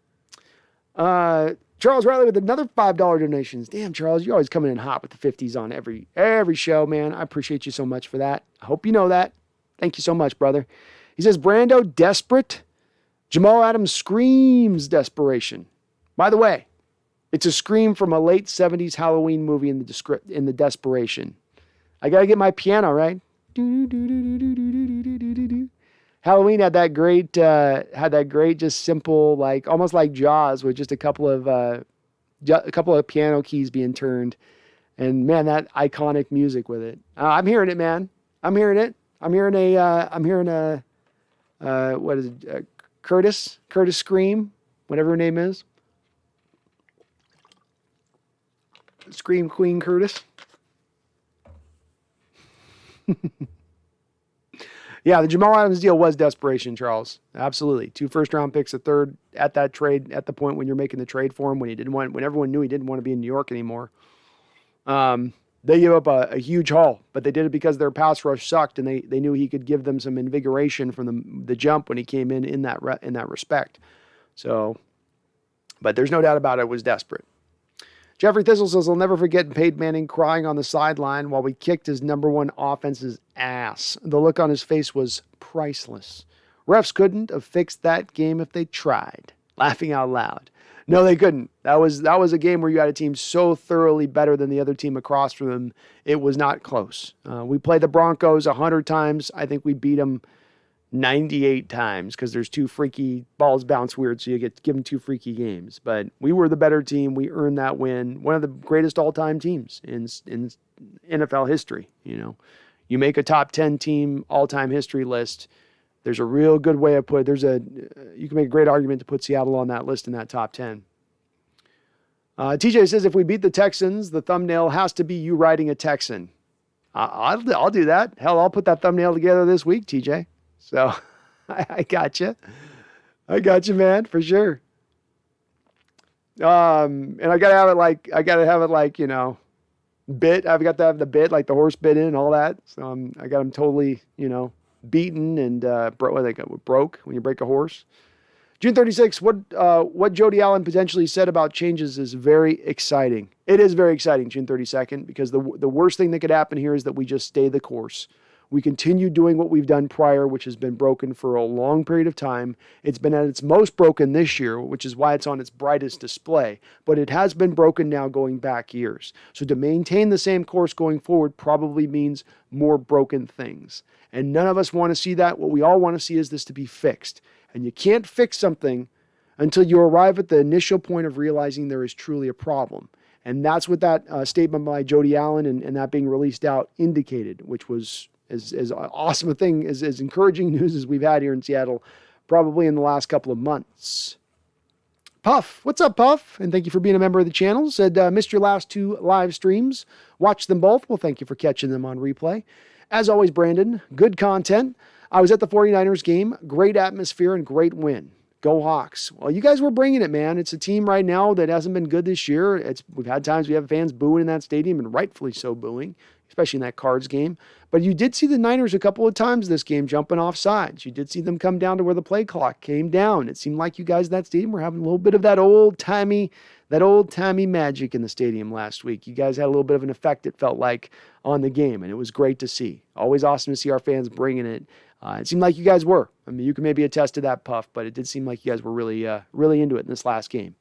Charles Riley with another $5 donations. Damn, Charles, you're always coming in hot with the 50s on every show, man. I appreciate you so much for that. I hope you know that. Thank you so much, brother. He says, Brando, desperate. Jamal Adams screams desperation. By the way, it's a scream from a late 70s Halloween movie in the desperation. I got to get my piano, right? Halloween had that great, just simple, like almost like Jaws, with just a couple of piano keys being turned, and man, that iconic music with it. I'm hearing it, man. I'm hearing it. I'm hearing a what is it? Curtis Scream, whatever her name is. Scream Queen Curtis. Yeah, the Jamal Adams deal was desperation, Charles. Absolutely. 2 first-round picks, a third at that trade, at the point when you're making the trade for him, when everyone knew he didn't want to be in New York anymore. They gave up a huge haul, but they did it because their pass rush sucked, and they knew he could give them some invigoration from the jump when he came in that respect. So, but there's no doubt about it was desperate. Jeffrey Thistle says, I'll never forget Peyton Manning crying on the sideline while we kicked his number 1 offense's ass. The look on his face was priceless. Refs couldn't have fixed that game if they tried. Laughing out loud. No, they couldn't. That was a game where you had a team so thoroughly better than the other team across from them, it was not close. We played the Broncos 100 times. I think we beat them 98 times because there's 2 freaky balls bounce weird, so you get given 2 freaky games. But we were the better team. We earned that win. One of the greatest all-time teams in NFL history. You make a top 10 team all-time history list. There's a real good way of you can make a great argument to put Seattle on that list in that top 10. TJ says, if we beat the Texans, the thumbnail has to be you riding a Texan. I'll do that. Hell, I'll put that thumbnail together this week, TJ. So I got you. I got you, man, for sure. And I gotta have it like, bit. I've got to have the bit, like the horse bit in and all that. So I got them totally, beaten and broke when you break a horse. June 36th, what Jody Allen potentially said about changes is very exciting. It is very exciting, June 32nd, because the worst thing that could happen here is that we just stay the course. We continue doing what we've done prior, which has been broken for a long period of time. It's been at its most broken this year, which is why it's on its brightest display. But it has been broken now going back years. So to maintain the same course going forward probably means more broken things. And none of us want to see that. What we all want to see is this to be fixed. And you can't fix something until you arrive at the initial point of realizing there is truly a problem. And that's what that statement by Jody Allen and that being released out indicated, which was as awesome a thing, as encouraging news as we've had here in Seattle, probably in the last couple of months. Puff, what's up, Puff? And thank you for being a member of the channel. Said, missed your last 2 live streams. Watched them both. Well, thank you for catching them on replay. As always, Brandon, good content. I was at the 49ers game. Great atmosphere and great win. Go Hawks. Well, you guys were bringing it, man. It's a team right now that hasn't been good this year. We've had times we have fans booing in that stadium, and rightfully so booing, especially in that Cards game. But you did see the Niners a couple of times this game jumping off sides. You did see them come down to where the play clock came down. It seemed like you guys in that stadium were having a little bit of that old-timey magic in the stadium last week. You guys had a little bit of an effect, it felt like, on the game, and it was great to see. Always awesome to see our fans bringing it. It seemed like you guys were. I mean, you can maybe attest to that, Puff, but it did seem like you guys were really into it in this last game.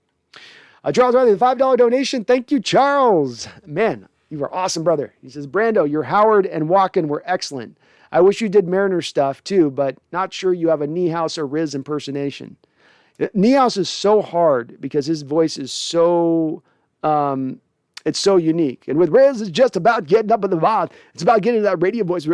Charles Riley, the $5 donation. Thank you, Charles. Man, you were awesome, brother. He says, Brando, your Howard and Walken were excellent. I wish you did Mariner stuff too, but not sure you have a Niehaus or Riz impersonation. Niehaus is so hard because his voice is so, it's so unique. And with Riz, it's just about getting up in the bond. It's about getting that radio voice.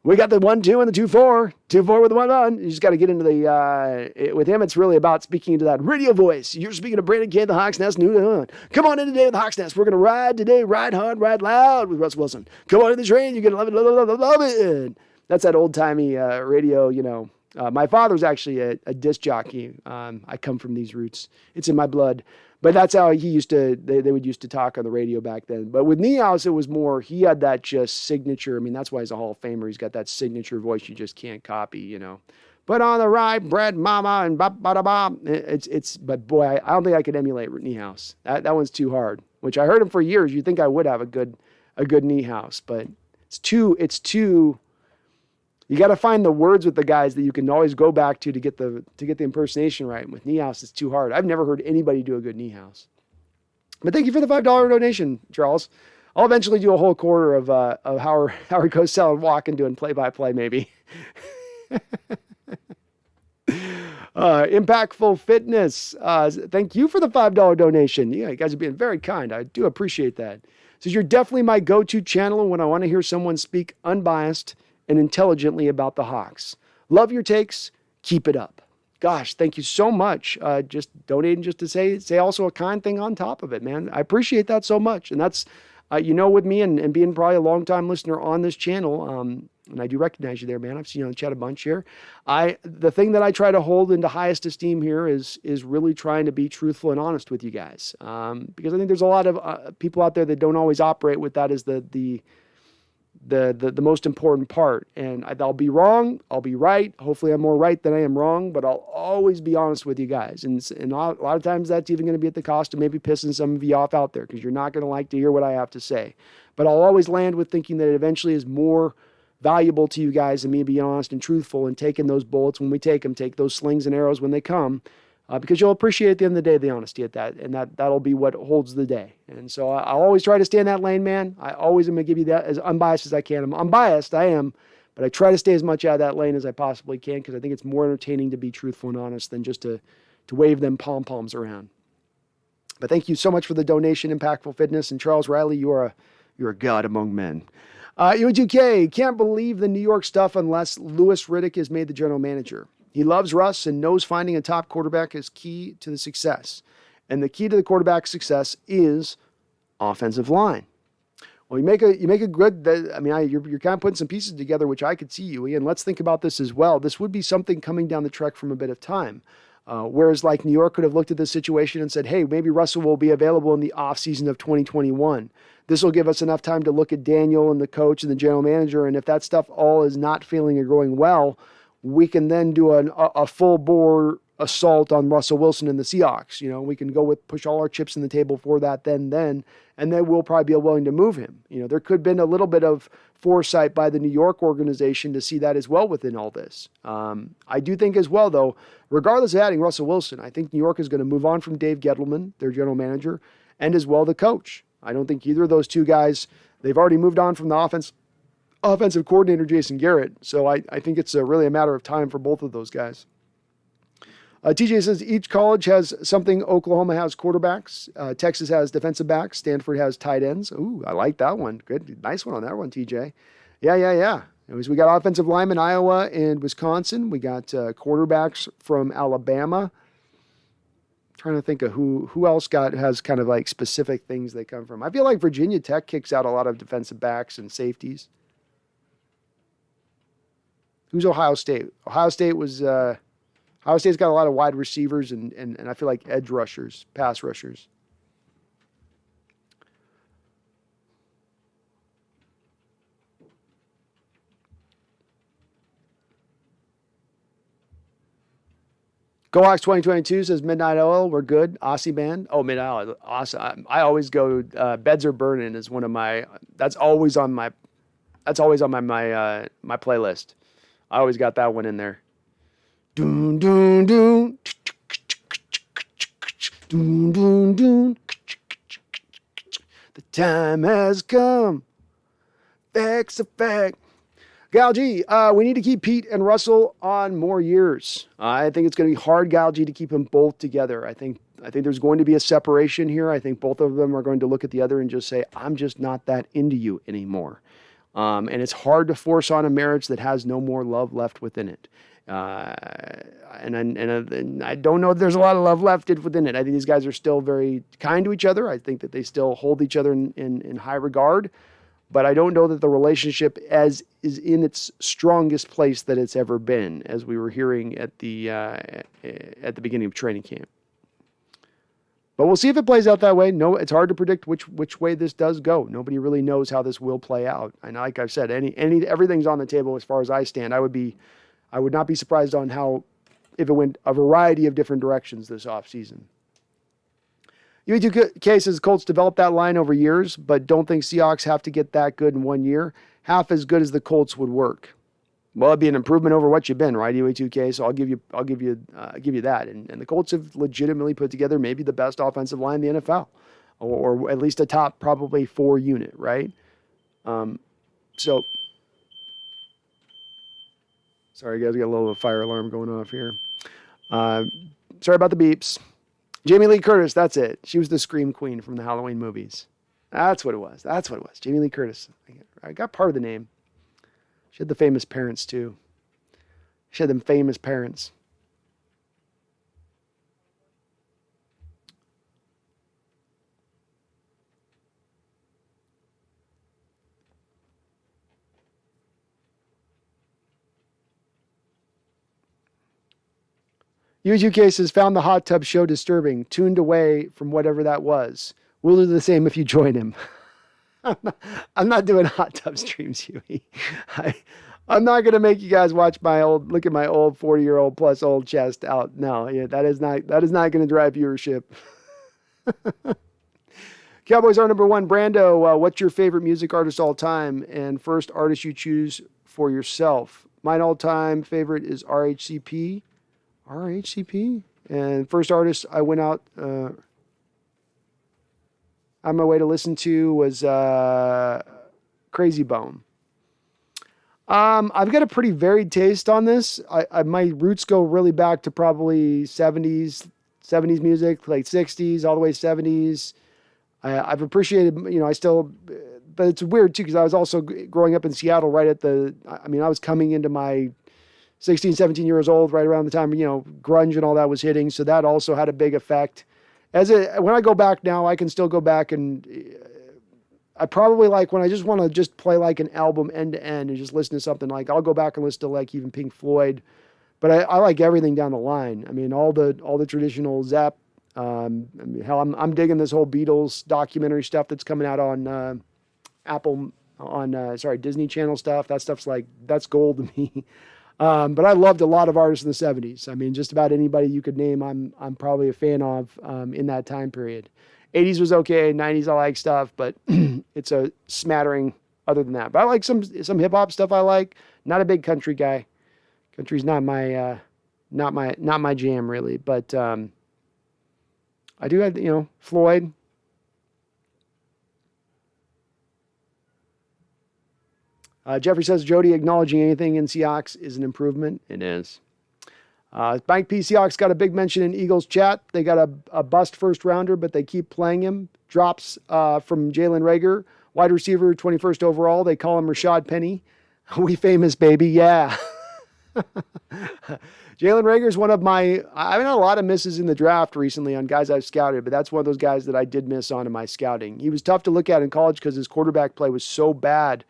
We got the 1-2 and the 2-4. 2-4 with the 1-1. You just got to get into the, with him, it's really about speaking into that radio voice. You're speaking to Brandon K, the Hawks Nest. Come on in today with the Hawks Nest. We're going to ride today, ride hard, ride loud with Russ Wilson. Come on in the train. You're going to love it, love it. That's that old-timey radio, my father's actually a disc jockey. I come from these roots. It's in my blood. But that's how he used to, they would used to talk on the radio back then. But with Niehaus, it was more, he had that just signature. I mean, that's why he's a Hall of Famer. He's got that signature voice you just can't copy, But on the ride, bread, mama, and ba-ba-da-ba. But boy, I don't think I could emulate Niehaus. That one's too hard, which I heard him for years. You'd think I would have a good Niehaus, but it's too, you got to find the words with the guys that you can always go back to get the impersonation right. With Niehaus, it's too hard. I've never heard anybody do a good Niehaus. But thank you for the $5 donation, Charles. I'll eventually do a whole quarter of Howard Cosell and Walken doing play-by-play, maybe. Impactful Fitness. Thank you for the $5 donation. Yeah, you guys are being very kind. I do appreciate that. Says you're definitely my go-to channel when I want to hear someone speak unbiased and intelligently about the Hawks. Love your takes. Keep it up. Gosh, thank you so much. Just donating just to say also a kind thing on top of it, man. I appreciate that so much. And that's, with me and being probably a long-time listener on this channel, and I do recognize you there, man. I've seen you on the chat a bunch here. The thing that I try to hold into highest esteem here is really trying to be truthful and honest with you guys. Because I think there's a lot of people out there that don't always operate with that as the most important part. And I'll be wrong. I'll be right. Hopefully I'm more right than I am wrong, but I'll always be honest with you guys. And a lot of times that's even going to be at the cost of maybe pissing some of you off out there because you're not going to like to hear what I have to say. But I'll always land with thinking that it eventually is more valuable to you guys than me being honest and truthful and taking those bullets when we take them, take those slings and arrows when they come. Because you'll appreciate at the end of the day the honesty at that, and that'll be what holds the day. And so I'll always try to stay in that lane, man. I always am going to give you that as unbiased as I can. I'm unbiased, I am, but I try to stay as much out of that lane as I possibly can because I think it's more entertaining to be truthful and honest than just to wave them pom-poms around. But thank you so much for the donation, Impactful Fitness. And Charles Riley, you're a god among men. UGK, can't believe the New York stuff unless Louis Riddick is made the general manager. He loves Russ and knows finding a top quarterback is key to the success. And the key to the quarterback's success is offensive line. Well, you make a good, you're kind of putting some pieces together, which I could see you. And let's think about this as well. This would be something coming down the trek from a bit of time. Whereas like New York could have looked at this situation and said, hey, maybe Russell will be available in the offseason of 2021. This will give us enough time to look at Daniel and the coach and the general manager. And if that stuff all is not feeling or going well, we can do a full bore assault on Russell Wilson and the Seahawks. We can push all our chips in the table for that then, and then we'll probably be willing to move him. There could have been a little bit of foresight by the New York organization to see that as well within all this. I do think as well, though, regardless of adding Russell Wilson, I think New York is going to move on from Dave Gettleman, their general manager, and as well the coach. I don't think either of those two guys, they've already moved on from the offensive coordinator, Jason Garrett. So I think it's really a matter of time for both of those guys. TJ says each college has something. Oklahoma has quarterbacks. Texas has defensive backs. Stanford has tight ends. Ooh, I like that one. Good. Nice one on that one, TJ. Yeah. Anyways, we got offensive linemen, Iowa and Wisconsin. We got quarterbacks from Alabama. Trying to think of who else has kind of like specific things they come from. I feel like Virginia Tech kicks out a lot of defensive backs and safeties. Who's Ohio State? Ohio State's got a lot of wide receivers and I feel like edge rushers, pass rushers. Go Hawks 2022 says Midnight Oil. We're good. Aussie band. Oh, Midnight Oil. Awesome. I always go. Beds Are Burning is one of my. That's always on my. That's always on my playlist. I always got that one in there. Doon doon doon. Doon doon doon. The time has come. Facts a fact. Gal G, we need to keep Pete and Russell on more years. I think it's going to be hard, Gal G, to keep them both together. I think there's going to be a separation here. I think both of them are going to look at the other and just say, I'm just not that into you anymore. And it's hard to force on a marriage that has no more love left within it. And I don't know if there's a lot of love left within it. I think these guys are still very kind to each other. I think that they still hold each other in high regard. But I don't know that the relationship is in its strongest place that it's ever been, as we were hearing at the beginning of training camp. But we'll see if it plays out that way. No, it's hard to predict which way this does go. Nobody really knows how this will play out. And like I've said, everything's on the table as far as I stand. I would not be surprised on if it went a variety of different directions this offseason. UETK says Colts developed that line over years, but don't think Seahawks have to get that good in 1 year. Half as good as the Colts would work. Well, it'd be an improvement over what you've been, right, UETK? So I'll give you that. And the Colts have legitimately put together maybe the best offensive line in the NFL, or at least a top probably 4 unit, right? So sorry, guys, we got a little fire alarm going off here. Sorry about the beeps. Jamie Lee Curtis, that's it. She was the Scream Queen from the Halloween movies. That's what it was. Jamie Lee Curtis. I got part of the name. She had the famous parents, too. She had them famous parents. UGK says, found the hot tub show disturbing, tuned away from whatever that was. We'll do the same if you join him. I'm not doing hot tub streams, Huey. I'm not going to make you guys look at my old 40-year-old plus old chest out. No, yeah, that is not going to drive viewership. Cowboys are number 1. Brando, what's your favorite music artist all time and first artist you choose for yourself? Mine all-time favorite is RHCP. And first artist I went out on my way to listen to was Crazy Bone. I've got a pretty varied taste on this. My roots go really back to probably 70s music, like 60s, all the way 70s. I've appreciated, but it's weird too, because I was also growing up in Seattle I was coming into my 16, 17 years old, right around the time, grunge and all that was hitting. So that also had a big effect. When I go back now, I can still go back and I probably like when I just want to just play like an album end to end and just listen to something, like I'll go back and listen to like even Pink Floyd, but I like everything down the line. I mean, all the traditional Zepp. Hell, I'm digging this whole Beatles documentary stuff that's coming out on Disney Channel stuff. That stuff's that's gold to me. But I loved a lot of artists in the 70s. I mean, just about anybody you could name, I'm probably a fan of in that time period. 80s was okay, 90s I like stuff, but it's a smattering other than that. But I like some hip hop stuff I like. Not a big country guy. Country's not my jam really, but I do have, Floyd. Jeffrey says, Jody, acknowledging anything in Seahawks is an improvement. It is. Mike P. Seahawks got a big mention in Eagles chat. They got a bust first rounder, but they keep playing him. Drops from Jalen Reagor, wide receiver, 21st overall. They call him Rashad Penny. We famous, baby. Yeah. Jalen Reagor is one of I've had a lot of misses in the draft recently on guys I've scouted, but that's one of those guys that I did miss on in my scouting. He was tough to look at in college because his quarterback play was so bad.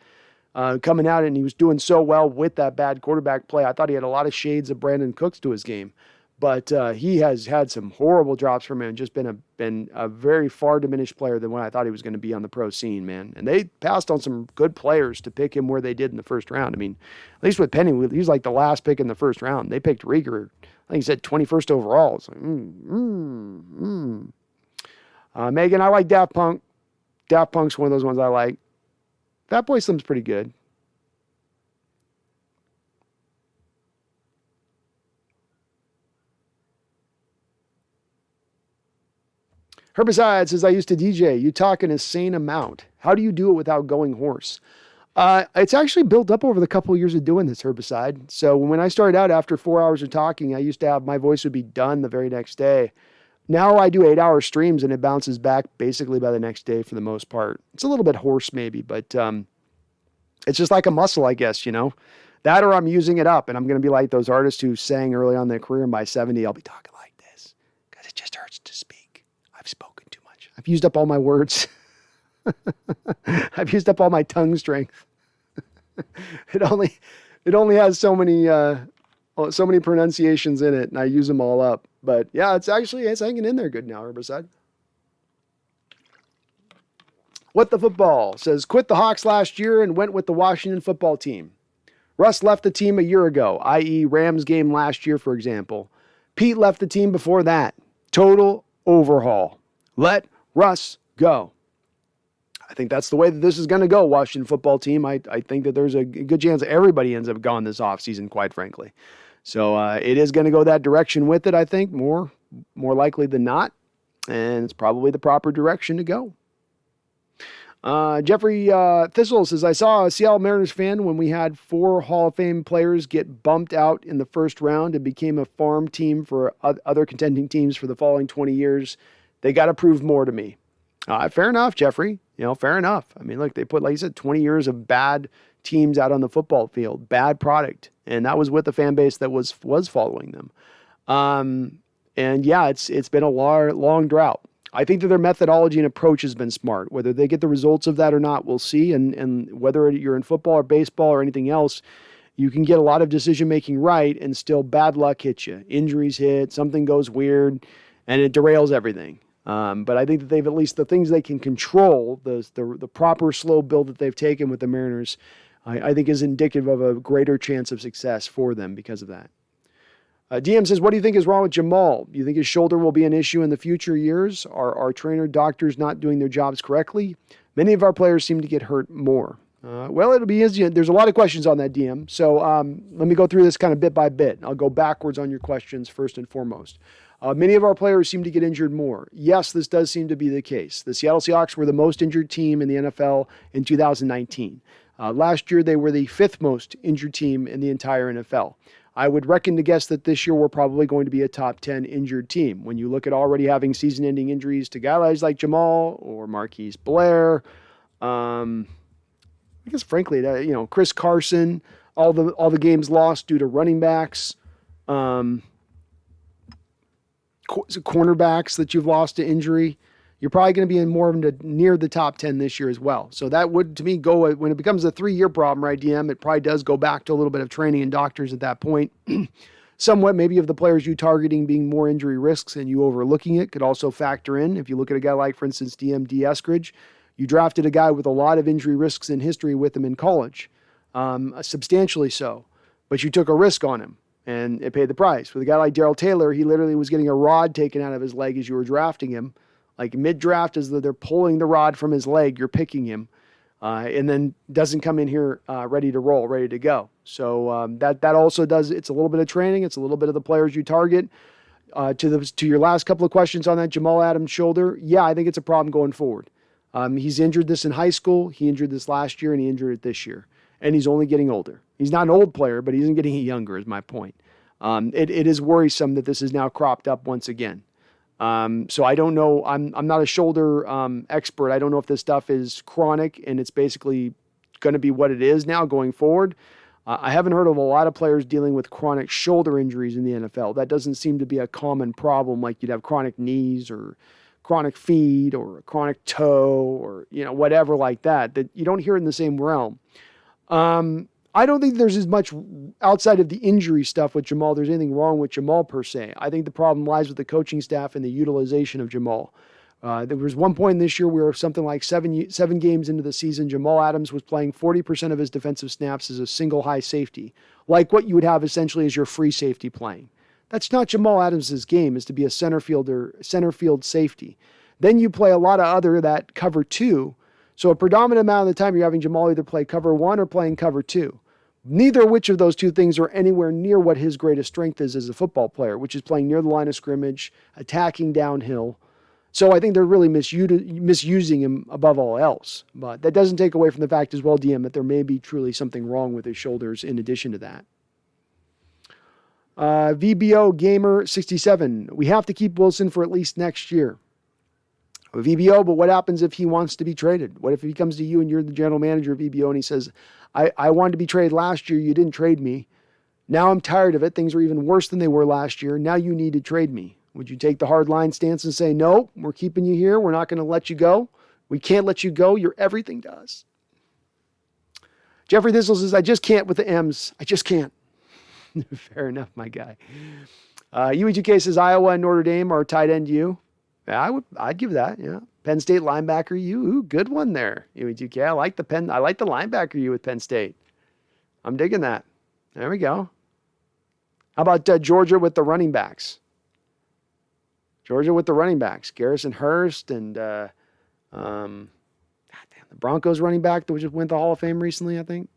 Coming out, and he was doing so well with that bad quarterback play. I thought he had a lot of shades of Brandon Cooks to his game, but he has had some horrible drops from him and just been a very far diminished player than what I thought he was going to be on the pro scene, man. And they passed on some good players to pick him where they did in the first round. I mean, at least with Penny, he was like the last pick in the first round. They picked Reagor I think he said 21st overall. It's like, Megan, I like Daft Punk. Daft Punk's one of those ones I like. Fatboy Slim's pretty good. Herbicide says, I used to DJ. You talk an insane amount. How do you do it without going hoarse? It's actually built up over the couple of years of doing this, Herbicide. So when I started out, after 4 hours of talking, I used to have my voice would be done the very next day. Now I do 8-hour streams and it bounces back basically by the next day for the most part. It's a little bit hoarse maybe, but it's just like a muscle, I guess, you know. That or I'm using it up and I'm going to be like those artists who sang early on in their career, and by 70 I'll be talking like this because it just hurts to speak. I've spoken too much. I've used up all my words. I've used up all my tongue strength. It only has so many pronunciations in it, and I use them all up. But yeah, it's hanging in there good now, Herbicide. What the Football says, quit the Hawks last year and went with the Washington football team. Russ left the team a year ago, i.e. Rams game last year, for example. Pete left the team before that. Total overhaul. Let Russ go. I think that's the way that this is going to go, Washington football team. I think that there's a good chance that everybody ends up gone this offseason, quite frankly. So it is going to go that direction with it, I think, more likely than not. And it's probably the proper direction to go. Jeffrey Thistle says, I saw a Seattle Mariners fan when we had 4 Hall of Fame players get bumped out in the first round and became a farm team for other contending teams for the following 20 years. They got to prove more to me. Fair enough, Jeffrey. Fair enough. I mean, look, they put, like you said, 20 years of bad teams out on the football field, bad product. And that was with the fan base that was following them. And yeah, it's been a long drought. I think that their methodology and approach has been smart. Whether they get the results of that or not, we'll see. And whether you're in football or baseball or anything else, you can get a lot of decision-making right and still bad luck hits you. Injuries hit, something goes weird, and it derails everything. But I think that they've, at least the things they can control, the proper slow build that they've taken with the Mariners, I think is indicative of a greater chance of success for them because of that. DM says, what do you think is wrong with Jamal? Do you think his shoulder will be an issue in the future years? Are our trainer doctors not doing their jobs correctly? Many of our players seem to get hurt more. Well, it'll be easy. There's a lot of questions on that, DM. So let me go through this kind of bit by bit. I'll go backwards on your questions first and foremost. Many of our players seem to get injured more. Yes, this does seem to be the case. The Seattle Seahawks were the most injured team in the NFL in 2019. Last year, they were the 5th most injured team in the entire NFL. I would reckon to guess that this year we're probably going to be a top 10 injured team. When you look at already having season-ending injuries to guys like Jamal or Marquise Blair, I guess frankly, Chris Carson, all the games lost due to running backs, cornerbacks that you've lost to injury, you're probably going to be in more of near the top 10 this year as well. So that would, to me, go when it becomes a 3-year problem, right, DM? It probably does go back to a little bit of training and doctors at that point. Somewhat maybe of the players you targeting being more injury risks and you overlooking it could also factor in. If you look at a guy like, for instance, DM Eskridge, you drafted a guy with a lot of injury risks in history with him in college, substantially so, but you took a risk on him. And it paid the price. With a guy like Darrell Taylor, he literally was getting a rod taken out of his leg as you were drafting him. Like mid-draft, as they're pulling the rod from his leg, you're picking him. And then doesn't come in here ready to roll, ready to go. So that also does, it's a little bit of training. It's a little bit of the players you target. To your last couple of questions on that Jamal Adams shoulder, yeah, I think it's a problem going forward. He's injured this in high school. He injured this last year, and he injured it this year. And he's only getting older. He's not an old player, but he isn't getting any younger, is my point. It is worrisome that this is now cropped up once again. So I don't know. I'm not a shoulder expert. I don't know if this stuff is chronic and it's basically going to be what it is now going forward. I haven't heard of a lot of players dealing with chronic shoulder injuries in the NFL. That doesn't seem to be a common problem, like you'd have chronic knees or chronic feet or a chronic toe or whatever like that you don't hear in the same realm. I don't think there's as much outside of the injury stuff with Jamal. There's anything wrong with Jamal per se. I think the problem lies with the coaching staff and the utilization of Jamal. There was one point this year where something like seven games into the season, Jamal Adams was playing 40% of his defensive snaps as a single high safety, like what you would have essentially as your free safety playing. That's not Jamal Adams' game, is to be a center field safety. Then you play a lot of other that cover 2. So a predominant amount of the time you're having Jamal either play cover 1 or playing cover 2. Neither which of those two things are anywhere near what his greatest strength is as a football player, which is playing near the line of scrimmage, attacking downhill. So I think they're really misusing him above all else. But that doesn't take away from the fact as well, DM, that there may be truly something wrong with his shoulders in addition to that. VBO Gamer 67. We have to keep Wilson for at least next year. VBO, but what happens if he wants to be traded? What if he comes to you and you're the general manager of VBO and he says, I wanted to be traded last year. You didn't trade me. Now I'm tired of it. Things are even worse than they were last year. Now you need to trade me. Would you take the hard line stance and say, no, we're keeping you here. We're not going to let you go. We can't let you go. You're everything to us. Jeffrey Thistle says, I just can't with the M's. I just can't. Fair enough, my guy. UEGK says Iowa and Notre Dame are tight end U. Yeah, I'd give that. Yeah. Penn State linebacker U. Ooh, good one there. UEGK. I like the linebacker U with Penn State. I'm digging that. There we go. How about Georgia with the running backs? Garrison Hurst and the Broncos running back that just went to the Hall of Fame recently, I think.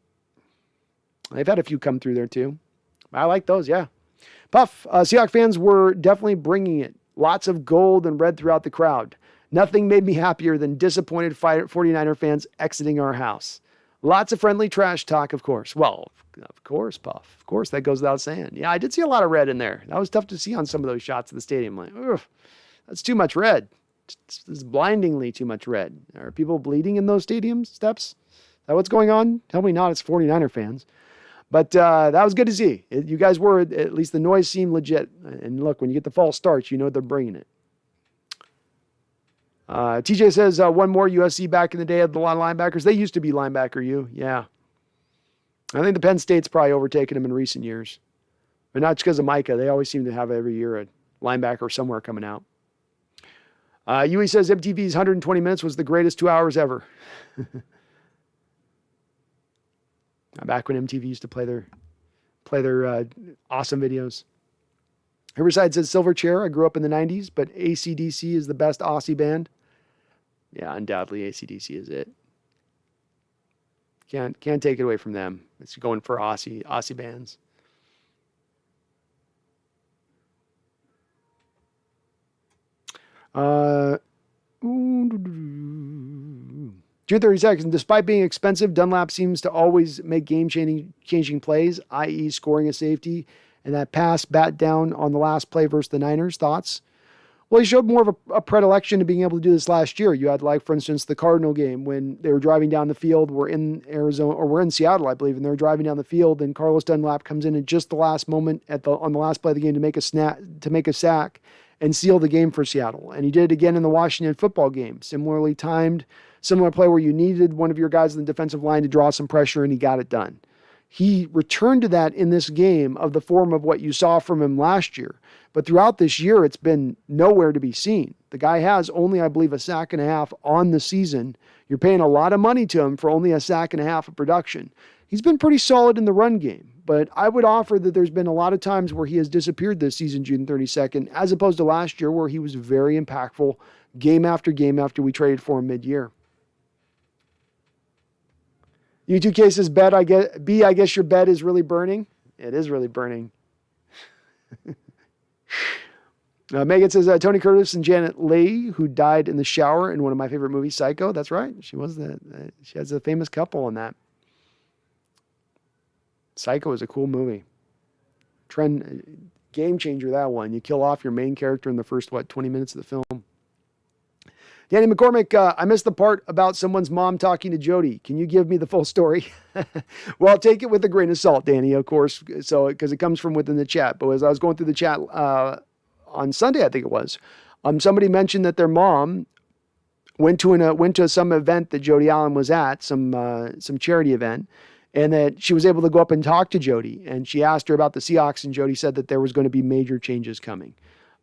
They've had a few come through there too. I like those, yeah. Puff, Seahawks fans were definitely bringing it. Lots of gold and red throughout the crowd. Nothing made me happier than disappointed 49er fans exiting our house. Lots of friendly trash talk, of course. Well, of course, Puff. Of course, that goes without saying. Yeah, I did see a lot of red in there. That was tough to see on some of those shots of the stadium. Like, that's too much red. It's blindingly too much red. Are people bleeding in those stadium steps? Is that what's going on? Tell me not. It's 49er fans. But that was good to see. You guys were, at least the noise seemed legit. And look, when you get the false starts, you know they're bringing it. TJ says, one more USC back in the day had a lot of linebackers. They used to be linebacker U. Yeah. I think the Penn State's probably overtaken them in recent years. But not just because of Micah. They always seem to have every year a linebacker somewhere coming out. UE says MTV's 120 minutes was the greatest 2 hours ever. Back when MTV used to play their awesome videos. Riverside says Silverchair. I grew up in the 90s, but AC/DC is the best Aussie band. Yeah, undoubtedly AC/DC is it. Can't take it away from them. It's going for Aussie bands. June 32nd, despite being expensive, Dunlap seems to always make game-changing plays, i.e. scoring a safety, and that pass bat down on the last play versus the Niners. Thoughts? Well, he showed more of a predilection to being able to do this last year. You had, like, for instance, the Cardinal game when they were driving down the field. We're in Arizona, or we're in Seattle, I believe, and they were driving down the field, and Carlos Dunlap comes in at just the last moment on the last play of the game to make a sack and seal the game for Seattle. And he did it again in the Washington football game. Similarly timed, similar play where you needed one of your guys in the defensive line to draw some pressure, and he got it done. He returned to that in this game of the form of what you saw from him last year. But throughout this year, it's been nowhere to be seen. The guy has only, I believe, a sack and a half on the season. You're paying a lot of money to him for only a sack and a half of production. He's been pretty solid in the run game, but I would offer that there's been a lot of times where he has disappeared this season, June 32nd, as opposed to last year where he was very impactful game after we traded for him mid-year. U2 cases bet, I guess your bed is really burning. It is really burning. Megan says, Tony Curtis and Janet Leigh, who died in the shower in one of my favorite movies, Psycho. That's right. She has a famous couple in that. Psycho is a cool movie. Game changer, that one. You kill off your main character in the first, 20 minutes of the film. Danny McCormick, I missed the part about someone's mom talking to Jody. Can you give me the full story? Well, take it with a grain of salt, Danny, of course, because it comes from within the chat. But as I was going through the chat on Sunday, I think it was, somebody mentioned that their mom went to some event that Jody Allen was at, some charity event, and that she was able to go up and talk to Jody. And she asked her about the Seahawks, and Jody said that there was going to be major changes coming.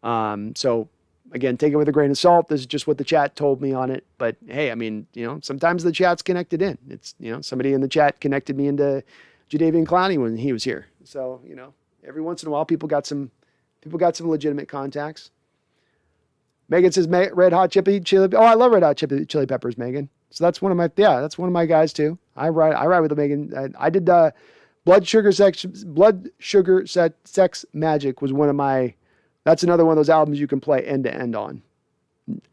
So again, take it with a grain of salt. This is just what the chat told me on it. But hey, I mean, sometimes the chat's connected in. It's, somebody in the chat connected me into Jadeveon Clowney when he was here. So, every once in a while, people got some People got some legitimate contacts. Megan says red hot chili. Oh, I love red hot chili peppers, Megan. So that's one of my guys too. I ride with Megan. I did Blood Sugar Sex Magic was one of my. That's another one of those albums you can play end to end on.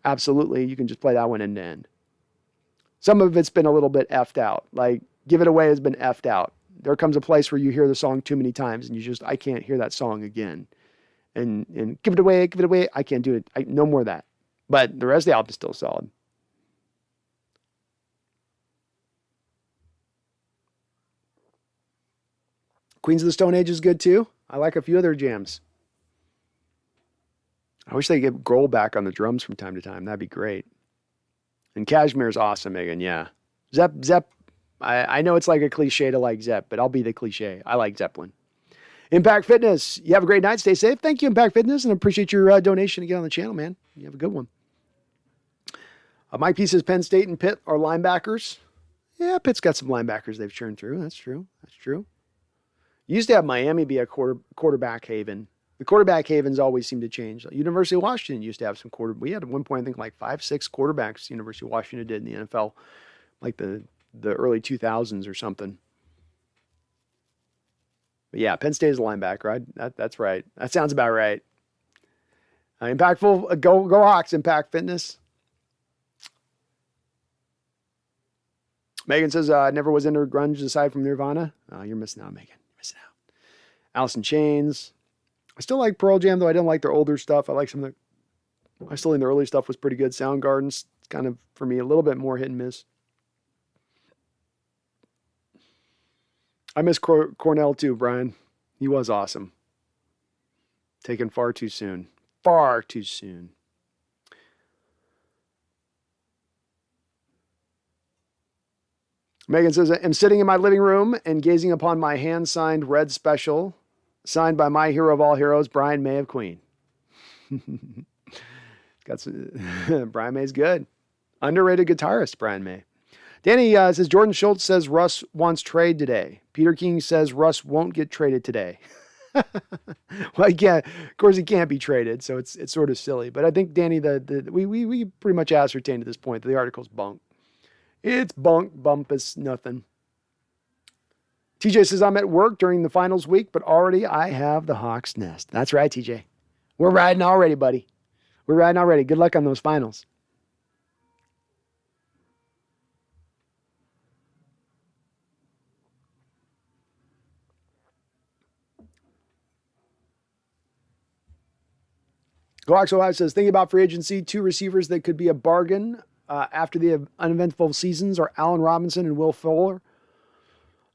Absolutely, you can just play that one end to end. Some of it's been a little bit effed out. Like Give It Away has been effed out. There comes a place where you hear the song too many times and I can't hear that song again. And Give It Away, I can't do it. No more of that. But the rest of the album is still solid. Queens of the Stone Age is good too. I like a few other jams. I wish they get Grohl back on the drums from time to time. That'd be great. And Cashmere's awesome, Megan. Yeah. Zepp. I know it's like a cliche to like Zepp, but I'll be the cliche. I like Zeppelin. Impact Fitness. You have a great night. Stay safe. Thank you, Impact Fitness, and appreciate your donation to get on the channel, man. You have a good one. Mike P says Penn State and Pitt are linebackers. Yeah, Pitt's got some linebackers they've churned through. That's true. You used to have Miami be a quarterback haven. The quarterback havens always seem to change. University of Washington used to have some we had at one point, I think, like 5-6 quarterbacks University of Washington did in the NFL, like the early 2000s or something. But yeah, Penn State is a linebacker. That's right. That sounds about right. Impactful. Go Hawks, Impact Fitness. Megan says, never was into grunge aside from Nirvana. You're missing out, Megan. You're missing out. Alice in Chains. I still like Pearl Jam, though I didn't like their older stuff. I still think their early stuff was pretty good. Soundgarden's kind of, for me, a little bit more hit and miss. I miss Cornell too, Brian. He was awesome. Taken far too soon. Far too soon. Megan says, I'm sitting in my living room and gazing upon my hand-signed red special, signed by my hero of all heroes, Brian May of Queen. Brian May's good. Underrated guitarist, Brian May. Danny says, Jordan Schultz says Russ wants trade today. Peter King says Russ won't get traded today. Well, of course he can't be traded, so it's sort of silly. But I think, Danny, we pretty much ascertained at this point that the article's bunk. It's bumpus, nothing. TJ says, I'm at work during the finals week, but already I have the Hawks Nest. That's right, TJ. We're riding already, buddy. We're riding already. Good luck on those finals. Goax Ohio says, thinking about free agency, 2 receivers that could be a bargain after the uneventful seasons are Allen Robinson and Will Fuller.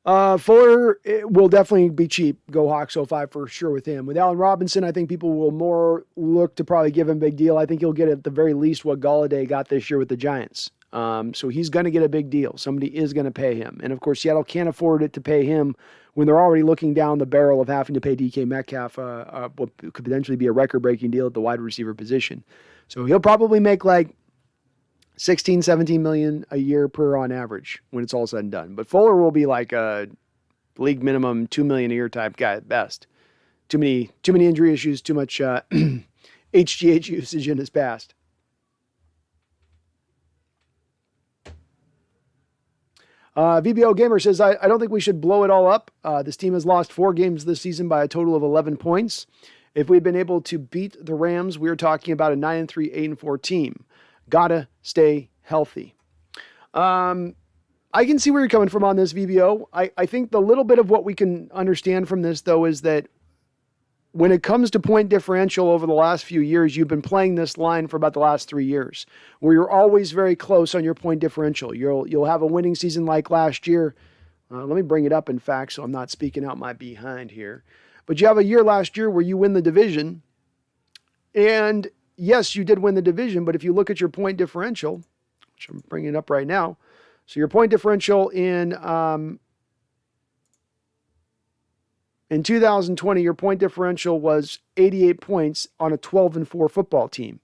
Fuller will definitely be cheap. Go Hawks 05 for sure with him. With Allen Robinson, I think people will more look to probably give him a big deal. I think he'll get at the very least what Golladay got this year with the Giants. So he's going to get a big deal. Somebody is going to pay him. And of course, Seattle can't afford it to pay him when they're already looking down the barrel of having to pay DK Metcalf what could potentially be a record-breaking deal at the wide receiver position. So he'll probably make like 16, 17 million a year per on average when it's all said and done. But Fuller will be like a league minimum $2 million a year type guy at best. Too many injury issues, too much HGH usage in his past. VBO Gamer says, I don't think we should blow it all up. This team has lost 4 games this season by a total of 11 points. If we'd been able to beat the Rams, we're talking about a 9-3, 8-4 team. Gotta stay healthy. I can see where you're coming from on this, VBO. I think the little bit of what we can understand from this, though, is that when it comes to point differential over the last few years, you've been playing this line for about the last 3 years, where you're always very close on your point differential. You'll have a winning season like last year. Let me bring it up, in fact, so I'm not speaking out my behind here. But you have a year last year where you win the division. And yes, you did win the division, but if you look at your point differential, which I'm bringing up right now, so your point differential in 2020, your point differential was 88 points on a 12-4 football team.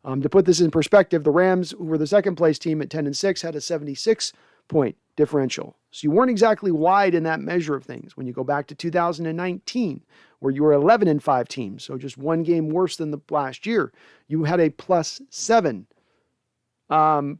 To put this in perspective, the Rams, who were the second place team at 10-6, had a 76 point differential. So you weren't exactly wide in that measure of things. When you go back to 2019, where you were 11-5 teams, so just one game worse than the last year, you had a +7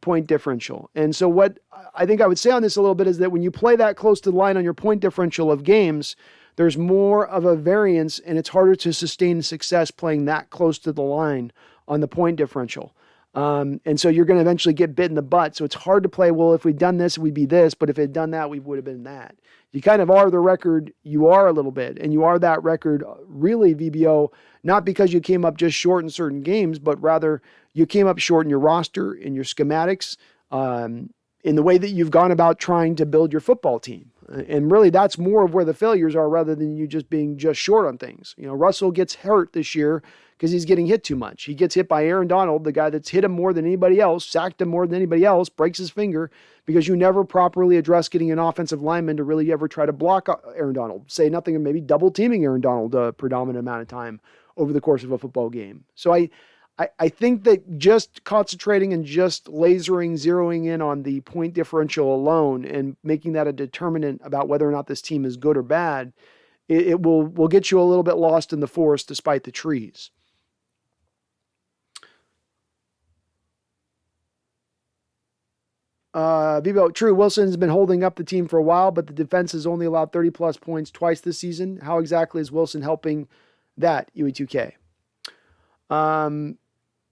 point differential. And so what I think I would say on this a little bit is that when you play that close to the line on your point differential of games, there's more of a variance and it's harder to sustain success playing that close to the line on the point differential. And so you're going to eventually get bit in the butt. So it's hard to play, well, if we'd done this, we'd be this, but if it had done that, we would have been that. You kind of are the record you are a little bit, and you are that record really, VBO, not because you came up just short in certain games, but rather you came up short in your roster, in your schematics, in the way that you've gone about trying to build your football team. And really, that's more of where the failures are rather than you just being just short on things. You know, Russell gets hurt this year because he's getting hit too much. He gets hit by Aaron Donald, the guy that's hit him more than anybody else, sacked him more than anybody else, breaks his finger because you never properly address getting an offensive lineman to really ever try to block Aaron Donald. Say nothing of maybe double teaming Aaron Donald a predominant amount of time over the course of a football game. So I think that just concentrating and just lasering, zeroing in on the point differential alone and making that a determinant about whether or not this team is good or bad, it will get you a little bit lost in the forest despite the trees. Vivo, true, Wilson's been holding up the team for a while, but the defense has only allowed 30-plus points twice this season. How exactly is Wilson helping that, UE2K?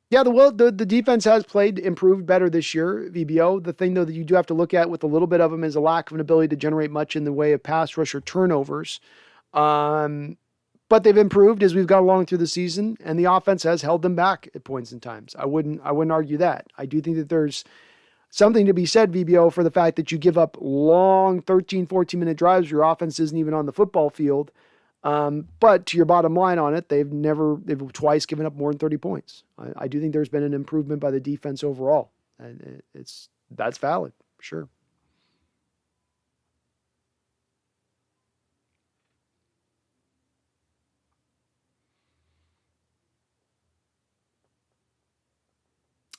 Yeah, the defense has improved better this year, VBO. The thing, though, that you do have to look at with a little bit of them is a lack of an ability to generate much in the way of pass rush or turnovers. But they've improved as we've gone along through the season, and the offense has held them back at points and times. I wouldn't argue that. I do think that there's something to be said, VBO, for the fact that you give up long 13, 14-minute drives where your offense isn't even on the football field. But to your bottom line on it, they've twice given up more than 30 points. I do think there's been an improvement by the defense overall. And that's valid, sure.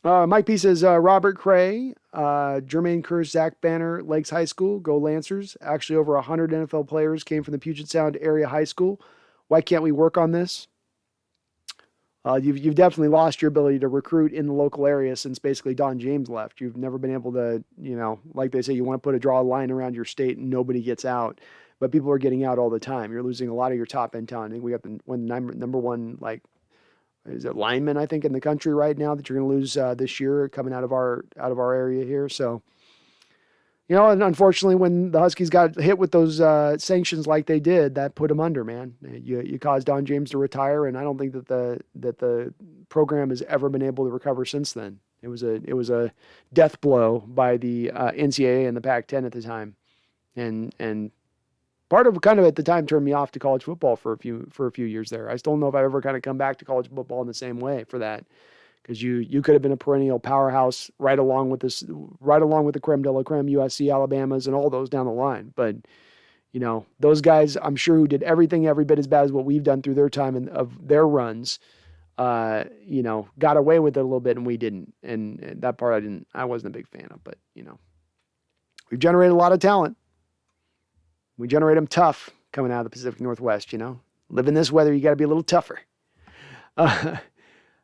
Mike P says, Robert Cray, Jermaine Kearse, Zach Banner, Lakes High School, go Lancers. Actually, over 100 NFL players came from the Puget Sound area high school. Why can't we work on this? You've definitely lost your ability to recruit in the local area since basically Don James left. You've never been able to, like they say, you want to draw a line around your state and nobody gets out. But people are getting out all the time. You're losing a lot of your top end talent. I think we got the number one, is it lineman, I think, in the country right now that you're going to lose this year coming out of our area here. So, and unfortunately, when the Huskies got hit with those sanctions like they did, that put them under, man. You caused Don James to retire, and I don't think that the program has ever been able to recover since then. It was a death blow by the NCAA and the Pac-10 at the time, and part of kind of at the time turned me off to college football for a few years there. I still don't know if I've ever kind of come back to college football in the same way for that, because you could have been a perennial powerhouse right along with the creme de la creme, USC, Alabama's, and all those down the line. But those guys, I'm sure, who did everything every bit as bad as what we've done through their time and of their runs, got away with it a little bit, and we didn't. And that part I wasn't a big fan of. But we've generated a lot of talent. We generate them tough coming out of the Pacific Northwest, Live in this weather, you got to be a little tougher.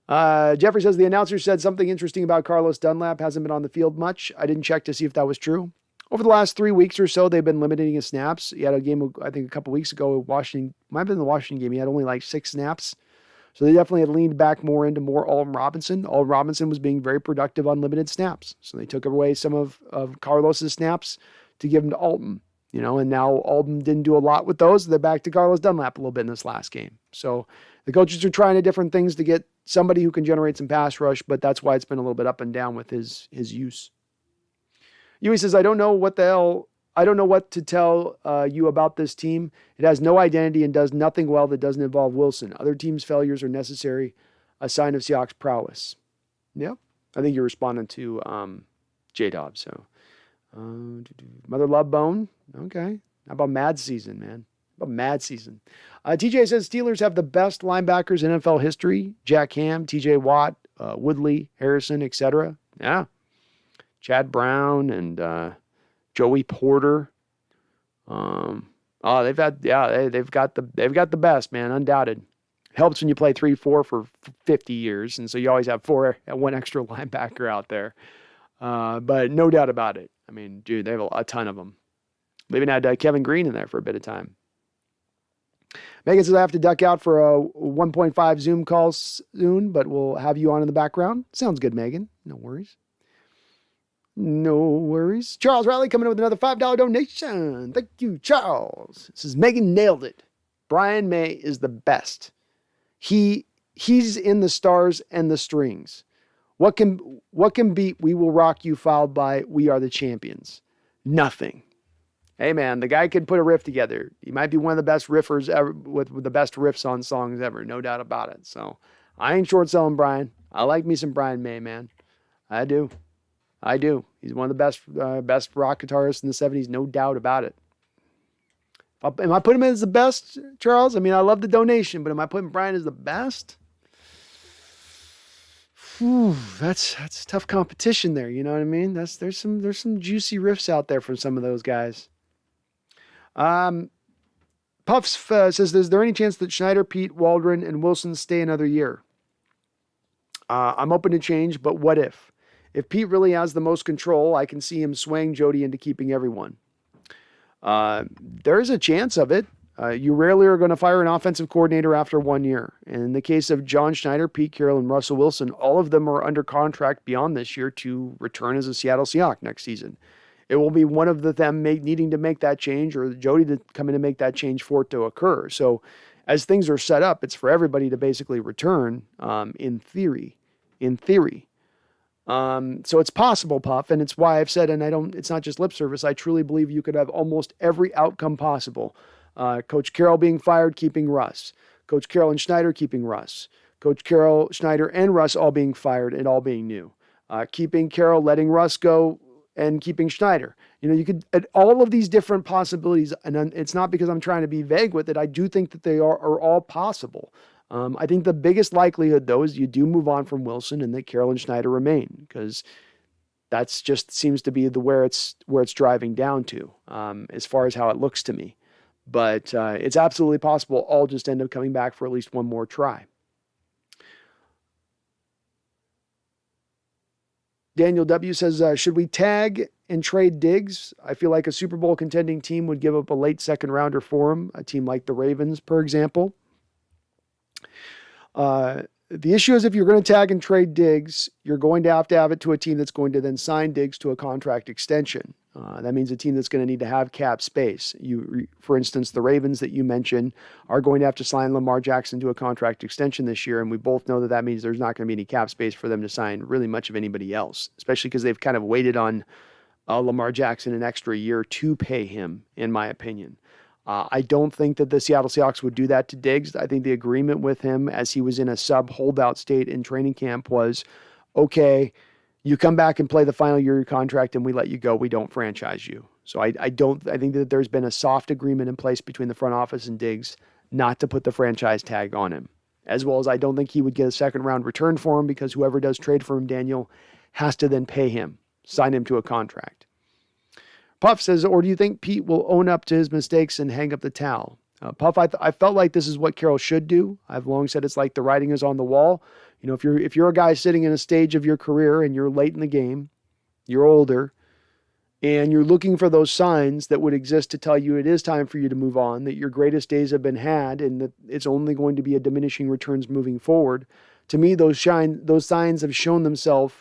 Jeffrey says, the announcer said something interesting about Carlos Dunlap. Hasn't been on the field much. I didn't check to see if that was true. Over the last 3 weeks or so, they've been limiting his snaps. He had a game, I think, a couple weeks ago. Might have been the Washington game. He had only 6 snaps. So they definitely had leaned back more into Alton Robinson. Alton Robinson was being very productive on limited snaps. So they took away some of Carlos's snaps to give them to Alton. And now Alton didn't do a lot with those. They're back to Carlos Dunlap a little bit in this last game. So the coaches are trying different things to get somebody who can generate some pass rush, but that's why it's been a little bit up and down with his use. Yui says, I don't know what to tell you about this team. It has no identity and does nothing well that doesn't involve Wilson. Other teams' failures are necessary, a sign of Seahawks prowess. Yeah, I think you're responding to J-Dobbs. So, Mother Love Bone. Okay. How about Mad Season, man? How about Mad Season? TJ says Steelers have the best linebackers in NFL history. Jack Ham, TJ Watt, Woodley, Harrison, etc. Yeah. Chad Brown and Joey Porter. They've got the best, man, undoubted. Helps when you play 3-4 for 50 years, and so you always have one extra linebacker out there. But no doubt about it. I mean, dude, they have a ton of them. They even had Kevin Green in there for a bit of time. Megan says I have to duck out for a 1.5 Zoom call soon, but we'll have you on in the background. Sounds good, Megan. No worries. No worries. Charles Riley coming in with another $5 donation. Thank you, Charles. Says Megan nailed it. Brian May is the best. He's in the stars and the strings. What can beat We Will Rock You followed by We Are the Champions? Nothing. Hey man, the guy could put a riff together. He might be one of the best riffers ever with the best riffs on songs ever. No doubt about it. So I ain't short selling Brian. I like me some Brian May, man. I do. He's one of the best rock guitarists in the 70s. No doubt about it. Am I putting him as the best, Charles? I mean, I love the donation, but am I putting Brian as the best? Whew, that's tough competition there. You know what I mean? There's some juicy riffs out there from some of those guys. Puffs says, is there any chance that Schneider, Pete, Waldron, and Wilson stay another year? I'm open to change, but what if? If Pete really has the most control, I can see him swaying Jody into keeping everyone. There is a chance of it. You rarely are going to fire an offensive coordinator after 1 year. And in the case of John Schneider, Pete Carroll, and Russell Wilson, all of them are under contract beyond this year to return as a Seattle Seahawks next season. It will be one of them needing to make that change or Jody to come in and make that change for it to occur. So as things are set up, it's for everybody to basically return in theory. So it's possible, Puff, and it's why I've said, and it's not just lip service, I truly believe you could have almost every outcome possible. Coach Carroll being fired, keeping Russ. Coach Carroll and Schneider keeping Russ. Coach Carroll, Schneider, and Russ all being fired and all being new. Keeping Carroll, letting Russ go, and keeping Schneider. You could, at all of these different possibilities, and it's not because I'm trying to be vague with it, I do think that they are all possible. I think the biggest likelihood, though, is you do move on from Wilson and that Carroll and Schneider remain, because that's just seems to be where it's driving down to, as far as how it looks to me. But it's absolutely possible all just end up coming back for at least one more try. Daniel W. says, should we tag and trade Diggs? I feel like a Super Bowl contending team would give up a late second rounder for him, a team like the Ravens, for example. The issue is if you're going to tag and trade Diggs, you're going to have it to a team that's going to then sign Diggs to a contract extension. That means a team that's going to need to have cap space. For instance, the Ravens that you mentioned are going to have to sign Lamar Jackson to a contract extension this year, and we both know that means there's not going to be any cap space for them to sign really much of anybody else, especially because they've kind of waited on Lamar Jackson an extra year to pay him, in my opinion. I don't think that the Seattle Seahawks would do that to Diggs. I think the agreement with him as he was in a sub-holdout state in training camp was, okay, you come back and play the final year of your contract and we let you go. We don't franchise you. So I think that there's been a soft agreement in place between the front office and Diggs not to put the franchise tag on him. As well as I don't think he would get a second round return for him because whoever does trade for him, Daniel, has to then pay him, sign him to a contract. Puff says, or do you think Pete will own up to his mistakes and hang up the towel? Puff, I felt like this is what Carroll should do. I've long said it's like the writing is on the wall. If you're a guy sitting in a stage of your career and you're late in the game, you're older, and you're looking for those signs that would exist to tell you it is time for you to move on, that your greatest days have been had, and that it's only going to be a diminishing returns moving forward. To me, those signs have shown themselves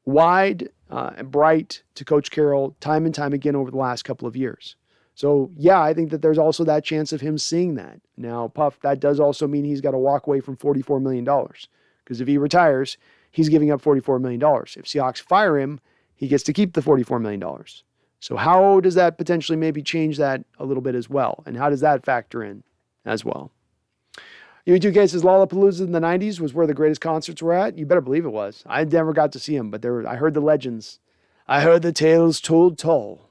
wide and bright to Coach Carroll time and time again over the last couple of years. So, yeah, I think that there's also that chance of him seeing that. Now, Puff, that does also mean he's got to walk away from $44 million. Because if he retires, he's giving up $44 million. If Seahawks fire him, he gets to keep the $44 million. So how does that potentially maybe change that a little bit as well? And how does that factor in as well? UE2K says Lollapalooza in the 90s was where the greatest concerts were at. You better believe it was. I never got to see them, but I heard the legends. I heard the tales told tall.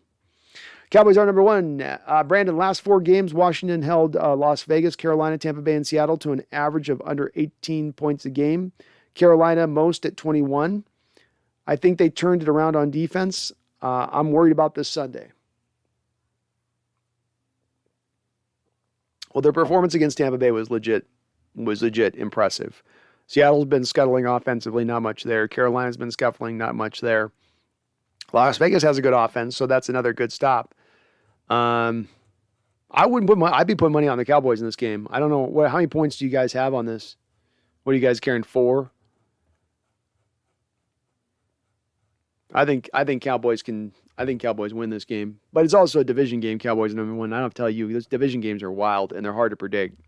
Cowboys are number one. Brandon, last 4 games, Washington held Las Vegas, Carolina, Tampa Bay, and Seattle to an average of under 18 points a game. Carolina most at 21. I think they turned it around on defense. I'm worried about this Sunday. Well, their performance against Tampa Bay was legit impressive. Seattle's been scuttling offensively, not much there. Carolina's been scuffling, not much there. Las Vegas has a good offense, so that's another good stop. I'd be putting money on the Cowboys in this game. I don't know how many points do you guys have on this? What are you guys carrying? 4? I think Cowboys win this game, but it's also a division game. Cowboys number 1. I don't have to tell you, those division games are wild and they're hard to predict.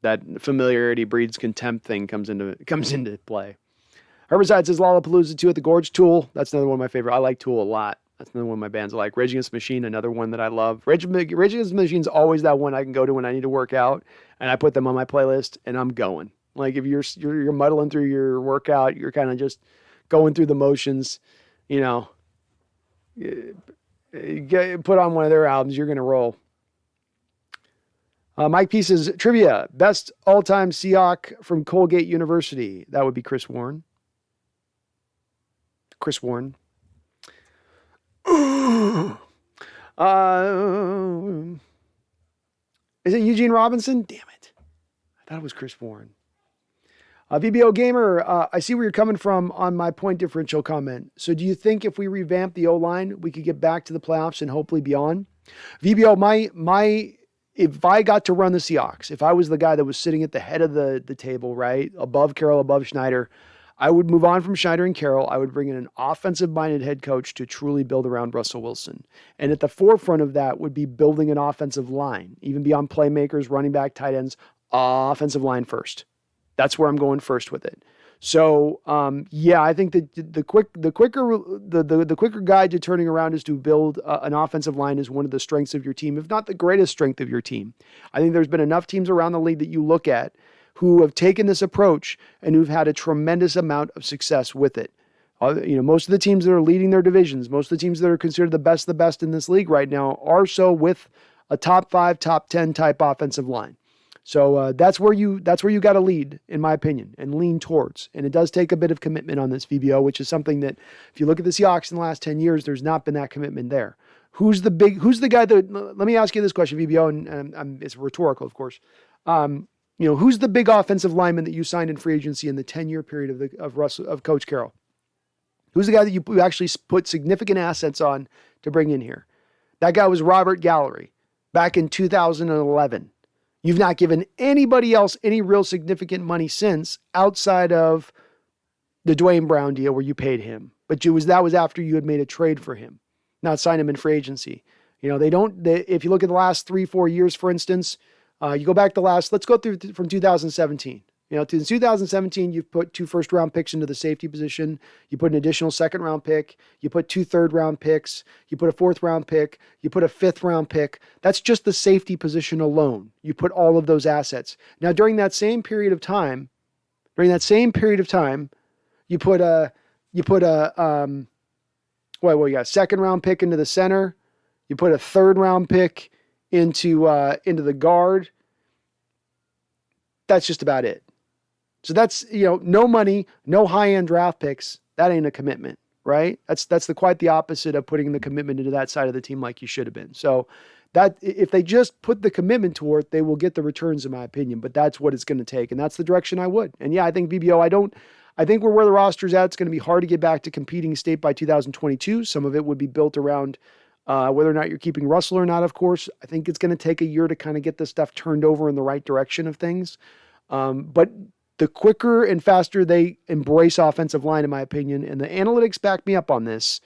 That familiarity breeds contempt thing comes into play. Herbicide says Lollapalooza 2 at the Gorge. Tool, that's another one of my favorite. I like Tool a lot. That's another one of my bands I like. Rage Against the Machine, another one that I love. Rage Against the Machine is always that one I can go to when I need to work out, and I put them on my playlist and I'm going. Like if you're muddling through your workout, you're kind of just going through the motions, you know. Put on one of their albums, you're gonna roll. Mike P says trivia: best all-time Seahawk from Colgate University. That would be Chris Warren. Is it Eugene Robinson? Damn it. I thought it was Chris Warren. VBO Gamer, I see where you're coming from on my point differential comment. So do you think if we revamp the O-line, we could get back to the playoffs and hopefully beyond? VBO, if I got to run the Seahawks, if I was the guy that was sitting at the head of the table, right, above Carroll, above Schneider, I would move on from Schneider and Carroll. I would bring in an offensive-minded head coach to truly build around Russell Wilson. And at the forefront of that would be building an offensive line, even beyond playmakers, running back, tight ends, offensive line first. That's where I'm going first with it. So, I think that the quicker guide to turning around is to build an offensive line is one of the strengths of your team, if not the greatest strength of your team. I think there's been enough teams around the league that you look at who have taken this approach and who've had a tremendous amount of success with it. Most of the teams that are leading their divisions, most of the teams that are considered the best in this league right now are so with a top 5, top 10 type offensive line. So that's where you got to lead, in my opinion, and lean towards. And it does take a bit of commitment on this VBO, which is something that if you look at the Seahawks in the last 10 years, there's not been that commitment there. Who's the guy that, let me ask you this question, VBO, and it's rhetorical, of course. Who's the big offensive lineman that you signed in free agency in the 10-year period of Coach Carroll? Who's the guy that you actually put significant assets on to bring in here? That guy was Robert Gallery back in 2011. You've not given anybody else any real significant money since, outside of the Dwayne Brown deal where you paid him. But that was after you had made a trade for him, not signed him in free agency. If you look at the last 3-4 years, for instance, you go back let's go through from 2017. In 2017, you put 2 first-round picks into the safety position. You put an additional second-round pick. You put 2 third-round picks. You put a 4th-round pick. You put a 5th-round pick. That's just the safety position alone. You put all of those assets. Now, during that same period of time, you put a second-round pick into the center. You put a 3rd-round pick into the guard. That's just about it. So that's, no money, no high-end draft picks. That ain't a commitment, right? That's quite the opposite of putting the commitment into that side of the team like you should have been. So that if they just put the commitment toward it, they will get the returns, in my opinion. But that's what it's going to take, and that's the direction I would. And I think VBO, I think we're where the roster's at. It's going to be hard to get back to competing state by 2022. Some of it would be built around whether or not you're keeping Russell or not, of course. I think it's going to take a year to kind of get this stuff turned over in the right direction of things. But the quicker and faster they embrace offensive line, in my opinion, and the analytics back me up on this,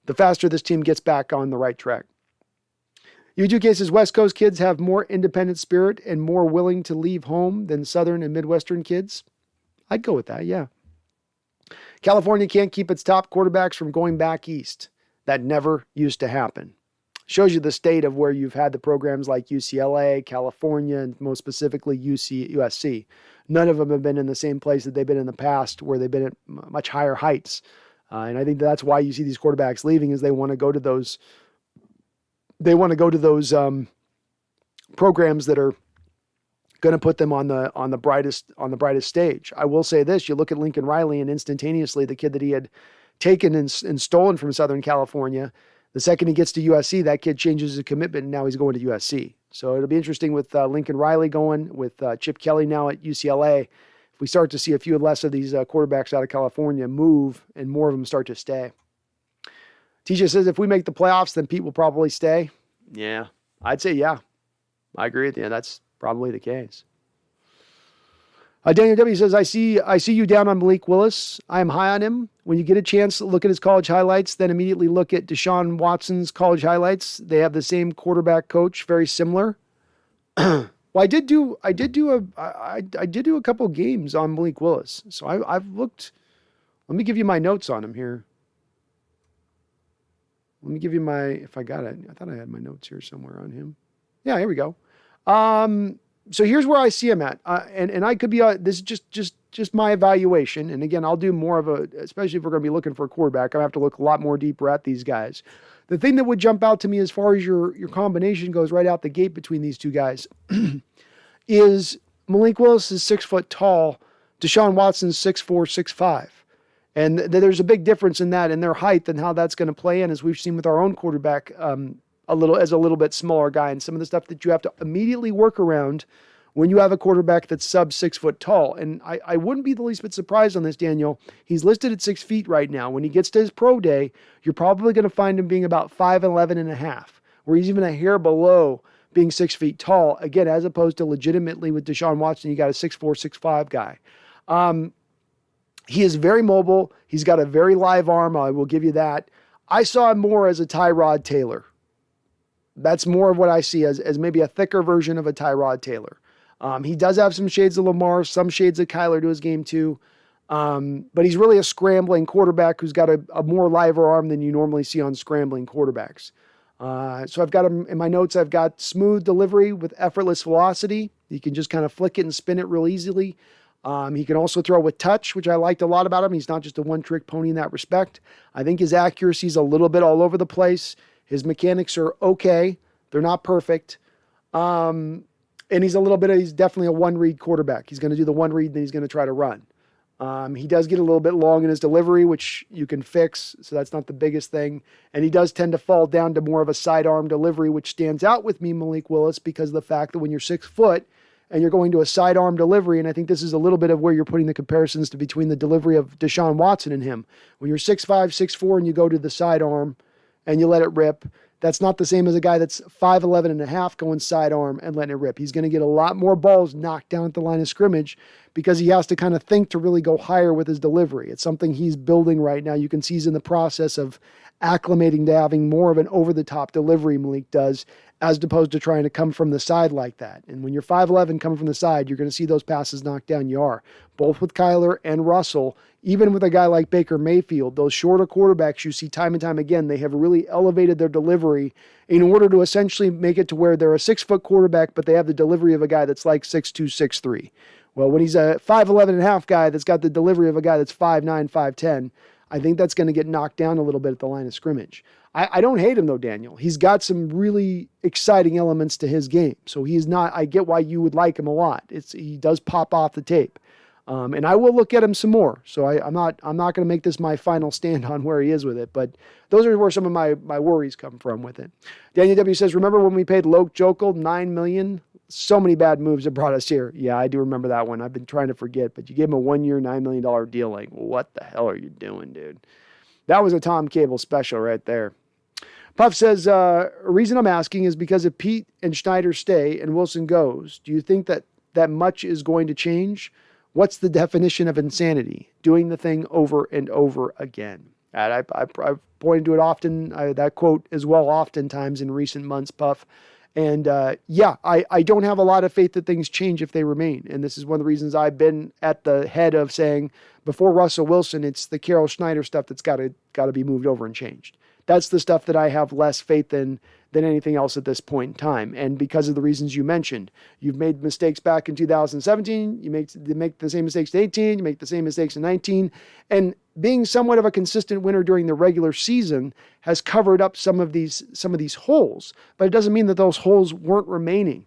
the faster this team gets back on the right track. U2K says West Coast kids have more independent spirit and more willing to leave home than Southern and Midwestern kids. I'd go with that, yeah. California can't keep its top quarterbacks from going back east. That never used to happen. Shows you the state of where you've had the programs like UCLA, California, and most specifically USC. None of them have been in the same place that they've been in the past, where they've been at much higher heights. And I think that's why you see these quarterbacks leaving, is they want to go to those. They want to go to those programs that are going to put them on the brightest stage. I will say this: you look at Lincoln Riley, and instantaneously, the kid that he had taken and stolen from Southern California. The second he gets to USC, that kid changes his commitment, and now he's going to USC. So it'll be interesting with Lincoln Riley going, with Chip Kelly now at UCLA. If we start to see a few less of these quarterbacks out of California move and more of them start to stay. TJ says, if we make the playoffs, then Pete will probably stay. Yeah, I'd say yeah. I agree with you. That's probably the case. Daniel W. says, I see you down on Malik Willis. I am high on him. When you get a chance to look at his college highlights, then immediately look at Deshaun Watson's college highlights. They have the same quarterback coach, very similar. Well, I did do a couple games on Malik Willis. So I've looked. Let me give you my notes on him here. Let me give you if I got it. I thought I had my notes here somewhere on him. Yeah, here we go. So here's where I see him at. And I could be, this is just my evaluation. And again, I'll do more of especially if we're going to be looking for a quarterback, I have to look a lot more deeper at these guys. The thing that would jump out to me as far as your combination goes right out the gate between these two guys is Malik Willis is 6 foot tall. Deshaun Watson's 6'4", 6'5". And there's a big difference in that and their height and how that's going to play in, as we've seen with our own quarterback, a little bit smaller guy, and some of the stuff that you have to immediately work around when you have a quarterback that's sub 6 foot tall. And I wouldn't be the least bit surprised on this, Daniel. He's listed at 6 feet right now. When he gets to his pro day, you're probably going to find him being about 5'11 and a half, where he's even a hair below being 6 feet tall. Again, as opposed to legitimately with Deshaun Watson, you got a 6'4", 6'5 guy. He is very mobile. He's got a very live arm. I will give you that. I saw him more as a Tyrod Taylor. That's more of what I see as maybe a thicker version of a Tyrod Taylor. He does have some shades of Lamar, some shades of Kyler to his game too. But he's really a scrambling quarterback who's got a more liver arm than you normally see on scrambling quarterbacks. So I've got him in my notes. I've got smooth delivery with effortless velocity. He can just kind of flick it and spin it real easily. He can also throw with touch, which I liked a lot about him. He's not just a one-trick pony in that respect. I think his accuracy is a little bit all over the place. His mechanics are okay. They're not perfect. And he's definitely a one-read quarterback. He's going to do the one read, then he's going to try to run. He does get a little bit long in his delivery, which you can fix, so that's not the biggest thing. And he does tend to fall down to more of a sidearm delivery, which stands out with me, Malik Willis, because of the fact that when you're 6 foot and you're going to a sidearm delivery, and I think this is a little bit of where you're putting the comparisons between the delivery of Deshaun Watson and him. When you're 6'5", 6'4", and you go to the sidearm and you let it rip, that's not the same as a guy that's 5'11 and a half going sidearm and letting it rip. He's going to get a lot more balls knocked down at the line of scrimmage because he has to kind of think to really go higher with his delivery. It's something he's building right now. You can see he's in the process of acclimating to having more of an over-the-top delivery, Malik does, as opposed to trying to come from the side like that. And when you're 5'11 coming from the side, you're going to see those passes knocked down. You are. Both with Kyler and Russell, even with a guy like Baker Mayfield, those shorter quarterbacks you see time and time again, they have really elevated their delivery in order to essentially make it to where they're a 6 foot quarterback, but they have the delivery of a guy that's like 6'2", 6'3". Well, when he's a 5'11 and a half guy that's got the delivery of a guy that's 5'9", 5'10", I think that's going to get knocked down a little bit at the line of scrimmage. I don't hate him though, Daniel. He's got some really exciting elements to his game. So he's not, I get why you would like him a lot. He does pop off the tape. And I will look at him some more. So I'm not going to make this my final stand on where he is with it, but those are where some of my worries come from with it. Daniel W says, remember when we paid Loke Jokel $9 million? So many bad moves that brought us here. Yeah, I do remember that one. I've been trying to forget, but you gave him a 1 year, $9 million deal. Like, what the hell are you doing, dude? That was a Tom Cable special right there. Puff says, reason I'm asking is because if Pete and Schneider stay and Wilson goes, do you think that much is going to change? What's the definition of insanity? Doing the thing over and over again. And I've pointed to it often, that quote as well, oftentimes in recent months, Puff. And I don't have a lot of faith that things change if they remain. And this is one of the reasons I've been at the head of saying, before Russell Wilson, it's the Carroll Schneider stuff that's got to be moved over and changed. That's the stuff that I have less faith in than anything else at this point in time. And because of the reasons you mentioned, you've made mistakes back in 2017. You make the same mistakes in 18. You make the same mistakes in 19. And being somewhat of a consistent winner during the regular season has covered up some of these holes. But it doesn't mean that those holes weren't remaining.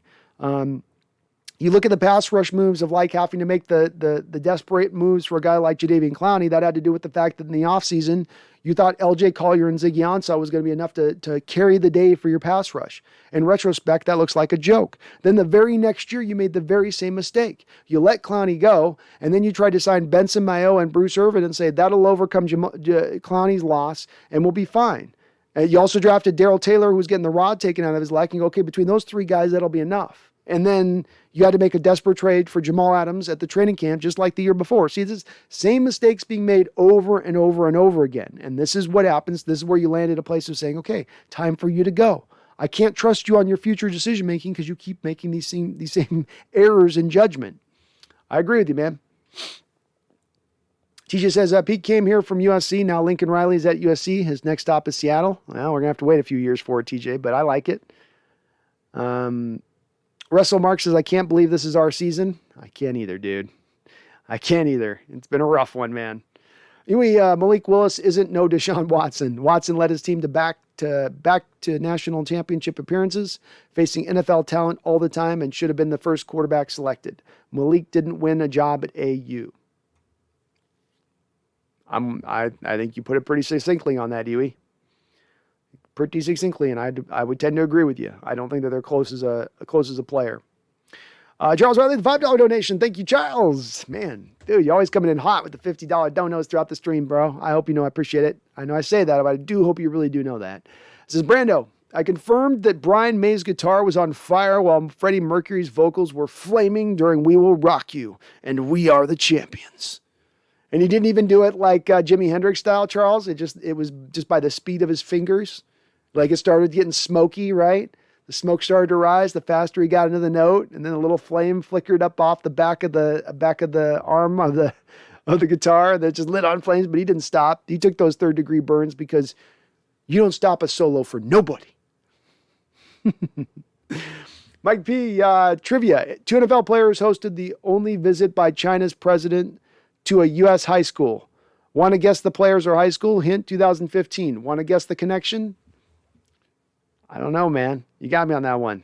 You look at the pass rush moves of like having to make the desperate moves for a guy like Jadeveon Clowney. That had to do with the fact that in the offseason, you thought LJ Collier and Ziggy Ansah was going to be enough to carry the day for your pass rush. In retrospect, that looks like a joke. Then the very next year, you made the very same mistake. You let Clowney go, and then you tried to sign Benson Mayo and Bruce Irvin and say that'll overcome Clowney's loss and we'll be fine. You also drafted Darrell Taylor, who was getting the rod taken out of his leg, and you go, okay, between those three guys, that'll be enough. And then you had to make a desperate trade for Jamal Adams at the training camp, just like the year before. See, this same mistakes being made over and over and over again. And this is what happens. This is where you land at a place of saying, okay, time for you to go. I can't trust you on your future decision-making because you keep making these same errors in judgment. I agree with you, man. TJ says, Pete came here from USC. Now Lincoln Riley's at USC. His next stop is Seattle. Well, we're going to have to wait a few years for it, TJ, but I like it. Russell Mark says, I can't believe this is our season. I can't either, dude. I can't either. It's been a rough one, man. Anyway, Malik Willis isn't no Deshaun Watson. Watson led his team back to national championship appearances, facing NFL talent all the time, and should have been the first quarterback selected. Malik didn't win a job at AU. I think you put it pretty succinctly on that, Huey. Pretty succinctly, and I would tend to agree with you. I don't think that they're close as a player. Charles Riley, the $5 donation. Thank you, Charles. Man, dude, you're always coming in hot with the $50 donos throughout the stream, bro. I hope you know I appreciate it. I know I say that, but I do hope you really do know that. This is Brando. I confirmed that Brian May's guitar was on fire while Freddie Mercury's vocals were flaming during We Will Rock You and We Are the Champions. And he didn't even do it like Jimi Hendrix style, Charles. It was just by the speed of his fingers. Like it started getting smoky, right? The smoke started to rise the faster he got into the note, and then a little flame flickered up off the back of the arm of the guitar that just lit on flames, but he didn't stop. He took those third-degree burns because you don't stop a solo for nobody. Mike P, trivia. 2 NFL players hosted the only visit by China's president to a U.S. high school. Want to guess the players or high school? Hint, 2015. Want to guess the connection? I don't know, man. You got me on that one.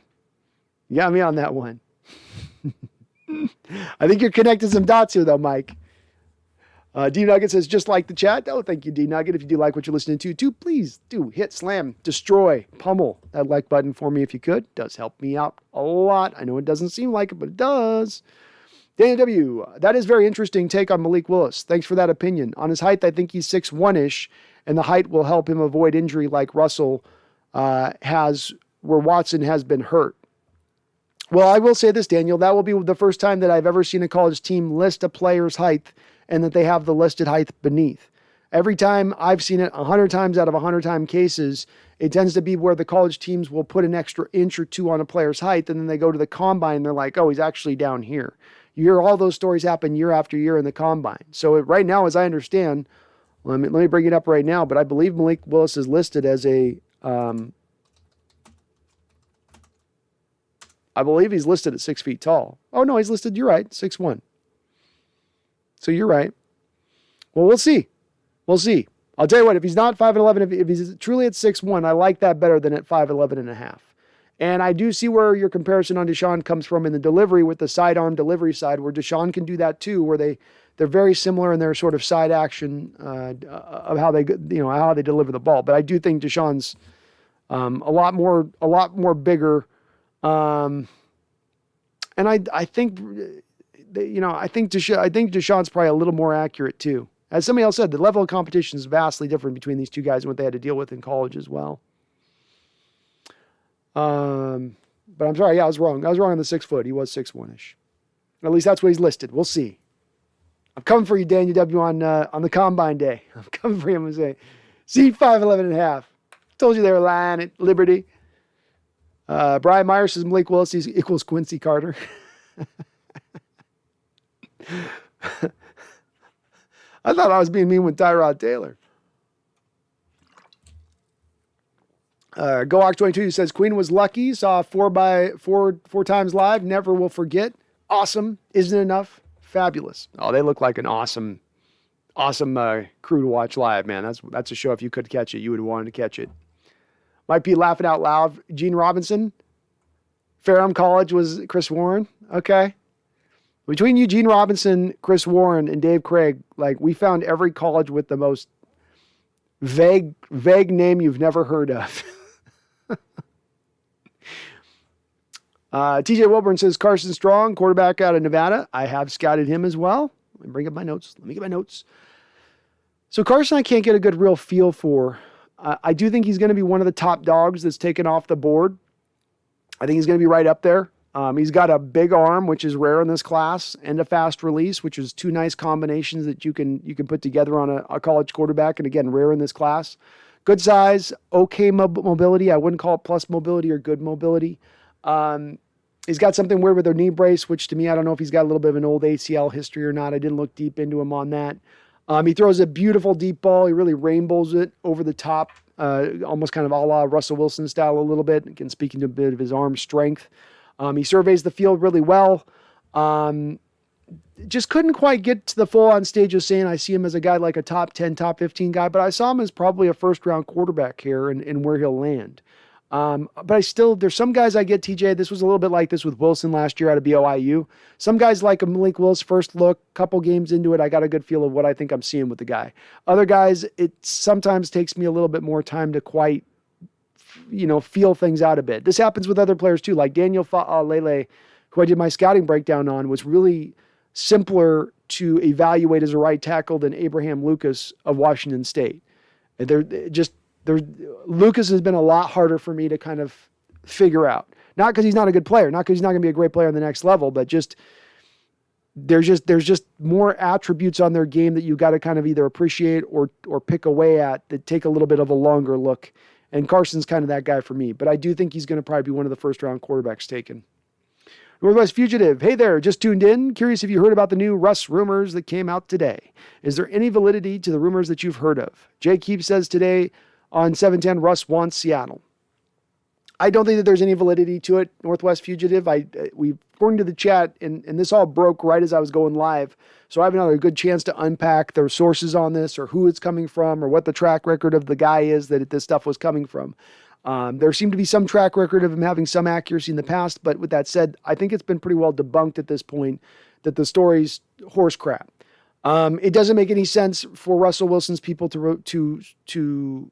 I think you're connecting some dots here, though, Mike. D Nugget says, just like the chat. Oh, thank you, D Nugget. If you do like what you're listening to, please do hit, slam, destroy, pummel that like button for me if you could. It does help me out a lot. I know it doesn't seem like it, but it does. Danny W., that is very interesting take on Malik Willis. Thanks for that opinion. On his height, I think he's 6'1"-ish, and the height will help him avoid injury like Russell has, where Watson has been hurt. Well, I will say this, Daniel, that will be the first time that I've ever seen a college team list a player's height and that they have the listed height beneath. Every time I've seen it, 100 times out of 100 time cases, it tends to be where the college teams will put an extra inch or two on a player's height, and then they go to the combine and they're like, oh, he's actually down here. You hear all those stories happen year after year in the combine. So right now, as I understand, let me bring it up right now, but I believe Malik Willis is listed as I believe he's listed at 6 feet tall. Oh, no, he's listed, you're right, 6'1". So you're right. Well, we'll see. I'll tell you what, if he's not 5'11", if he's truly at 6'1", I like that better than at 5'11.5". And I do see where your comparison on Deshaun comes from in the delivery with the sidearm delivery side, where Deshaun can do that too, where they're very similar in their sort of side action of how they deliver the ball. But I do think Deshaun's a lot more bigger. And I think Deshaun's probably a little more accurate too. As somebody else said, the level of competition is vastly different between these two guys and what they had to deal with in college as well. But I'm sorry. Yeah, I was wrong. I was wrong on the 6 foot. He was 6'1"-ish. At least that's what he's listed. We'll see. I'm coming for you, Daniel W. on the combine day. I'm coming for you. I'm going to say, see 5'11.5". Told you they were lying at Liberty. Brian Myers says Malik Willis equals Quincy Carter. I thought I was being mean with Tyrod Taylor. GoWalk22 says Queen was lucky, saw 4 times live, never will forget. Awesome. Isn't it enough? Fabulous. Oh, they look like an awesome crew to watch live, man. That's a show. If you could catch it, you would have wanted to catch it. Might be laughing out loud. Gene Robinson. Ferrum College was Chris Warren. Okay. Between Eugene Robinson, Chris Warren, and Dave Craig, like we found every college with the most vague name you've never heard of. TJ Wilburn says Carson Strong, quarterback out of Nevada. I have scouted him as well. Let me bring up my notes. Let me get my notes. So Carson, I can't get a good real feel for. I do think he's going to be one of the top dogs that's taken off the board. I think he's going to be right up there. He's got a big arm, which is rare in this class, and a fast release, which is two nice combinations that you can put together on a college quarterback. And again, rare in this class. Good size, okay mobility. I wouldn't call it plus mobility or good mobility. He's got something weird with their knee brace, which to me, I don't know if he's got a little bit of an old ACL history or not. I didn't look deep into him on that. He throws a beautiful deep ball. He really rainbows it over the top, almost kind of a la Russell Wilson style a little bit. Again, speaking to a bit of his arm strength. He surveys the field really well. Just couldn't quite get to the full-on stage of saying I see him as a guy like a top 10, top 15 guy, but I saw him as probably a first-round quarterback here and where he'll land. But there's some guys I get, TJ, this was a little bit like this with Wilson last year out of BYU. Some guys like a Malik Willis first look, couple games into it, I got a good feel of what I think I'm seeing with the guy. Other guys, it sometimes takes me a little bit more time to quite, feel things out a bit. This happens with other players too, like Daniel Lele, who I did my scouting breakdown on, was really simpler to evaluate as a right tackle than Abraham Lucas of Washington State. Lucas has been a lot harder for me to kind of figure out. Not because he's not a good player, not because he's not going to be a great player on the next level, but there's just more attributes on their game that you got to kind of either appreciate or pick away at that take a little bit of a longer look. And Carson's kind of that guy for me, but I do think he's going to probably be one of the first round quarterbacks taken. Northwest Fugitive, hey there, just tuned in. Curious if you heard about the new Russ rumors that came out today. Is there any validity to the rumors that you've heard of? Jay Keefe says today on 710, Russ wants Seattle. I don't think that there's any validity to it, Northwest Fugitive. According to the chat, and this all broke right as I was going live, so I haven't had a good chance to unpack their sources on this or who it's coming from or what the track record of the guy is that this stuff was coming from. There seemed to be some track record of him having some accuracy in the past, but with that said, I think it's been pretty well debunked at this point that the story's horse crap. It doesn't make any sense for Russell Wilson's people to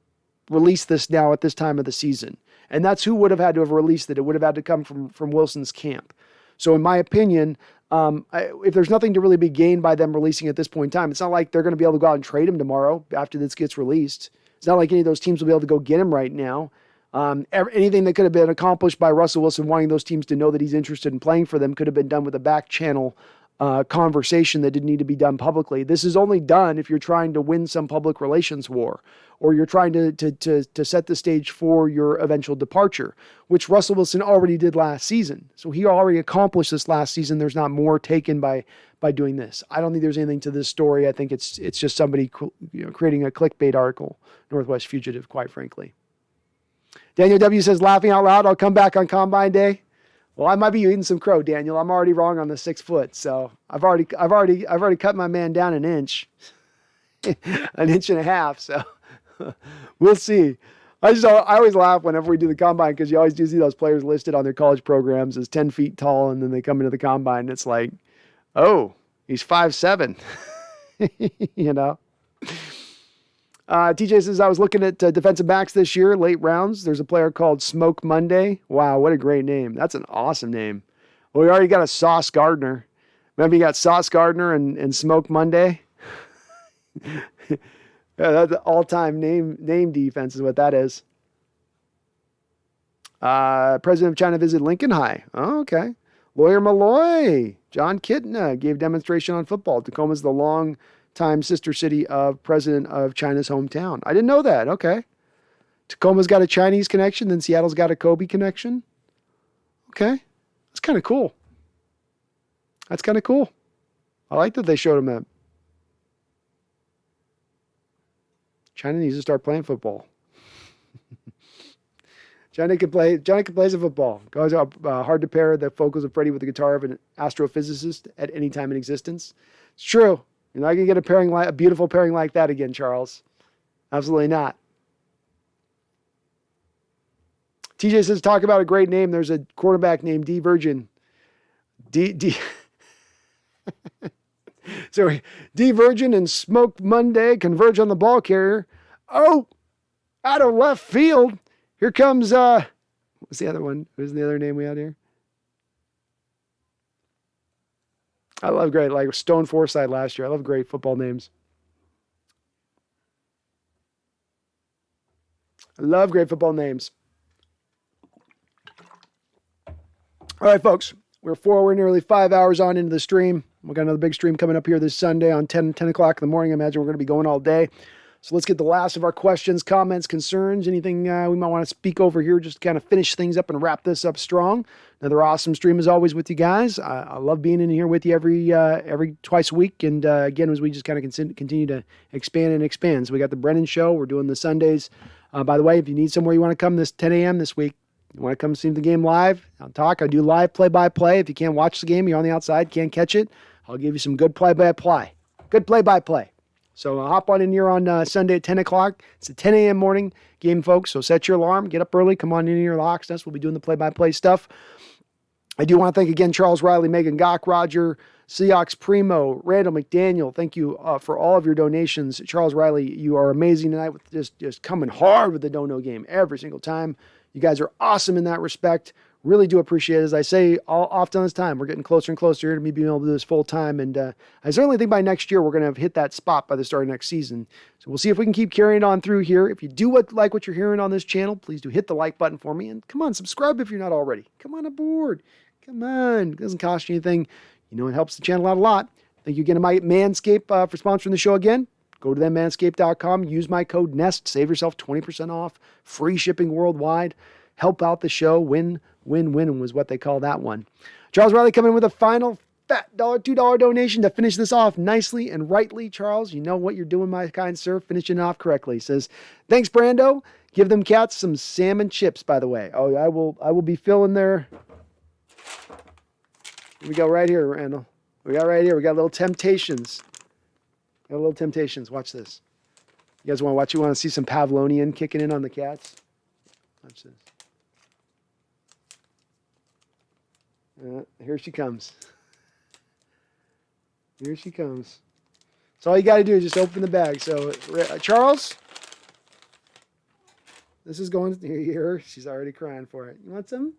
release this now at this time of the season. And that's who would have had to have released it. It would have had to come from Wilson's camp. So in my opinion, if there's nothing to really be gained by them releasing at this point in time, it's not like they're going to be able to go out and trade him tomorrow after this gets released. It's not like any of those teams will be able to go get him right now. Anything that could have been accomplished by Russell Wilson wanting those teams to know that he's interested in playing for them could have been done with a back channel conversation that didn't need to be done publicly. This is only done if you're trying to win some public relations war, or you're trying to set the stage for your eventual departure, which Russell Wilson already did last season. So he already accomplished this last season. There's not more taken by doing this. I don't think there's anything to this story. I think it's just somebody creating a clickbait article, Northwest Fugitive, quite frankly. Daniel W. says, laughing out loud, I'll come back on Combine Day. Well, I might be eating some crow, Daniel. I'm already wrong on the 6 foot, so I've already cut my man down an inch, an inch and a half. So we'll see. I always laugh whenever we do the combine because you always do see those players listed on their college programs as 10 feet tall, and then they come into the combine and it's like, oh, he's 5'7", TJ says, I was looking at defensive backs this year, late rounds. There's a player called Smoke Monday. Wow, what a great name. That's an awesome name. Well, we already got a Sauce Gardner. Remember you got Sauce Gardner and Smoke Monday? Yeah, that's an all-time name defense is what that is. President of China visited Lincoln High. Oh, okay. Lawyer Malloy. John Kitna gave demonstration on football. Tacoma's the long-time sister city of President of China's hometown. I didn't know that. Okay. Tacoma's got a Chinese connection, then Seattle's got a Kobe connection. Okay. That's kind of cool. That's kind of cool. I like that they showed him that. China needs to start playing football. China can play some football. Goes hard to pair the vocals of Freddie with the guitar of an astrophysicist at any time in existence. It's true. You're not going to get a beautiful pairing like that again, Charles. Absolutely not. TJ says, talk about a great name. There's a quarterback named D. Virgin. D. So Divergent and Smoke Monday converge on the ball carrier. Oh, out of left field. Here comes, what's the other one? Who's the other name we had here? I love great, like Stone Forsythe last year. I love great football names. I love great football names. All right, folks. We're nearly 5 hours on into the stream. We've got another big stream coming up here this Sunday on 10 o'clock in the morning. I imagine we're going to be going all day. So let's get the last of our questions, comments, concerns, anything we might want to speak over here, just to kind of finish things up and wrap this up strong. Another awesome stream as always with you guys. I love being in here with you every twice a week. And again, as we just kind of continue to expand and expand. So we got the Brennan Show. We're doing the Sundays. By the way, if you need somewhere you want to come this 10 a.m. this week, you want to come see the game live, I'll talk. I do live play-by-play. If you can't watch the game, you're on the outside, can't catch it, I'll give you some good play-by-play. Good play-by-play. So hop on in here on Sunday at 10 o'clock. It's a 10 a.m. morning game, folks. So set your alarm, get up early, come on in here, the Hawks Nest. We'll be doing the play-by-play stuff. I do want to thank again Charles Riley, Megan Gock, Roger, Seahawks Primo, Randall McDaniel. Thank you for all of your donations. Charles Riley, you are amazing tonight with just coming hard with the Dono game every single time. You guys are awesome in that respect. Really do appreciate it. As I say often this time, we're getting closer and closer to me being able to do this full time. And I certainly think by next year, we're going to have hit that spot by the start of next season. So we'll see if we can keep carrying on through here. If you do like what you're hearing on this channel, please do hit the like button for me. And come on, subscribe if you're not already. Come on aboard. Come on. It doesn't cost you anything. You know, it helps the channel out a lot. Thank you again to Manscaped for sponsoring the show again. Go to them, manscaped.com. Use my code NEST. Save yourself 20% off. Free shipping worldwide. Help out the show. Win was what they call that one. Charles Riley coming in with a final fat $2 donation to finish this off nicely and rightly. Charles, you know what you're doing, my kind sir. Finishing it off correctly. He says, thanks, Brando. Give them cats some salmon chips, by the way. Oh, I will be filling their... We go right here, Randall. We got right here. We got little temptations. Watch this. You guys want to watch? You want to see some Pavlonian kicking in on the cats? Watch this. Here she comes. Here she comes. So all you got to do is just open the bag. So, Charles, this is going here. She's already crying for it. You want some?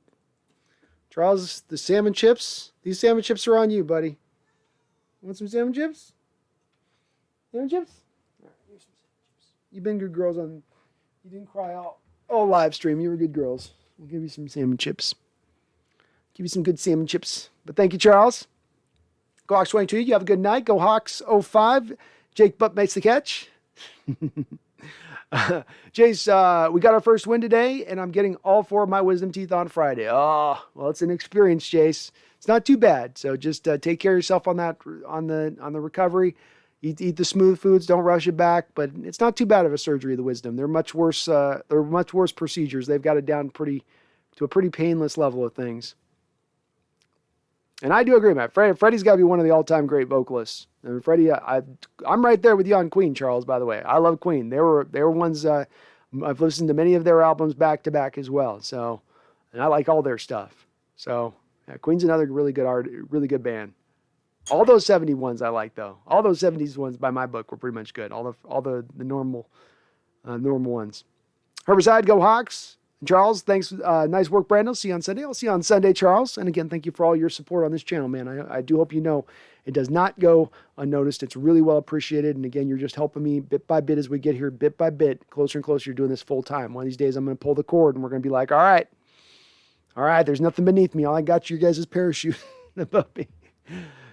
Charles, the salmon chips. These salmon chips are on you, buddy. Want some salmon chips? Salmon chips? All right, here's some salmon chips. You've been good girls on. You didn't cry all live stream. You were good girls. We'll give you some salmon chips. Give you some good salmon chips. But thank you, Charles. Go Hawks 22. You have a good night. Go Hawks 05. Jake Butt makes the catch. Jace, we got our first win today, and I'm getting all 4 of my wisdom teeth on Friday. Oh, well, it's an experience, Jace. It's not too bad. So just take care of yourself on that, on the recovery. Eat the smooth foods. Don't rush it back. But it's not too bad of a surgery, the wisdom. They're much worse. They're much worse procedures. They've got it down to a pretty painless level of things. And I do agree, Matt. Freddie's got to be one of the all-time great vocalists. I mean, Freddie, I'm right there with you on Queen, Charles, by the way. I love Queen. They were ones, I've listened to many of their albums back to back as well. So, and I like all their stuff. So, yeah, Queen's another really good band. All those 70 ones I like, though. All those 70s ones by my book were pretty much good. All the normal ones. Herbicide, go Hawks. Charles, thanks. Nice work, Brandon. See you on Sunday. I'll see you on Sunday, Charles. And again, thank you for all your support on this channel, man. I do hope you know it does not go unnoticed. It's really well appreciated. And again, you're just helping me bit by bit as we get here, bit by bit, closer and closer. You're doing this full time. One of these days, I'm going to pull the cord and we're going to be like, all right, there's nothing beneath me. All I got you guys' parachute above me.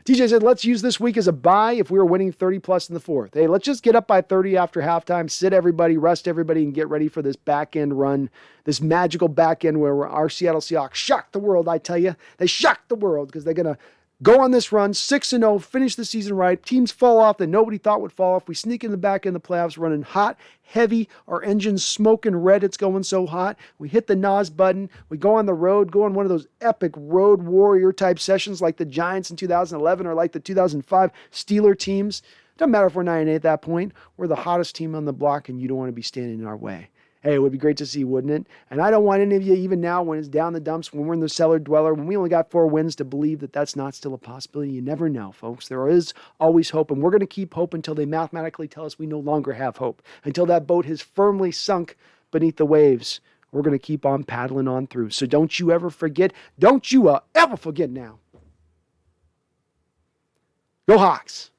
TJ said, let's use this week as a bye if we were winning 30 plus in the fourth. Hey, let's just get up by 30 after halftime, sit everybody, rest everybody, and get ready for this back end run, this magical back end where our Seattle Seahawks shocked the world, I tell you. They shocked the world because they're going to go on this run, 6-0, finish the season right. Teams fall off that nobody thought would fall off. We sneak in the back end of the playoffs, running hot, heavy. Our engine's smoking red. It's going so hot. We hit the NOS button. We go on the road, go on one of those epic road warrior type sessions like the Giants in 2011 or like the 2005 Steeler teams. Doesn't matter if we're 9-8 at that point. We're the hottest team on the block, and you don't want to be standing in our way. Hey, it would be great to see, wouldn't it? And I don't want any of you, even now when it's down the dumps, when we're in the cellar dweller, when we only got 4 wins, to believe that that's not still a possibility. You never know, folks. There is always hope, and we're going to keep hope until they mathematically tell us we no longer have hope. Until that boat has firmly sunk beneath the waves, we're going to keep on paddling on through. So don't you ever forget. Don't you ever forget now. Go Hawks.